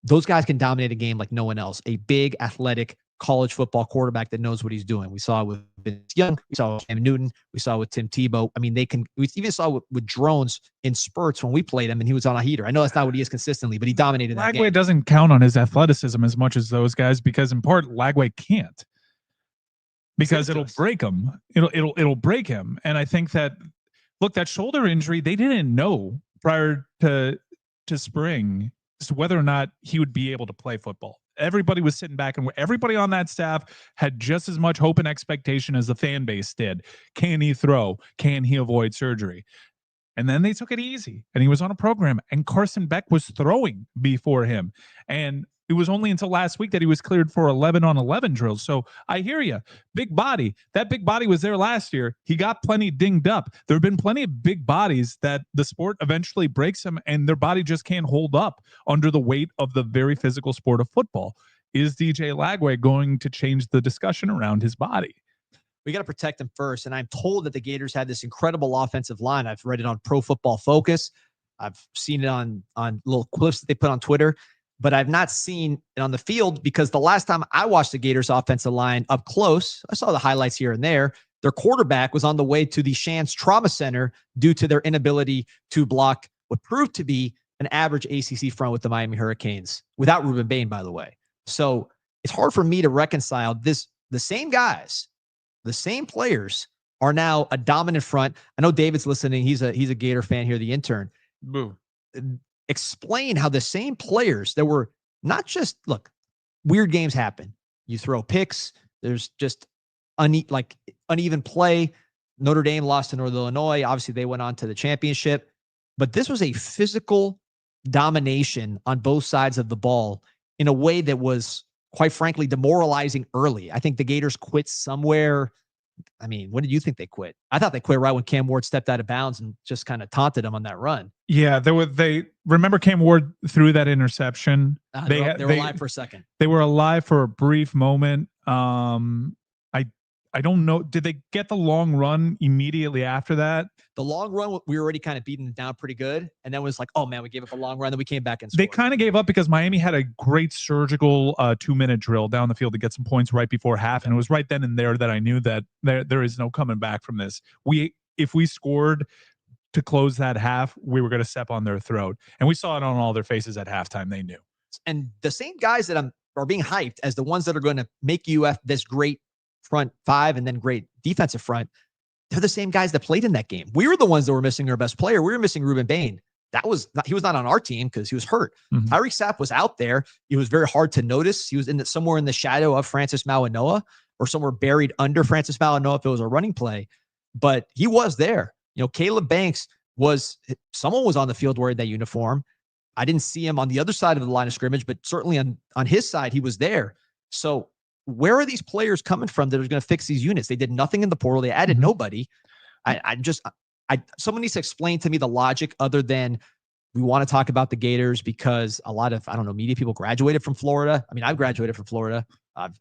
those guys can dominate a game like no one else. A big, athletic college football quarterback that knows what he's doing. We saw it with Vince Young. We saw it with Cam Newton. We saw it with Tim Tebow. I mean, we even saw it with drones in spurts when we played him, and he was on a heater. I know that's not what he is consistently, but he dominated that game. Lagway doesn't count on his athleticism as much as those guys because, in part, Lagway can't. Because it'll break him. It'll break him. And I think that, look, that shoulder injury, they didn't know prior to spring whether or not he would be able to play football. Everybody was sitting back, and everybody on that staff had just as much hope and expectation as the fan base did. Can he throw? Can he avoid surgery? And then they took it easy, and he was on a program, and Carson Beck was throwing before him. And it was only until last week that he was cleared for 11-on-11 drills. So I hear you. Big body. That big body was there last year. He got plenty dinged up. There have been plenty of big bodies that the sport eventually breaks them, and their body just can't hold up under the weight of the very physical sport of football. Is DJ Lagway going to change the discussion around his body? We got to protect him first. And I'm told that the Gators had this incredible offensive line. I've read it on Pro Football Focus. I've seen it on little clips that they put on Twitter. But I've not seen it on the field because the last time I watched the Gators offensive line up close, I saw the highlights here and there. Their quarterback was on the way to the Shands Trauma Center due to their inability to block what proved to be an average ACC front with the Miami Hurricanes, without Ruben Bain, by the way. So it's hard for me to reconcile this. The same guys, the same players are now a dominant front. I know David's listening. He's a Gator fan here, the intern. Boo. Explain how the same players that were not just, look, weird games happen. You throw picks. There's just uneven play. Notre Dame lost to Northern Illinois. Obviously, they went on to the championship. But this was a physical domination on both sides of the ball in a way that was, quite frankly, demoralizing early. I think the Gators quit somewhere. I mean, when did you think they quit? I thought they quit right when Cam Ward stepped out of bounds and just kind of taunted him on that run. Yeah, they remember Cam Ward threw that interception. They were alive for a second. They were alive for a brief moment. I don't know. Did they get the long run immediately after that? The long run, we were already kind of beaten down pretty good. And then it was like, oh man, we gave up a long run. Then we came back and scored. They kind of gave up because Miami had a great surgical 2-minute drill down the field to get some points right before half. And it was right then and there that I knew that there is no coming back from this. If we scored to close that half, we were going to step on their throat. And we saw it on all their faces at halftime. They knew. And the same guys that are being hyped as the ones that are going to make UF this great front five and then great defensive front. They're the same guys that played in that game. We were the ones that were missing our best player. We were missing Ruben Bain. He was not on our team because he was hurt. Tyreek Sapp was out there. It was very hard to notice. He was somewhere in the shadow of Francis Mauanoa, or somewhere buried under Francis Mauanoa if it was a running play. But he was there. Caleb Banks someone was on the field wearing that uniform. I didn't see him on the other side of the line of scrimmage, but certainly on his side, he was there. So where are these players coming from that are going to fix these units? They did nothing in the portal. They added nobody. Someone needs to explain to me the logic other than we want to talk about the Gators because a lot of, media people graduated from Florida. I mean, I've graduated from Florida.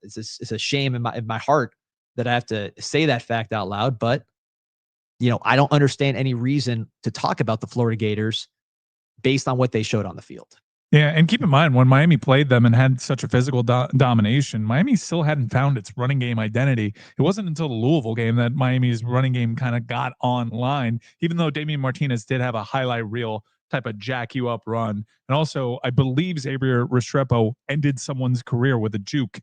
It's a shame in my heart that I have to say that fact out loud, but I don't understand any reason to talk about the Florida Gators based on what they showed on the field. Yeah, and keep in mind, when Miami played them and had such a physical domination, Miami still hadn't found its running game identity. It wasn't until the Louisville game that Miami's running game kind of got online, even though Damian Martinez did have a highlight reel type of jack you up run. And also, I believe Xavier Restrepo ended someone's career with a juke.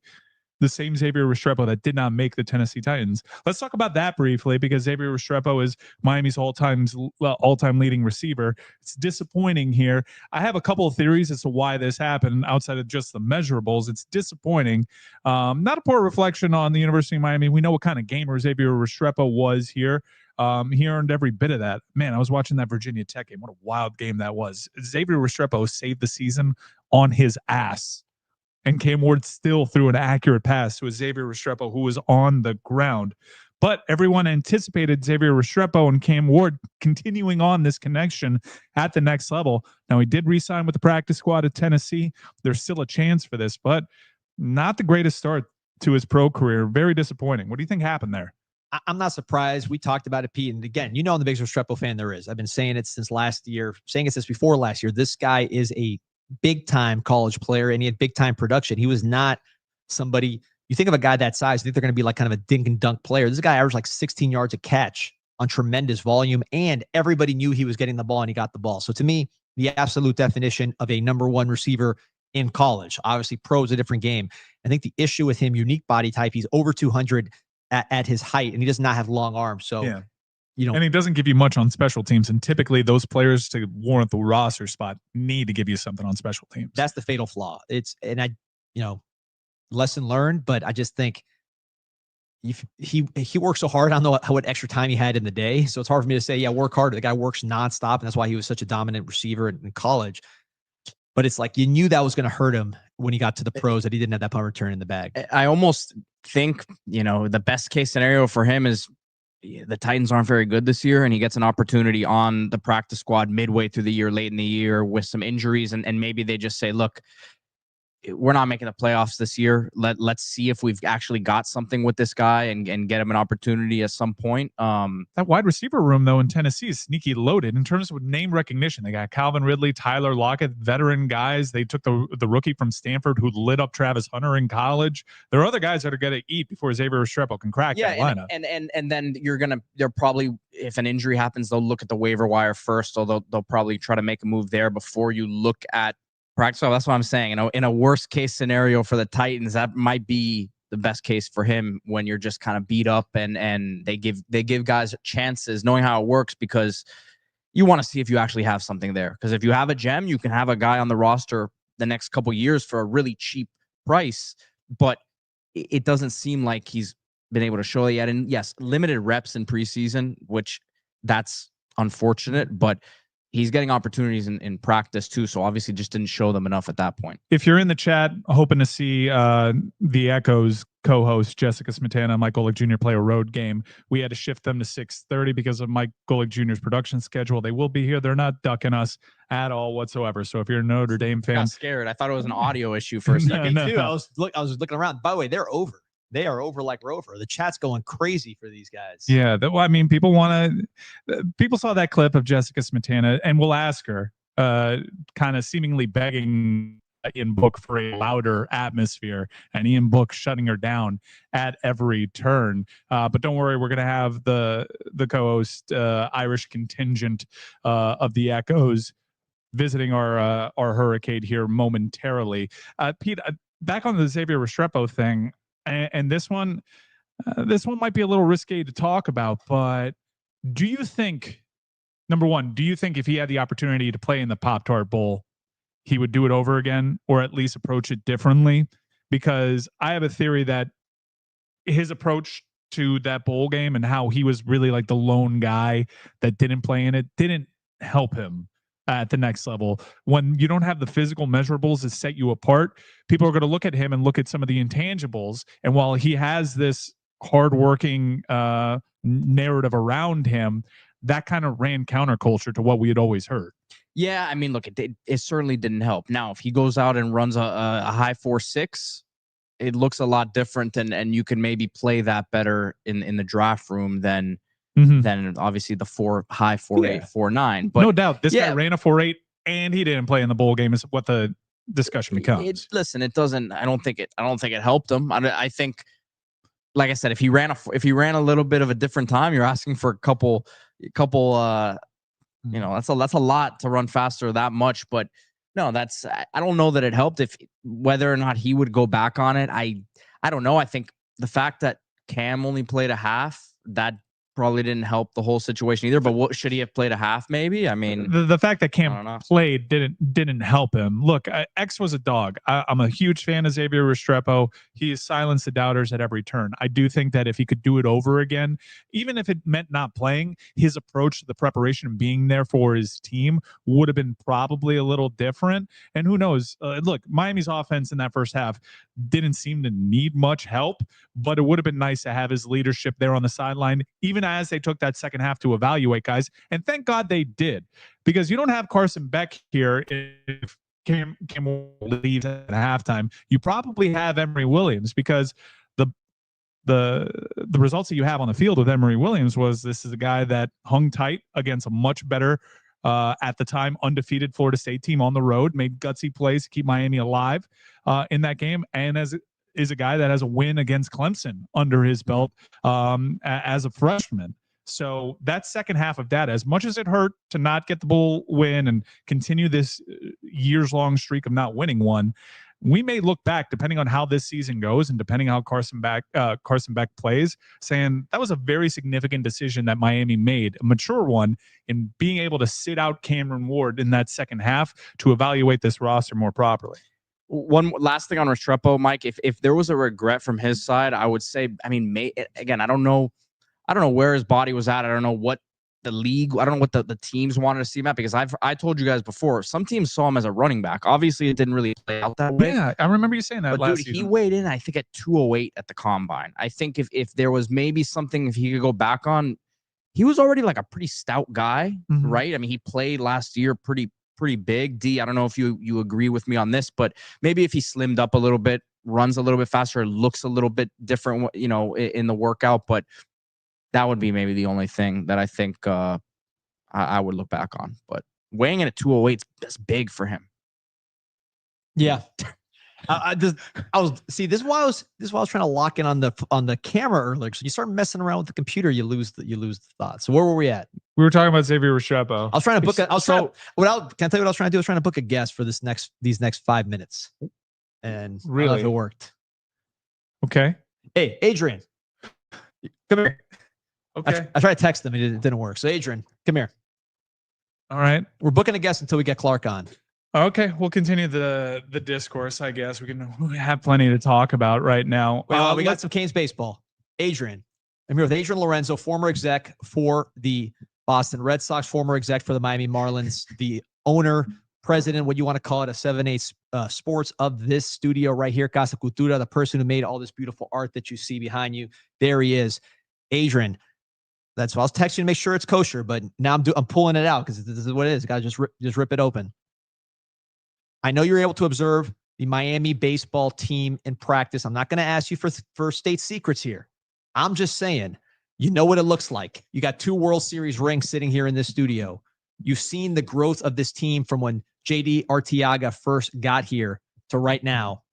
The same Xavier Restrepo that did not make the Tennessee Titans. Let's talk about that briefly because Xavier Restrepo is Miami's all-time leading receiver. It's disappointing here. I have a couple of theories as to why this happened outside of just the measurables. It's disappointing. Not a poor reflection on the University of Miami. We know what kind of gamer Xavier Restrepo was here. He earned every bit of that. Man, I was watching that Virginia Tech game. What a wild game that was. Xavier Restrepo saved the season on his ass. And Cam Ward still threw an accurate pass to a Xavier Restrepo who was on the ground. But everyone anticipated Xavier Restrepo and Cam Ward continuing on this connection at the next level. Now, he did re-sign with the practice squad at Tennessee. There's still a chance for this, but not the greatest start to his pro career. Very disappointing. What do you think happened there? I'm not surprised. We talked about it, Pete. And again, I'm the biggest Restrepo fan there is. I've been saying it since last year, saying it since before last year. This guy is a big-time college player, and he had big-time production. He was not somebody, you think of a guy that size, you think they're going to be like kind of a dink and dunk player. This guy averaged like 16 yards a catch on tremendous volume, and everybody knew he was getting the ball, and he got the ball. So to me, the absolute definition of a number one receiver in college. Obviously, pro is a different game. I think the issue with him, unique body type, he's over 200 at his height, and he does not have long arms. So yeah. And he doesn't give you much on special teams. And typically those players to warrant the roster spot need to give you something on special teams. That's the fatal flaw. Lesson learned, but I just think he worked so hard. I don't know what extra time he had in the day. So it's hard for me to say, yeah, work harder. The guy works nonstop. And that's why he was such a dominant receiver in college. But it's like, you knew that was going to hurt him when he got to the pros, that he didn't have that punt return in the bag. I almost think, the best case scenario for him is, the Titans aren't very good this year, and he gets an opportunity on the practice squad midway through the year, late in the year with some injuries. And maybe they just say, look, we're not making the playoffs this year. Let's see if we've actually got something with this guy and get him an opportunity at some point. That wide receiver room, though, in Tennessee is sneaky loaded in terms of name recognition. They got Calvin Ridley, Tyler Lockett, veteran guys. They took the rookie from Stanford who lit up Travis Hunter in college. There are other guys that are going to eat before Xavier Restrepo can crack that lineup. And then they're probably, if an injury happens, they'll look at the waiver wire first, or they'll probably try to make a move there before you look at practice. So that's what I'm saying. In a worst case scenario for the Titans, that might be the best case for him when you're just kind of beat up and they give guys chances, knowing how it works, because you want to see if you actually have something there. Because if you have a gem, you can have a guy on the roster the next couple years for a really cheap price. But it doesn't seem like he's been able to show it yet. And yes, limited reps in preseason, which that's unfortunate, but he's getting opportunities in practice too. So obviously just didn't show them enough at that point. If you're in the chat, hoping to see the Echoes co-host Jessica Smetana and Mike Golic Jr. play a road game, we had to shift them to 6:30 because of Mike Golic Jr.'s production schedule. They will be here. They're not ducking us at all whatsoever. So if you're a Notre Dame fan, I got scared. I thought it was an audio issue for a second. Me too. I was looking around. By the way, they're over. They are over like Rover. The chat's going crazy for these guys. Yeah, people saw that clip of Jessica Smetana, and we'll ask her, kind of seemingly begging Ian Book for a louder atmosphere, and Ian Book shutting her down at every turn. But don't worry, we're going to have the co-host Irish contingent of the Echoes visiting our HURRICADE here momentarily. Pete, back on the Xavier Restrepo thing. And this one, This one might be a little risque to talk about, but do you think, number one, do you think if he had the opportunity to play in the Pop-Tart Bowl, he would do it over again or at least approach it differently? Because I have a theory that his approach to that bowl game and how he was really like the lone guy that didn't play in it didn't help him at the next level. When you don't have the physical measurables to set you apart, people are going to look at him and look at some of the intangibles. And while he has this hardworking narrative around him, that kind of ran counterculture to what we had always heard. Yeah, I mean, look, it certainly didn't help. Now, if he goes out and runs a high 4.6, it looks a lot different, and you can maybe play that better in the draft room than obviously the high 4.8, 4.9. But no doubt, this guy ran a 4.8 and he didn't play in the bowl game. Is what the discussion becomes. Listen, it doesn't. I don't think it helped him. I think, like I said, if he ran a little bit of a different time, you're asking for a couple. That's a lot to run faster that much. But no, I don't know that it helped. If whether or not he would go back on it, I don't know. I think the fact that Cam only played a half, that probably didn't help the whole situation either. But what should he have played a half? Maybe. I mean, the fact that Cam played didn't help him. Look, X was a dog. I'm a huge fan of Xavier Restrepo. He has silenced the doubters at every turn. I do think that if he could do it over again, even if it meant not playing, his approach to the preparation and being there for his team would have been probably a little different. And who knows? Look, Miami's offense in that first half didn't seem to need much help, but it would have been nice to have his leadership there on the sideline, even as they took that second half to evaluate guys. And thank God they did, because you don't have Carson Beck here if Cam leaves at halftime. You probably have Emory Williams, because the results that you have on the field with Emory Williams was this is a guy that hung tight against a much better at the time undefeated Florida State team on the road, made gutsy plays to keep Miami alive in that game, and is a guy that has a win against Clemson under his belt as a freshman. So that second half of data, as much as it hurt to not get the bowl win and continue this years-long streak of not winning one, we may look back, depending on how this season goes and depending how Carson Beck plays, saying that was a very significant decision that Miami made, a mature one, in being able to sit out Cameron Ward in that second half to evaluate this roster more properly. One last thing on Restrepo, Mike. If there was a regret from his side, I would say, I mean, again, I don't know where his body was at. I don't know what the league, I don't know what the teams wanted to see him at, because I told you guys before, some teams saw him as a running back. Obviously, it didn't really play out that way. Yeah, I remember you saying that last season. He weighed in, I think, at 208 at the combine. I think if there was maybe something if he could go back on, he was already like a pretty stout guy, right? I mean, he played last year pretty big. D, I don't know if you agree with me on this, but maybe if he slimmed up a little bit, runs a little bit faster, looks a little bit different, in the workout. But that would be maybe the only thing that I think I would look back on. But weighing in at 208, that's big for him. Yeah. This is why I was trying to lock in on the camera earlier. So you start messing around with the computer, you lose the thought. So where were we at? We were talking about Xavier Restrepo. I was trying to book can I tell you what I was trying to do? I was trying to book a guest for these next 5 minutes. And really, I don't know if it worked. Okay. Hey, Adrian. Come here. Okay. I tried to text them, and it didn't work. So Adrian, come here. All right. We're booking a guest until we get Clark on. Okay, we'll continue the discourse, I guess. We have plenty to talk about right now. We got some Canes baseball. Adrian. I'm here with Adrian Lorenzo, former exec for the Boston Red Sox, former exec for the Miami Marlins, the owner, president, what you want to call it, a 7-8 Sports of this studio right here, Casa Cultura, the person who made all this beautiful art that you see behind you. There he is. Adrian, that's why I was texting to make sure it's kosher, but now I'm pulling it out because this is what it is. Got to just rip it open. I know you're able to observe the Miami baseball team in practice. I'm not going to ask you for state secrets here. I'm just saying, you know what it looks like. You got 2 World Series rings sitting here in this studio. You've seen the growth of this team from when JD Arteaga first got here to right now.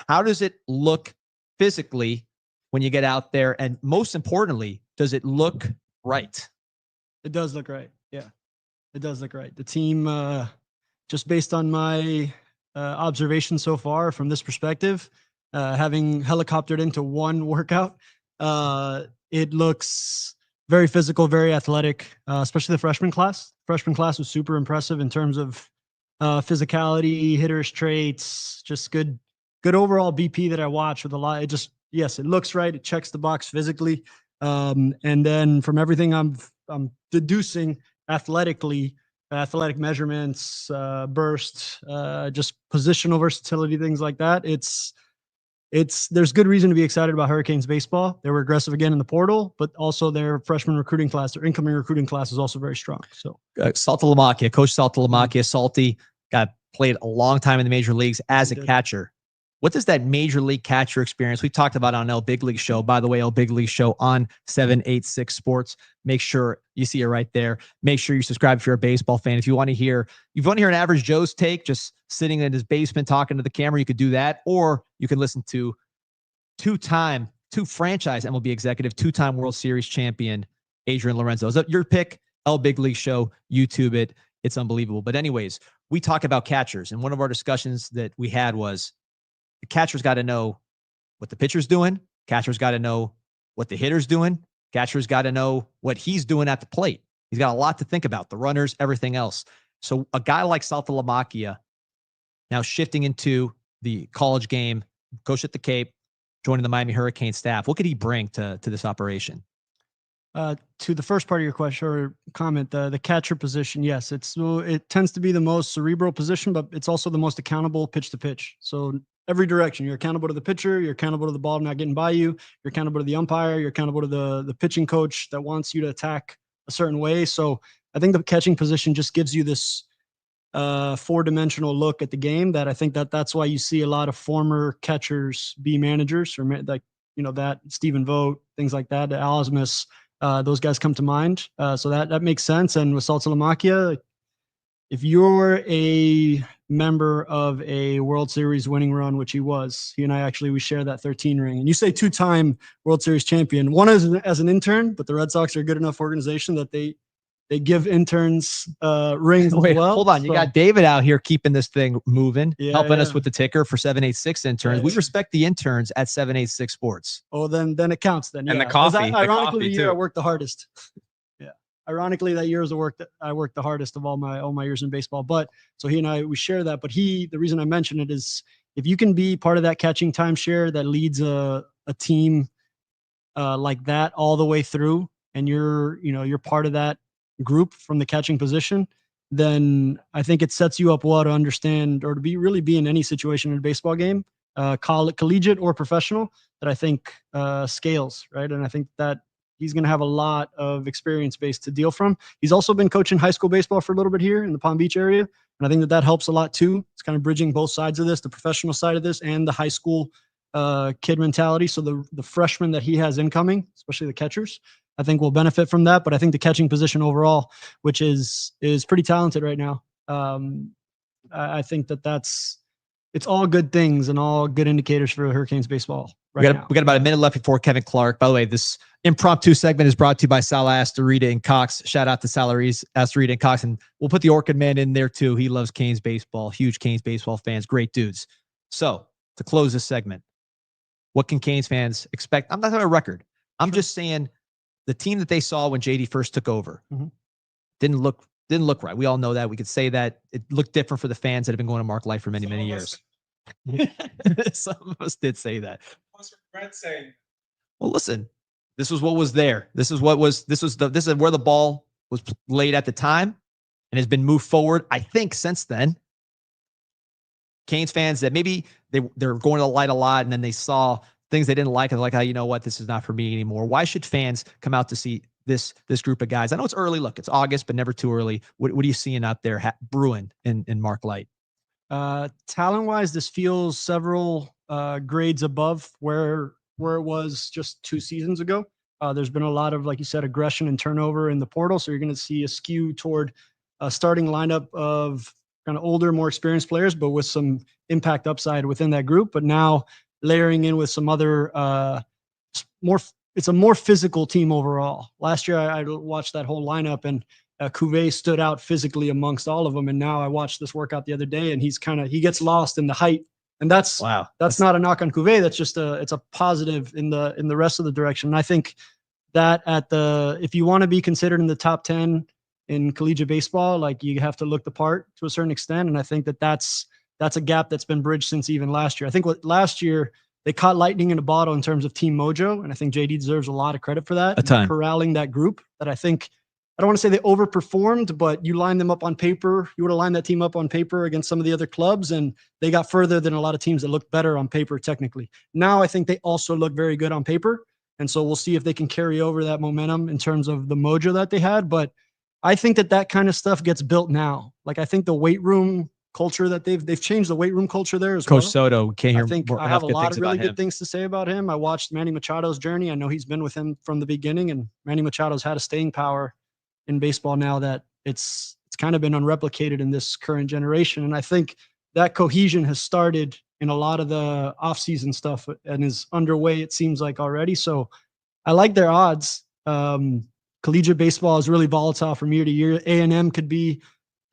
How does it look physically when you get out there? And most importantly, does it look right? It does look right. Yeah, it does look right. The team, just based on my observation so far from this perspective, having helicoptered into one workout. It looks very physical, very athletic, especially the freshman class. Freshman class was super impressive in terms of physicality, hitters traits, just good overall BP that I watched with a lot. It just, yes, it looks right. It checks the box physically. And then from everything I'm deducing athletically, athletic measurements, burst, just positional versatility, things like that. There's good reason to be excited about Hurricanes baseball. They were aggressive again in the portal, but also their freshman recruiting class, their incoming recruiting class is also very strong. So Saltalamacchia, Coach Saltalamacchia, Salty, played a long time in the major leagues as a catcher. What does that major league catcher experience? We talked about on El Big League Show. By the way, El Big League Show on 786 Sports. Make sure you see it right there. Make sure you subscribe if you're a baseball fan. If you want to hear an average Joe's take, just sitting in his basement talking to the camera, you could do that, or you can listen to two-franchise MLB executive, two-time World Series champion Adrian Lorenzo. Is that your pick? El Big League Show. YouTube it. It's unbelievable. But anyways, we talk about catchers, and one of our discussions that we had was, the catcher's got to know what the pitcher's doing. Catcher's got to know what the hitter's doing. Catcher's got to know what he's doing at the plate. He's got a lot to think about, the runners, everything else. So a guy like Saltalamacchia now shifting into the college game, coach at the Cape, joining the Miami Hurricane staff. What could he bring to this operation? To the first part of your question or comment, the catcher position, yes, it tends to be the most cerebral position, but it's also the most accountable pitch to pitch. So every direction, you're accountable to the pitcher, you're accountable to the ball not getting by you, you're accountable to the umpire, you're accountable to the pitching coach that wants you to attack a certain way. So I think the catching position just gives you this four-dimensional look at the game that I think that's why you see a lot of former catchers be managers, or that Stephen Vogt, things like that, Alasmus. Those guys come to mind. So that makes sense. And with Saltalamacchia, if you're a member of a World Series winning run, which he was, he and I we share that 13 ring. And you say two-time World Series champion, one as an intern, but the Red Sox are a good enough organization that they give interns rings as well. Hold on. You got David out here keeping this thing moving, helping us with the ticker for 786 interns. We respect the interns at 786 Sports. Oh, then it counts then. And the coffee. Ironically, the year I worked the hardest. Yeah. Ironically, that year is the work that I worked the hardest of all my years in baseball. But so he and I, we share that. But the reason I mention it is if you can be part of that catching timeshare that leads a team like that all the way through, and you're part of that group from the catching position, then I think it sets you up well to understand or to be in any situation in a baseball game, collegiate or professional, that I think scales, right? And I think that he's going to have a lot of experience base to deal from. He's also been coaching high school baseball for a little bit here in the Palm Beach area. And I think that helps a lot too. It's kind of bridging both sides of this, the professional side of this and the high school kid mentality. So the freshmen that he has incoming, especially the catchers, I think will benefit from that. But I think the catching position overall, which is pretty talented right now, I think it's all good things and all good indicators for Hurricanes baseball. We got about a minute left before Kevin Clark. By the way, this impromptu segment is brought to you by Sal Astorita and Cox. Shout out to Sal Astorita and Cox. And we'll put the Orchid Man in there too. He loves Canes baseball. Huge Canes baseball fans. Great dudes. So to close this segment, what can Canes fans expect? I'm not talking about record. I'm just saying the team that they saw when JD first took over didn't look right. We all know that. We could say that it looked different for the fans that have been going to Mark Life for many years. Some of us did say that. What's Brett saying? Well, listen, this was what was there. This is where the ball was laid at the time and has been moved forward. I think since then, Canes fans that maybe they're going to the light a lot and then they saw things they didn't like and like, you know what, this is not for me anymore. Why should fans come out to see this group of guys? I know it's early. Look, it's August, but never too early. What are you seeing out there brewing in Mark Light? Talent-wise, this feels several grades above where it was just 2 seasons ago. There's been a lot of, like you said, aggression and turnover in the portal. So you're going to see a skew toward a starting lineup of kind of older, more experienced players, but with some impact upside within that group. But now layering in with some other it's a more physical team overall. Last year, I watched that whole lineup and Cuvée stood out physically amongst all of them. And now I watched this workout the other day and he gets lost in the height And that's Wow. that's not a knock on Cuvée. That's just it's a positive in the rest of the direction. And I think that if you want to be considered in the top 10 in collegiate baseball, like you have to look the part to a certain extent. And I think that's a gap that's been bridged since even last year. I think last year they caught lightning in a bottle in terms of team mojo. And I think JD deserves a lot of credit for that. A ton. Corralling that group that I don't want to say they overperformed, but you line them up on paper. You would have lined that team up on paper against some of the other clubs, and they got further than a lot of teams that looked better on paper technically. Now I think they also look very good on paper. And so we'll see if they can carry over that momentum in terms of the mojo that they had. But I think that kind of stuff gets built now. Like I think the weight room culture that they've changed the weight room culture there as well. Coach Soto, can't hear. I think I have a lot of really good things to say about him. I watched Manny Machado's journey. I know he's been with him from the beginning, and Manny Machado's had a staying power in baseball now that it's kind of been unreplicated in this current generation. And I think that cohesion has started in a lot of the off-season stuff and is underway, it seems like already. So I like their odds. Collegiate baseball is really volatile from year to year. A&M could be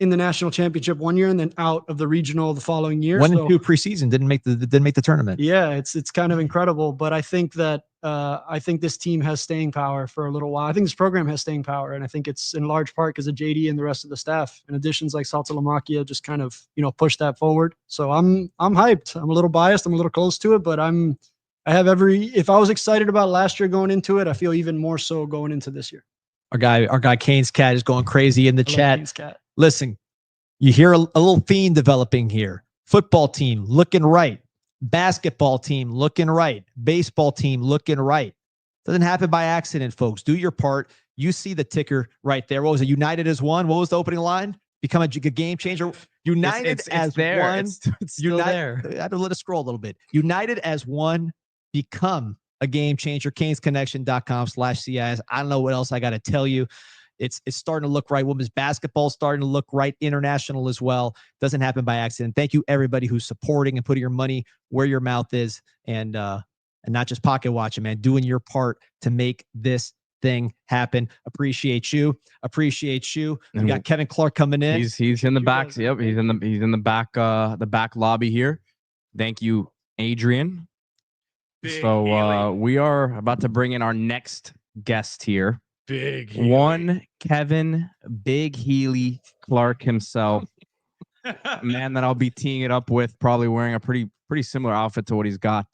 in the national championship one year and then out of the regional the following year. 1 and 2 preseason didn't make the tournament. Yeah, it's kind of incredible. But I think that I think this team has staying power for a little while. I think this program has staying power, and I think it's in large part because of JD and the rest of the staff. And additions like Saltalamacchia just kind of push that forward. So I'm hyped. I'm a little biased. I'm a little close to it, but if I was excited about last year going into it, I feel even more so going into this year. Our guy Kane's Cat is going crazy in the chat. Kane's Cat. Listen, you hear a little theme developing here. Football team looking right. Basketball team looking right. Baseball team looking right. Doesn't happen by accident, folks. Do your part. You see the ticker right there. What was it? United as one. What was the opening line? Become a game changer. United as there. one. It's still there. I had to let it scroll a little bit. United as one. Become a game changer. CanesConnection.com/CIS. I don't know what else I got to tell you. It's starting to look right. Women's basketball starting to look right. International as well. Doesn't happen by accident. Thank you everybody who's supporting and putting your money where your mouth is, and not just pocket watching, man. Doing your part to make this thing happen. Appreciate you. We got Kevin Clark coming in. He's in the back. Yep, he's in the back lobby here. Thank you, Adrian. We are about to bring in our next guest here. Big Healy. One Kevin Big Healy Clark himself. Man that I'll be teeing it up with, probably wearing a pretty similar outfit to what he's got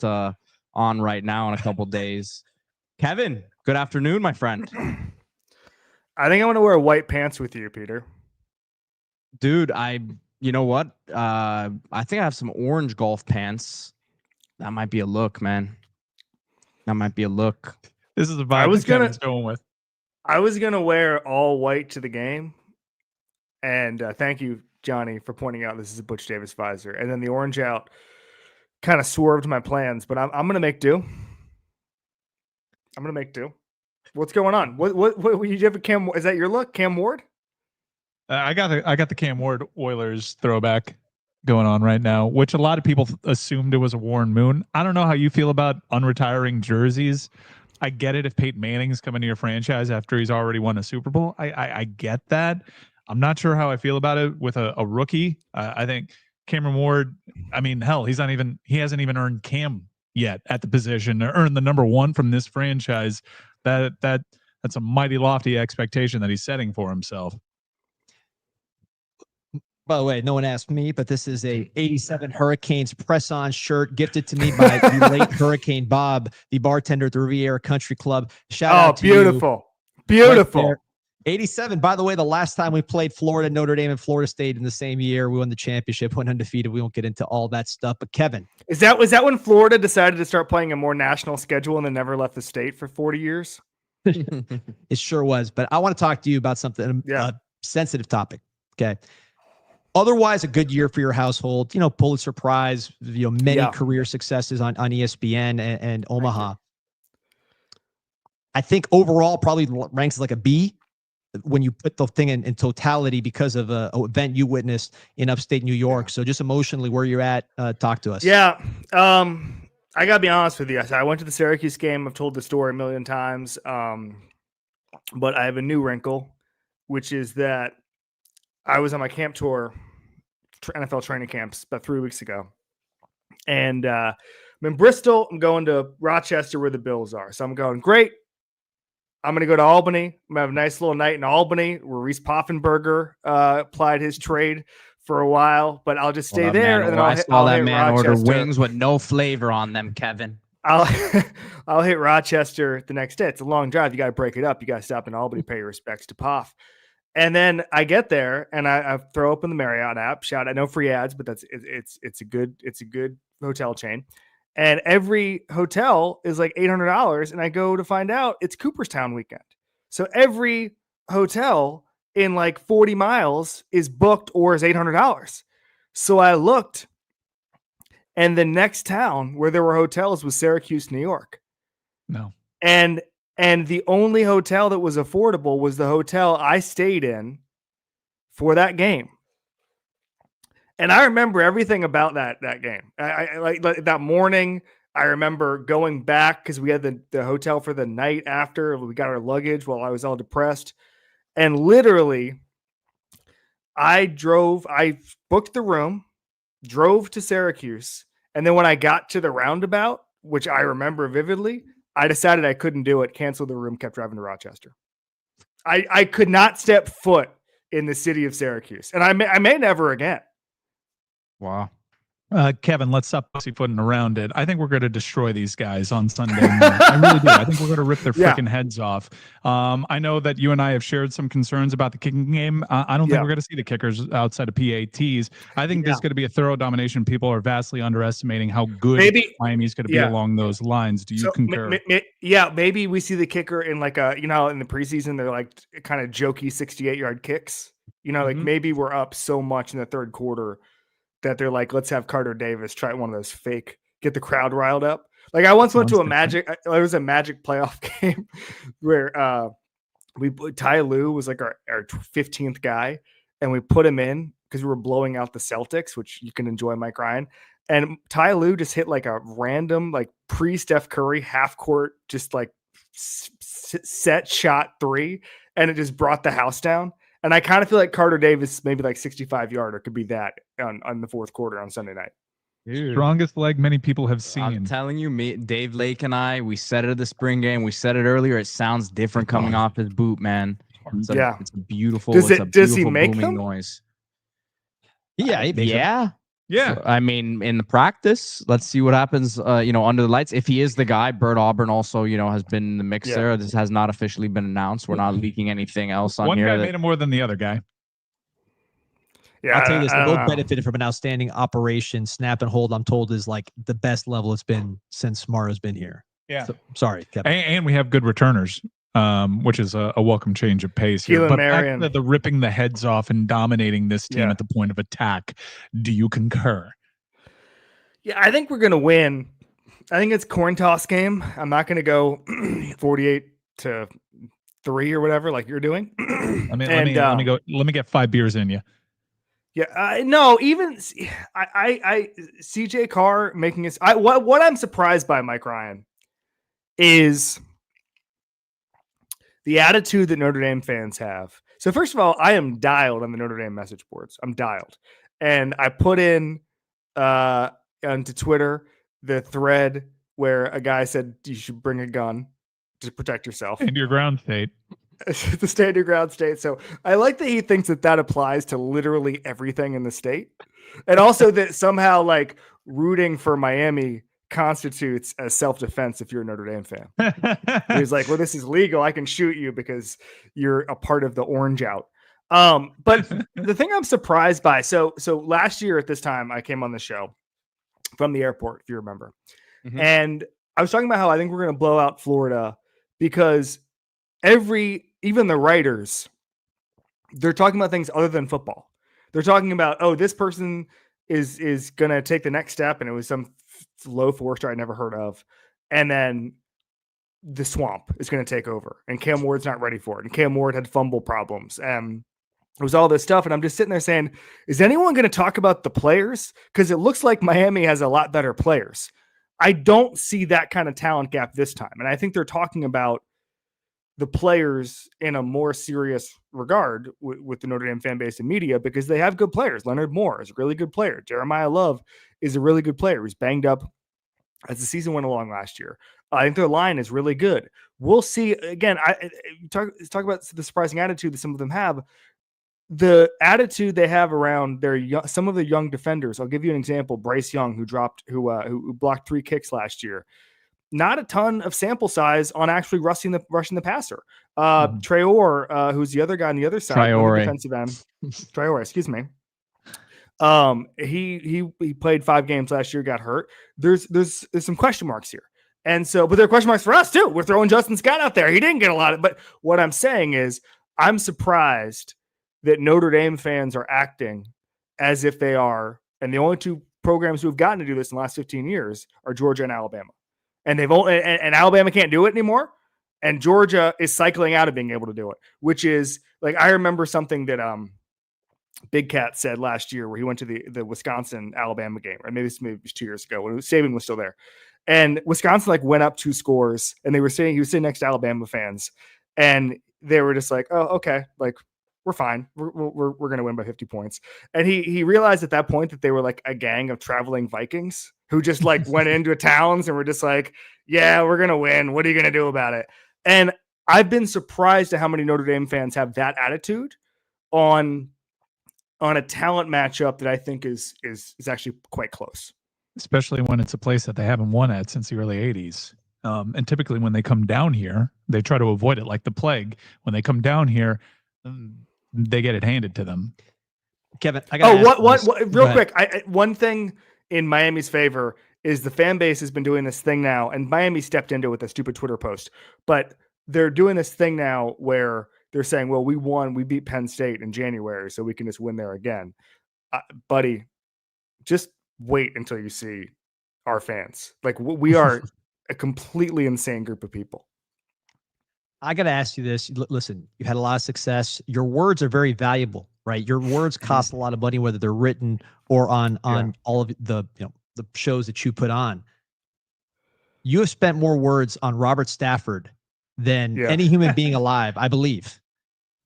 on right now in a couple days. Kevin, good afternoon, my friend. I think I'm going to wear white pants with you, Peter. Dude, you know what? I think I have some orange golf pants. That might be a look, man. That might be a look. This is the vibe Kevin's going with. I was going to wear all white to the game. And thank you, Johnny, for pointing out this is a Butch Davis visor. And then the orange out kind of swerved my plans, but I'm going to make do. What's going on? What you have a Cam? Is that your look, Cam Ward? I got the Cam Ward Oilers throwback going on right now, which a lot of people assumed it was a Warren Moon. I don't know how you feel about unretiring jerseys. I get it if Peyton Manning's coming to your franchise after he's already won a Super Bowl. I get that. I'm not sure how I feel about it with a rookie. I think Cameron Ward, I mean, hell, he hasn't even earned Cam yet at the position or earned the number one from this franchise. That's a mighty lofty expectation that he's setting for himself. By the way, no one asked me, but this is a 87 Hurricanes press-on shirt gifted to me by the late Hurricane Bob, the bartender at the Riviera Country Club. Shout out to beautiful. you. Beautiful. Right 87. By the way, the last time we played Florida, Notre Dame, and Florida State in the same year, we won the championship, went undefeated. We won't get into all that stuff. But Kevin, was that when Florida decided to start playing a more national schedule and then never left the state for 40 years? It sure was. But I want to talk to you about something, a sensitive topic. Okay. Otherwise, a good year for your household. Pulitzer Prize. Many career successes on ESPN and Omaha. I think overall probably ranks like a B when you put the thing in totality because of an event you witnessed in upstate New York. So just emotionally, where you're at, talk to us. Yeah. I got to be honest with you. I went to the Syracuse game. I've told the story a million times. But I have a new wrinkle, which is that I was on my camp tour, NFL training camps, about 3 weeks ago. And I'm in Bristol. I'm going to Rochester where the Bills are. So I'm going, great. I'm going to go to Albany. I'm going to have a nice little night in Albany where Reese Poffenberger applied his trade for a while, but I'll just stay there. Man, and then I saw I'll that hit man order Rochester. wings with no flavor on them, Kevin. I'll hit Rochester the next day. It's a long drive. You got to break it up. You got to stop in Albany, pay your respects to Poff. And then I get there and I throw open the Marriott app. Shout out, no free ads, but it's a good hotel chain. And every hotel is like $800. And I go to find out it's Cooperstown weekend. So every hotel in like 40 miles is booked or is $800. So I looked, and the next town where there were hotels was Syracuse, New York. No. And the only hotel that was affordable was the hotel I stayed in for that game. And I remember everything about that game. I like that morning. I remember going back because we had the hotel for the night after. We got our luggage while I was all depressed. And literally, I booked the room, drove to Syracuse. And then when I got to the roundabout, which I remember vividly, I decided I couldn't do it, canceled the room, kept driving to Rochester. I could not step foot in the city of Syracuse. And I may never again. Wow. Kevin, let's stop pussyfooting around it. I think we're going to destroy these guys on Sunday. I really do. I think we're going to rip their freaking heads off. I know that you and I have shared some concerns about the kicking game. I don't think we're going to see the kickers outside of PATs. I think this is going to be a thorough domination. People are vastly underestimating how good Miami's going to be along those lines. Do you concur? Maybe we see the kicker in like in the preseason, they're like kind of jokey 68-yard kicks. Like maybe we're up so much in the third quarter that they're like, let's have Carter Davis try one of those fake, get the crowd riled up. Like I once went to a Magic playoff game where Ty Lue was like our 15th guy, and we put him in because we were blowing out the Celtics, which you can enjoy Mike Ryan. And Ty Lue just hit like a random, like pre-Steph Curry half court, just like set shot three, and it just brought the house down. And I kind of feel like Carter Davis, maybe like 65-yarder, could be that on the fourth quarter on Sunday night. Dude. Strongest leg many people have seen. I'm telling you, Dave Lake and I, we said it at the spring game. We said it earlier. It sounds different coming off his boot, man. It's a beautiful. Does he make them? Noise. Yeah, Yeah. So, I mean, in the practice, let's see what happens, under the lights. If he is the guy, Bert Auburn also, has been in the mix there. This has not officially been announced. We're not leaking anything else on here. One guy made him more than the other guy. Yeah, I'll tell you this. They both benefited from an outstanding operation. Snap and hold, I'm told, is like the best level it's been since Mara's been here. Yeah. So, sorry, Kevin. And we have good returners. Which is a welcome change of pace here. But back to the ripping the heads off and dominating this team at the point of attack. Do you concur? Yeah, I think we're going to win. I think it's coin toss game. I'm not going to go 48-3 or whatever like you're doing. Let me get 5 beers in you. Yeah, no, even I CJ Carr making it. What I'm surprised by, Mike Ryan, is the attitude that Notre Dame fans have. So first of all, I am dialed on the Notre Dame message boards. I'm dialed. And I put in onto Twitter the thread where a guy said you should bring a gun to protect yourself. And your ground state. The stand your ground state. So I like that he thinks that applies to literally everything in the state. And also that somehow like rooting for Miami constitutes as self-defense if you're a Notre Dame fan. He's like, well, this is legal. I can shoot you because you're a part of the orange out. But the thing I'm surprised by, so last year at this time, I came on the show from the airport, if you remember. And I was talking about how I think we're going to blow out Florida because even the writers, they're talking about things other than football. They're talking about, oh, this person is going to take the next step. And it was some low four-star I never heard of. And then the swamp is going to take over. And Cam Ward's not ready for it. And Cam Ward had fumble problems. And it was all this stuff. And I'm just sitting there saying, is anyone going to talk about the players? Because it looks like Miami has a lot better players. I don't see that kind of talent gap this time. And I think they're talking about the players in a more serious regard with the Notre Dame fan base and media, because they have good players. Leonard Moore is a really good player. Jeremiah Love is a really good player. He's banged up as the season went along last year. I think their line is really good. We'll see. Again, talk about the surprising attitude that some of them have. The attitude they have around some of the young defenders. I'll give you an example. Bryce Young, who blocked 3 kicks last year. Not a ton of sample size on actually rushing the passer. Traore, who's the other guy on the other side, on the defensive end. Traore, excuse me. He played 5 games last year, got hurt. There's some question marks here. And so, but there are question marks for us too. We're throwing Justin Scott out there. He didn't get a lot of, but what I'm saying is I'm surprised that Notre Dame fans are acting as if they are, and the only 2 programs who have gotten to do this in the last 15 years are Georgia and Alabama. And and Alabama can't do it anymore. And Georgia is cycling out of being able to do it, which is like, I remember something that Big Cat said last year where he went to the Wisconsin Alabama game, or maybe it was 2 years ago when Saban was still there. And Wisconsin went up 2 scores, and he was sitting next to Alabama fans, and they were just like, "Oh, okay, like we're fine. We're going to win by 50 points." And he realized at that point that they were like a gang of traveling Vikings who just like went into towns and were just like, "Yeah, we're going to win. What are you going to do about it?" And I've been surprised at how many Notre Dame fans have that attitude on a talent matchup that I think is actually quite close. Especially when it's a place that they haven't won at since the early 80s. And typically when they come down here, they try to avoid it like the plague. When they come down here, they get it handed to them. Kevin, I got what real quick. One thing in Miami's favor is the fan base has been doing this thing now, and Miami stepped into it with a stupid Twitter post, but they're doing this thing now where they're saying, well, we beat Penn State in January, so we can just win there again. Buddy, just wait until you see our fans. Like, we are a completely insane group of people. I got to ask you this. Listen, you've had a lot of success. Your words are very valuable, right? Your words cost a lot of money, whether they're written or on all of the shows that you put on. You have spent more words on Robert Stafford than any human being alive, I believe.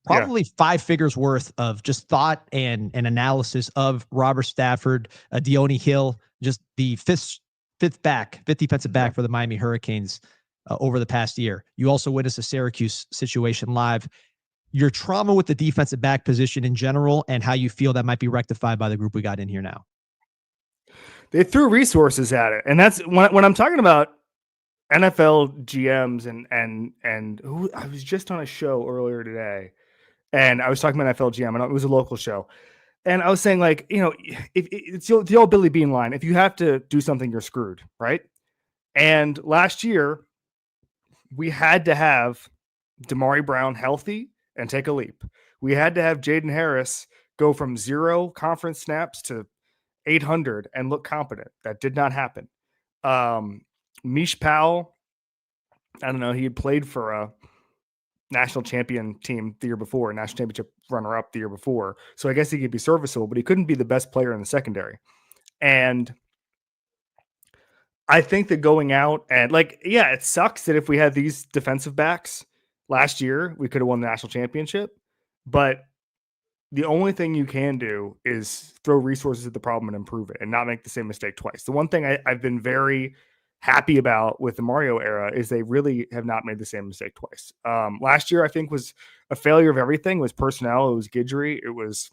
Probably 5 figures worth of just thought and analysis of Robert Stafford, Deone Hill, just the fifth defensive back for the Miami Hurricanes over the past year. You also witnessed a Syracuse situation live. Your trauma with the defensive back position in general and how you feel that might be rectified by the group we got in here now. They threw resources at it. And that's when I'm talking about NFL GMs and who I was just on a show earlier today. And I was talking about NFL GM, and it was a local show. And I was saying, like, if it's the old Billy Bean line, if you have to do something, you're screwed, right? And last year, we had to have Damari Brown healthy and take a leap. We had to have Jaden Harris go from 0 conference snaps to 800 and look competent. That did not happen. Mish Powell, I don't know, he had played for a national champion team the year before, national championship runner-up the year before. So I guess he could be serviceable, but he couldn't be the best player in the secondary. And I think that going out and it sucks that if we had these defensive backs last year, we could have won the national championship. But the only thing you can do is throw resources at the problem and improve it and not make the same mistake twice. The one thing I've been very happy about with the Mario era is they really have not made the same mistake twice. Last year, I think, was a failure of everything. It was personnel. It was Guidry. It was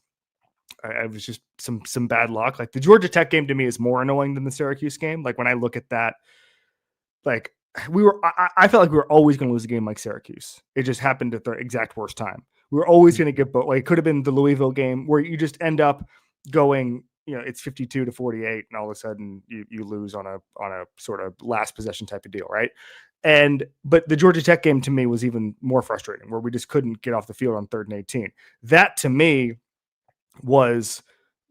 just some bad luck. Like, the Georgia Tech game to me is more annoying than the Syracuse game. Like, when I look at that, like, I felt like we were always going to lose a game like Syracuse. It just happened at the exact worst time. We were always going to get both. Like, it could have been the Louisville game where you just end up going, it's 52-48, and all of a sudden you lose on a sort of last possession type of deal, right? But the Georgia Tech game to me was even more frustrating, where we just couldn't get off the field on 3rd and 18. That to me was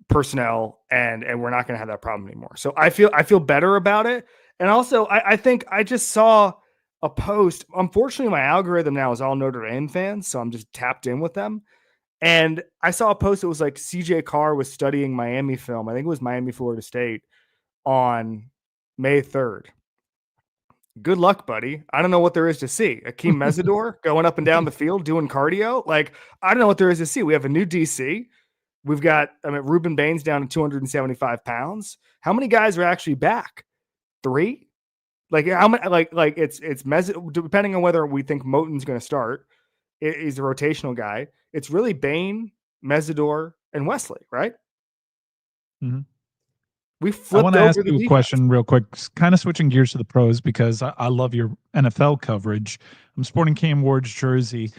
personnel, and we're not going to have that problem anymore. So I feel better about it. And also, I think I just saw a post. Unfortunately, my algorithm now is all Notre Dame fans, so I'm just tapped in with them. And I saw a post that was like CJ Carr was studying Miami film. I think it was Miami, Florida State on May 3rd. good luck, buddy. I don't know what there is to see. Akeem Mesidor going up and down the field doing cardio. Like, I don't know what there is to see. We have a new DC. We've got, Ruben Baines down to 275 pounds. How many guys are actually back? 3? Like, how many? Like it's depending on whether we think Moten's going to start. He's a rotational guy. It's really Bain, Mesidor, and Wesley, right? Mm-hmm. We flipped I want to over ask the you a defense. question real quick, kind of switching gears to the pros because I love your NFL coverage. I'm sporting Cam Ward's jersey.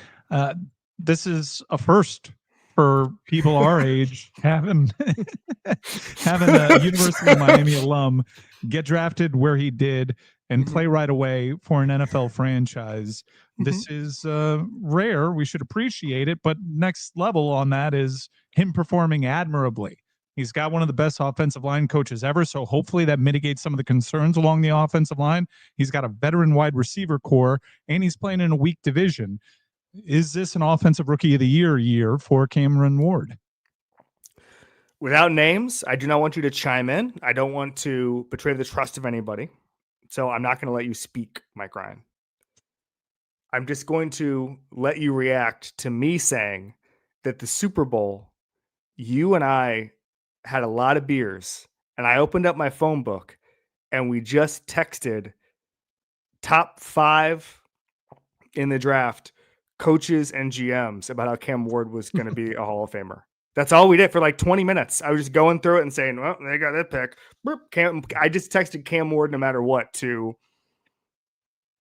This is a first for people our age, having a University of Miami alum get drafted where he did and play right away for an NFL franchise. This is rare. We should appreciate it. But next level on that is him performing admirably. He's got one of the best offensive line coaches ever, so hopefully that mitigates some of the concerns along the offensive line. He's got a veteran wide receiver core, and he's playing in a weak division. Is this an offensive rookie of the year for Cameron Ward? Without names, I do not want you to chime in. I don't want to betray the trust of anybody. So I'm not going to let you speak, Mike Ryan. I'm just going to let you react to me saying that the Super Bowl, you and I had a lot of beers, and I opened up my phone book, and we just texted top 5 in the draft coaches and GMs about how Cam Ward was going to be a Hall of Famer. That's all we did for like 20 minutes. I was just going through it and saying, well, they got that pick. I just texted Cam Ward no matter what to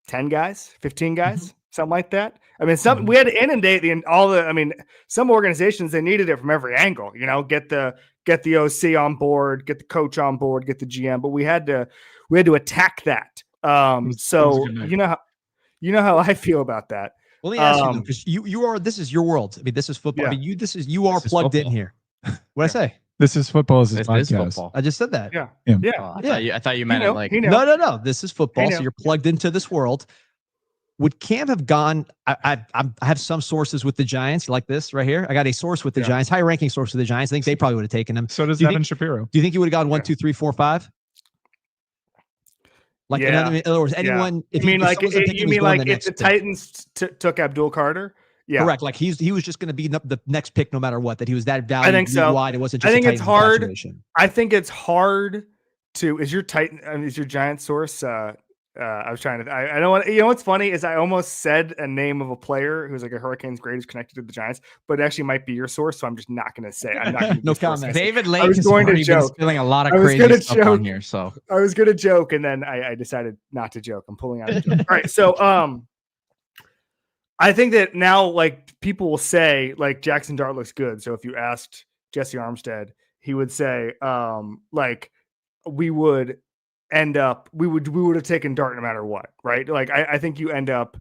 10 guys, 15 guys, something like that. We had to inundate some organizations, they needed it from every angle, get the OC on board, get the coach on board, get the GM, but we had to attack that. So you know how I feel about that. Let me ask you, because this is your world. This is football. Yeah. You are plugged in here. What'd I say? This is football. This is football. I just said that. Yeah. Oh, Yeah. I thought you meant it like No. This is football. Hey, So you're plugged into this world. Would Cam have gone? I have some sources with the Giants, like this right here. I got a source with the Giants, high ranking source with the Giants. I think they probably would have taken him. So does Evan Shapiro. Do you think he would have gone 1, 2, 3, 4, 5? Like, in other words, anyone. If the Titans took Abdul Carter? Yeah, correct. Like he was just going to be the next pick no matter what. That he was that valuable. I think so. Wide. It wasn't just. I think it's hard. I think it's hard to. Is your Giant source? I was trying to. I don't want. What's funny is I almost said a name of a player who's like a Hurricanes great who's connected to the Giants, but it actually might be your source. So I'm just not going to say. I'm not gonna no comment. David Lake is already been spilling a lot of crazy stuff on here. So I was going to joke, and then I decided not to joke. I'm pulling out a joke. All right, so I think that now, like, people will say, like, Jackson Dart looks good. So if you asked Jesse Armstead, he would say, like, we would have taken Dart no matter what, right? Like, I think you end up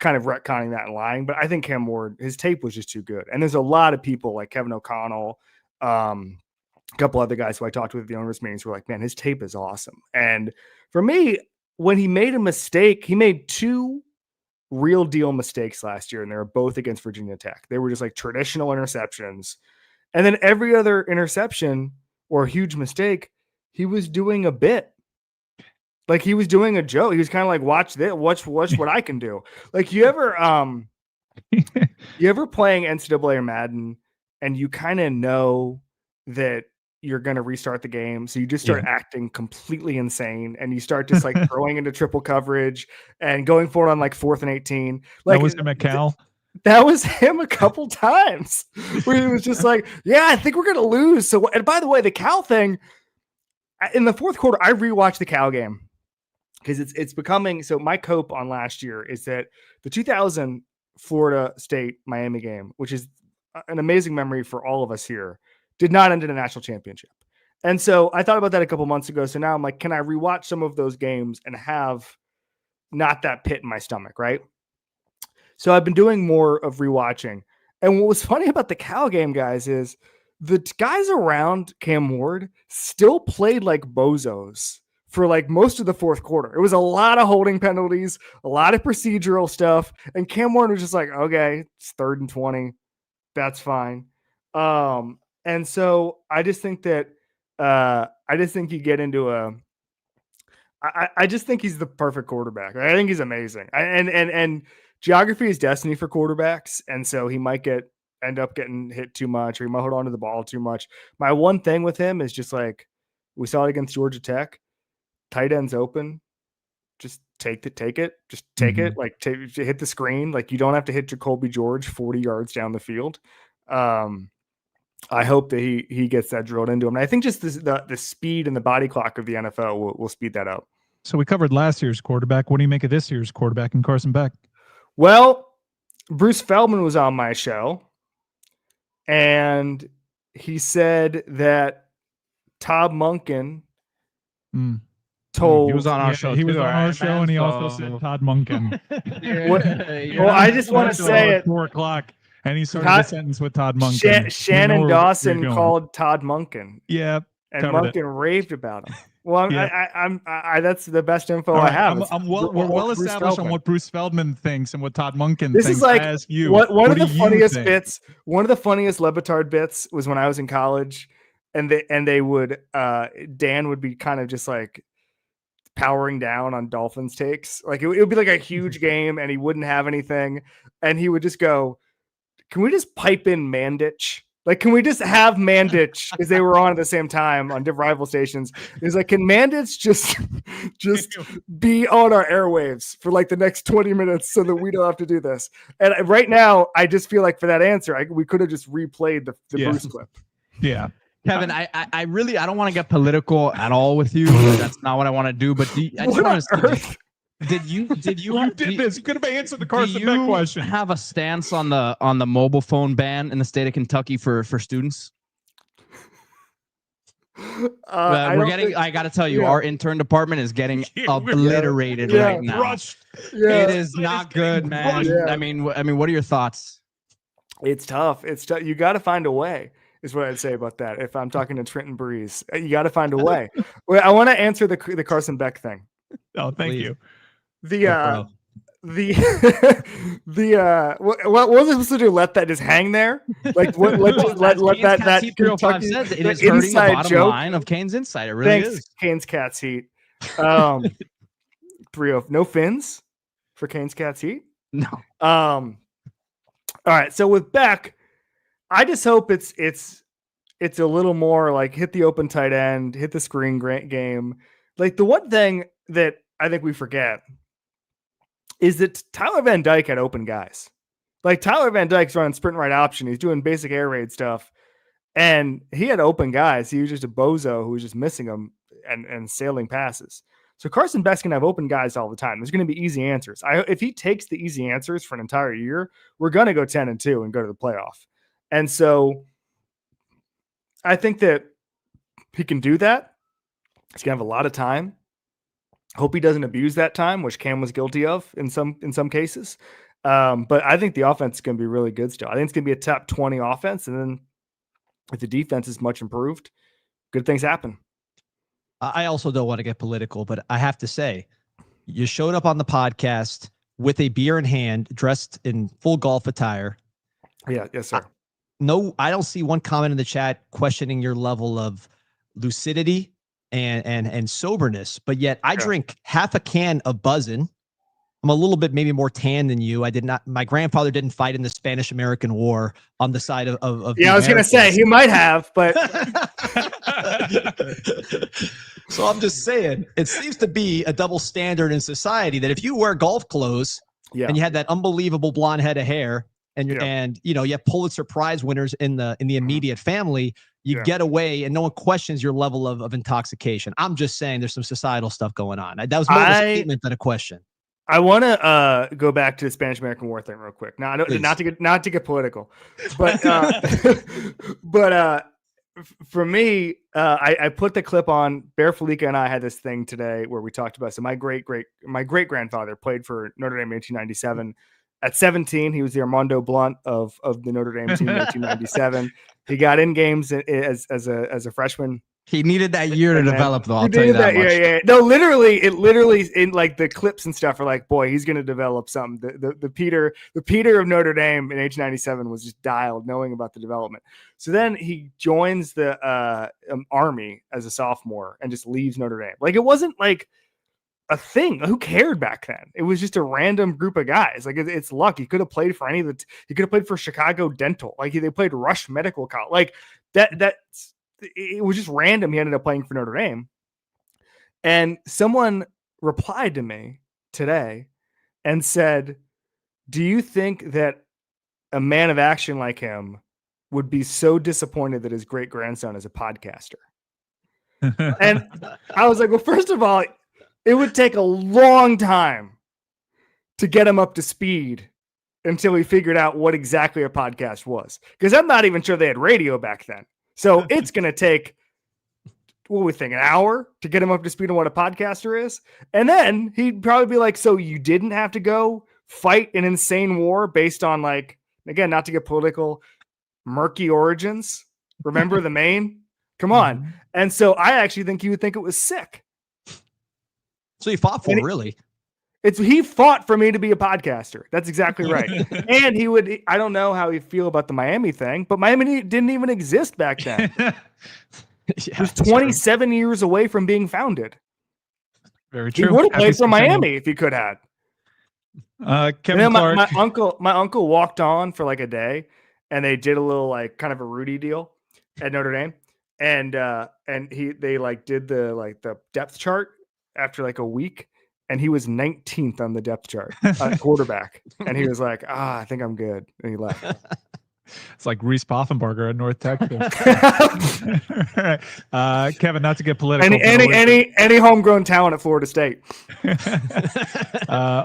kind of retconning that and lying, but I think Cam Ward, his tape was just too good. And there's a lot of people like Kevin O'Connell, a couple other guys who I talked with at the owners' meetings who were like, man, his tape is awesome. And for me, when he made a mistake, he made 2 real deal mistakes last year, and they were both against Virginia Tech. They were just like traditional interceptions. And then every other interception or huge mistake, he was doing a bit. Like, he was doing a joke. He was kind of like, watch this, watch what I can do. Like, you ever playing NCAA or Madden and you kind of know that you're going to restart the game. So you just start acting completely insane, and you start just like throwing into triple coverage and going for it on like 4th and 18. Like, that was him at Cal. That was him a couple times where he was just like, yeah, I think we're going to lose. So, and by the way, the Cal thing in the 4th quarter, I rewatched the Cal game because it's becoming, so my cope on last year is that the 2000 Florida State Miami game, which is an amazing memory for all of us here, did not end in a national championship. And so I thought about that a couple months ago. So now I'm like, can I rewatch some of those games and have not that pit in my stomach, right? So I've been doing more of rewatching. And what was funny about the Cal game, guys, is the guys around Cam Ward still played like bozos for like most of the 4th quarter. It was a lot of holding penalties, a lot of procedural stuff. And Cam Ward was just like, okay, it's 3rd and 20. That's fine. And so I just think that, you get into I just think he's the perfect quarterback. I think he's amazing. And geography is destiny for quarterbacks, and so he might end up getting hit too much, or he might hold on to the ball too much. My one thing with him is just like we saw it against Georgia Tech, tight ends open, just take it, just take it, like hit the screen. Like you don't have to hit Jacoby George 40 yards down the field. I hope that he gets that drilled into him. And I think just the speed and the body clock of the NFL will speed that up. So we covered last year's quarterback. What do you make of this year's quarterback and Carson Beck? Well, Bruce Feldman was on my show, and he said that Todd Monken told he was on our show. He was too, on our right, show, man? and he So- also said Todd Monken. Well, I just want to say it. 4:00, and he started the sentence with Todd Monken. Shannon Dawson called Todd Monken. Yeah, and covered Monken raved about him. Well, Yeah. I that's the best info All I right, have. we're well Bruce established on Feldman. what Bruce Feldman thinks and what Todd Monken This thinks. is like as you. one What of the do you funniest think? bits. One of the funniest Lebitard bits was when I was in college, and they would Dan would be kind of just like powering down on Dolphins takes. Like it would be like a huge game, and he wouldn't have anything, and he would just go, "Can we just pipe in Mandich? Like, can we just have Mandich?" Because they were on at the same time on different rival stations. He's like, "Can Mandich just be on our airwaves for like the next 20 minutes so that we don't have to do this?" And right now, I just feel like for that answer, we could have just replayed the Bruce clip. Yeah. Kevin, I really don't want to get political at all with you. That's not what I want to do. But I just want to. Did you did this? You could have answered the do Carson Beck you question. have a stance on the mobile phone ban in the state of Kentucky for students? I got to tell you, our intern department is getting obliterated right now. Rushed. It is not good, man. Yeah. I mean, what are your thoughts? It's tough. It's tough. You got to find a way, is what I'd say about that. If I'm talking to Trenton Breeze, you got to find a way. Well, I want to answer the Carson Beck thing. Oh, thank you. What was I supposed to do? Let that just hang there? Like what? Let that Kentucky, said it the is hurting the inside bottom joke. line of Kane's Insight. It really Thanks, is. Kane's Cats Heat. 3-0. No fins for Kane's Cats Heat. No. All right. So with Beck, I just hope it's a little more like hit the open tight end, hit the screen game. Like the one thing that I think we forget is that Tyler Van Dyke had open guys. Like Tyler Van Dyke's running sprint right option. He's doing basic air raid stuff, and he had open guys. He was just a bozo who was just missing them and sailing passes. So Carson Beck's going to have open guys all the time. There's going to be easy answers. If he takes the easy answers for an entire year, we're going to go 10-2 and go to the playoff. And so I think that he can do that. He's going to have a lot of time. Hope he doesn't abuse that time, which Cam was guilty of in some cases. But I think the offense is going to be really good still. I think it's going to be a top 20 offense. And then if the defense is much improved, good things happen. I also don't want to get political, but I have to say, you showed up on the podcast with a beer in hand, dressed in full golf attire. Yeah, yes, sir. I don't see one comment in the chat questioning your level of lucidity and soberness, but yet I drink half a can of Buzzin'. I'm a little bit maybe more tan than you. My grandfather didn't fight in the Spanish-American War on the side of I was going to say he might have, but so I'm just saying it seems to be a double standard in society that if you wear golf clothes and you had that unbelievable blonde head of hair and you have Pulitzer Prize winners in the immediate family, you get away and no one questions your level of intoxication. I'm just saying there's some societal stuff going on. That was more of a statement than a question. I want to go back to the Spanish-American War thing real quick. Now, not to get political, but for me, I put the clip on. Bear Fallica and I had this thing today where we talked about. So my great grandfather played for Notre Dame in 1897. At 17, he was the Armando Blunt of the Notre Dame team in 1897. He got in games as a freshman. He needed that year to develop, though. I'll tell you that much. Yeah. No, literally in like the clips and stuff are like, boy, he's going to develop something. The Peter of Notre Dame in 1897 was just dialed, knowing about the development. So then he joins the Army as a sophomore and just leaves Notre Dame. Like it wasn't like a thing. Who cared back then? It was just a random group of guys. Like it's luck. He could have played for any of the. He could have played for Chicago Dental. Like they played Rush Medical College. Like that's it was just random. He ended up playing for Notre Dame. And someone replied to me today and said, "Do you think that a man of action like him would be so disappointed that his great grandson is a podcaster?" And I was like, well, first of all, it would take a long time to get him up to speed until he figured out what exactly a podcast was. Because I'm not even sure they had radio back then. So it's going to take, what we think, an hour to get him up to speed on what a podcaster is. And then he'd probably be like, so you didn't have to go fight an insane war based on, like, again, not to get political, murky origins. Remember the Maine? Come on. And so I actually think he would think it was sick. So he fought for, really? He fought for me to be a podcaster. That's exactly right. And he would, I don't know how he'd feel about the Miami thing, but Miami didn't even exist back then. It was 27 years away from being founded. Very true. He would have played for Miami if he could have. Kevin Clark. My uncle walked on for like a day, and they did a little like kind of a Rudy deal at Notre Dame, and they like did the depth chart after like a week, and he was 19th on the depth chart, quarterback, and he was like, I think I'm good, and he left. It's like Reese Poffenbarger at North Texas. Kevin, not to get political. Any homegrown talent at Florida State.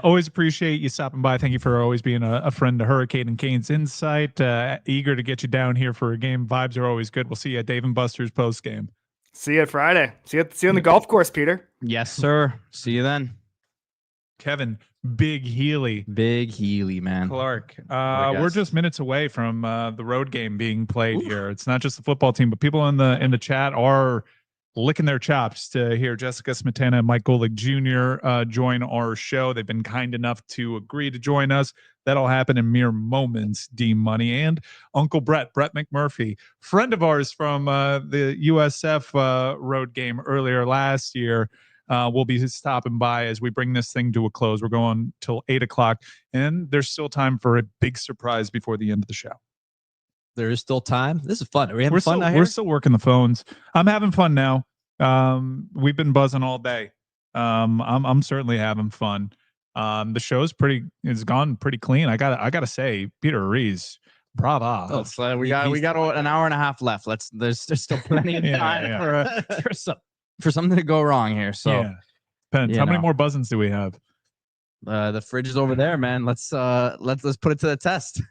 Always appreciate you stopping by. Thank you for always being a friend to Hurricane and Canes Insight. Eager to get you down here for a game. Vibes are always good. We'll see you at Dave and Buster's post game. See you Friday. See you on the golf course, Peter. Yes, sir. See you then. Kevin, Big Healy, man. Clark. We're just minutes away from the road game being played here. It's not just the football team, but people in the chat are licking their chops to hear Jessica Smetana and Mike Golic Jr. Join our show. They've been kind enough to agree to join us. That'll happen in mere moments, D Money. And Uncle Brett McMurphy, friend of ours from the USF road game earlier last year, will be stopping by as we bring this thing to a close. We're going till 8 o'clock, and there's still time for a big surprise before the end of the show. There is still time. This is fun. Are we having fun out here? We're still working the phones. I'm having fun now. We've been buzzing all day. I'm certainly having fun. The show's it's gone pretty clean. I gotta say, Peter Rees, brava. We got an hour and a half left. There's still plenty of time for something to go wrong here. So depends. How many more buzzins do we have? The fridge is over there, man. Let's put it to the test.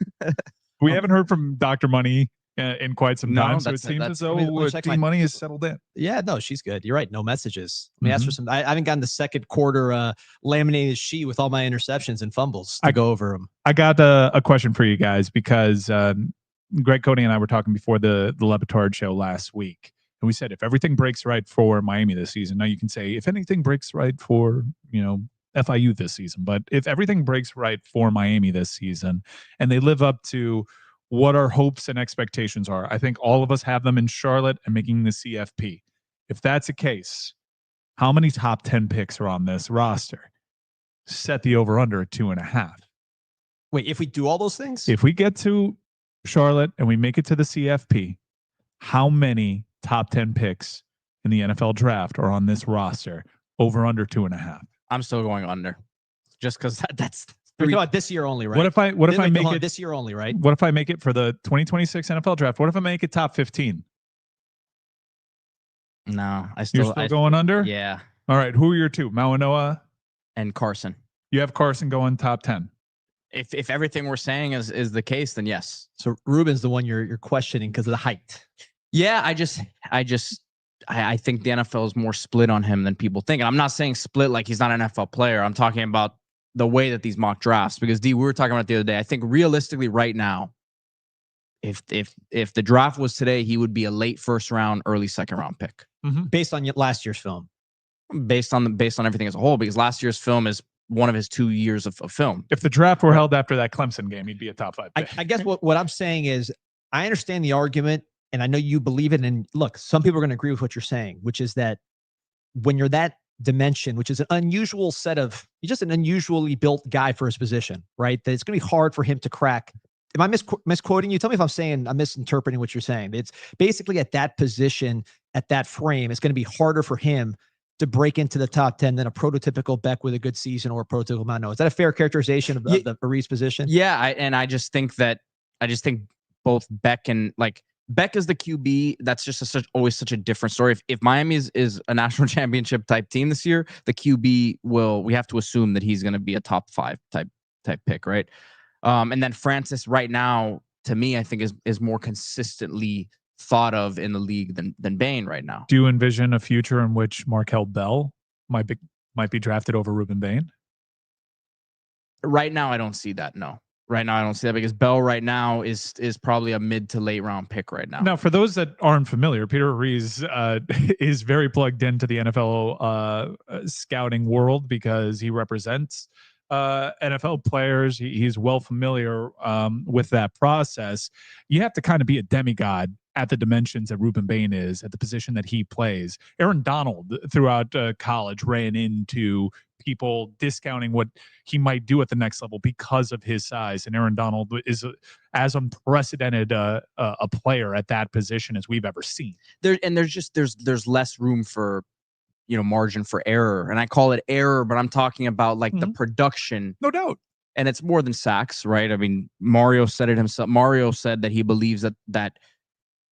We haven't heard from Dr. Money in quite some time, so it seems as though Team Money is settled in. Yeah, no, she's good. You're right. No messages. Let me ask for some. I haven't gotten the second quarter laminated sheet with all my interceptions and fumbles to go over them. I got a question for you guys because Greg Cody and I were talking before the Le Batard show last week. And we said, if everything breaks right for Miami this season, now you can say, if anything breaks right for, FIU this season, but if everything breaks right for Miami this season and they live up to what our hopes and expectations are, I think all of us have them in Charlotte and making the CFP. If that's the case, how many top 10 picks are on this roster? Set the over-under at 2.5. Wait, if we do all those things? If we get to Charlotte and we make it to the CFP, how many top 10 picks in the NFL draft are on this roster? Over under 2.5. I'm still going under, just because that's. We're talking about this year only, right? What if I make it this year only, right? What if I make it for the 2026 NFL draft? What if I make it top 15? No, You're still going under? Yeah. All right. Who are your two? Mauanoa and Carson. You have Carson going top 10. If everything we're saying is the case, then yes. So Ruben's the one you're questioning because of the height. Yeah, I think the NFL is more split on him than people think. And I'm not saying split like he's not an NFL player. I'm talking about the way that these mock drafts, because we were talking about it the other day. I think realistically right now, if the draft was today, he would be a late first round, early second round pick. Based on last year's film. Based on everything as a whole, because last year's film is one of his 2 years of film. If the draft were held after that Clemson game, he'd be a top 5 pick. I guess what I'm saying is I understand the argument. And I know you believe it. And look, some people are going to agree with what you're saying, which is that when you're that dimension, which is an unusual he's just an unusually built guy for his position, right? That it's going to be hard for him to crack. Am I misquoting you? Tell me if I'm misinterpreting what you're saying. It's basically at that position, at that frame, it's going to be harder for him to break into the top 10 than a prototypical Beck with a good season or a prototypical Mano. Is that a fair characterization of the Ariz position? Yeah, I just think both Beck and Beck is the QB. That's just always such a different story. If Miami is a national championship type team this year, the QB we have to assume that he's going to be a top 5 type pick, right? And then Francis right now, to me, I think is more consistently thought of in the league than Bain right now. Do you envision a future in which Markel Bell might be drafted over Ruben Bain? Right now, I don't see that. No. Right now, I don't see that because Bell right now is probably a mid to late round pick right now. Now, for those that aren't familiar, Peter Ariz is very plugged into the NFL scouting world because he represents NFL players. He's well familiar with that process. You have to kind of be a demigod at the dimensions that Ruben Bain is at the position that he plays. Aaron Donald throughout college ran into people discounting what he might do at the next level because of his size. And Aaron Donald is as unprecedented a player at that position as we've ever seen. There's less room for, margin for error. And I call it error, but I'm talking about the production. No doubt. And it's more than sacks, right? I mean, Mario said it himself. Mario said that he believes that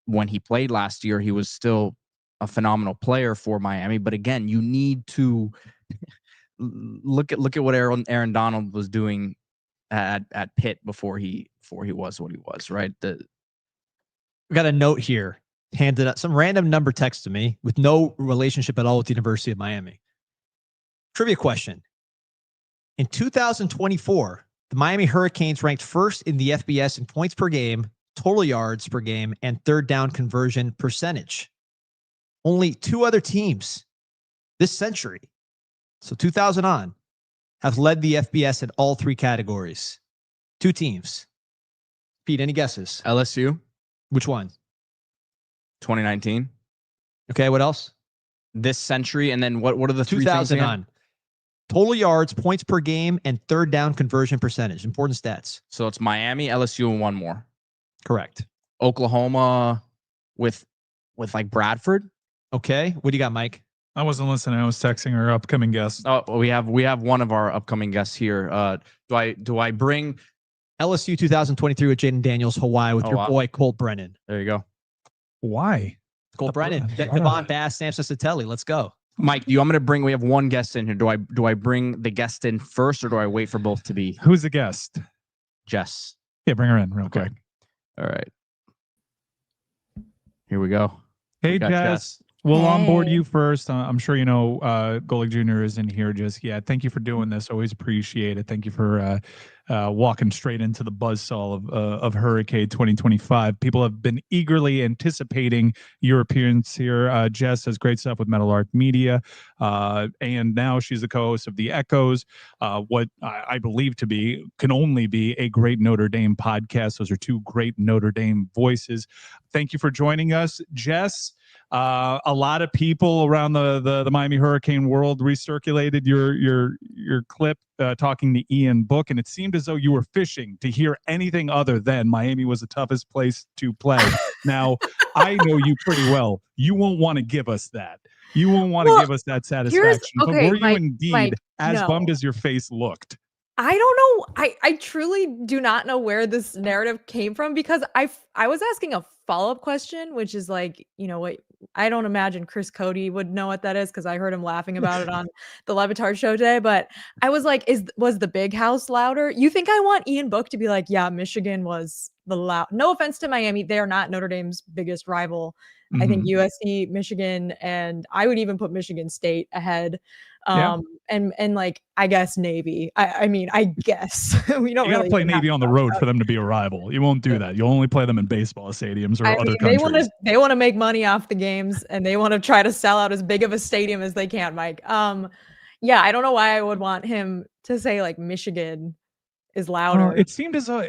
when he played last year, he was still a phenomenal player for Miami. But again, you need to look at what Aaron Donald was doing at Pitt before he was what he was, right? We got a note here, handed up some random number text to me with no relationship at all with the University of Miami. Trivia question. In 2024, the Miami Hurricanes ranked first in the FBS in points per game, total yards per game, and third down conversion percentage. Only 2 other teams this century, so 2000 on, have led the FBS in all 3 categories. 2 teams. Pete, any guesses? LSU. Which one? 2019. Okay, what else? This century, and then what are the 3 2000 things on? Total yards, points per game, and third down conversion percentage. Important stats. So it's Miami, LSU, and one more. Correct. Oklahoma with Bradford. Okay. What do you got, Mike? I wasn't listening. I was texting our upcoming guest. Oh, we have one of our upcoming guests here. Do I bring LSU 2023 with Jaden Daniels, Hawaii with your boy Colt Brennan? There you go. Why? Colt Brennan, Devon Bass, Samson Satelli. Let's go. Mike, do you want me to bring? We have one guest in here. Do I bring the guest in first, or do I wait for both to be? Who's the guest? Jess. Yeah, bring her in real quick. All right. Here we go. Hey, Jess. We'll onboard you first. I'm sure you know Golic Jr. isn't here just yet. Thank you for doing this. Always appreciate it. Thank you for walking straight into the buzzsaw of HURRICADE 2025. People have been eagerly anticipating your appearance here. Jess has great stuff with Metal Arc Media, and now she's the co-host of The Echoes, what I believe can only be a great Notre Dame podcast. Those are 2 great Notre Dame voices. Thank you for joining us, Jess. A lot of people around the Miami Hurricane world recirculated your clip talking to Ian Book, and it seemed as though you were fishing to hear anything other than Miami was the toughest place to play. Now, I know you pretty well. You won't want to give us that. You won't want to give us that satisfaction. But were you indeed as bummed as your face looked? I don't know. I truly do not know where this narrative came from, because I was asking a follow-up question, which is like, what I don't imagine Chris Cody would know what that is, because I heard him laughing about it on the Levitard show today. But I was like, was the big house louder? You think I want Ian Book to be like, yeah, Michigan was the loud. No offense to Miami, they are not Notre Dame's biggest rival. Mm-hmm. I think USC, Michigan, and I would even put Michigan State ahead. And like, I guess Navy. I mean, I guess we don't. You gotta play Navy on the road for them to be a rival. You won't do that. You'll only play them in baseball stadiums or other countries. They want to make money off the games, and they want to try to sell out as big of a stadium as they can, Mike. Yeah, I don't know why I would want him to say like Michigan is louder. It seemed as though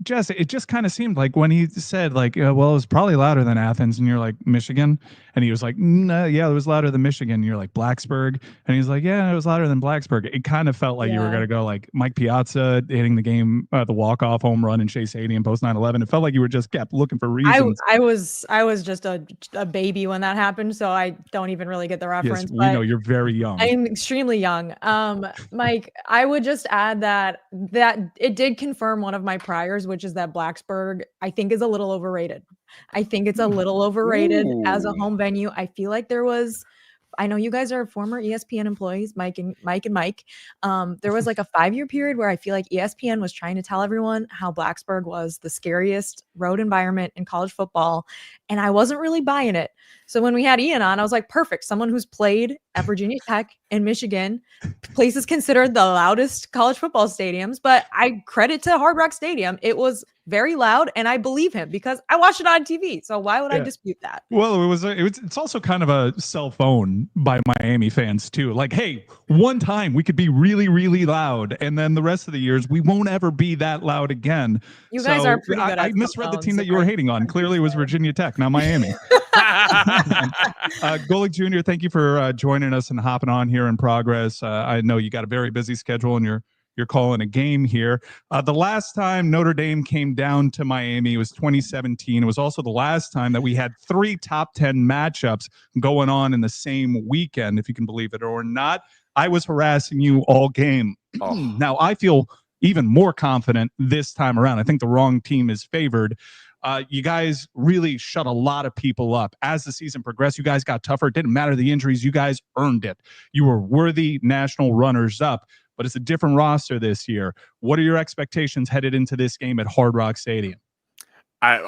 Jess, it just kind of seemed like when he said like, well, it was probably louder than Athens, and you're like, Michigan, and he was like, no, yeah, it was louder than Michigan. And you're like, Blacksburg, and he's like, yeah, it was louder than Blacksburg. It kind of felt like you were gonna go like Mike Piazza hitting the game, the walk-off home run in Shea Stadium post 9/11. It felt like you were just kept looking for reasons. I was just a baby when that happened, so I don't even really get the reference. Yes, we know you're very young. I'm extremely young. Mike, I would just add that it did confirm one of my priors, which is that Blacksburg, I think, is a little overrated. I think it's a little overrated as a home venue. I feel like I know you guys are former ESPN employees, Mike and Mike. There was like a 5-year period where I feel like ESPN was trying to tell everyone how Blacksburg was the scariest road environment in college football, and I wasn't really buying it. So when we had Ian on, I was like, perfect. Someone who's played at Virginia Tech and Michigan, places considered the loudest college football stadiums, but I credit to Hard Rock Stadium. It was very loud, and I believe him because I watched it on TV. So why would I dispute that? Well, it's also kind of a cell phone by Miami fans too. Like, hey, one time we could be really, really loud, and then the rest of the years we won't ever be that loud again. You guys are pretty good. I misread the team that you were hating on. Clearly, it was Virginia Tech, not Miami. Golic Jr., thank you for joining us and hopping on here in progress. I know you got a very busy schedule and you're calling a game here. The last time Notre Dame came down to Miami was 2017. It was also the last time that we had 3 top 10 matchups going on in the same weekend, if you can believe it or not. I was harassing you all game. Now I feel even more confident this time around. I think the wrong team is favored. You guys really shut a lot of people up. As the season progressed, you guys got tougher. It didn't matter the injuries. You guys earned it. You were worthy national runners-up, but it's a different roster this year. What are your expectations headed into this game at Hard Rock Stadium?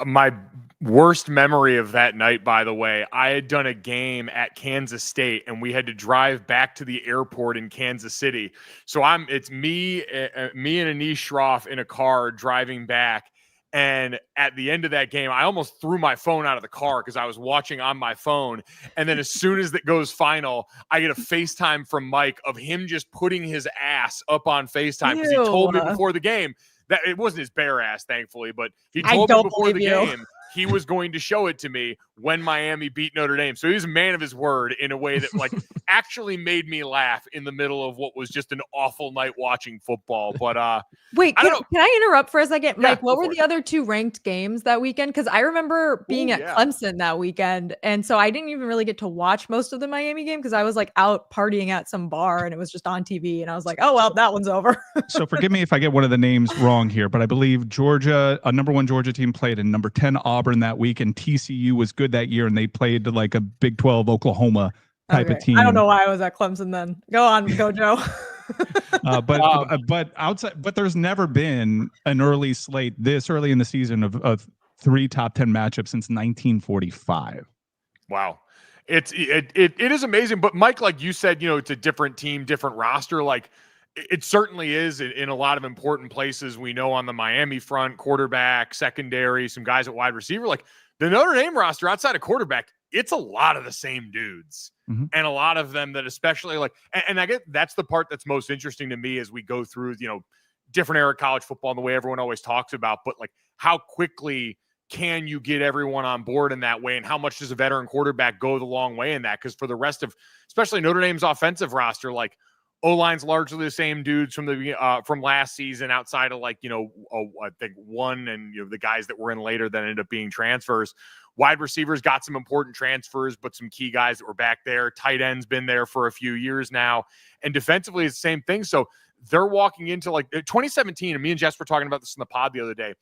My worst memory of that night, by the way, I had done a game at Kansas State, and we had to drive back to the airport in Kansas City. So it's me and Anish Shroff in a car driving back. And at the end of that game, I almost threw my phone out of the car because I was watching on my phone. And then as soon as it goes final, I get a FaceTime from Mike of him just putting his ass up on FaceTime because he told me before the game that it wasn't his bare ass, thankfully, but he told me before the game he was going to show it to me when Miami beat Notre Dame. So he was a man of his word in a way that like actually made me laugh in the middle of what was just an awful night watching football. But wait, can I interrupt for a second? Yeah, Mike, what were the other 2 ranked games that weekend? Because I remember being at Clemson that weekend. And so I didn't even really get to watch most of the Miami game because I was like out partying at some bar and it was just on TV. And I was like, oh, well, that one's over. So forgive me if I get one of the names wrong here, but I believe Georgia, a number 1 Georgia team played in number 10 Auburn that week, and TCU was good that year, and they played like a Big 12 Oklahoma type of team. I don't know why I was at Clemson then. Go on, go Joe. But there's never been an early slate this early in the season of 3 top 10 matchups since 1945. Wow. It is amazing. But Mike, like you said, it's a different team, different roster. Like it certainly is in a lot of important places. We know on the Miami front, quarterback, secondary, some guys at wide receiver, like the Notre Dame roster outside of quarterback, it's a lot of the same dudes. Mm-hmm. And a lot of them that especially like, and I get that's the part that's most interesting to me as we go through, different era college football and the way everyone always talks about, but like how quickly can you get everyone on board in that way? And how much does a veteran quarterback go the long way in that? Because for the rest of, especially Notre Dame's offensive roster, like O-line's largely the same dudes from last season outside of I think one and the guys that were in later that ended up being transfers. Wide receivers got some important transfers, but some key guys that were back there. Tight end's been there for a few years now. And defensively, it's the same thing. So they're walking into 2017, and me and Jess were talking about this in the pod the other day.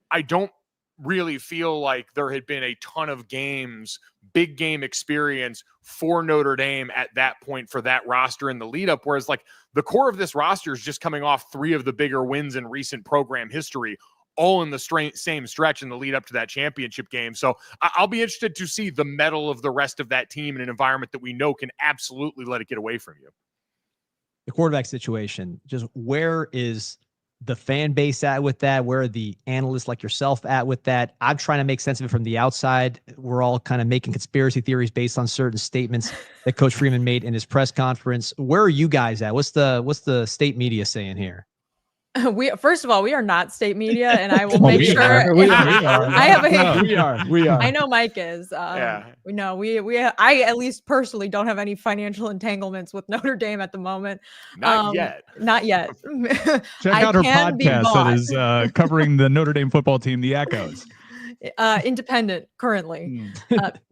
I don't really feel like there had been a ton of games, big game experience for Notre Dame at that point for that roster in the lead up. Whereas the core of this roster is just coming off 3 of the bigger wins in recent program history, all in the same stretch in the lead up to that championship game. So I'll be interested to see the mettle of the rest of that team in an environment that we know can absolutely let it get away from you. The quarterback situation, just where is the fan base at with that? Where are the analysts like yourself at with that? I'm trying to make sense of it from the outside. We're all kind of making conspiracy theories based on certain statements that Coach Freeman made in his press conference. Where are you guys at? What's the state media saying here? First of all, we are not state media, and I will Well, make we sure. are. We are. I have a. No. We are. I know Mike is. Yeah. No, I at least personally don't have any financial entanglements with Notre Dame at the moment. Not yet. Not yet. Check I out her can be podcast that bought. is covering the Notre Dame football team, the Echoes. Independent currently,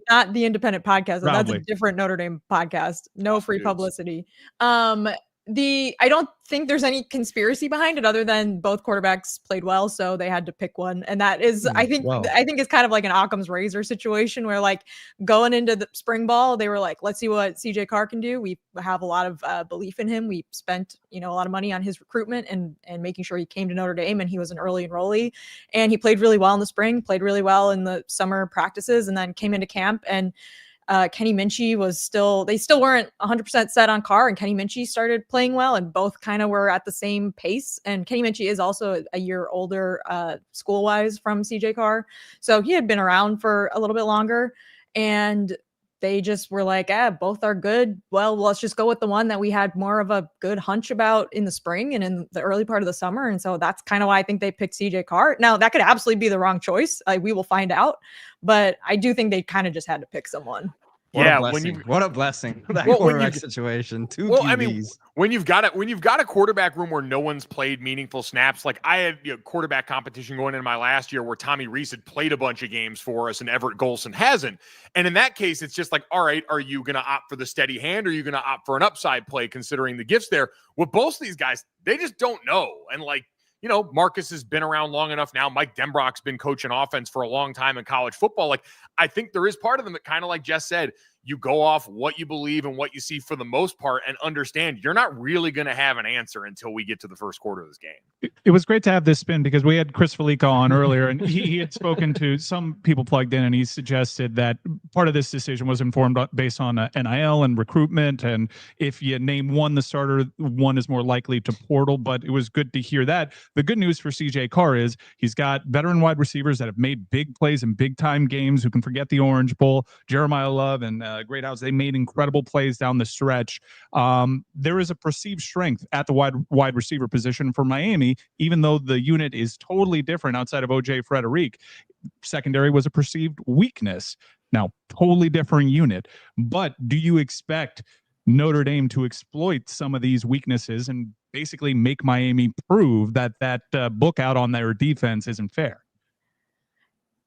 not the independent podcast. That's Proudly. a different Notre Dame podcast. No free dudes. publicity. I don't think there's any conspiracy behind it other than both quarterbacks played well, so they had to pick one. And that is, I think it's kind of like an Occam's razor situation where, like, going into the spring ball, they were like, let's see what CJ Carr can do. We have a lot of belief in him. We spent, a lot of money on his recruitment and making sure he came to Notre Dame, and he was an early enrollee, and he played really well in the spring, played really well in the summer practices, and then came into camp. And Kenny Minchie they still weren't 100% set on Carr, and Kenny Minchie started playing well, and both kind of were at the same pace. And Kenny Minchie is also a year older school-wise from CJ Carr. So he had been around for a little bit longer, and they just were like, both are good. Well, let's just go with the one that we had more of a good hunch about in the spring and in the early part of the summer. And so that's kind of why I think they picked CJ Carr. Now, that could absolutely be the wrong choice. We will find out. But I do think they kind of just had to pick someone. What Yeah, a when blessing. you- What a blessing. That Well, when quarterback you- situation. Two Well, QBs. I mean, when you've got a quarterback room where no one's played meaningful snaps, like I had quarterback competition going into my last year where Tommy Reese had played a bunch of games for us and Everett Golson hasn't. And in that case, it's just like, all right, are you going to opt for the steady hand or are you going to opt for an upside play considering the gifts there? With both of these guys, they just don't know. And like, Marcus has been around long enough now. Mike Denbrock's been coaching offense for a long time in college football. Like, I think there is part of them that kind of like Jess said, you go off what you believe and what you see for the most part and understand you're not really going to have an answer until we get to the first quarter of this game. It was great to have this spin because we had Chris Fallica on earlier, and he had spoken to some people plugged in, and he suggested that part of this decision was informed based on NIL and recruitment, and if you name one the starter, one is more likely to portal, but it was good to hear that. The good news for CJ Carr is he's got veteran wide receivers that have made big plays in big-time games who can forget the Orange Bowl. Jeremiah Love and Great House, they made incredible plays down the stretch. There is a perceived strength at the wide receiver position for Miami, even though the unit is totally different outside of OJ Frederic. Secondary was a perceived weakness. Now, totally different unit. But do you expect Notre Dame to exploit some of these weaknesses and basically make Miami prove that book out on their defense isn't fair?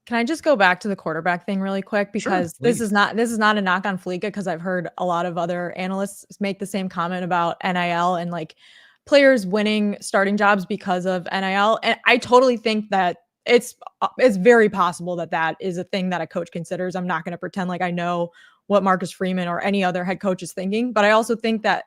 Can I just go back to the quarterback thing really quick? Because this is not a knock on Fallica, because I've heard a lot of other analysts make the same comment about NIL and like players winning starting jobs because of NIL. And I totally think that it's very possible that is a thing that a coach considers. I'm not going to pretend like I know what Marcus Freeman or any other head coach is thinking, but I also think that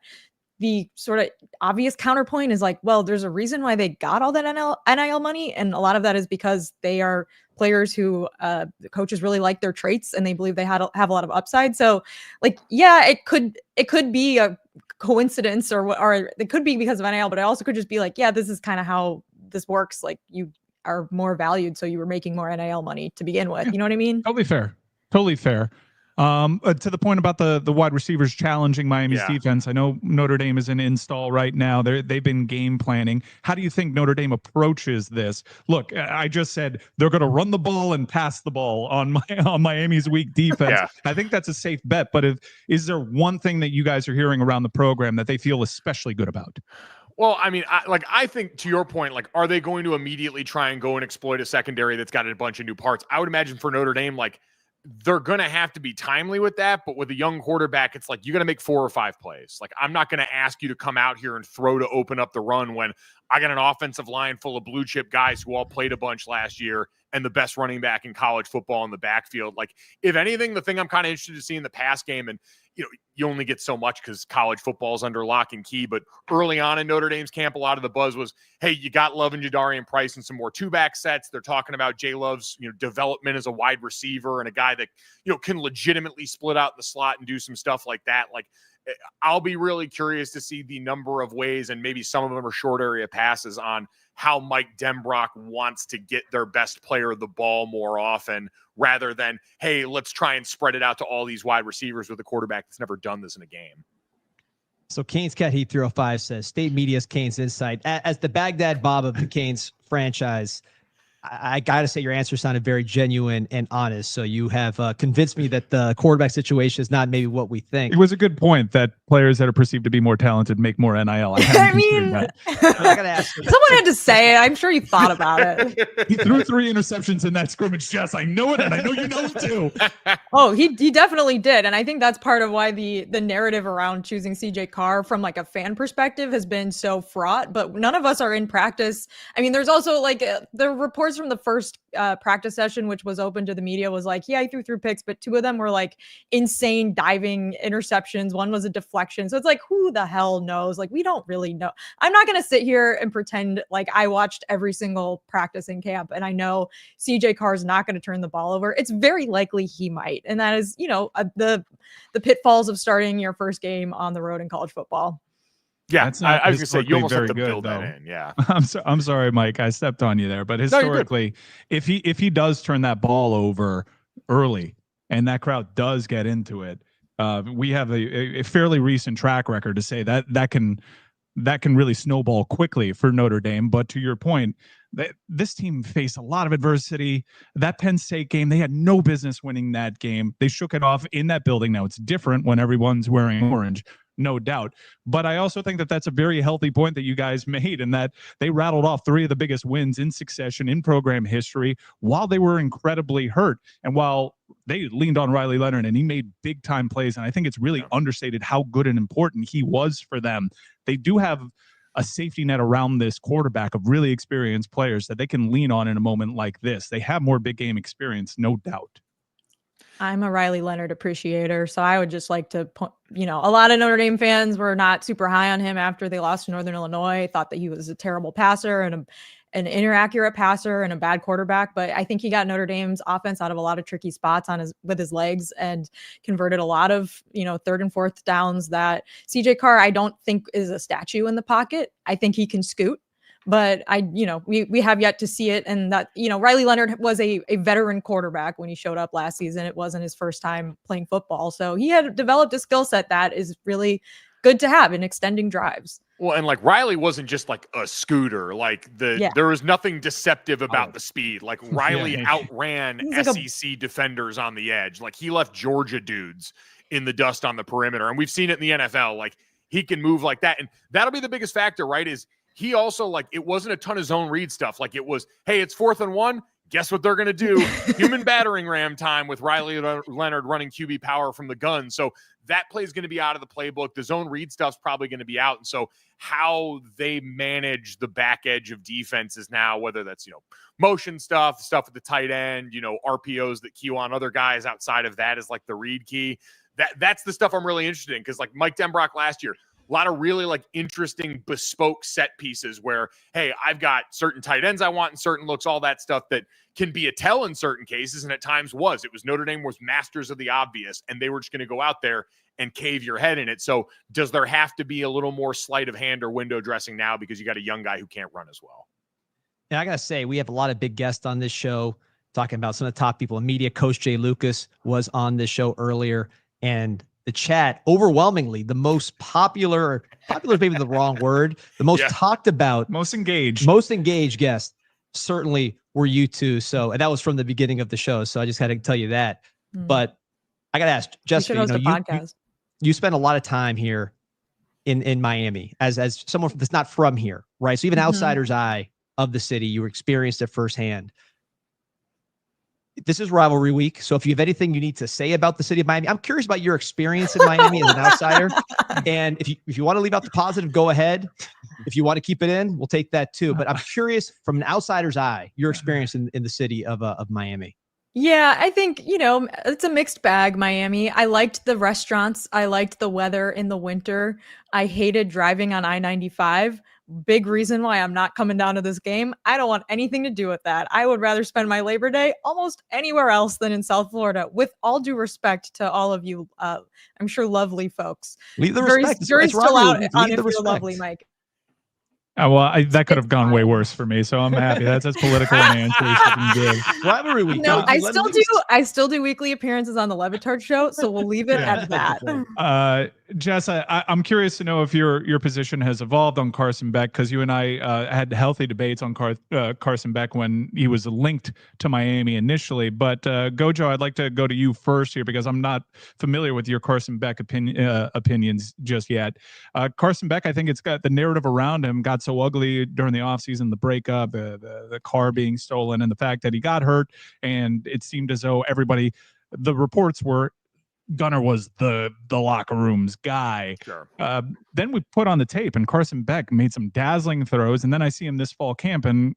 the sort of obvious counterpoint is like, well, there's a reason why they got all that NIL money. And a lot of that is because they are players who the coaches really like their traits and they believe they have a lot of upside. So like, yeah, it could be a coincidence or it could be because of NIL, but it also could just be like, yeah, this is kind of how this works. Like you are more valued, so you were making more NIL money to begin with. You know what I mean? Totally fair. To the point about the wide receivers challenging Miami's defense, I know Notre Dame is in install right now. They've been game planning. How do you think Notre Dame approaches this? Look, I just said they're going to run the ball and pass the ball on Miami's weak defense. Yeah. I think that's a safe bet. But is there one thing that you guys are hearing around the program that they feel especially good about? Well, I mean, I think to your point, like, are they going to immediately try and go and exploit a secondary that's got a bunch of new parts? I would imagine for Notre Dame, like, they're going to have to be timely with that. But with a young quarterback, it's like, you got to make 4 or 5 plays. Like, I'm not going to ask you to come out here and throw to open up the run when I got an offensive line full of blue chip guys who all played a bunch last year and the best running back in college football in the backfield. Like, if anything, the thing I'm kind of interested to see in the pass game, and you only get so much because college football is under lock and key. But early on in Notre Dame's camp, a lot of the buzz was, hey, you got Love and Jadarian Price and some more 2-back sets. They're talking about Jay Love's development as a wide receiver and a guy that can legitimately split out in the slot and do some stuff like that. Like, I'll be really curious to see the number of ways, and maybe some of them are short area passes, on how Mike Denbrock wants to get their best player the ball more often, rather than, hey, let's try and spread it out to all these wide receivers with a quarterback that's never done this in a game. So Canes Cat Heat 305 says state media's Canes insight. As the Baghdad Bob of the Canes franchise, I got to say your answer sounded very genuine and honest. So you have convinced me that the quarterback situation is not maybe what we think. It was a good point that players that are perceived to be more talented make more NIL. I mean, I gotta ask. someone had to say it. I'm sure you thought about it. He threw 3 interceptions in that scrimmage, Jess. I know it, and I know you know it too. Oh, he definitely did. And I think that's part of why the narrative around choosing CJ Carr from like a fan perspective has been so fraught, but none of us are in practice. I mean, there's also like the reports from the first practice session, which was open to the media, was like, yeah, he threw picks, but 2 of them were like insane diving interceptions. One was a deflection. So it's like, who the hell knows? Like, we don't really know. I'm not going to sit here and pretend like I watched every single practice in camp and I know CJ Carr is not going to turn the ball over. It's very likely he might. And that is, the pitfalls of starting your first game on the road in college football. Yeah, I was going to say, you almost have to good, build though. that in. Yeah. I'm sorry, Mike. I stepped on you there. But historically, if he does turn that ball over early and that crowd does get into it, we have a fairly recent track record to say that can really snowball quickly for Notre Dame. But to your point, this team faced a lot of adversity. That Penn State game, they had no business winning that game. They shook it off in that building. Now it's different when everyone's wearing orange. No doubt. But I also think that that's a very healthy point that you guys made, and that they rattled off 3 of the biggest wins in succession in program history while they were incredibly hurt. And while they leaned on Riley Leonard and he made big time plays, and I think it's really understated how good and important he was for them. They do have a safety net around this quarterback of really experienced players that they can lean on in a moment like this. They have more big game experience, no doubt. I'm a Riley Leonard appreciator, so I would just like to, a lot of Notre Dame fans were not super high on him after they lost to Northern Illinois, thought that he was a terrible passer and an inaccurate passer and a bad quarterback. But I think he got Notre Dame's offense out of a lot of tricky spots with his legs and converted a lot of, 3rd and 4th downs that CJ Carr, I don't think is a statue in the pocket. I think he can scoot. But we have yet to see it. And that, Riley Leonard was a veteran quarterback when he showed up last season. It wasn't his first time playing football. So he had developed a skill set that is really good to have in extending drives. Well, and like Riley wasn't just like a scooter. Like there was nothing deceptive about the speed. Like Riley outran SEC defenders on the edge. Like he left Georgia dudes in the dust on the perimeter. And we've seen it in the NFL. Like he can move like that. And that'll be the biggest factor, right? Is he also, like, it wasn't a ton of zone read stuff. Like, it was, hey, it's 4th and 1. Guess what they're going to do? Human battering ram time with Riley Leonard running QB power from the gun. So that play is going to be out of the playbook. The zone read stuff's probably going to be out. And so how they manage the back edge of defenses now, whether that's, motion stuff with the tight end, RPOs that cue on other guys outside of that is like the read key. That's the stuff I'm really interested in. Because like Mike Denbrock last year, a lot of really like interesting bespoke set pieces where, hey, I've got certain tight ends I want and certain looks, all that stuff that can be a tell in certain cases. And at times it was Notre Dame was masters of the obvious and they were just going to go out there and cave your head in it. So does there have to be a little more sleight of hand or window dressing now because you got a young guy who can't run as well? Yeah, I got to say, we have a lot of big guests on this show talking about some of the top people in media. Coach Jay Lucas was on this show earlier, and the chat overwhelmingly the most popular is maybe the wrong word, the most talked about, most engaged guest certainly were you two. So, and that was from the beginning of the show. So I just had to tell you that. But I got to ask, Jessica, you spend a lot of time here in Miami as someone that's not from here, right? So even outsider's eye of the city, you experienced it firsthand. This is rivalry week. So if you have anything you need to say about the city of Miami, I'm curious about your experience in Miami as an outsider. And if you want to leave out the positive, go ahead. If you want to keep it in, we'll take that too. But I'm curious from an outsider's eye, your experience in the city of Miami. Yeah, I think, it's a mixed bag, Miami. I liked the restaurants. I liked the weather in the winter. I hated driving on I-95. Big reason why I'm not coming down to this game. I don't want anything to do with that. I would rather spend my Labor Day almost anywhere else than in South Florida, with all due respect to all of you. I'm sure lovely folks. Leave the respect. Jury's still out on if you're lovely, Mike. Well, that could have gone way worse for me, so I'm happy. That's as political an answer as I can give. Rivalry week. No, Don't I you let still him do. loose? I still do weekly appearances on the Levitard show, so we'll leave it Yeah. at that. Jess, I'm curious to know if your position has evolved on Carson Beck, because you and I had healthy debates on Carson Beck when he was linked to Miami initially. But Gojo, I'd like to go to you first here because I'm not familiar with your Carson Beck opinions just yet. Carson Beck, I think it's got the narrative around him got so ugly during the offseason, the breakup, the car being stolen, and the fact that he got hurt, and it seemed as though the reports were Gunnar was the locker room's guy. Sure. Then we put on the tape and Carson Beck made some dazzling throws. And then I see him this fall camp, and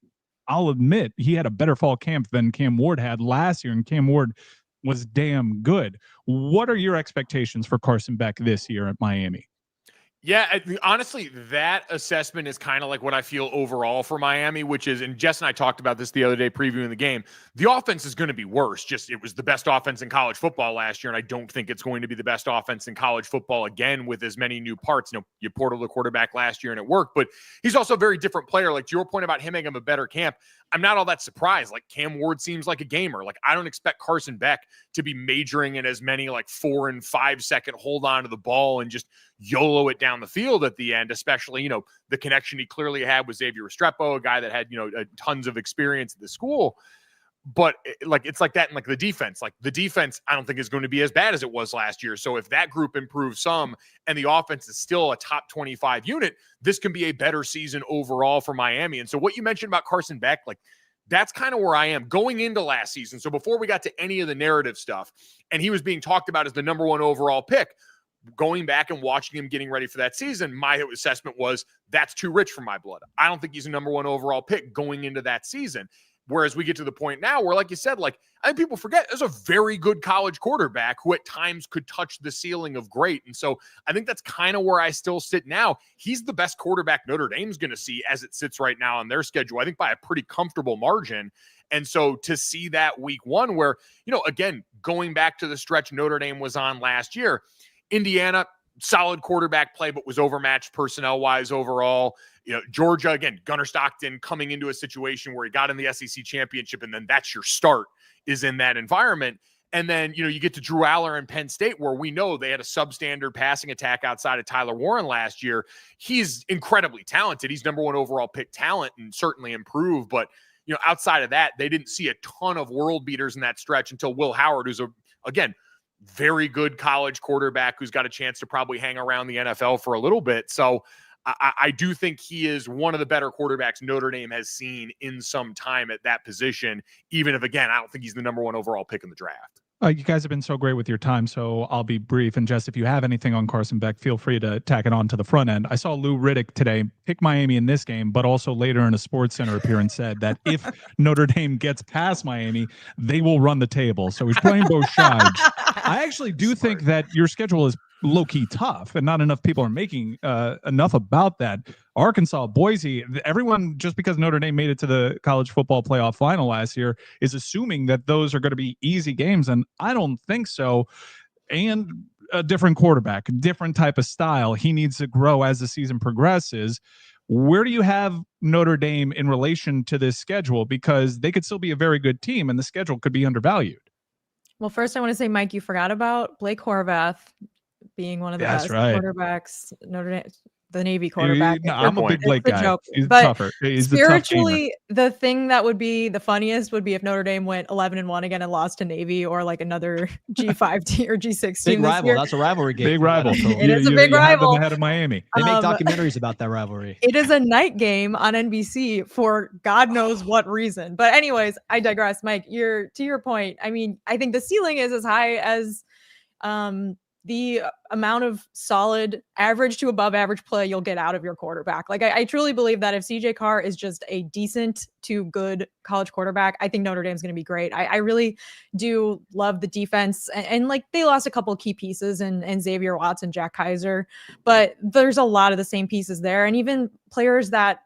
I'll admit he had a better fall camp than Cam Ward had last year. And Cam Ward was damn good. What are your expectations for Carson Beck this year at Miami? Yeah, honestly, that assessment is kind of like what I feel overall for Miami, which is, and Jess and I talked about this the other day previewing the game, the offense is going to be worse. Just it was the best offense in college football last year, and I don't think it's going to be the best offense in college football again with as many new parts. You know, you portaled the quarterback last year and it worked, but he's also a very different player. Like to your point about him making a better camp, I'm not all that surprised. Like Cam Ward seems like a gamer. Like I don't expect Carson Beck to be majoring in as many like 4 and 5 second hold on to the ball and just YOLO it down the field at the end, especially, you know, the connection he clearly had with Xavier Restrepo, a guy that had, you know, tons of experience at the school. But like, it's like that in like the defense, I don't think is going to be as bad as it was last year. So if that group improves some and the offense is still a top 25 unit, this can be a better season overall for Miami. And so what you mentioned about Carson Beck, like that's kind of where I am going into last season. So before we got to any of the narrative stuff, and he was being talked about as the number 1 overall pick, going back and watching him getting ready for that season, my assessment was that's too rich for my blood. I don't think he's a number 1 overall pick going into that season. Whereas we get to the point now where, like you said, like I think people forget there's a very good college quarterback who at times could touch the ceiling of great. And so I think that's kind of where I still sit now. He's the best quarterback Notre Dame's going to see as it sits right now on their schedule, I think by a pretty comfortable margin. And so to see that week 1 where, you know, again, going back to the stretch Notre Dame was on last year, Indiana, solid quarterback play, but was overmatched personnel-wise overall. You know, Georgia, again, Gunnar Stockton coming into a situation where he got in the SEC championship, and then that's your start is in that environment. And then, you know, you get to Drew Aller and Penn State, where we know they had a substandard passing attack outside of Tyler Warren last year. He's incredibly talented. He's number 1 overall pick talent and certainly improved. But, you know, outside of that, they didn't see a ton of world beaters in that stretch until Will Howard, who's again, very good college quarterback who's got a chance to probably hang around the NFL for a little bit. So I do think he is one of the better quarterbacks Notre Dame has seen in some time at that position, even if, again, I don't think he's the number 1 overall pick in the draft. You guys have been so great with your time, so I'll be brief. And Jess, if you have anything on Carson Beck, feel free to tack it on to the front end. I saw Lou Riddick today pick Miami in this game, but also later in a Sports Center appearance said that if Notre Dame gets past Miami, they will run the table. So he's playing both sides. I actually do think that your schedule is low-key tough, and not enough people are making enough about that. Arkansas, Boise, everyone, just because Notre Dame made it to the college football playoff final last year, is assuming that those are going to be easy games, and I don't think so. And a different quarterback, different type of style. He needs to grow as the season progresses. Where do you have Notre Dame in relation to this schedule? Because they could still be a very good team, and the schedule could be undervalued. Well, first I want to say, Mike, you forgot about Blake Horvath being one of the best quarterbacks, Notre Dame, the Navy quarterback. I'm a big Blake guy. He's but tougher. He's spiritually, the thing that would be the funniest would be if Notre Dame went 11-1 again and lost to Navy or like another G5 team or G6 team. Big rival. Year. That's a rivalry game. Big rival. It is a big rival. Ahead of Miami. They make documentaries about that rivalry. It is a night game on NBC for God knows what reason. But anyways, I digress. Mike, to your point. I mean, I think the ceiling is as high as the amount of solid average to above average play you'll get out of your quarterback. Like I truly believe that if CJ Carr is just a decent to good college quarterback, I think Notre Dame's going to be great. I really do love the defense, and like they lost a couple of key pieces and Xavier Watts and Jack Kaiser, but there's a lot of the same pieces there. And even players that,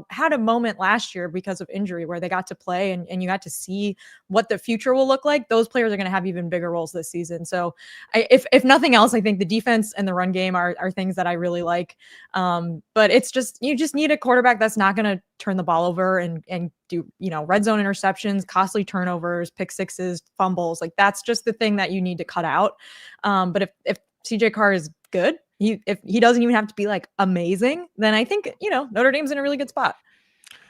had a moment last year because of injury where they got to play and you got to see what the future will look like. Those players are going to have even bigger roles this season. So if nothing else, I think the defense and the run game are things that I really like. But it's just, you just need a quarterback that's not going to turn the ball over and do, red zone interceptions, costly turnovers, pick sixes, fumbles. Like that's just the thing that you need to cut out. But if CJ Carr is good, if he doesn't even have to be like amazing, then I think, Notre Dame's in a really good spot.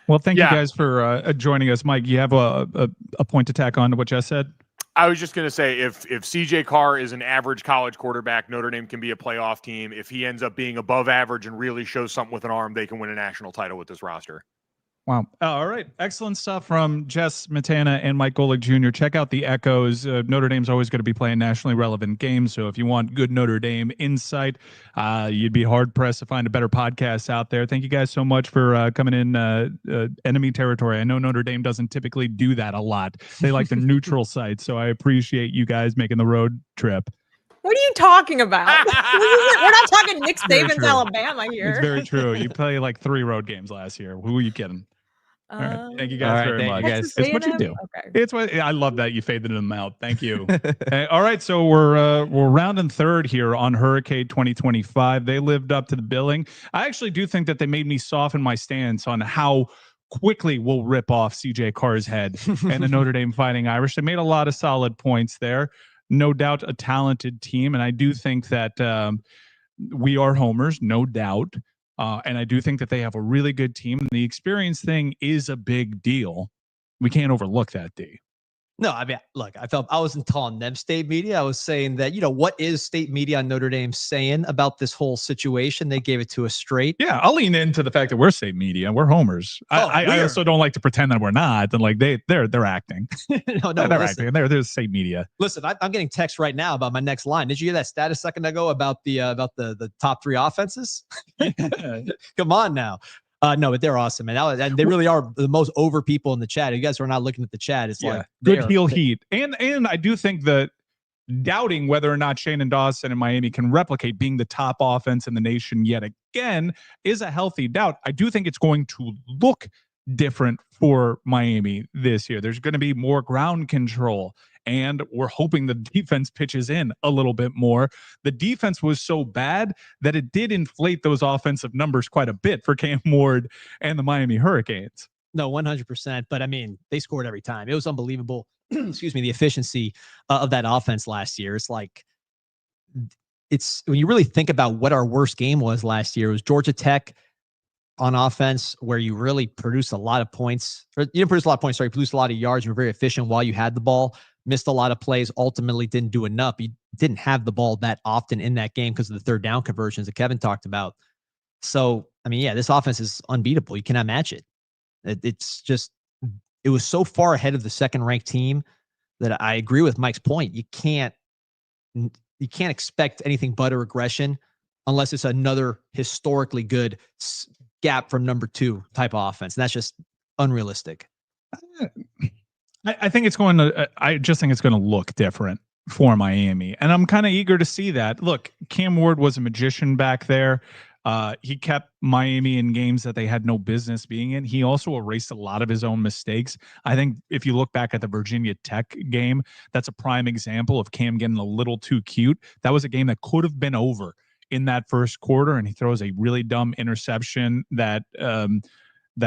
Well, thank you guys for joining us. Mike, you have a point to tack on to what Jess said? I was just going to say, if CJ Carr is an average college quarterback, Notre Dame can be a playoff team. If he ends up being above average and really shows something with an arm, they can win a national title with this roster. Wow. All right. Excellent stuff from Jess Smetana and Mike Golic Jr. Check out the Echoes. Notre Dame's always going to be playing nationally relevant games. So if you want good Notre Dame insight, you'd be hard pressed to find a better podcast out there. Thank you guys so much for coming in enemy territory. I know Notre Dame doesn't typically do that a lot. They like the neutral site. So I appreciate you guys making the road trip. What are you talking about? We're not talking Nick Saban's Alabama here. It's very true. You play like 3 road games last year. Who are you kidding? All right. Thank you guys very much. Guys. It's what you do. Okay. It's what I love that you faded them out. Thank you. All right, so we're rounding third here on HURRICADE 2025. They lived up to the billing. I actually do think that they made me soften my stance on how quickly we'll rip off CJ Carr's head and the Notre Dame Fighting Irish. They made a lot of solid points there. No doubt a talented team, and I do think that we are homers, no doubt. And I do think that they have a really good team. The experience thing is a big deal. We can't overlook that, D. No, I mean, look, I wasn't calling them state media. I was saying that, what is state media on Notre Dame saying about this whole situation? They gave it to us straight. Yeah, I'll lean into the fact that we're state media. We're homers. I also don't like to pretend that we're not. And like they're acting. no, they're acting. They're state media. Listen, I'm getting texts right now about my next line. Did you hear that stat a second ago about the top 3 offenses? Come on now. No, but they're awesome, man. And they really are the most over people in the chat. You guys are not looking at the chat. It's like good heel heat. And I do think that doubting whether or not Shannon Dawson and Miami can replicate being the top offense in the nation yet again is a healthy doubt. I do think it's going to look different for Miami this year. There's going to be more ground control. And we're hoping the defense pitches in a little bit more. The defense was so bad that it did inflate those offensive numbers quite a bit for Cam Ward and the Miami Hurricanes. No, 100%. But I mean, they scored every time. It was unbelievable. Excuse me, the efficiency of that offense last year. It's like, when you really think about what our worst game was last year, it was Georgia Tech on offense, where you really produced a lot of points. Or you didn't produce a lot of points, sorry, you produced a lot of yards. You were very efficient while you had the ball. Missed a lot of plays, ultimately didn't do enough. You didn't have the ball that often in that game because of the third down conversions that Kevin talked about. So, I mean, this offense is unbeatable. You cannot match it. It was so far ahead of the second-ranked team that I agree with Mike's point. You can't expect anything but a regression unless it's another historically good gap from number 2 type of offense. And that's just unrealistic. I think it's going to. I just think it's going to look different for Miami, and I'm kind of eager to see that. Look, Cam Ward was a magician back there. He kept Miami in games that they had no business being in. He also erased a lot of his own mistakes. I think if you look back at the Virginia Tech game, that's a prime example of Cam getting a little too cute. That was a game that could have been over in that first quarter, and he throws a really dumb interception that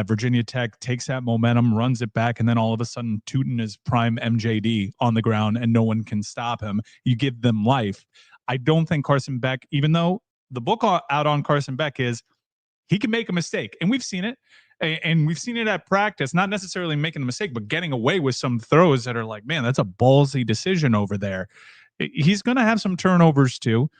Virginia Tech takes that momentum, runs it back, and then all of a sudden Tootin is prime MJD on the ground and no one can stop him. You give them life. I don't think Carson Beck, even though the book out on Carson Beck is he can make a mistake, and we've seen it, and we've seen it at practice, not necessarily making a mistake, but getting away with some throws that are like, man, that's a ballsy decision over there. He's going to have some turnovers too.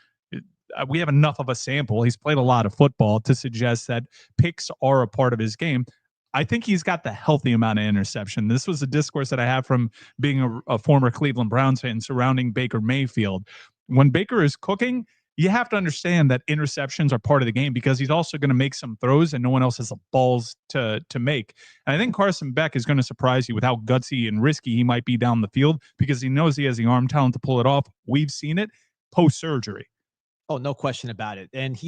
We have enough of a sample. He's played a lot of football to suggest that picks are a part of his game. I think he's got the healthy amount of interception. This was a discourse that I have from being a former Cleveland Browns fan surrounding Baker Mayfield. When Baker is cooking, you have to understand that interceptions are part of the game because he's also going to make some throws and no one else has the balls to make. And I think Carson Beck is going to surprise you with how gutsy and risky he might be down the field because he knows he has the arm talent to pull it off. We've seen it post-surgery. Oh, no question about it. And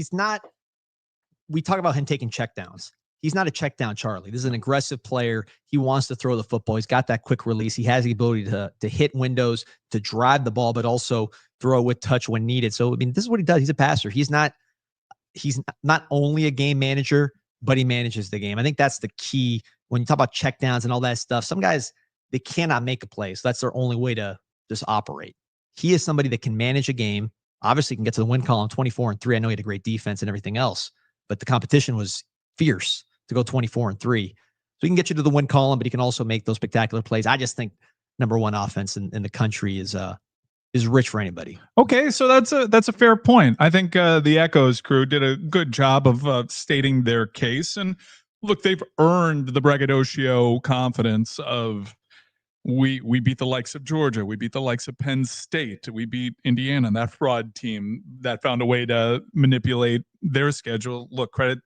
we talk about him taking checkdowns. he's not a check down Charlie. This is an aggressive player. He wants to throw the football. He's got that quick release. He has the ability to hit windows, to drive the ball, but also throw with touch when needed. So, I mean, this is what he does. He's a passer. He's not only a game manager, but he manages the game. I think that's the key when you talk about check downs and all that stuff. Some guys, they cannot make a play. So that's their only way to just operate. He is somebody that can manage a game. Obviously, can get to the win column 24-3. I know he had a great defense and everything else, but the competition was fierce to go 24-3. So he can get you to the win column, but he can also make those spectacular plays. I just think number one offense in the country is rich for anybody. Okay, so that's a fair point. I think the Echoes crew did a good job of stating their case. And look, they've earned the braggadocio confidence of we beat the likes of Georgia, we beat the likes of Penn State, we beat Indiana, that fraud team that found a way to manipulate their schedule. Look, credit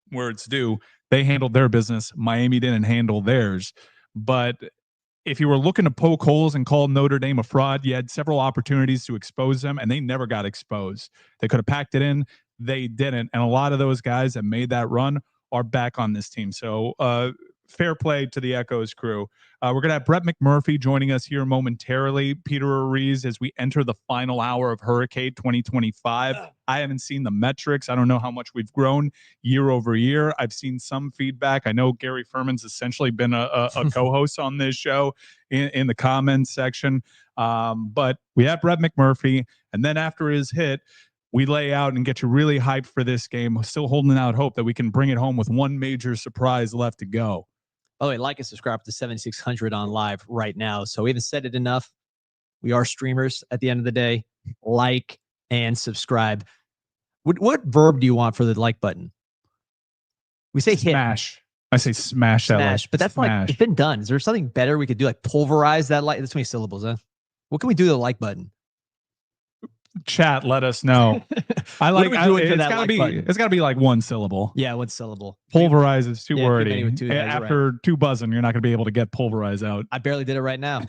where it's due. They handled their business. Miami didn't handle theirs. But if you were looking to poke holes and call Notre Dame a fraud, you had several opportunities to expose them, and they never got exposed. They could have packed it in. They didn't. And a lot of those guys that made that run are back on this team. So fair play to the Echoes crew. We're going to have Brett McMurphy joining us here momentarily. Peter Ariz, as we enter the final hour of HURRICADE 2025. I haven't seen the metrics. I don't know how much we've grown year over year. I've seen some feedback. I know Gary Furman's essentially been a co-host on this show in the comments section. But we have Brett McMurphy. And then after his hit, we lay out and get you really hyped for this game. Still holding out hope that we can bring it home with one major surprise left to go. By the way, like and subscribe to 7600 on live right now. So we haven't said it enough. We are streamers at the end of the day. Like and subscribe. What verb do you want for the like button? We say hit. Smash. I say smash that like. But that's like, it's been done. Is there something better we could do? Like pulverize that like? That's too many syllables, huh? What can we do to the like button? Chat, let us know. I like it's gotta be like one syllable. Yeah, one syllable. Pulverize is too wordy. After two buzzing, you're not gonna be able to get pulverize out. I barely did it right now.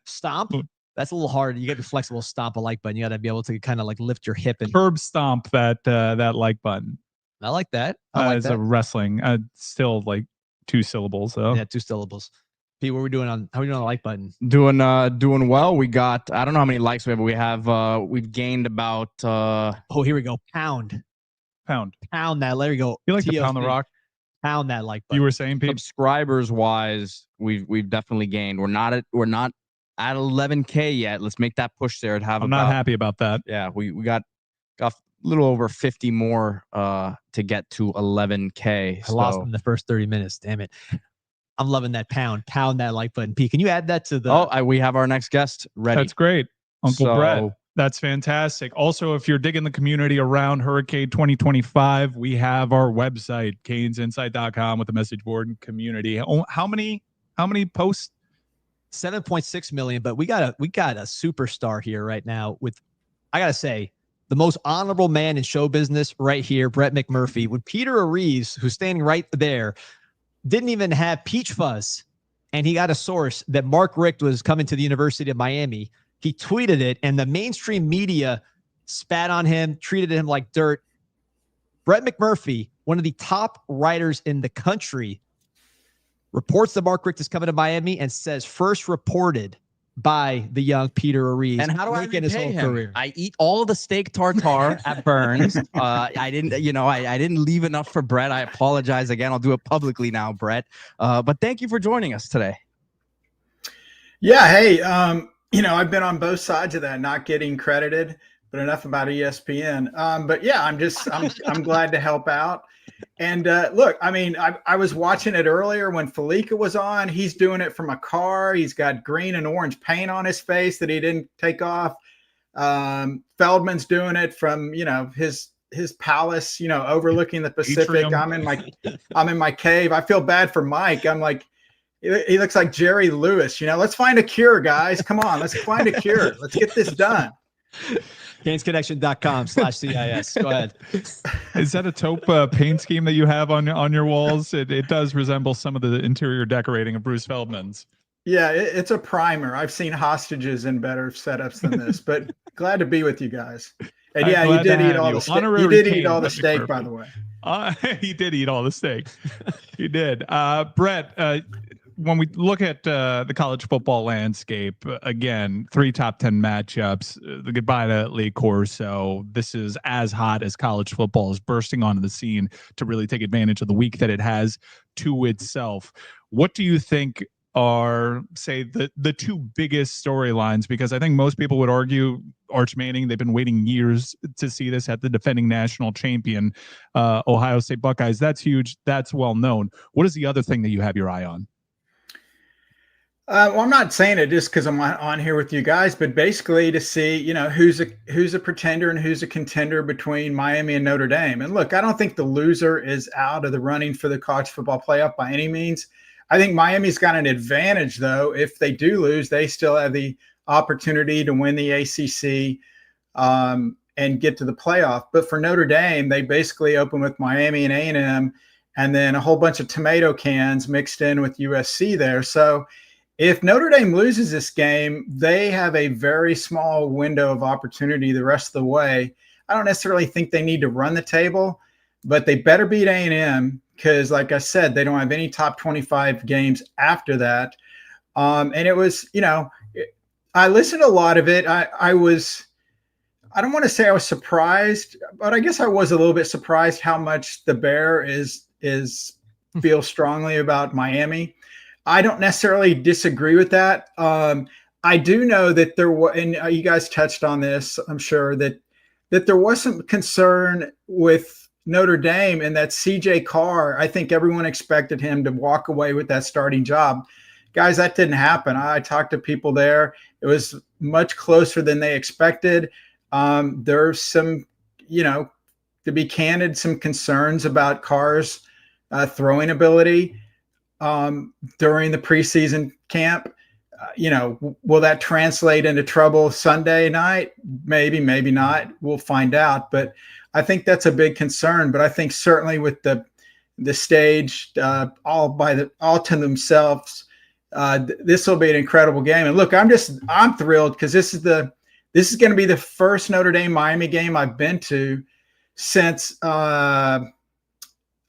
Stomp. That's a little hard. You got to be flexible. Stomp a like button. You got to be able to kind of like lift your hip and curb stomp that like button. I like that. I like as that. a wrestling, still like two syllables. So yeah, two syllables. Pete, what are we doing on? How are we doing on the like button? Doing well. We got, I don't know how many likes we have, but we have we've gained about oh, here we go. Pound that. There we go. You like to pound the rock? Pound that like button. You were saying, Pete? Subscribers wise, we've definitely gained. We're not at 11K yet. Let's make that push there and have I'm not happy about that. Yeah, we got a little over 50 more to get to 11K. I lost in the first 30 minutes. Damn it. I'm loving that pound that like button. Pete, can you add that to the? Oh, we have our next guest ready. That's great. Uncle Brett. That's fantastic. Also, if you're digging the community around HURRICADE 2025, we have our website, canesinsight.com, with the message board and community. How many posts? 7.6 million, but we got a superstar here right now with, I gotta say, the most honorable man in show business right here, Brett McMurphy. When Peter Ariz, who's standing right there, didn't even have peach fuzz, and he got a source that Mark Richt was coming to the University of Miami. He tweeted it, and the mainstream media spat on him, treated him like dirt. Brett McMurphy, one of the top writers in the country, reports that Mark Richt is coming to Miami and says first reported by the young Peter Ariz. And how do I repay his whole him? career? I eat all of the steak tartare at Burns. I didn't leave enough for Brett. I apologize again. I'll do it publicly now, Brett. But thank you for joining us today. Yeah. Hey, I've been on both sides of that, not getting credited, but enough about ESPN. But yeah, I'm glad to help out. And look, I mean, I was watching it earlier when Fallica was on. He's doing it from a car. He's got green and orange paint on his face that he didn't take off. Feldman's doing it from, his palace, overlooking the Pacific. I'm in my cave. I feel bad for Mike. I'm like, he looks like Jerry Lewis. Let's find a cure, guys. Come on, let's find a cure. Let's get this done. GainesConnection.com/CIS. Go ahead. Is that a taupe paint scheme that you have on your walls? It does resemble some of the interior decorating of Bruce Feldman's. Yeah, it's a primer. I've seen hostages in better setups than this, but glad to be with you guys. And yeah, you did eat all the steak. You did eat all the steak, by the way. He did eat all the steak. He did. Brett, when we look at the college football landscape, again, 3 top 10 matchups, the goodbye to Lee Corso. This is as hot as college football is bursting onto the scene to really take advantage of the week that it has to itself. What do you think are, say, the 2 biggest storylines? Because I think most people would argue Arch Manning, they've been waiting years to see this at the defending national champion, Ohio State Buckeyes. That's huge. That's well known. What is the other thing that you have your eye on? Well, I'm not saying it just because I'm on here with you guys, but basically to see, who's a pretender and who's a contender between Miami and Notre Dame. And look, I don't think the loser is out of the running for the college football playoff by any means. I think Miami's got an advantage, though. If they do lose, they still have the opportunity to win the ACC and get to the playoff. But for Notre Dame, they basically open with Miami and A&M, and then a whole bunch of tomato cans mixed in with USC there. So if Notre Dame loses this game, they have a very small window of opportunity the rest of the way. I don't necessarily think they need to run the table, but they better beat A&M because, like I said, they don't have any top 25 games after that. And it was, I listened to a lot of it. I don't want to say I was surprised, but I guess I was a little bit surprised how much the Bear feels strongly about Miami. I don't necessarily disagree with that. I do know that there was, and you guys touched on this, I'm sure, that there was some concern with Notre Dame and that CJ Carr. I think everyone expected him to walk away with that starting job. Guys, that didn't happen. I talked to people there. It was much closer than they expected. There's some, to be candid, some concerns about Carr's throwing ability during the preseason camp. Will that translate into trouble Sunday night? Maybe, maybe not. We'll find out. But I think that's a big concern. But I think certainly with the stage all to themselves, this will be an incredible game. And look, I'm thrilled because this is going to be the first Notre Dame Miami game I've been to since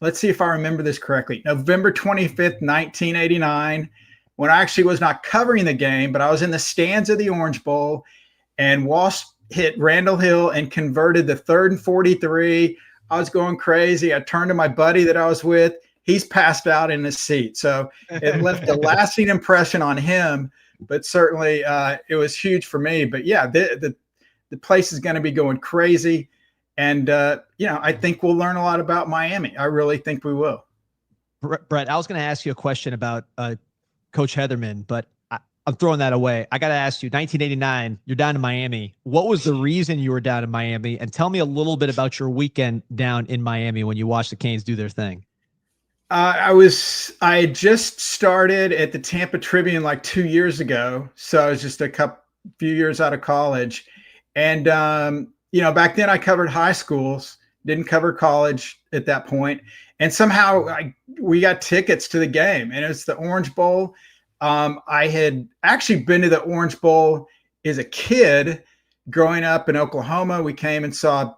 let's see if I remember this correctly. November 25th, 1989, when I actually was not covering the game, but I was in the stands of the Orange Bowl, and Walsh hit Randall Hill and converted the 3rd and 43. I was going crazy. I turned to my buddy that I was with. He's passed out in his seat. So it left a lasting impression on him, but certainly it was huge for me. But yeah, the place is going to be going crazy. And, I think we'll learn a lot about Miami. I really think we will. Brett, I was going to ask you a question about Coach Heatherman, but I'm throwing that away. I got to ask you, 1989, you're down in Miami. What was the reason you were down in Miami? And tell me a little bit about your weekend down in Miami when you watched the Canes do their thing. I had just started at the Tampa Tribune like 2 years ago. So I was just few years out of college. And, back then I covered high schools, didn't cover college at that point. And somehow we got tickets to the game, and it's the Orange Bowl. I had actually been to the Orange Bowl as a kid growing up in Oklahoma. We came and saw,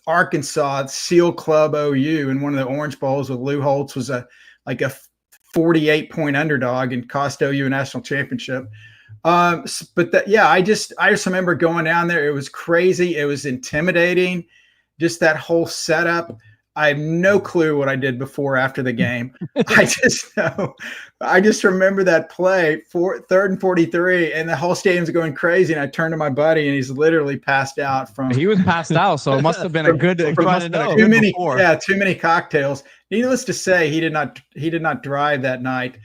Arkansas Seal Club OU in one of the Orange Bowls with Lou Holtz was a 48-point underdog and cost OU a national championship. I just remember going down there. It was crazy. It was intimidating. Just that whole setup. I have no clue what I did before or after the game. I just remember that play, 3rd and 43, and the whole stadium's going crazy. And I turned to my buddy, and he's literally passed out He was passed out, so it must have been too many cocktails. Needless to say, he did not drive that night.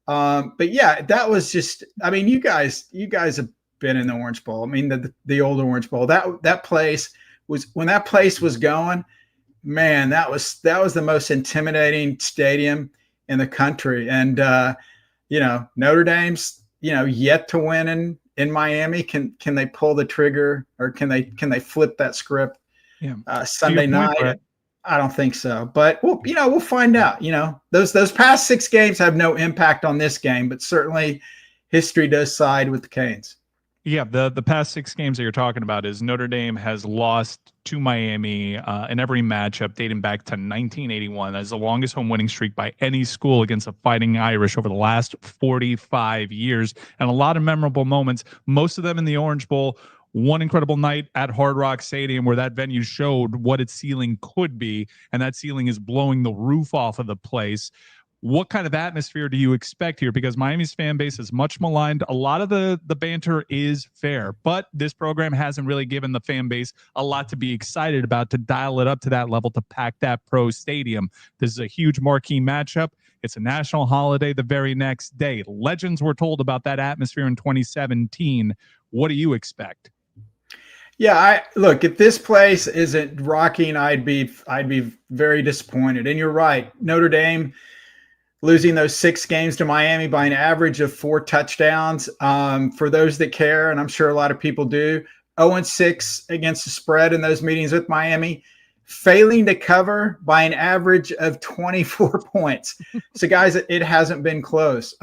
But yeah, that was just. I mean, you guys have been in the Orange Bowl. I mean, the old Orange Bowl. That place was, when that place was going. Man, that was the most intimidating stadium in the country. And, Notre Dame's, yet to win in Miami. Can they pull the trigger, or can they flip that script Sunday night? Right? I don't think so, but we'll find out. Those past 6 games have no impact on this game, but certainly history does side with the Canes. Yeah, the past 6 games that you're talking about is Notre Dame has lost to Miami in every matchup dating back to 1981. That's the longest home winning streak by any school against the Fighting Irish over the last 45 years, and a lot of memorable moments, most of them in the Orange Bowl. One incredible night at Hard Rock Stadium where that venue showed what its ceiling could be, and that ceiling is blowing the roof off of the place. What kind of atmosphere do you expect here? Because Miami's fan base is much maligned. A lot of the banter is fair, but this program hasn't really given the fan base a lot to be excited about to dial it up to that level to pack that pro stadium. This is a huge marquee matchup. It's a national holiday the very next day. Legends were told about that atmosphere in 2017. What do you expect? Yeah, look, if this place isn't rocking, I'd be very disappointed. And you're right, Notre Dame losing those 6 games to Miami by an average of 4 touchdowns. For those that care, and I'm sure a lot of people do, 0-6 against the spread in those meetings with Miami, failing to cover by an average of 24 points. So, guys, it hasn't been close.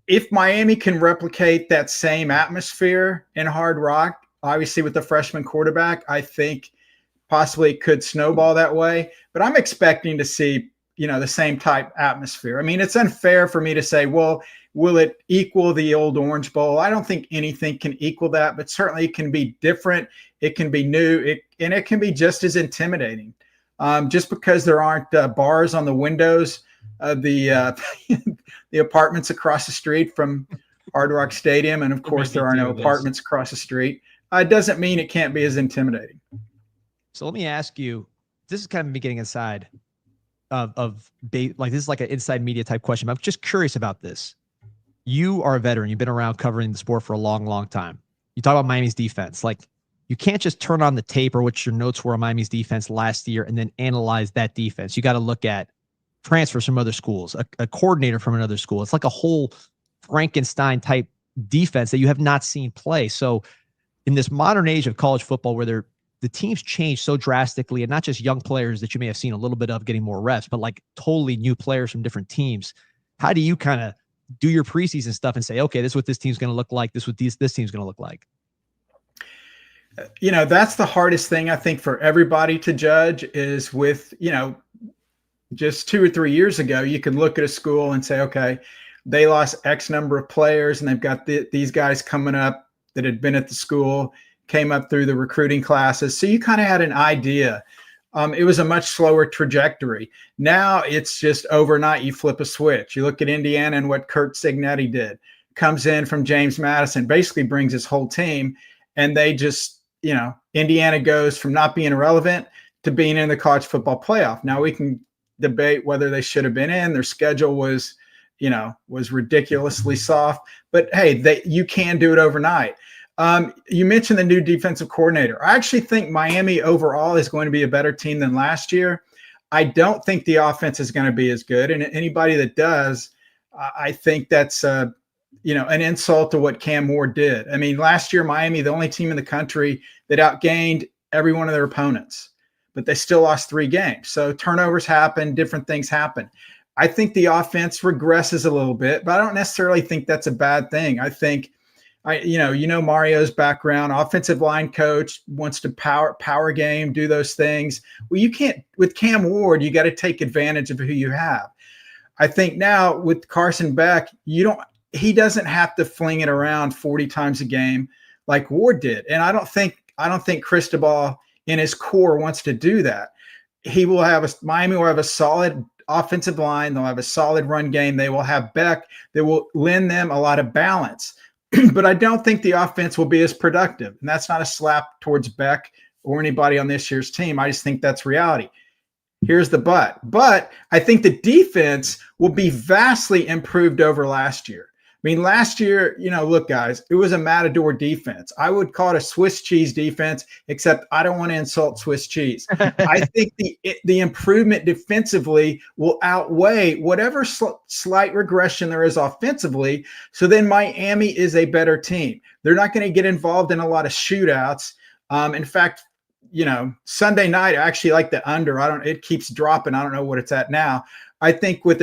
If Miami can replicate that same atmosphere in Hard Rock, obviously with the freshman quarterback, I think possibly it could snowball that way. But I'm expecting to see the same type atmosphere. I mean, it's unfair for me to say, well, will it equal the old Orange Bowl? I don't think anything can equal that, but certainly it can be different. It can be new, and it can be just as intimidating. Just because there aren't bars on the windows of the the apartments across the street from Hard Rock Stadium, and of course there are no apartments across the street, it doesn't mean it can't be as intimidating. So let me ask you, this is kind of me getting inside like this is like an inside media type question, but I'm just curious about this. You are a veteran. You've been around covering the sport for a long, long time. You talk about Miami's defense. Like, you can't just turn on the tape or what your notes were on Miami's defense last year and then analyze that defense. You got to look at transfers from other schools, a coordinator from another school. It's like a whole Frankenstein type defense that you have not seen play. So in this modern age of college football where the teams change so drastically, and not just young players that you may have seen a little bit of getting more reps, but like totally new players from different teams. How do you kind of do your preseason stuff and say, okay, this is what this team's going to look like. This is what this team's going to look like? That's the hardest thing, I think, for everybody to judge is with, just 2 or 3 years ago, you could look at a school and say, okay, they lost X number of players and they've got these guys coming up that had been at the school, came up through the recruiting classes. So you kind of had an idea. It was a much slower trajectory. Now it's just overnight. You flip a switch. You look at Indiana and what Kurt Cignetti did. Comes in from James Madison, basically brings his whole team, and they just, Indiana goes from not being relevant to being in the college football playoff. Now we can debate whether they should have been in. Their schedule was ridiculously soft. But hey, you can do it overnight. You mentioned the new defensive coordinator. I actually think Miami overall is going to be a better team than last year. I don't think the offense is going to be as good. And anybody that does, I think that's, an insult to what Cam Ward did. I mean, last year, Miami, the only team in the country that outgained every one of their opponents, but they still lost 3 games. So turnovers happen, different things happen. I think the offense regresses a little bit, but I don't necessarily think that's a bad thing. I think, Mario's background, offensive line coach, wants to power game, do those things. Well, you can't, with Cam Ward, you got to take advantage of who you have. I think now with Carson Beck, he doesn't have to fling it around 40 times a game like Ward did. And I don't think Cristobal in his core wants to do that. Miami will have a solid offensive line. They'll have a solid run game. They will have Beck that will lend them a lot of balance. But I don't think the offense will be as productive. And that's not a slap towards Beck or anybody on this year's team. I just think that's reality. Here's the but. But I think the defense will be vastly improved over last year. I mean, last year, look, guys, it was a Matador defense. I would call it a Swiss cheese defense, except I don't want to insult Swiss cheese. I think the improvement defensively will outweigh whatever slight regression there is offensively. So then Miami is a better team. They're not going to get involved in a lot of shootouts. In fact, Sunday night, I actually like the under. It keeps dropping. I don't know what it's at now. I think with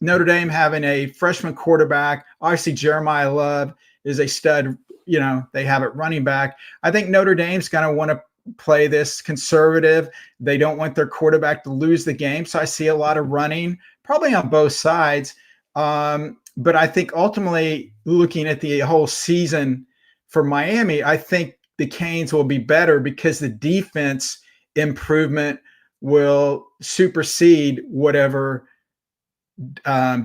Notre Dame having a freshman quarterback. Obviously, Jeremiah Love is a stud. You know, they have it running back. I think Notre Dame's going to want to play this conservative. They don't want their quarterback to lose the game. So I see a lot of running, probably on both sides. But I think ultimately, looking at the whole season for Miami, I think the Canes will be better because the defense improvement will supersede whatever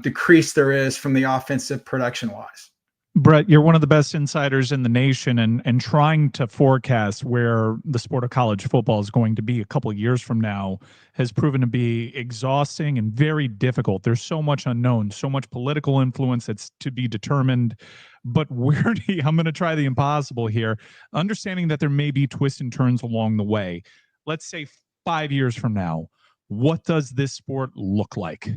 decrease there is from the offensive production wise. Brett, you're one of the best insiders in the nation, and trying to forecast where the sport of college football is going to be a couple of years from now has proven to be exhausting and very difficult. There's so much unknown, so much political influence that's to be determined. But where do you, I'm going to try the impossible here, understanding that there may be twists and turns along the way. Let's say 5 years from now, what does this sport look like?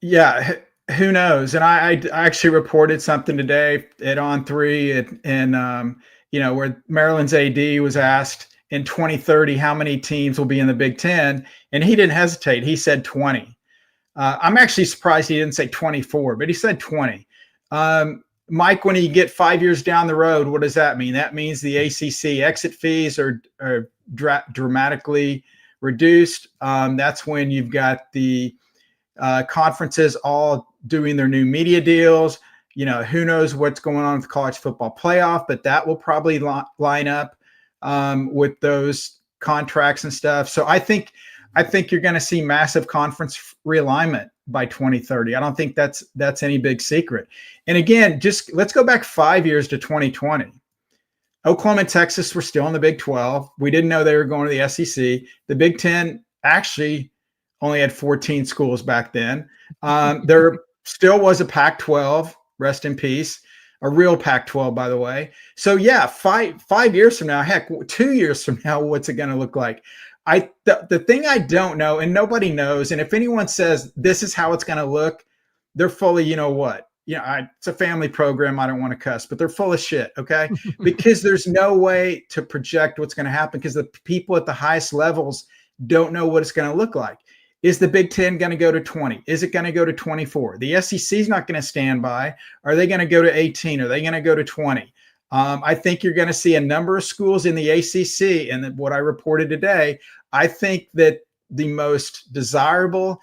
Yeah, who knows? And I actually reported something today at On3 and you know, where Maryland's AD was asked in 2030 how many teams will be in the Big Ten, and he didn't hesitate. He said 20. I'm actually surprised he didn't say 24, but he said 20. Mike, when you get 5 years down the road, what does that mean? That means the ACC exit fees are dramatically reduced. That's when you've got the conferences all doing their new media deals. You know, who knows what's going on with the college football playoff, but that will probably line up with those contracts and stuff. So I think you're going to see massive conference realignment by 2030. I don't think that's any big secret. And again, just let's go back 5 years to 2020. Oklahoma and Texas were still in the Big 12. We didn't know they were going to the SEC. The Big 10 actually only had 14 schools back then. There still was a Pac-12, rest in peace, a real Pac-12, by the way. So yeah, five years from now, heck, 2 years from now, what's it going to look like? The thing I don't know, and nobody knows, and if anyone says this is how it's going to look, they're fully, you know what? It's a family program. I don't want to cuss, but they're full of shit, okay? Because there's no way to project what's going to happen because the people at the highest levels don't know what it's going to look like. Is the Big Ten going to go to 20? Is it going to go to 24? The SEC is not going to stand by. Are they going to go to 18? Are they going to go to 20? I think you're going to see a number of schools in the ACC, and what I reported today, I think that the most desirable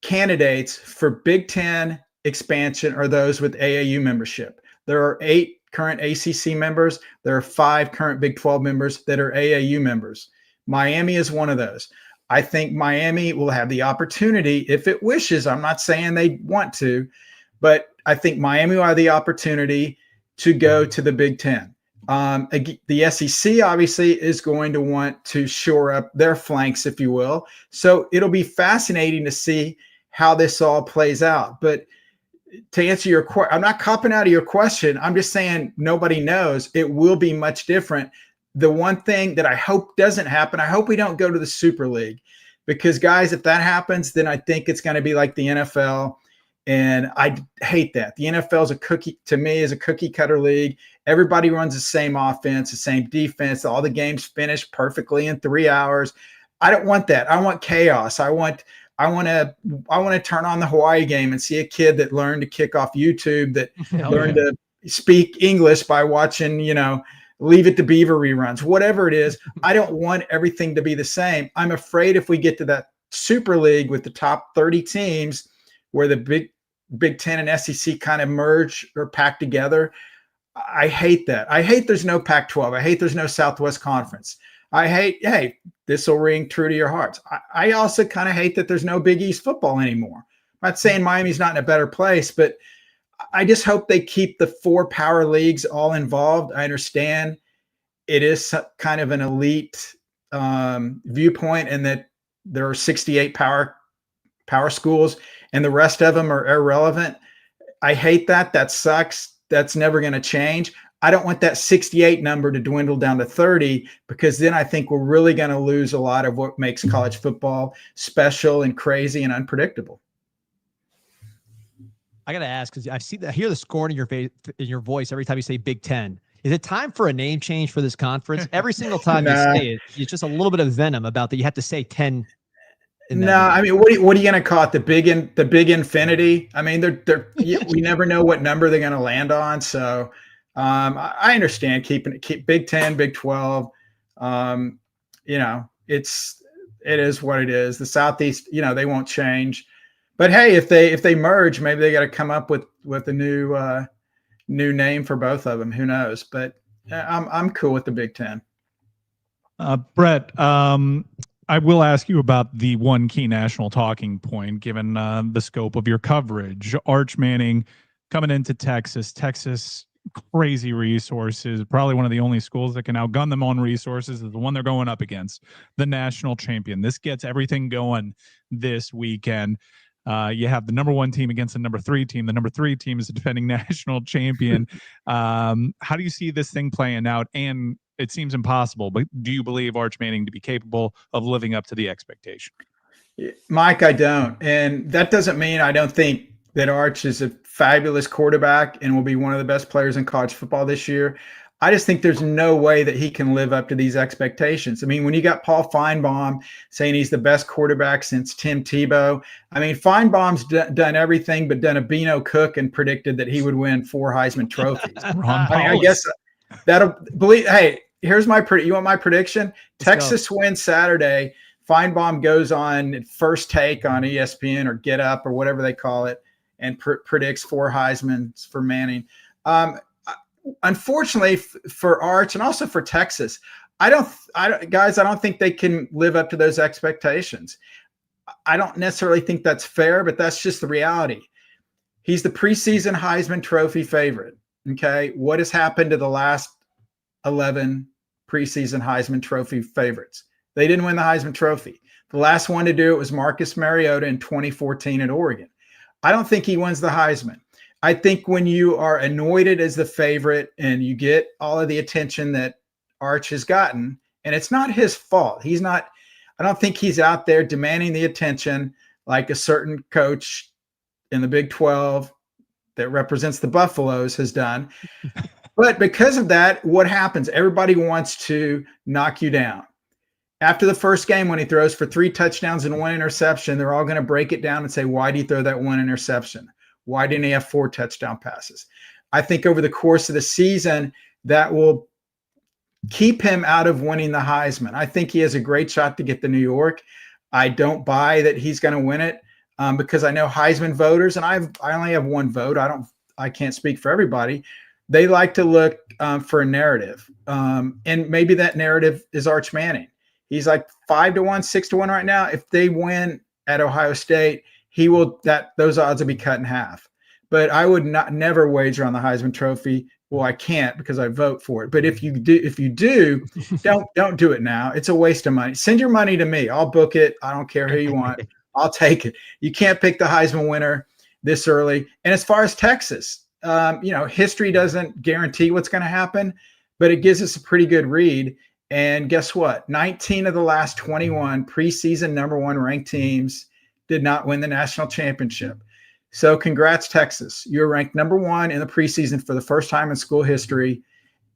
candidates for Big Ten expansion are those with AAU membership. There are 8 current ACC members. There are 5 current Big 12 members that are AAU members. Miami is one of those. I think Miami will have the opportunity, if it wishes, I'm not saying they want to, but I think Miami will have the opportunity to go to the Big Ten. The SEC obviously is going to want to shore up their flanks, if you will. So it'll be fascinating to see how this all plays out. But to answer your question, I'm not copping out of your question. I'm just saying nobody knows. It will be much different. The one thing that I hope doesn't happen, I hope we don't go to the Super League, because guys, if that happens, then I think it's going to be like the NFL. And I hate that. The NFL is a cookie cutter league. Everybody runs the same offense, the same defense. All the games finish perfectly in 3 hours. I don't want that. I want chaos. I want to turn on the Hawaii game and see a kid that learned to kick off YouTube, that learned to speak English by watching, Leave It to Beaver reruns, whatever it is. I don't want everything to be the same. I'm afraid if we get to that Super League with the top 30 teams where the Big Ten and SEC kind of merge or pack together, I hate that. I hate there's no Pac-12. I hate there's no Southwest Conference. I hate, hey, this will ring true to your hearts. I also kind of hate that there's no Big East football anymore. I'm not saying Miami's not in a better place, but I just hope they keep the 4 power leagues all involved. I understand it is kind of an elite viewpoint, and that there are 68 power schools and the rest of them are irrelevant. I hate that. That sucks. That's never going to change. I don't want that 68 number to dwindle down to 30, because then I think we're really going to lose a lot of what makes college football special and crazy and unpredictable. I got to ask, because I hear the scorn in your voice every time you say Big Ten. Is it time for a name change for this conference? Every single time you say it, it's just a little bit of venom about that. You have to say 10 No, I mean, what are you going to call it? The big infinity. I mean, we never know what number they're going to land on. So I understand keep Big 10, Big 12. You know, it is what it is. The Southeast, you know, they won't change. But hey, if they merge, maybe they got to come up with a new name for both of them. Who knows? But I'm cool with the Big 10. Brett, I will ask you about the one key national talking point, given the scope of your coverage. Arch Manning coming into Texas. Texas, crazy resources. Probably one of the only schools that can outgun them on resources is the one they're going up against, the national champion. This gets everything going this weekend. You have the number 1 team against the number 3 team. The number 3 team is the defending national champion. How do you see this thing playing out? And it seems impossible, but do you believe Arch Manning to be capable of living up to the expectation? Mike, I don't. And that doesn't mean I don't think that Arch is a fabulous quarterback and will be one of the best players in college football this year. I just think there's no way that he can live up to these expectations. I mean, when you got Paul Feinbaum saying he's the best quarterback since Tim Tebow, I mean, Feinbaum's done everything but done a Beano Cook and predicted that he would win 4 Heisman trophies. I mean, I guess hey, here's you want my prediction? Texas wins Saturday. Feinbaum goes on First Take on ESPN or Get Up or whatever they call it and predicts 4 Heismans for Manning. Unfortunately for Arch and also for Texas, I don't think they can live up to those expectations. I don't necessarily think that's fair, but that's just the reality. He's the preseason Heisman Trophy favorite. Okay. What has happened to the last 11 preseason Heisman Trophy favorites? They didn't win the Heisman Trophy. The last one to do it was Marcus Mariota in 2014 at Oregon. I don't think he wins the Heisman. I think when you are anointed as the favorite and you get all of the attention that Arch has gotten, and it's not his fault. I don't think he's out there demanding the attention like a certain coach in the Big 12 that represents the Buffaloes has done. But because of that, what happens? Everybody wants to knock you down. After the first game, when he throws for 3 touchdowns and 1 interception, they're all going to break it down and say, why did he throw that 1 interception? Why didn't he have 4 touchdown passes? I think over the course of the season, that will keep him out of winning the Heisman. I think he has a great shot to get to New York. I don't buy that he's going to win it because I know Heisman voters, and I only have 1 vote. I can't speak for everybody. They like to look for a narrative, and maybe that narrative is Arch Manning. He's like 5-1, 6-1 right now. If they win at Ohio State, those odds will be cut in half. But I would never wager on the Heisman Trophy. Well, I can't because I vote for it. But if you do, don't do it now. It's a waste of money. Send your money to me. I'll book it. I don't care who you want. I'll take it. You can't pick the Heisman winner this early. And as far as Texas, history doesn't guarantee what's going to happen, but it gives us a pretty good read. And guess what? 19 of the last 21 preseason number 1 ranked teams did not win the national championship. So congrats, Texas. You're ranked number 1 in the preseason for the first time in school history.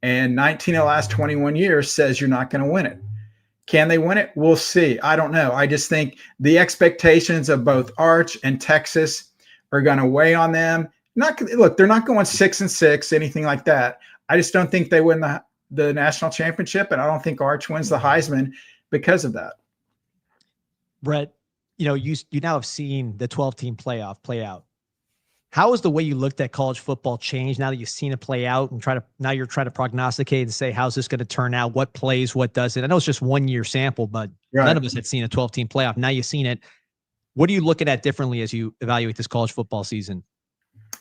And 19 of the last 21 years says you're not going to win it. Can they win it? We'll see. I don't know. I just think the expectations of both Arch and Texas are going to weigh on them. Look, they're not going 6-6, anything like that. I just don't think they win the national championship, and I don't think Arch wins the Heisman because of that. Brett, you now have seen the 12-team playoff play out. How has the way you looked at college football changed now that you've seen it play out and now you're trying to prognosticate and say, how's this going to turn out? What plays, what doesn't? I know it's just 1 year sample, but none of us had seen a 12-team playoff. Now you've seen it. What are you looking at differently as you evaluate this college football season?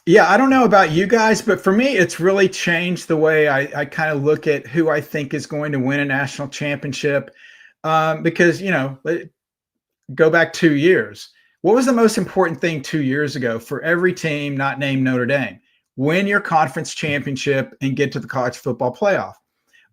Yeah, I don't know about you guys, but for me, it's really changed the way I kind of look at who I think is going to win a national championship. Because, go back 2 years. What was the most important thing 2 years ago for every team not named Notre Dame? Win your conference championship and get to the college football playoff.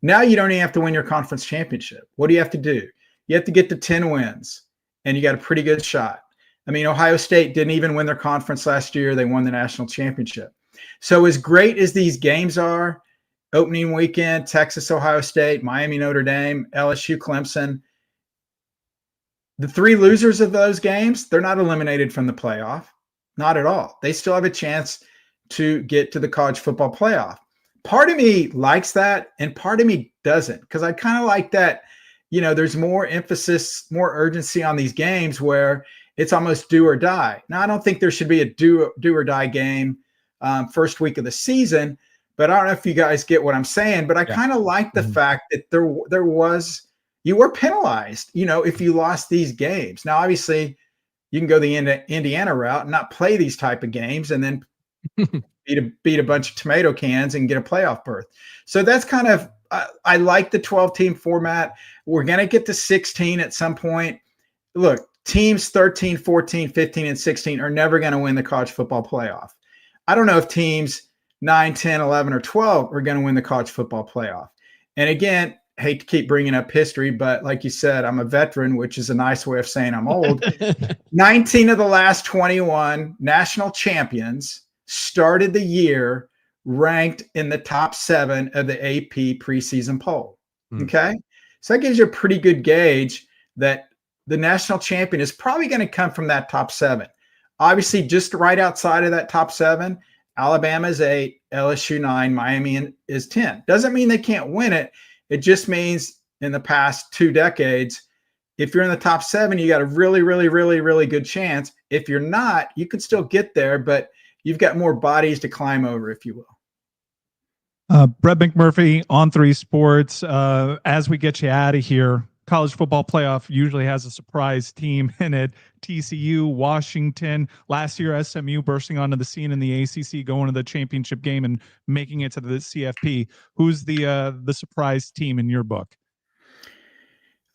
Now you don't even have to win your conference championship. What do you have to do? You have to get to 10 wins, and you got a pretty good shot. I mean, Ohio State didn't even win their conference last year. They won the national championship. So as great as these games are, opening weekend, Texas, Ohio State, Miami, Notre Dame, LSU, Clemson, the three losers of those games, they're not eliminated from the playoff. Not at all. They still have a chance to get to the college football playoff. Part of me likes that, and part of me doesn't, because I kind of like that, there's more emphasis, more urgency on these games where it's almost do or die. Now, I don't think there should be a do or die game first week of the season, but I don't know if you guys get what I'm saying, but I kind of like the fact that you were penalized, if you lost these games. Now, obviously, you can go the Indiana route and not play these type of games and then beat a bunch of tomato cans and get a playoff berth. So that's kind of, I like the 12-team format. We're going to get to 16 at some point. Look, teams 13, 14, 15, and 16 are never going to win the college football playoff. I don't know if teams 9, 10, 11, or 12 are going to win the college football playoff. And again, hate to keep bringing up history, but like you said, I'm a veteran, which is a nice way of saying I'm old. 19 of the last 21 national champions started the year ranked in the top 7 of the AP preseason poll. Okay. So that gives you a pretty good gauge that the national champion is probably going to come from that top 7. Obviously, just right outside of that top 7, Alabama is 8, LSU 9, Miami is 10. Doesn't mean they can't win it. It just means in the past 2 decades, if you're in the top 7, you got a really, really, really, really good chance. If you're not, you can still get there, but you've got more bodies to climb over, if you will. Brett McMurphy on 3 Sports. As we get you out of here, college football playoff usually has a surprise team in it. TCU, Washington. Last year, SMU bursting onto the scene in the ACC, going to the championship game and making it to the CFP. Who's the surprise team in your book?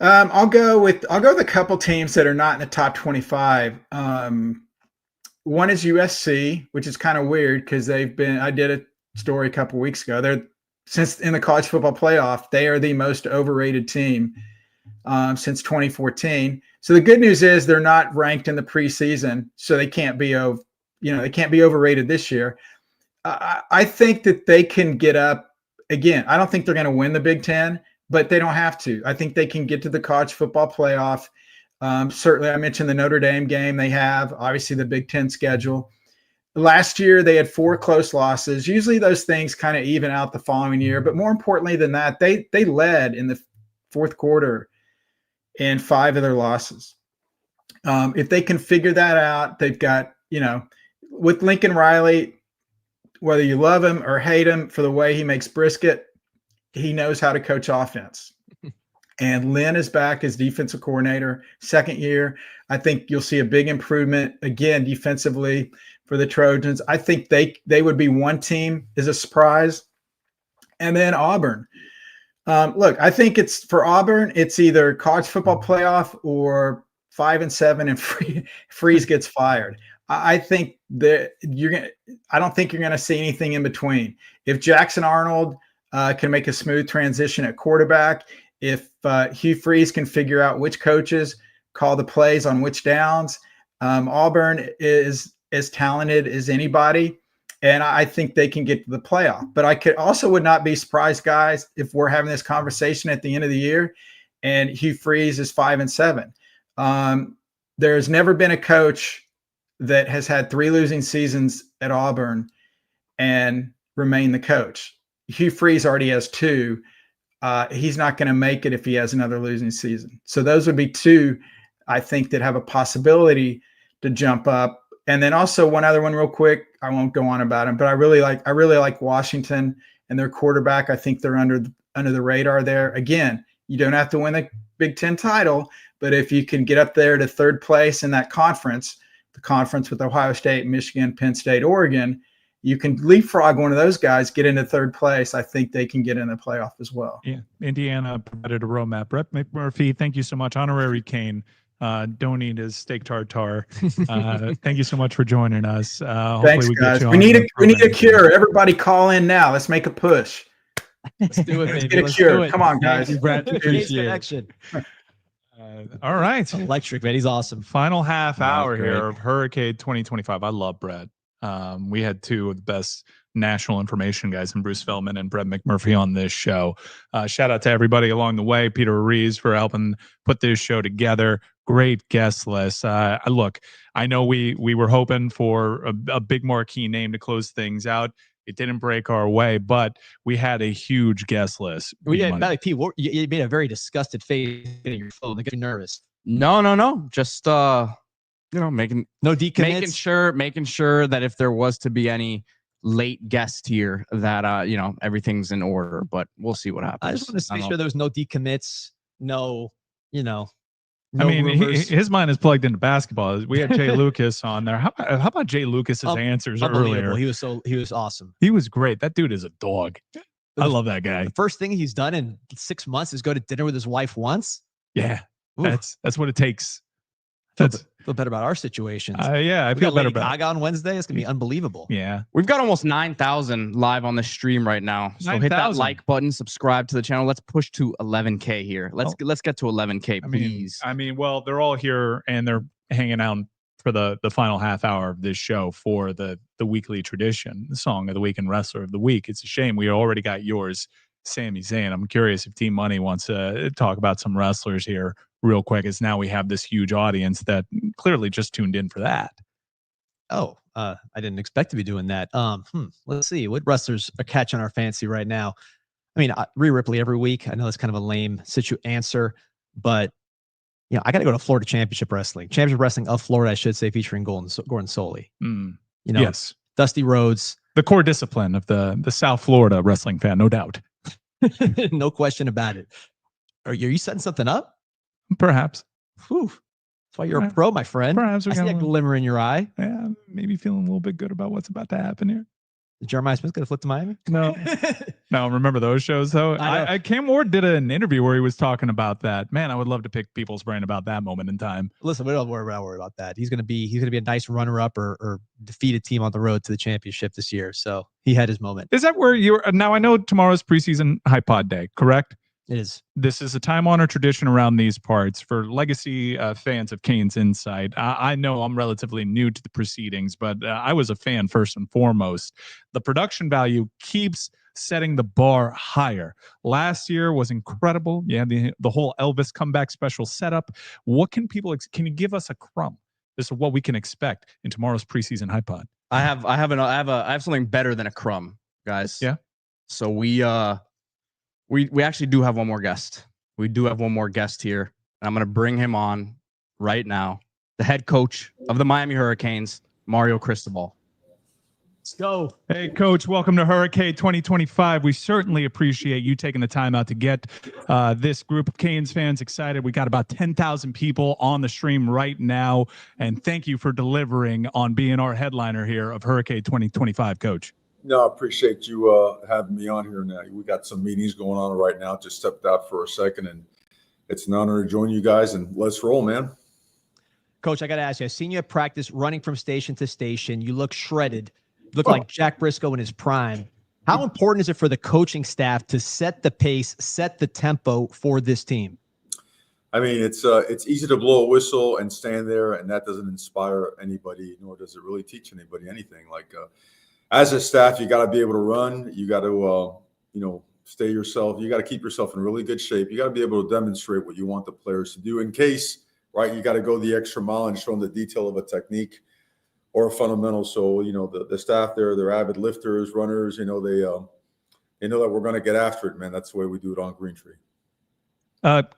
I'll go with a couple teams that are not in the top 25. One is USC, which is kind of weird because I did a story a couple weeks ago. Since in the college football playoff, they are the most overrated team since 2014. So the good news is they're not ranked in the preseason, so they can't be overrated this year. I think that they can get up again. I don't think they're going to win the Big Ten, but they don't have to. I think they can get to the college football playoff. Certainly, I mentioned the Notre Dame game they have, obviously the Big Ten schedule. Last year, they had 4 close losses. Usually those things kind of even out the following year. But more importantly than that, they led in the fourth quarter in 5 of their losses. If they can figure that out, they've got, with Lincoln Riley, whether you love him or hate him for the way he makes brisket, he knows how to coach offense. And Lynn is back as defensive coordinator, 2nd year. I think you'll see a big improvement again defensively for the Trojans. I think they would be one team as a surprise. And then Auburn. Look, I think it's for Auburn, it's either college football playoff or 5-7 and Freeze gets fired. I think that I don't think you're going to see anything in between. If Jackson Arnold can make a smooth transition at quarterback, if Hugh Freeze can figure out which coaches call the plays on which downs, Auburn is as talented as anybody, and I think they can get to the playoff. But I would not be surprised, guys, if we're having this conversation at the end of the year and Hugh Freeze is 5-7. There's never been a coach that has had 3 losing seasons at Auburn and remain the coach. Hugh Freeze already has 2. He's not going to make it if he has another losing season. So those would be 2, I think, that have a possibility to jump up. And then also one other one real quick. I won't go on about him, but I really like Washington and their quarterback. I think they're under the radar there. Again, you don't have to win the Big Ten title, but if you can get up there to 3rd place in that conference, the conference with Ohio State, Michigan, Penn State, Oregon, you can leapfrog one of those guys, get into 3rd place. I think they can get in the playoff as well. Yeah, Indiana provided a roadmap. Brett McMurphy, thank you so much. Honorary Kane. Don't eat his steak tartare. Thank you so much for joining us. Thanks, guys. We need a cure. Everybody call in now. Let's make a push. Let's do it, baby. Let's get a cure. Come on, guys. Thank you, Brett. Appreciate it. All right. Electric, man. He's awesome. Final half hour great. here of HURRICADE 2025. I love Brett. We had 2 of the best national information guys in Bruce Feldman and Brett McMurphy on this show. Shout out to everybody along the way. Peter Rees for helping put this show together. Great guest list. Look, I know we were hoping for a big marquee name to close things out. It didn't break our way, but we had a huge guest list. We did. Valley P, you made a very disgusted face in your phone. They get nervous. No. Just making no decommits. making sure that if there was to be any late guest here, that everything's in order. But we'll see what happens. I just want to make sure there was no decommits. No, no I mean, rumors. his mind is plugged into basketball. We had Jay Lucas on there. How about Jay Lucas's answers earlier? He was awesome. He was great. That dude is a dog. I love that guy. The first thing he's done in 6 months is go to dinner with his wife once. Yeah, that's what it takes. Feel better about our situations. I feel better about Gaga on Wednesday. It's gonna be unbelievable. Yeah, we've got almost 9,000 live on the stream right now. So 9, hit that like button, subscribe to the channel. Let's push to 11K here. Let's get to 11K, please. Well, they're all here and they're hanging out for the final half hour of this show for the weekly tradition, the song of the week and wrestler of the week. It's a shame we already got yours, Sami Zayn. I'm curious if Team Money wants to talk about some wrestlers here real quick, as now we have this huge audience that clearly just tuned in for that. I didn't expect to be doing that. Let's see what wrestlers are catching our fancy right now. I mean, Rhea Ripley every week. I know that's kind of a lame answer, but I got to go to Florida Championship Wrestling of Florida, I should say, featuring Gordon Soley. Yes, Dusty Rhodes, the core discipline of the South Florida wrestling fan, no doubt. No question about it. Are you setting something up? Perhaps. Whew. That's why you're a pro, my friend. Perhaps I see a glimmer in your eye. Yeah, maybe feeling a little bit good about what's about to happen here. Is Jeremiah Smith going to flip to Miami? No. No, remember those shows, though? Cam Ward did an interview where he was talking about that. Man, I would love to pick people's brain about that moment in time. Listen, we don't worry about that. He's going to be a nice runner-up or defeat a team on the road to the championship this year. So he had his moment. Is that where you're now? I know tomorrow's preseason Hype Pod Day, correct? It is. This is a time-honored tradition around these parts for legacy fans of Kane's Insight. I know I'm relatively new to the proceedings, but I was a fan first and foremost. The production value keeps setting the bar higher. Last year was incredible. Yeah, the whole Elvis comeback special setup. What can people? Can you give us a crumb? This is what we can expect in tomorrow's preseason Hype Pod. I have something better than a crumb, guys. Yeah. So we actually do have one more guest. We do have one more guest here. And I'm going to bring him on right now. The head coach of the Miami Hurricanes, Mario Cristobal. Let's go. Hey, Coach, welcome to HURRICADE 2025. We certainly appreciate you taking the time out to get this group of Canes fans excited. We got about 10,000 people on the stream right now. And thank you for delivering on being our headliner here of HURRICADE 2025, Coach. No, I appreciate you having me on here now. We got some meetings going on right now. Just stepped out for a second, and it's an honor to join you guys, and let's roll, man. Coach, I got to ask you, I've seen you at practice running from station to station. You look shredded. You look like Jack Briscoe in his prime. How important is it for the coaching staff to set the pace, set the tempo for this team? I mean, it's easy to blow a whistle and stand there, and that doesn't inspire anybody, nor does it really teach anybody anything. As a staff, you got to be able to run. You got to, stay yourself. You got to keep yourself in really good shape. You got to be able to demonstrate what you want the players to do in case, right, you got to go the extra mile and show them the detail of a technique or a fundamental. So, the staff there, they're avid lifters, runners, they know that we're going to get after it, man. That's the way we do it on Green Tree.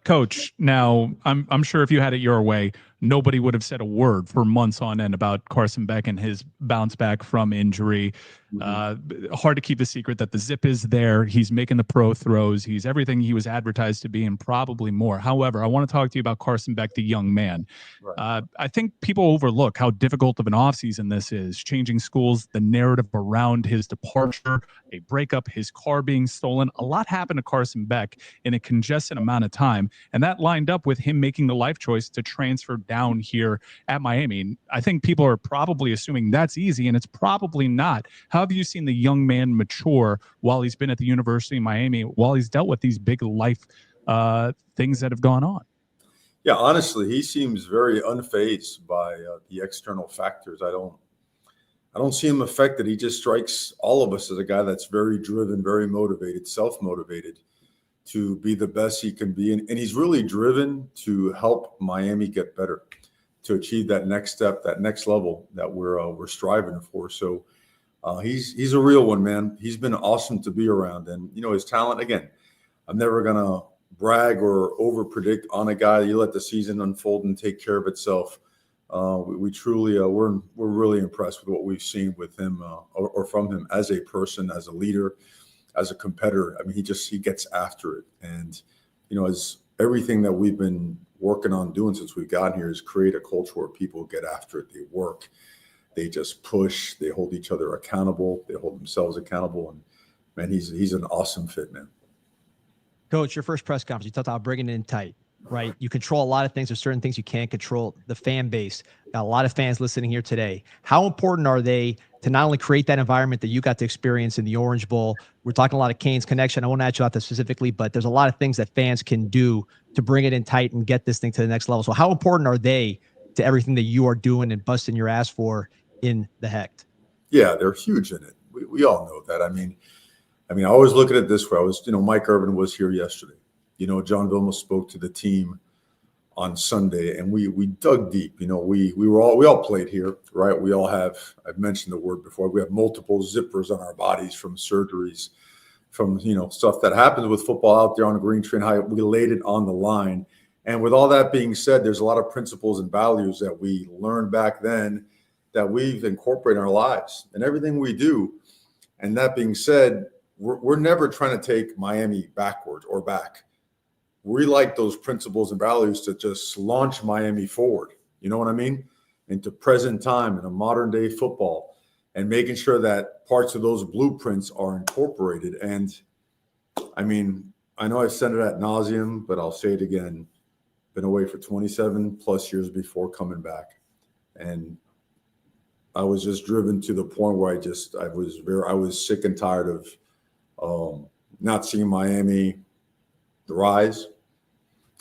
Coach, now I'm sure if you had it your way, nobody would have said a word for months on end about Carson Beck and his bounce back from injury. Hard to keep a secret that the zip is there. He's making the pro throws. He's everything he was advertised to be and probably more. However, I want to talk to you about Carson Beck, the young man. Right. I think people overlook how difficult of an offseason this is, changing schools, the narrative around his departure, a breakup, his car being stolen. A lot happened to Carson Beck in a congested amount of time, and that lined up with him making the life choice to transfer down here at Miami. I think people are probably assuming that's easy, and it's probably not. How have you seen the young man mature while he's been at the University of Miami, while he's dealt with these big life things that have gone on? Yeah, honestly, he seems very unfazed by the external factors. I don't see him affected. He just strikes all of us as a guy that's very driven, very motivated, self-motivated to be the best he can be. And he's really driven to help Miami get better, to achieve that next step, that next level that we're striving for. So he's a real one, man. He's been awesome to be around. And, you know, his talent, again, I'm never going to brag or over predict on a guy. You let the season unfold and take care of itself. We truly, we're really impressed with what we've seen with him or from him as a person, as a leader, as a competitor. I mean, he gets after it. And, you know, as everything that we've been working on doing since we've gotten here is create a culture where people get after it. They work, they just push, they hold each other accountable, they hold themselves accountable. And man, he's an awesome fit, man. Coach, your first press conference, you talked about bringing it in tight, right? You control a lot of things. There's certain things you can't control. The fan base, got a lot of fans listening here today. How important are they to not only create that environment that you got to experience in the Orange Bowl? We're talking a lot of Canes connection. I won't ask you about that specifically, but there's a lot of things that fans can do to bring it in tight and get this thing to the next level. So how important are they to everything that you are doing and busting your ass for in the Hecht? Yeah, they're huge in it. We all know that. I mean, I always look at it this way. Mike Irvin was here yesterday. You know, John Vilma spoke to the team on Sunday, and we dug deep. You know, we all played here, right? We all have, I've mentioned the word before, we have multiple zippers on our bodies from surgeries, from, you know, stuff that happens with football out there on the green tree and how we laid it on the line. And with all that being said, there's a lot of principles and values that we learned back then that we've incorporated in our lives and everything we do. And that being said, we're never trying to take Miami backwards or back. We like those principles and values to just launch Miami forward. You know what I mean? Into present time in a modern day football, and making sure that parts of those blueprints are incorporated. And I mean, I know I've said it ad nauseum, but I'll say it again. Been away for 27 plus years before coming back. And I was just driven to the point where I was sick and tired of not seeing Miami rise.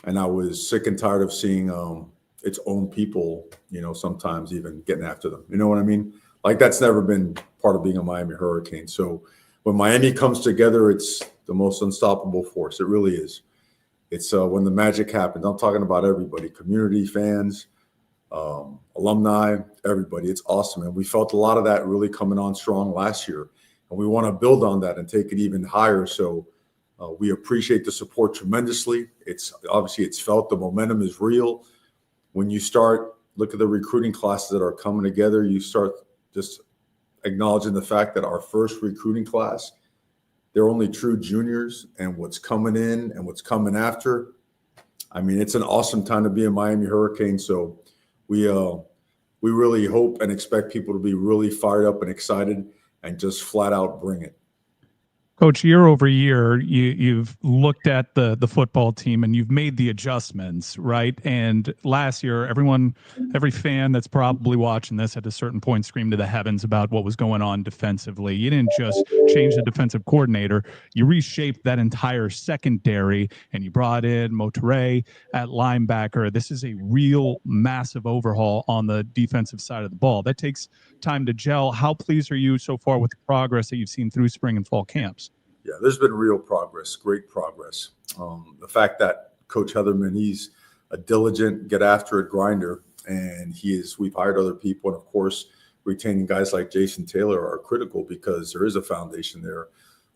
And I was sick and tired of seeing its own people, you know, sometimes even getting after them. You know what I mean? Like, that's never been part of being a Miami Hurricane. So when Miami comes together, it's the most unstoppable force. It really is. It's when the magic happens. I'm talking about everybody, community, fans, alumni, everybody. It's awesome. And we felt a lot of that really coming on strong last year. And we want to build on that and take it even higher. So we appreciate the support tremendously. It's felt. The momentum is real. When you start look at the recruiting classes that are coming together, you start just acknowledging the fact that our first recruiting class, they're only true juniors, and what's coming in and what's coming after. I mean, it's an awesome time to be a Miami Hurricane. So we really hope and expect people to be really fired up and excited and just flat out bring it. Coach, year over year, you've looked at the football team and you've made the adjustments, right? And last year, every fan that's probably watching this at a certain point screamed to the heavens about what was going on defensively. You didn't just change the defensive coordinator. You reshaped that entire secondary, and you brought in Motoré at linebacker. This is a real massive overhaul on the defensive side of the ball. That takes time to gel. How pleased are you so far with the progress that you've seen through spring and fall camps? Yeah, there's been real progress, great progress. The fact that Coach Heatherman, he's a diligent, get after it grinder, and we've hired other people. And of course, retaining guys like Jason Taylor are critical because there is a foundation there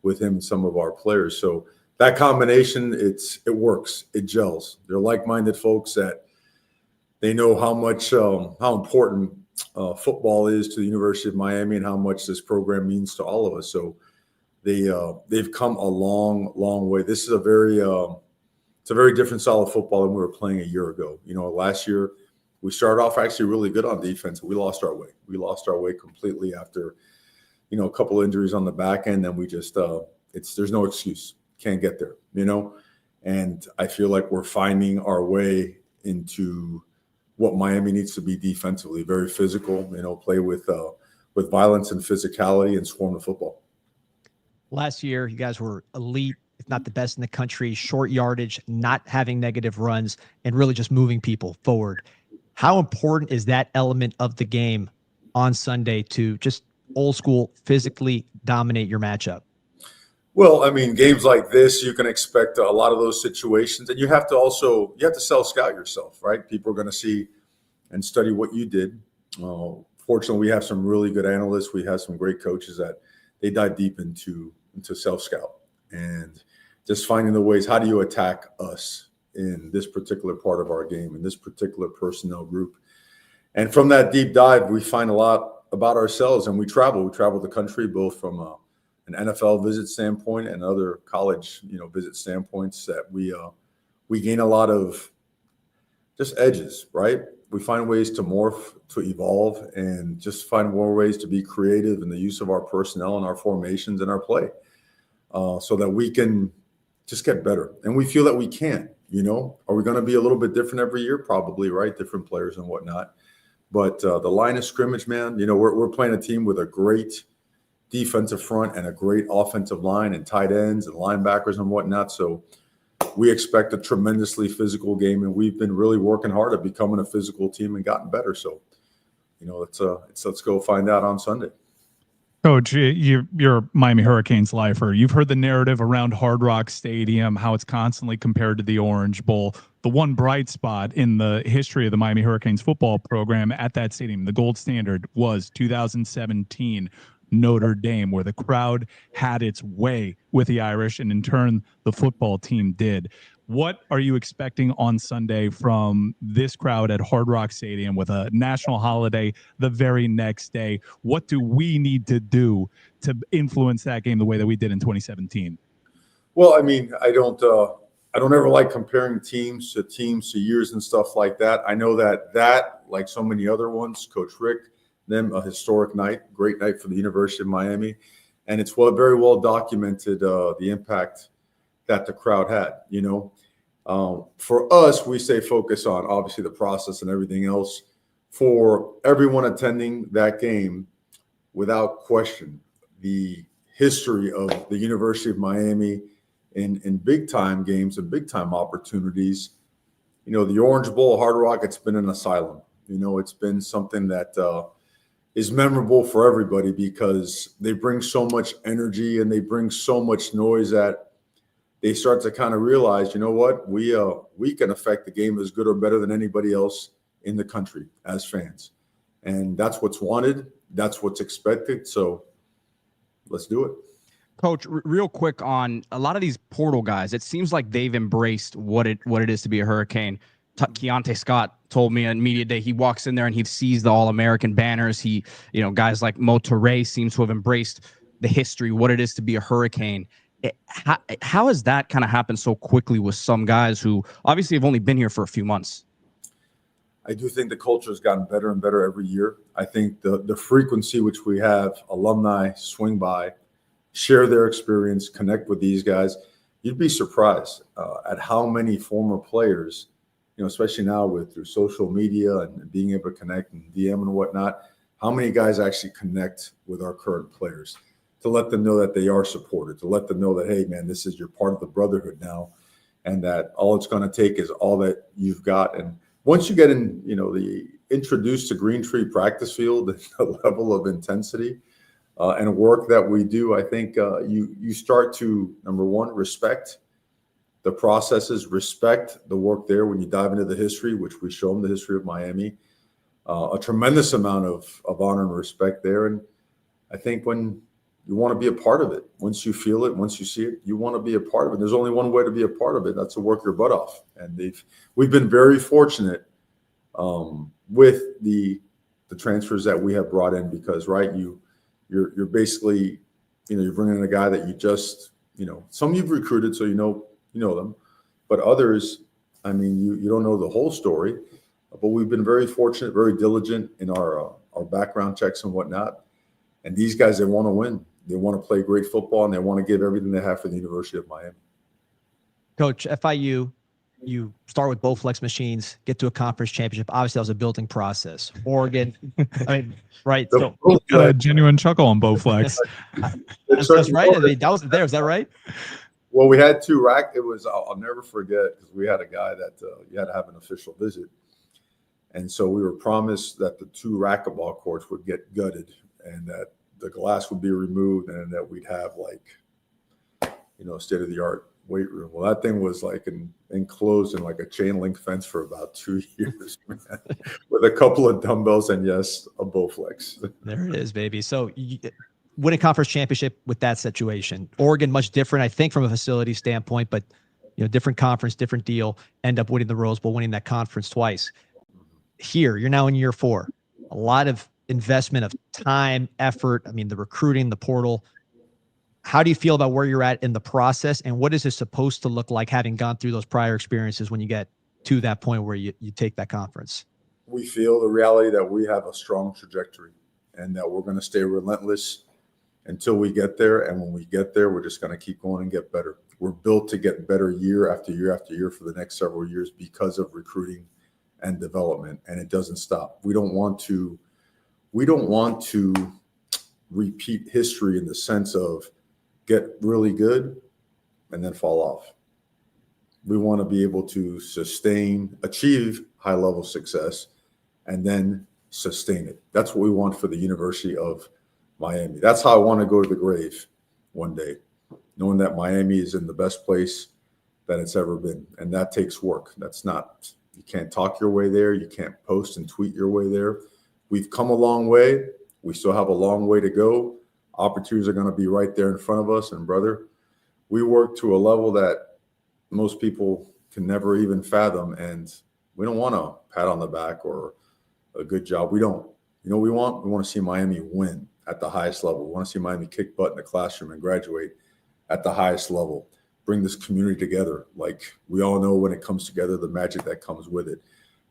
with him and some of our players. So that combination, it works, it gels. They're like-minded folks that they know how much, how important football is to the University of Miami and how much this program means to all of us. So they've come a long, long way. This is a very different style of football than we were playing a year ago. You know, last year we started off actually really good on defense. We lost our way. We lost our way completely after, you know, a couple of injuries on the back end. Then we just there's no excuse. Can't get there, you know. And I feel like we're finding our way into what Miami needs to be defensively. Very physical, you know, play with violence and physicality and swarm the football. Last year, you guys were elite, if not the best in the country, short yardage, not having negative runs, and really just moving people forward. How important is that element of the game on Sunday to just old school physically dominate your matchup? Well, I mean, games like this, you can expect a lot of those situations, and you have to self-scout yourself, right? People are going to see and study what you did. Fortunately, we have some really good analysts. We have some great coaches that they dive deep into self-scout and just finding the ways. How do you attack us in this particular part of our game, in this particular personnel group? And from that deep dive, we find a lot about ourselves, and we travel the country, both from an NFL visit standpoint and other college, visit standpoints, that we gain a lot of just edges, right? We find ways to morph, to evolve, and just find more ways to be creative in the use of our personnel and our formations and our play, so that we can just get better. And we feel that we can. Are we going to be a little bit different every year? Probably, right? Different players and whatnot. But the line of scrimmage, man, we're playing a team with a great defensive front and a great offensive line and tight ends and linebackers and whatnot. So we expect a tremendously physical game, and we've been really working hard at becoming a physical team and gotten better. So, let's go find out on Sunday. Coach, you're a Miami Hurricanes lifer. You've heard the narrative around Hard Rock Stadium, how it's constantly compared to the Orange Bowl. The one bright spot in the history of the Miami Hurricanes football program at that stadium, the gold standard, was 2017 Notre Dame, where the crowd had its way with the Irish, and in turn, the football team did. What are you expecting on Sunday from this crowd at Hard Rock Stadium with a national holiday the very next day? What do we need to do to influence that game the way that we did in 2017? Well, I mean, I don't ever like comparing teams to years and stuff like that. I know that like so many other ones, Coach Rick, them a historic night, great night for the University of Miami, and it's very well documented the impact that the crowd had. For us, we stay focused on obviously the process and everything else. For everyone attending that game, without question, the history of the University of Miami in big time games and big time opportunities. The Orange Bowl, Hard Rock, it's been an asylum. It's been something that is memorable for everybody because they bring so much energy and they bring so much noise that they start to kind of realize, what, we can affect the game as good or better than anybody else in the country as fans. And that's what's wanted. That's what's expected. So let's do it. Coach, real quick on a lot of these portal guys, it seems like they've embraced what it is to be a Hurricane. Keontae Scott told me on media day, he walks in there and he sees the All-American banners. Guys like Mo Toure seems to have embraced the history, what it is to be a Hurricane. How has that kind of happened so quickly with some guys who obviously have only been here for a few months? I do think the culture has gotten better and better every year. I think the frequency which we have alumni swing by, share their experience, connect with these guys, you'd be surprised at how many former players, especially now through social media and being able to connect and DM and whatnot, how many guys actually connect with our current players to let them know that they are supported, to let them know that, hey, man, this is your part of the brotherhood now, and that all it's going to take is all that you've got. And once you get in, the introduced to Green Tree practice field, the level of intensity and work that we do, I think you start to, number one, respect the processes, respect the work there when you dive into the history, which we show them the history of Miami, a tremendous amount of honor and respect there. And I think when you want to be a part of it, once you feel it, once you see it, you want to be a part of it. There's only one way to be a part of it. That's to work your butt off. And we've been very fortunate with the transfers that we have brought in because, right, you're basically, you're bringing in a guy that you just, some you've recruited, so you know them, but others, I mean, you don't know the whole story. But we've been very fortunate, very diligent in our background checks and whatnot. And these guys, they want to win. They want to play great football, and they want to give everything they have for the University of Miami. Coach, FIU, you start with Bowflex machines, get to a conference championship. Obviously, that was a building process. Oregon, I mean, right? So, got a genuine chuckle on Bowflex. That's right. I mean, that was there. Is that right? Well, we had two rack. It was, I'll never forget, because we had a guy that you had to have an official visit. And so we were promised that the two racquetball courts would get gutted and that the glass would be removed and that we'd have like state of the art weight room. Well, that thing was like enclosed in like a chain link fence for about 2 years, man, with a couple of dumbbells and yes, a Bowflex. There it is, baby. So win a conference championship with that situation. Oregon, much different, I think, from a facility standpoint, but different conference, different deal. End up winning the Rose Bowl, winning that conference twice. Here, you're now in year 4. A lot of investment of time, effort. I mean, the recruiting, the portal. How do you feel about where you're at in the process, and what is it supposed to look like having gone through those prior experiences when you get to that point where you take that conference? We feel the reality that we have a strong trajectory and that we're going to stay relentless until we get there. And when we get there, we're just going to keep going and get better. We're built to get better year after year after year for the next several years because of recruiting and development. And it doesn't stop. We don't want to repeat history in the sense of get really good and then fall off. We want to be able to achieve high level success and then sustain it. That's what we want for the University of Miami. That's how I want to go to the grave one day, knowing that Miami is in the best place that it's ever been. And that takes work. You can't talk your way there. You can't post and tweet your way there. We've come a long way. We still have a long way to go. Opportunities are going to be right there in front of us. And brother, we work to a level that most people can never even fathom. And we don't want a pat on the back or a good job. We don't. You know what we want? We want to see Miami win at the highest level. We want to see Miami kick butt in the classroom and graduate at the highest level. Bring this community together. Like we all know when it comes together, the magic that comes with it.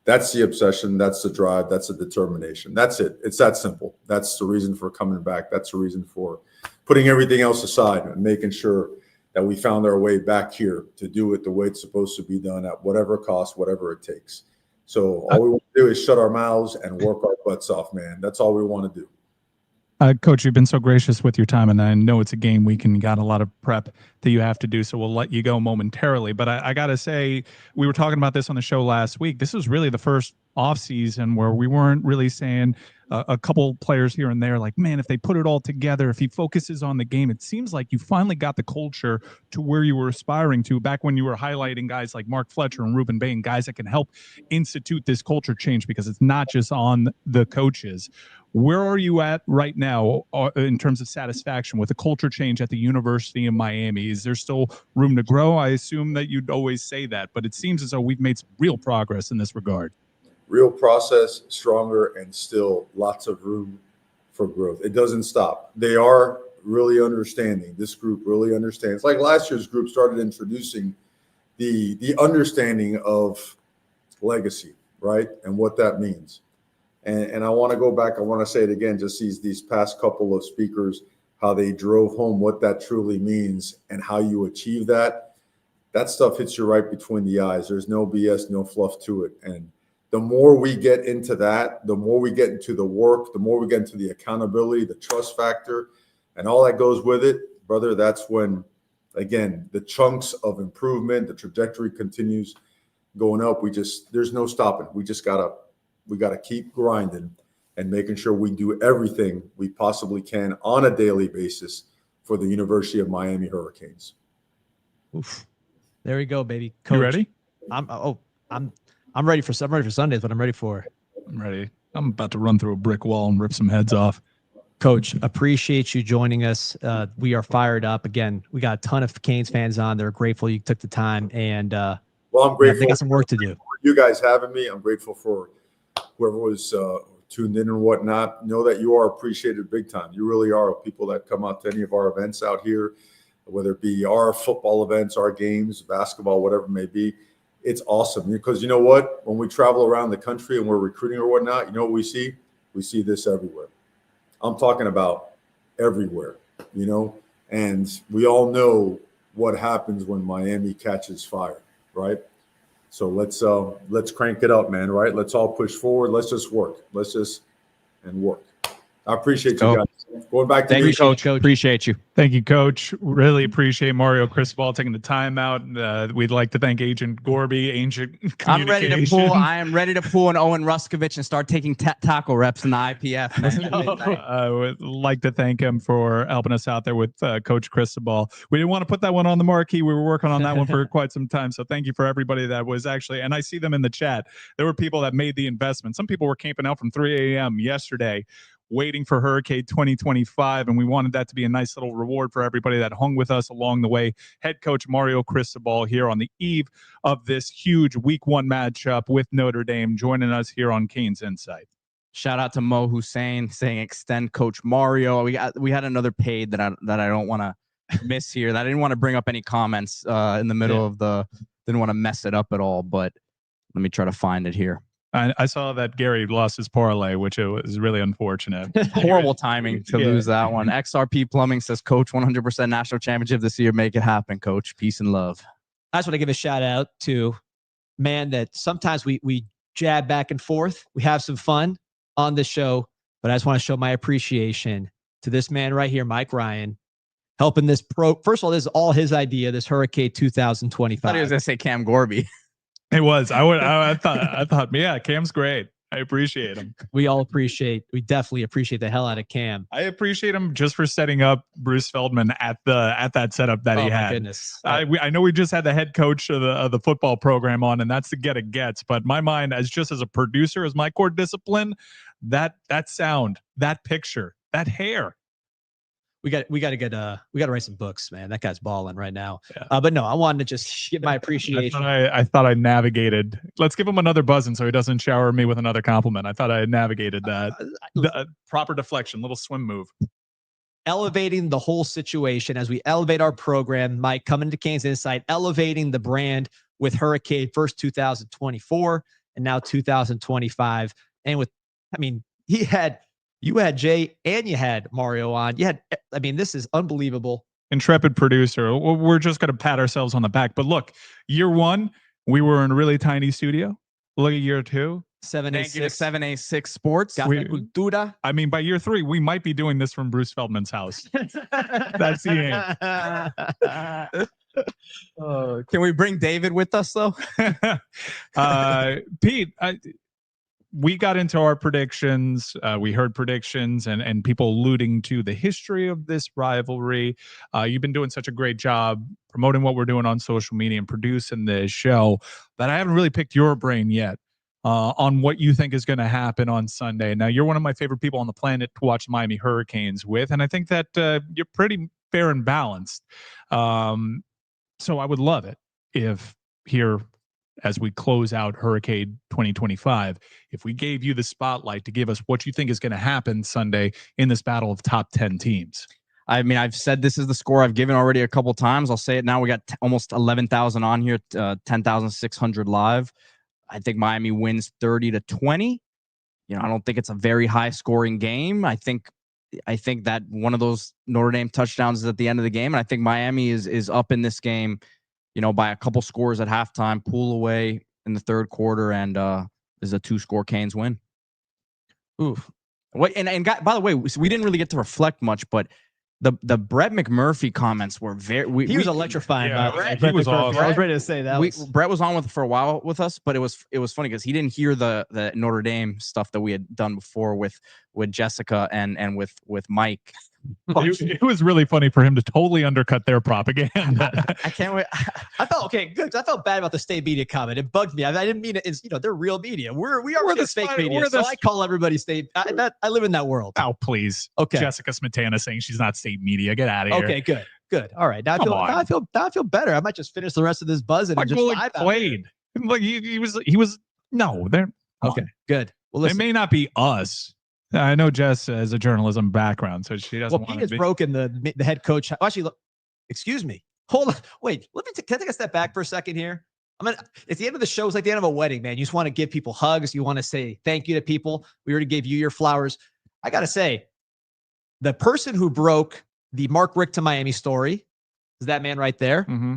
That's the obsession. That's the drive. That's the determination. That's it. It's that simple. That's the reason for coming back. That's the reason for putting everything else aside and making sure that we found our way back here to do it the way it's supposed to be done at whatever cost, whatever it takes. So all we want to do is shut our mouths and work our butts off, man. That's all we want to do. Coach, you've been so gracious with your time, and I know it's a game week and you got a lot of prep that you have to do, so we'll let you go momentarily. But I got to say, we were talking about this on the show last week. This was really the first offseason where we weren't really saying a couple players here and there, like, man, if they put it all together, if he focuses on the game, it seems like you finally got the culture to where you were aspiring to back when you were highlighting guys like Mark Fletcher and Ruben Bain, guys that can help institute this culture change because it's not just on the coaches. Where are you at right now in terms of satisfaction with the culture change at the University of Miami? Is there still room to grow? I assume that you'd always say that, but it seems as though we've made some real progress in this regard. Real process, stronger, and still lots of room for growth. It doesn't stop. They are really understanding. This group really understands. Like last year's group started introducing the understanding of legacy, right? And what that means. And I want to go back. I want to say it again, just these past couple of speakers, how they drove home what that truly means and how you achieve that. That stuff hits you right between the eyes. There's no BS, no fluff to it. And the more we get into that, the more we get into the work, the more we get into the accountability, the trust factor, and all that goes with it, brother, that's when, again, the chunks of improvement, the trajectory continues going up. There's no stopping. We gotta keep grinding and making sure we do everything we possibly can on a daily basis for the University of Miami Hurricanes. Oof. There we go, baby. Coach, you ready? I'm ready for Sundays, but I'm ready for. I'm ready. I'm about to run through a brick wall and rip some heads off. Coach, appreciate you joining us. We are fired up. Again, we got a ton of Canes fans on. They're grateful you took the time, and well, I'm grateful. They got some work to do. For you guys having me. I'm grateful for whoever was tuned in and whatnot. Know that you are appreciated big time. You really are. People that come out to any of our events out here, whether it be our football events, our games, basketball, whatever it may be. It's awesome because you know what? When we travel around the country and we're recruiting or whatnot, you know what we see? We see this everywhere. I'm talking about everywhere, and we all know what happens when Miami catches fire, right? So let's crank it up, man, right? Let's all push forward. Let's just work. Let's just work. I appreciate you guys. Going back to Thank you, Coach. Appreciate you. Thank you, Coach. Really appreciate Mario Cristobal taking the time out. We'd like to thank Agent Gorby, Agent I'm ready to Communication. pull. I am ready to pull an Owen Ruskovich and start taking tackle reps in the IPF. Man. I would like to thank him for helping us out there with Coach Cristobal. We didn't want to put that one on the marquee. We were working on that one for quite some time. So thank you for everybody that was actually, and I see them in the chat. There were people that made the investment. Some people were camping out from 3 a.m. yesterday, waiting for Hurricade 2025, and we wanted that to be a nice little reward for everybody that hung with us along the way. Head coach Mario Cristobal here on the eve of this huge Week 1 matchup with Notre Dame, joining us here on Canes Insight. Shout out to Mo Hussein saying extend Coach Mario. We had another paid that I don't want to miss here. That I didn't want to bring up any comments in the middle of the. Didn't want to mess it up at all, but let me try to find it here. I saw that Gary lost his parlay, which it was really unfortunate. Horrible timing to lose that one. XRP Plumbing says, Coach, 100% national championship this year. Make it happen, Coach. Peace and love. I just want to give a shout out to man that sometimes we jab back and forth. We have some fun on the show, but I just want to show my appreciation to this man right here, Mike Ryan, helping this pro. First of all, this is all his idea, this Hurricade 2025. I thought he was going to say Cam Gorby. It was. I thought, yeah, Cam's great. I appreciate him. We definitely appreciate the hell out of Cam. I appreciate him just for setting up Bruce Feldman at that setup that he had. My goodness. I know we just had the head coach of the football program on, and that's the get it gets. But my mind, as a producer, as my core discipline, that sound, that picture, that hair. We got to write some books, man. That guy's balling right now. Yeah. But no, I wanted to just give my appreciation. I thought I navigated. Let's give him another buzzing so he doesn't shower me with another compliment. I thought I had navigated that. Proper deflection, little swim move. Elevating the whole situation as we elevate our program, Mike, coming to Canes Insight, elevating the brand with Hurricade first 2024 and now 2025. And you had Jay and you had Mario on. This is unbelievable. Intrepid producer. We're just going to pat ourselves on the back. But look, year 1, we were in a really tiny studio. Look at year 2. 7A6 Sports. Cultura. By year 3, we might be doing this from Bruce Feldman's house. That's the aim. Can we bring David with us, though? Pete, we got into our predictions. We heard predictions and people alluding to the history of this rivalry. You've been doing such a great job promoting what we're doing on social media and producing this show that I haven't really picked your brain yet on what you think is going to happen on Sunday. Now, you're one of my favorite people on the planet to watch Miami Hurricanes with, and I think that you're pretty fair and balanced. So I would love it if here, as we close out Hurricade 2025, if we gave you the spotlight to give us what you think is going to happen Sunday in this battle of top 10 teams. I've said this is the score I've given already a couple times. I'll say it now. We got almost 11,000 on here, 10,600 live. I think Miami wins 30-20. I don't think it's a very high scoring game. I think that one of those Notre Dame touchdowns is at the end of the game. And I think Miami is up in this game, by a couple scores at halftime, pull away in the third quarter, and is a 2-score Canes win. Ooh. What? And by the way, we didn't really get to reflect much, but the Brett McMurphy comments were very. He was electrifying. Yeah, he was awesome. I was ready to say that. Brett was on for a while with us, but it was funny because he didn't hear the Notre Dame stuff that we had done before with Jessica and with Mike. It was really funny for him to totally undercut their propaganda. I can't wait. I felt okay, good. Because I felt bad about the state media comment. It bugged me. I didn't mean it. It's they're real media. We are the fake media. So I call everybody state. I live in that world. Oh, please. Okay. Jessica Smetana saying she's not state media. Get out of here. Okay, good. All right. Now I feel better. I might just finish the rest of this buzzing and just Golic played. Like he was. No, they're okay. Good. Well, listen. It may not be us. I know Jess has a journalism background, so she doesn't want to be. Pete has broken the head coach. Actually, look, excuse me. Hold on. Wait. Can I take a step back for a second here? It's the end of the show. It's like the end of a wedding, man. You just want to give people hugs. You want to say thank you to people. We already gave you your flowers. I got to say, the person who broke the Mark Richt to Miami story is that man right there. Mm-hmm.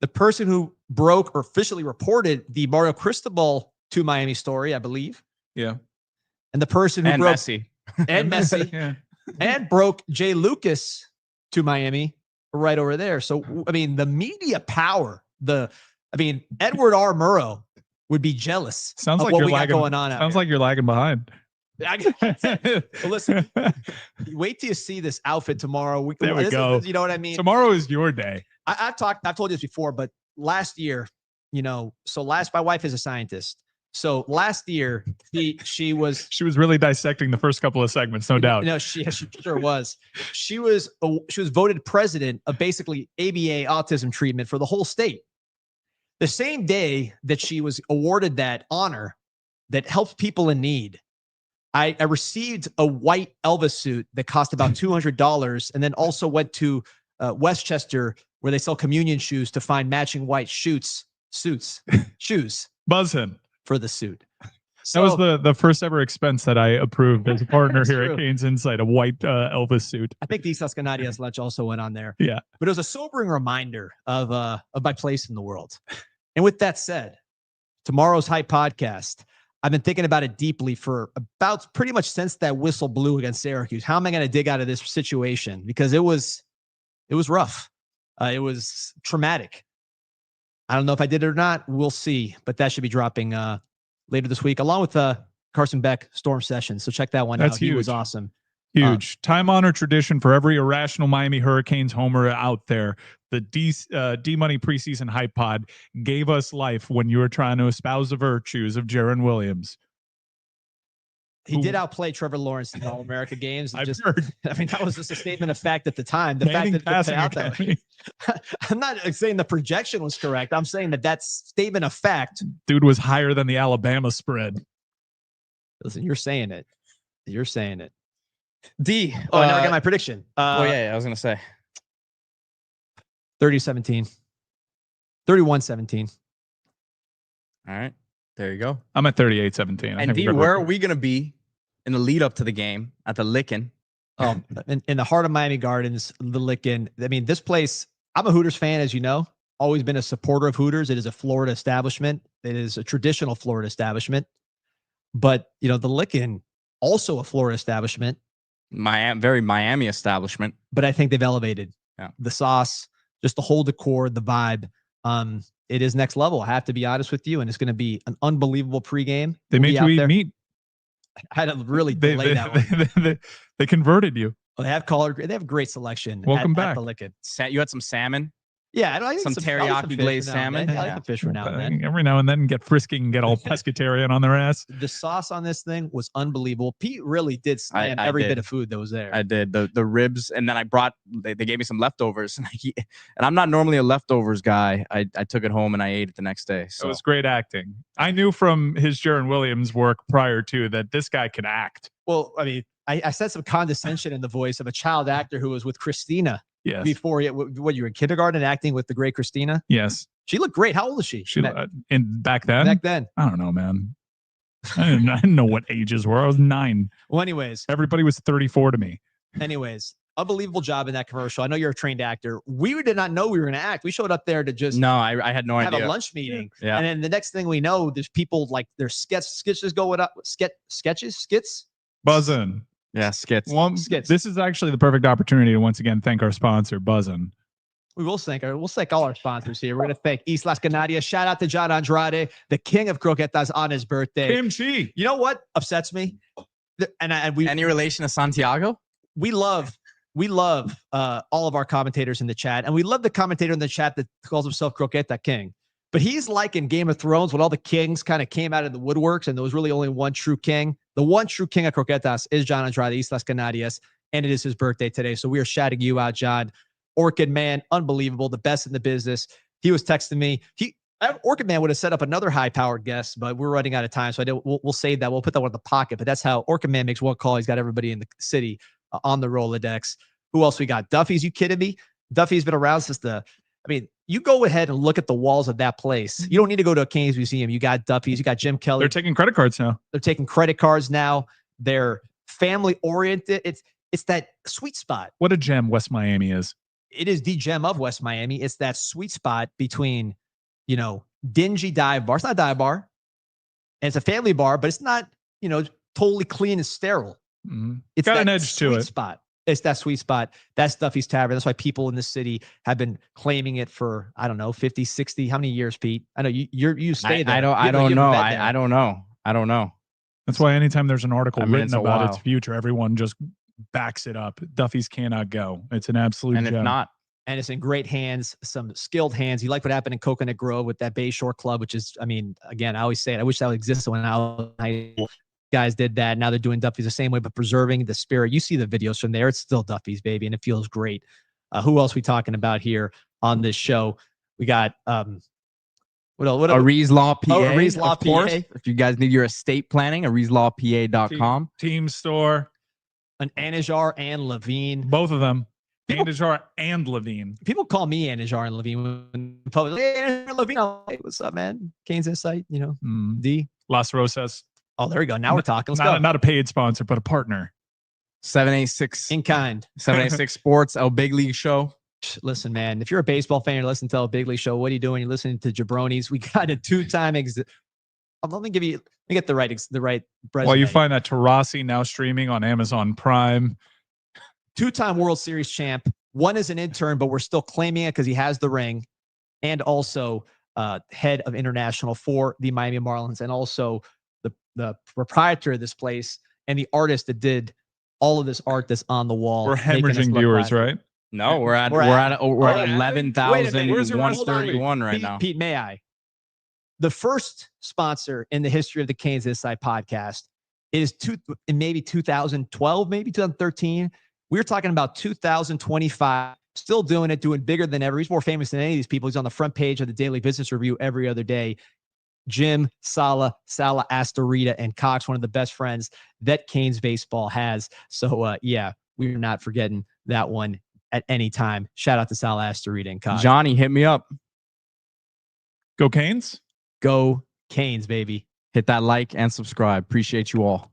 The person who broke or officially reported the Mario Cristobal to Miami story, I believe. Yeah. And the person who broke Messi. and Messi Yeah. and broke Jay Lucas to Miami right over there. So, I mean, the media power, Edward R. Murrow would be jealous Sounds of like what you're we got lagging. going on out Sounds here. like you're lagging behind. Well, listen, wait till you see this outfit tomorrow. There we go. You know what I mean? Tomorrow is your day. I've told you this before, but last year, my wife is a scientist. So last year, she was really dissecting the first couple of segments, no doubt. No, she sure was. She was voted president of basically ABA autism treatment for the whole state. The same day that she was awarded that honor that helps people in need, I received a white Elvis suit that cost about $200, and then also went to Westchester where they sell communion shoes to find matching white shoes Buzzing. for the suit. That was the first ever expense that I approved as a partner That's here true. at Canes Insight, a white Elvis suit. I think the Islas Canarias lunch also went on there. Yeah. But it was a sobering reminder of my place in the world. And with that said, tomorrow's Hype podcast, I've been thinking about it deeply for about pretty much since that whistle blew against Syracuse. How am I going to dig out of this situation? Because it was rough. It was traumatic. I don't know if I did it or not. We'll see. But that should be dropping later this week, along with Carson Beck Storm Sessions. So check that one That's out. He was huge. awesome. Huge. Time-honored tradition for every irrational Miami Hurricanes homer out there. The D-Money preseason hype pod gave us life when you were trying to espouse the virtues of Jaron Williams. He did outplay Trevor Lawrence in the All-America games. I've heard. I mean, that was just a statement of fact at the time. The Manning fact that it passing played out that way. I'm not saying the projection was correct. I'm saying that that's statement of fact. Dude was higher than the Alabama spread. Listen, you're saying it. You're saying it. D. Oh, I never got my prediction. I was gonna say 30-17. 31-17. All right, there you go. I'm at 38-17. And D, where are we gonna be in the lead up to the game at the Lickin'? In the heart of Miami Gardens, the Lickin'. I mean, this place, I'm a Hooters fan, as you know, always been a supporter of Hooters. It is a Florida establishment. It is a traditional Florida establishment. But, the Lickin', also a Florida establishment. Very Miami establishment. But I think they've elevated the sauce, just the whole decor, the vibe. It is next level. I have to be honest with you. And it's going to be an unbelievable pregame. They made you eat meat. I had to really delay that one. They converted you. Well, they have a great selection. Welcome at back. the Lickin'. You had some salmon. Yeah, I like some teriyaki glazed salmon. I like the fish for now and then. Every now and then get frisky and get all pescatarian on their ass. The sauce on this thing was unbelievable. Pete really did slam every bit of food that was there. I did the ribs, and then they gave me some leftovers, and I'm not normally a leftovers guy. I took it home and I ate it the next day. So it was great acting. I knew from his Jaron Williams work prior to that this guy can act. Well, I mean, I said some condescension in the voice of a child actor who was with Christina. Yes. Before you were in kindergarten acting with the great Christina? Yes. She looked great. How old is she? Back then? Back then. I don't know, man. I didn't know what ages were. I was 9. Well, anyways. Everybody was 34 to me. Anyways, unbelievable job in that commercial. I know you're a trained actor. We did not know we were going to act. We showed up there to just I had no idea. Have a lunch meeting. Yeah. And then the next thing we know, there's people like there's sketches going up. Skits. Buzzin'. Yeah, skits. Well, this is actually the perfect opportunity to once again thank our sponsor, Buzzin'. We'll thank all our sponsors here. We're going to thank Islas Canarias. Shout out to John Andrade, the king of croquetas on his birthday. Kimchi. You know what upsets me? Any relation to Santiago? We love all of our commentators in the chat, and we love the commentator in the chat that calls himself Croqueta King. But he's like in Game of Thrones when all the kings kind of came out of the woodworks and there was really only one true king. The one true king of croquetas is John Andrade, Islas Canarias, and it is his birthday today. So we are shouting you out, John. Orchid Man, unbelievable, the best in the business. He was texting me. Orchid Man would have set up another high-powered guest, but we're running out of time, so we'll save that. We'll put that one in the pocket, but that's how Orchid Man makes one call. He's got everybody in the city on the Rolodex. Who else we got? Duffy's, you kidding me? Duffy's been around since you go ahead and look at the walls of that place. You don't need to go to a Canes museum. You got Duffy's, you got Jim Kelly. They're taking credit cards now. They're family oriented. It's that sweet spot. What a gem West Miami is. It is the gem of West Miami. It's that sweet spot between, dingy dive bar. It's not a dive bar. And it's a family bar, but it's not, totally clean and sterile. It's got that an edge to sweet it. spot. It's that sweet spot. That's Duffy's Tavern. That's why people in the city have been claiming it for, I don't know, 50, 60, how many years, Pete? I know you stay there. I don't know. I don't know. That's why anytime there's an article I mean, written it's a about its while. future, everyone just backs it up. Duffy's cannot go. It's an absolute And gem. if not, and it's in great hands, some skilled hands. You like what happened in Coconut Grove with that Bayshore Club, which is, I mean, again, I always say it. I wish that would exist when I was in high school. Guys did that. Now they're doing Duffy's the same way, but preserving the spirit. You see the videos from there. It's still Duffy's, baby, and it feels great. Who else we talking about here on this show? We got what else? Aries Law PA. Aries Law of course. PA. If you guys need your estate planning, AriesLawPA.com. Team store. An Anajar and Levine. Both of them. Anajar and Levine. People call me Anajar and Levine when public. Hey, Anajar, Levine. Hey, what's up, man? Canes Insight, D. Las Rosas. Oh, there we go. Now we're talking. Let's go. Not a paid sponsor, but a partner. 786 in kind. 786 Sports, El Big League Show. Listen, man, if you're a baseball fan, you're listening to El Big League Show. What are you doing? You're listening to Jabronis. We got a two-time let me get the right resume. Well, you find that Tarasi now streaming on Amazon Prime. Two-time World Series champ. One is an intern, but we're still claiming it because he has the ring, and also head of international for the Miami Marlins, and also the proprietor of this place and the artist that did all of this art that's on the wall. We're hemorrhaging viewers, right? No, we're at 11,131 right Pete, now. Pete, may I? The first sponsor in the history of the Canes Inside podcast is maybe 2012, maybe 2013. We're talking about 2025. Still doing it, doing bigger than ever. He's more famous than any of these people. He's on the front page of the Daily Business Review every other day. Jim Sala Astorita and Cox, one of the best friends that Canes baseball has. So, yeah, we're not forgetting that one at any time. Shout out to Sala Astorita and Cox. Johnny, hit me up. Go Canes. Go Canes, baby. Hit that like and subscribe. Appreciate you all.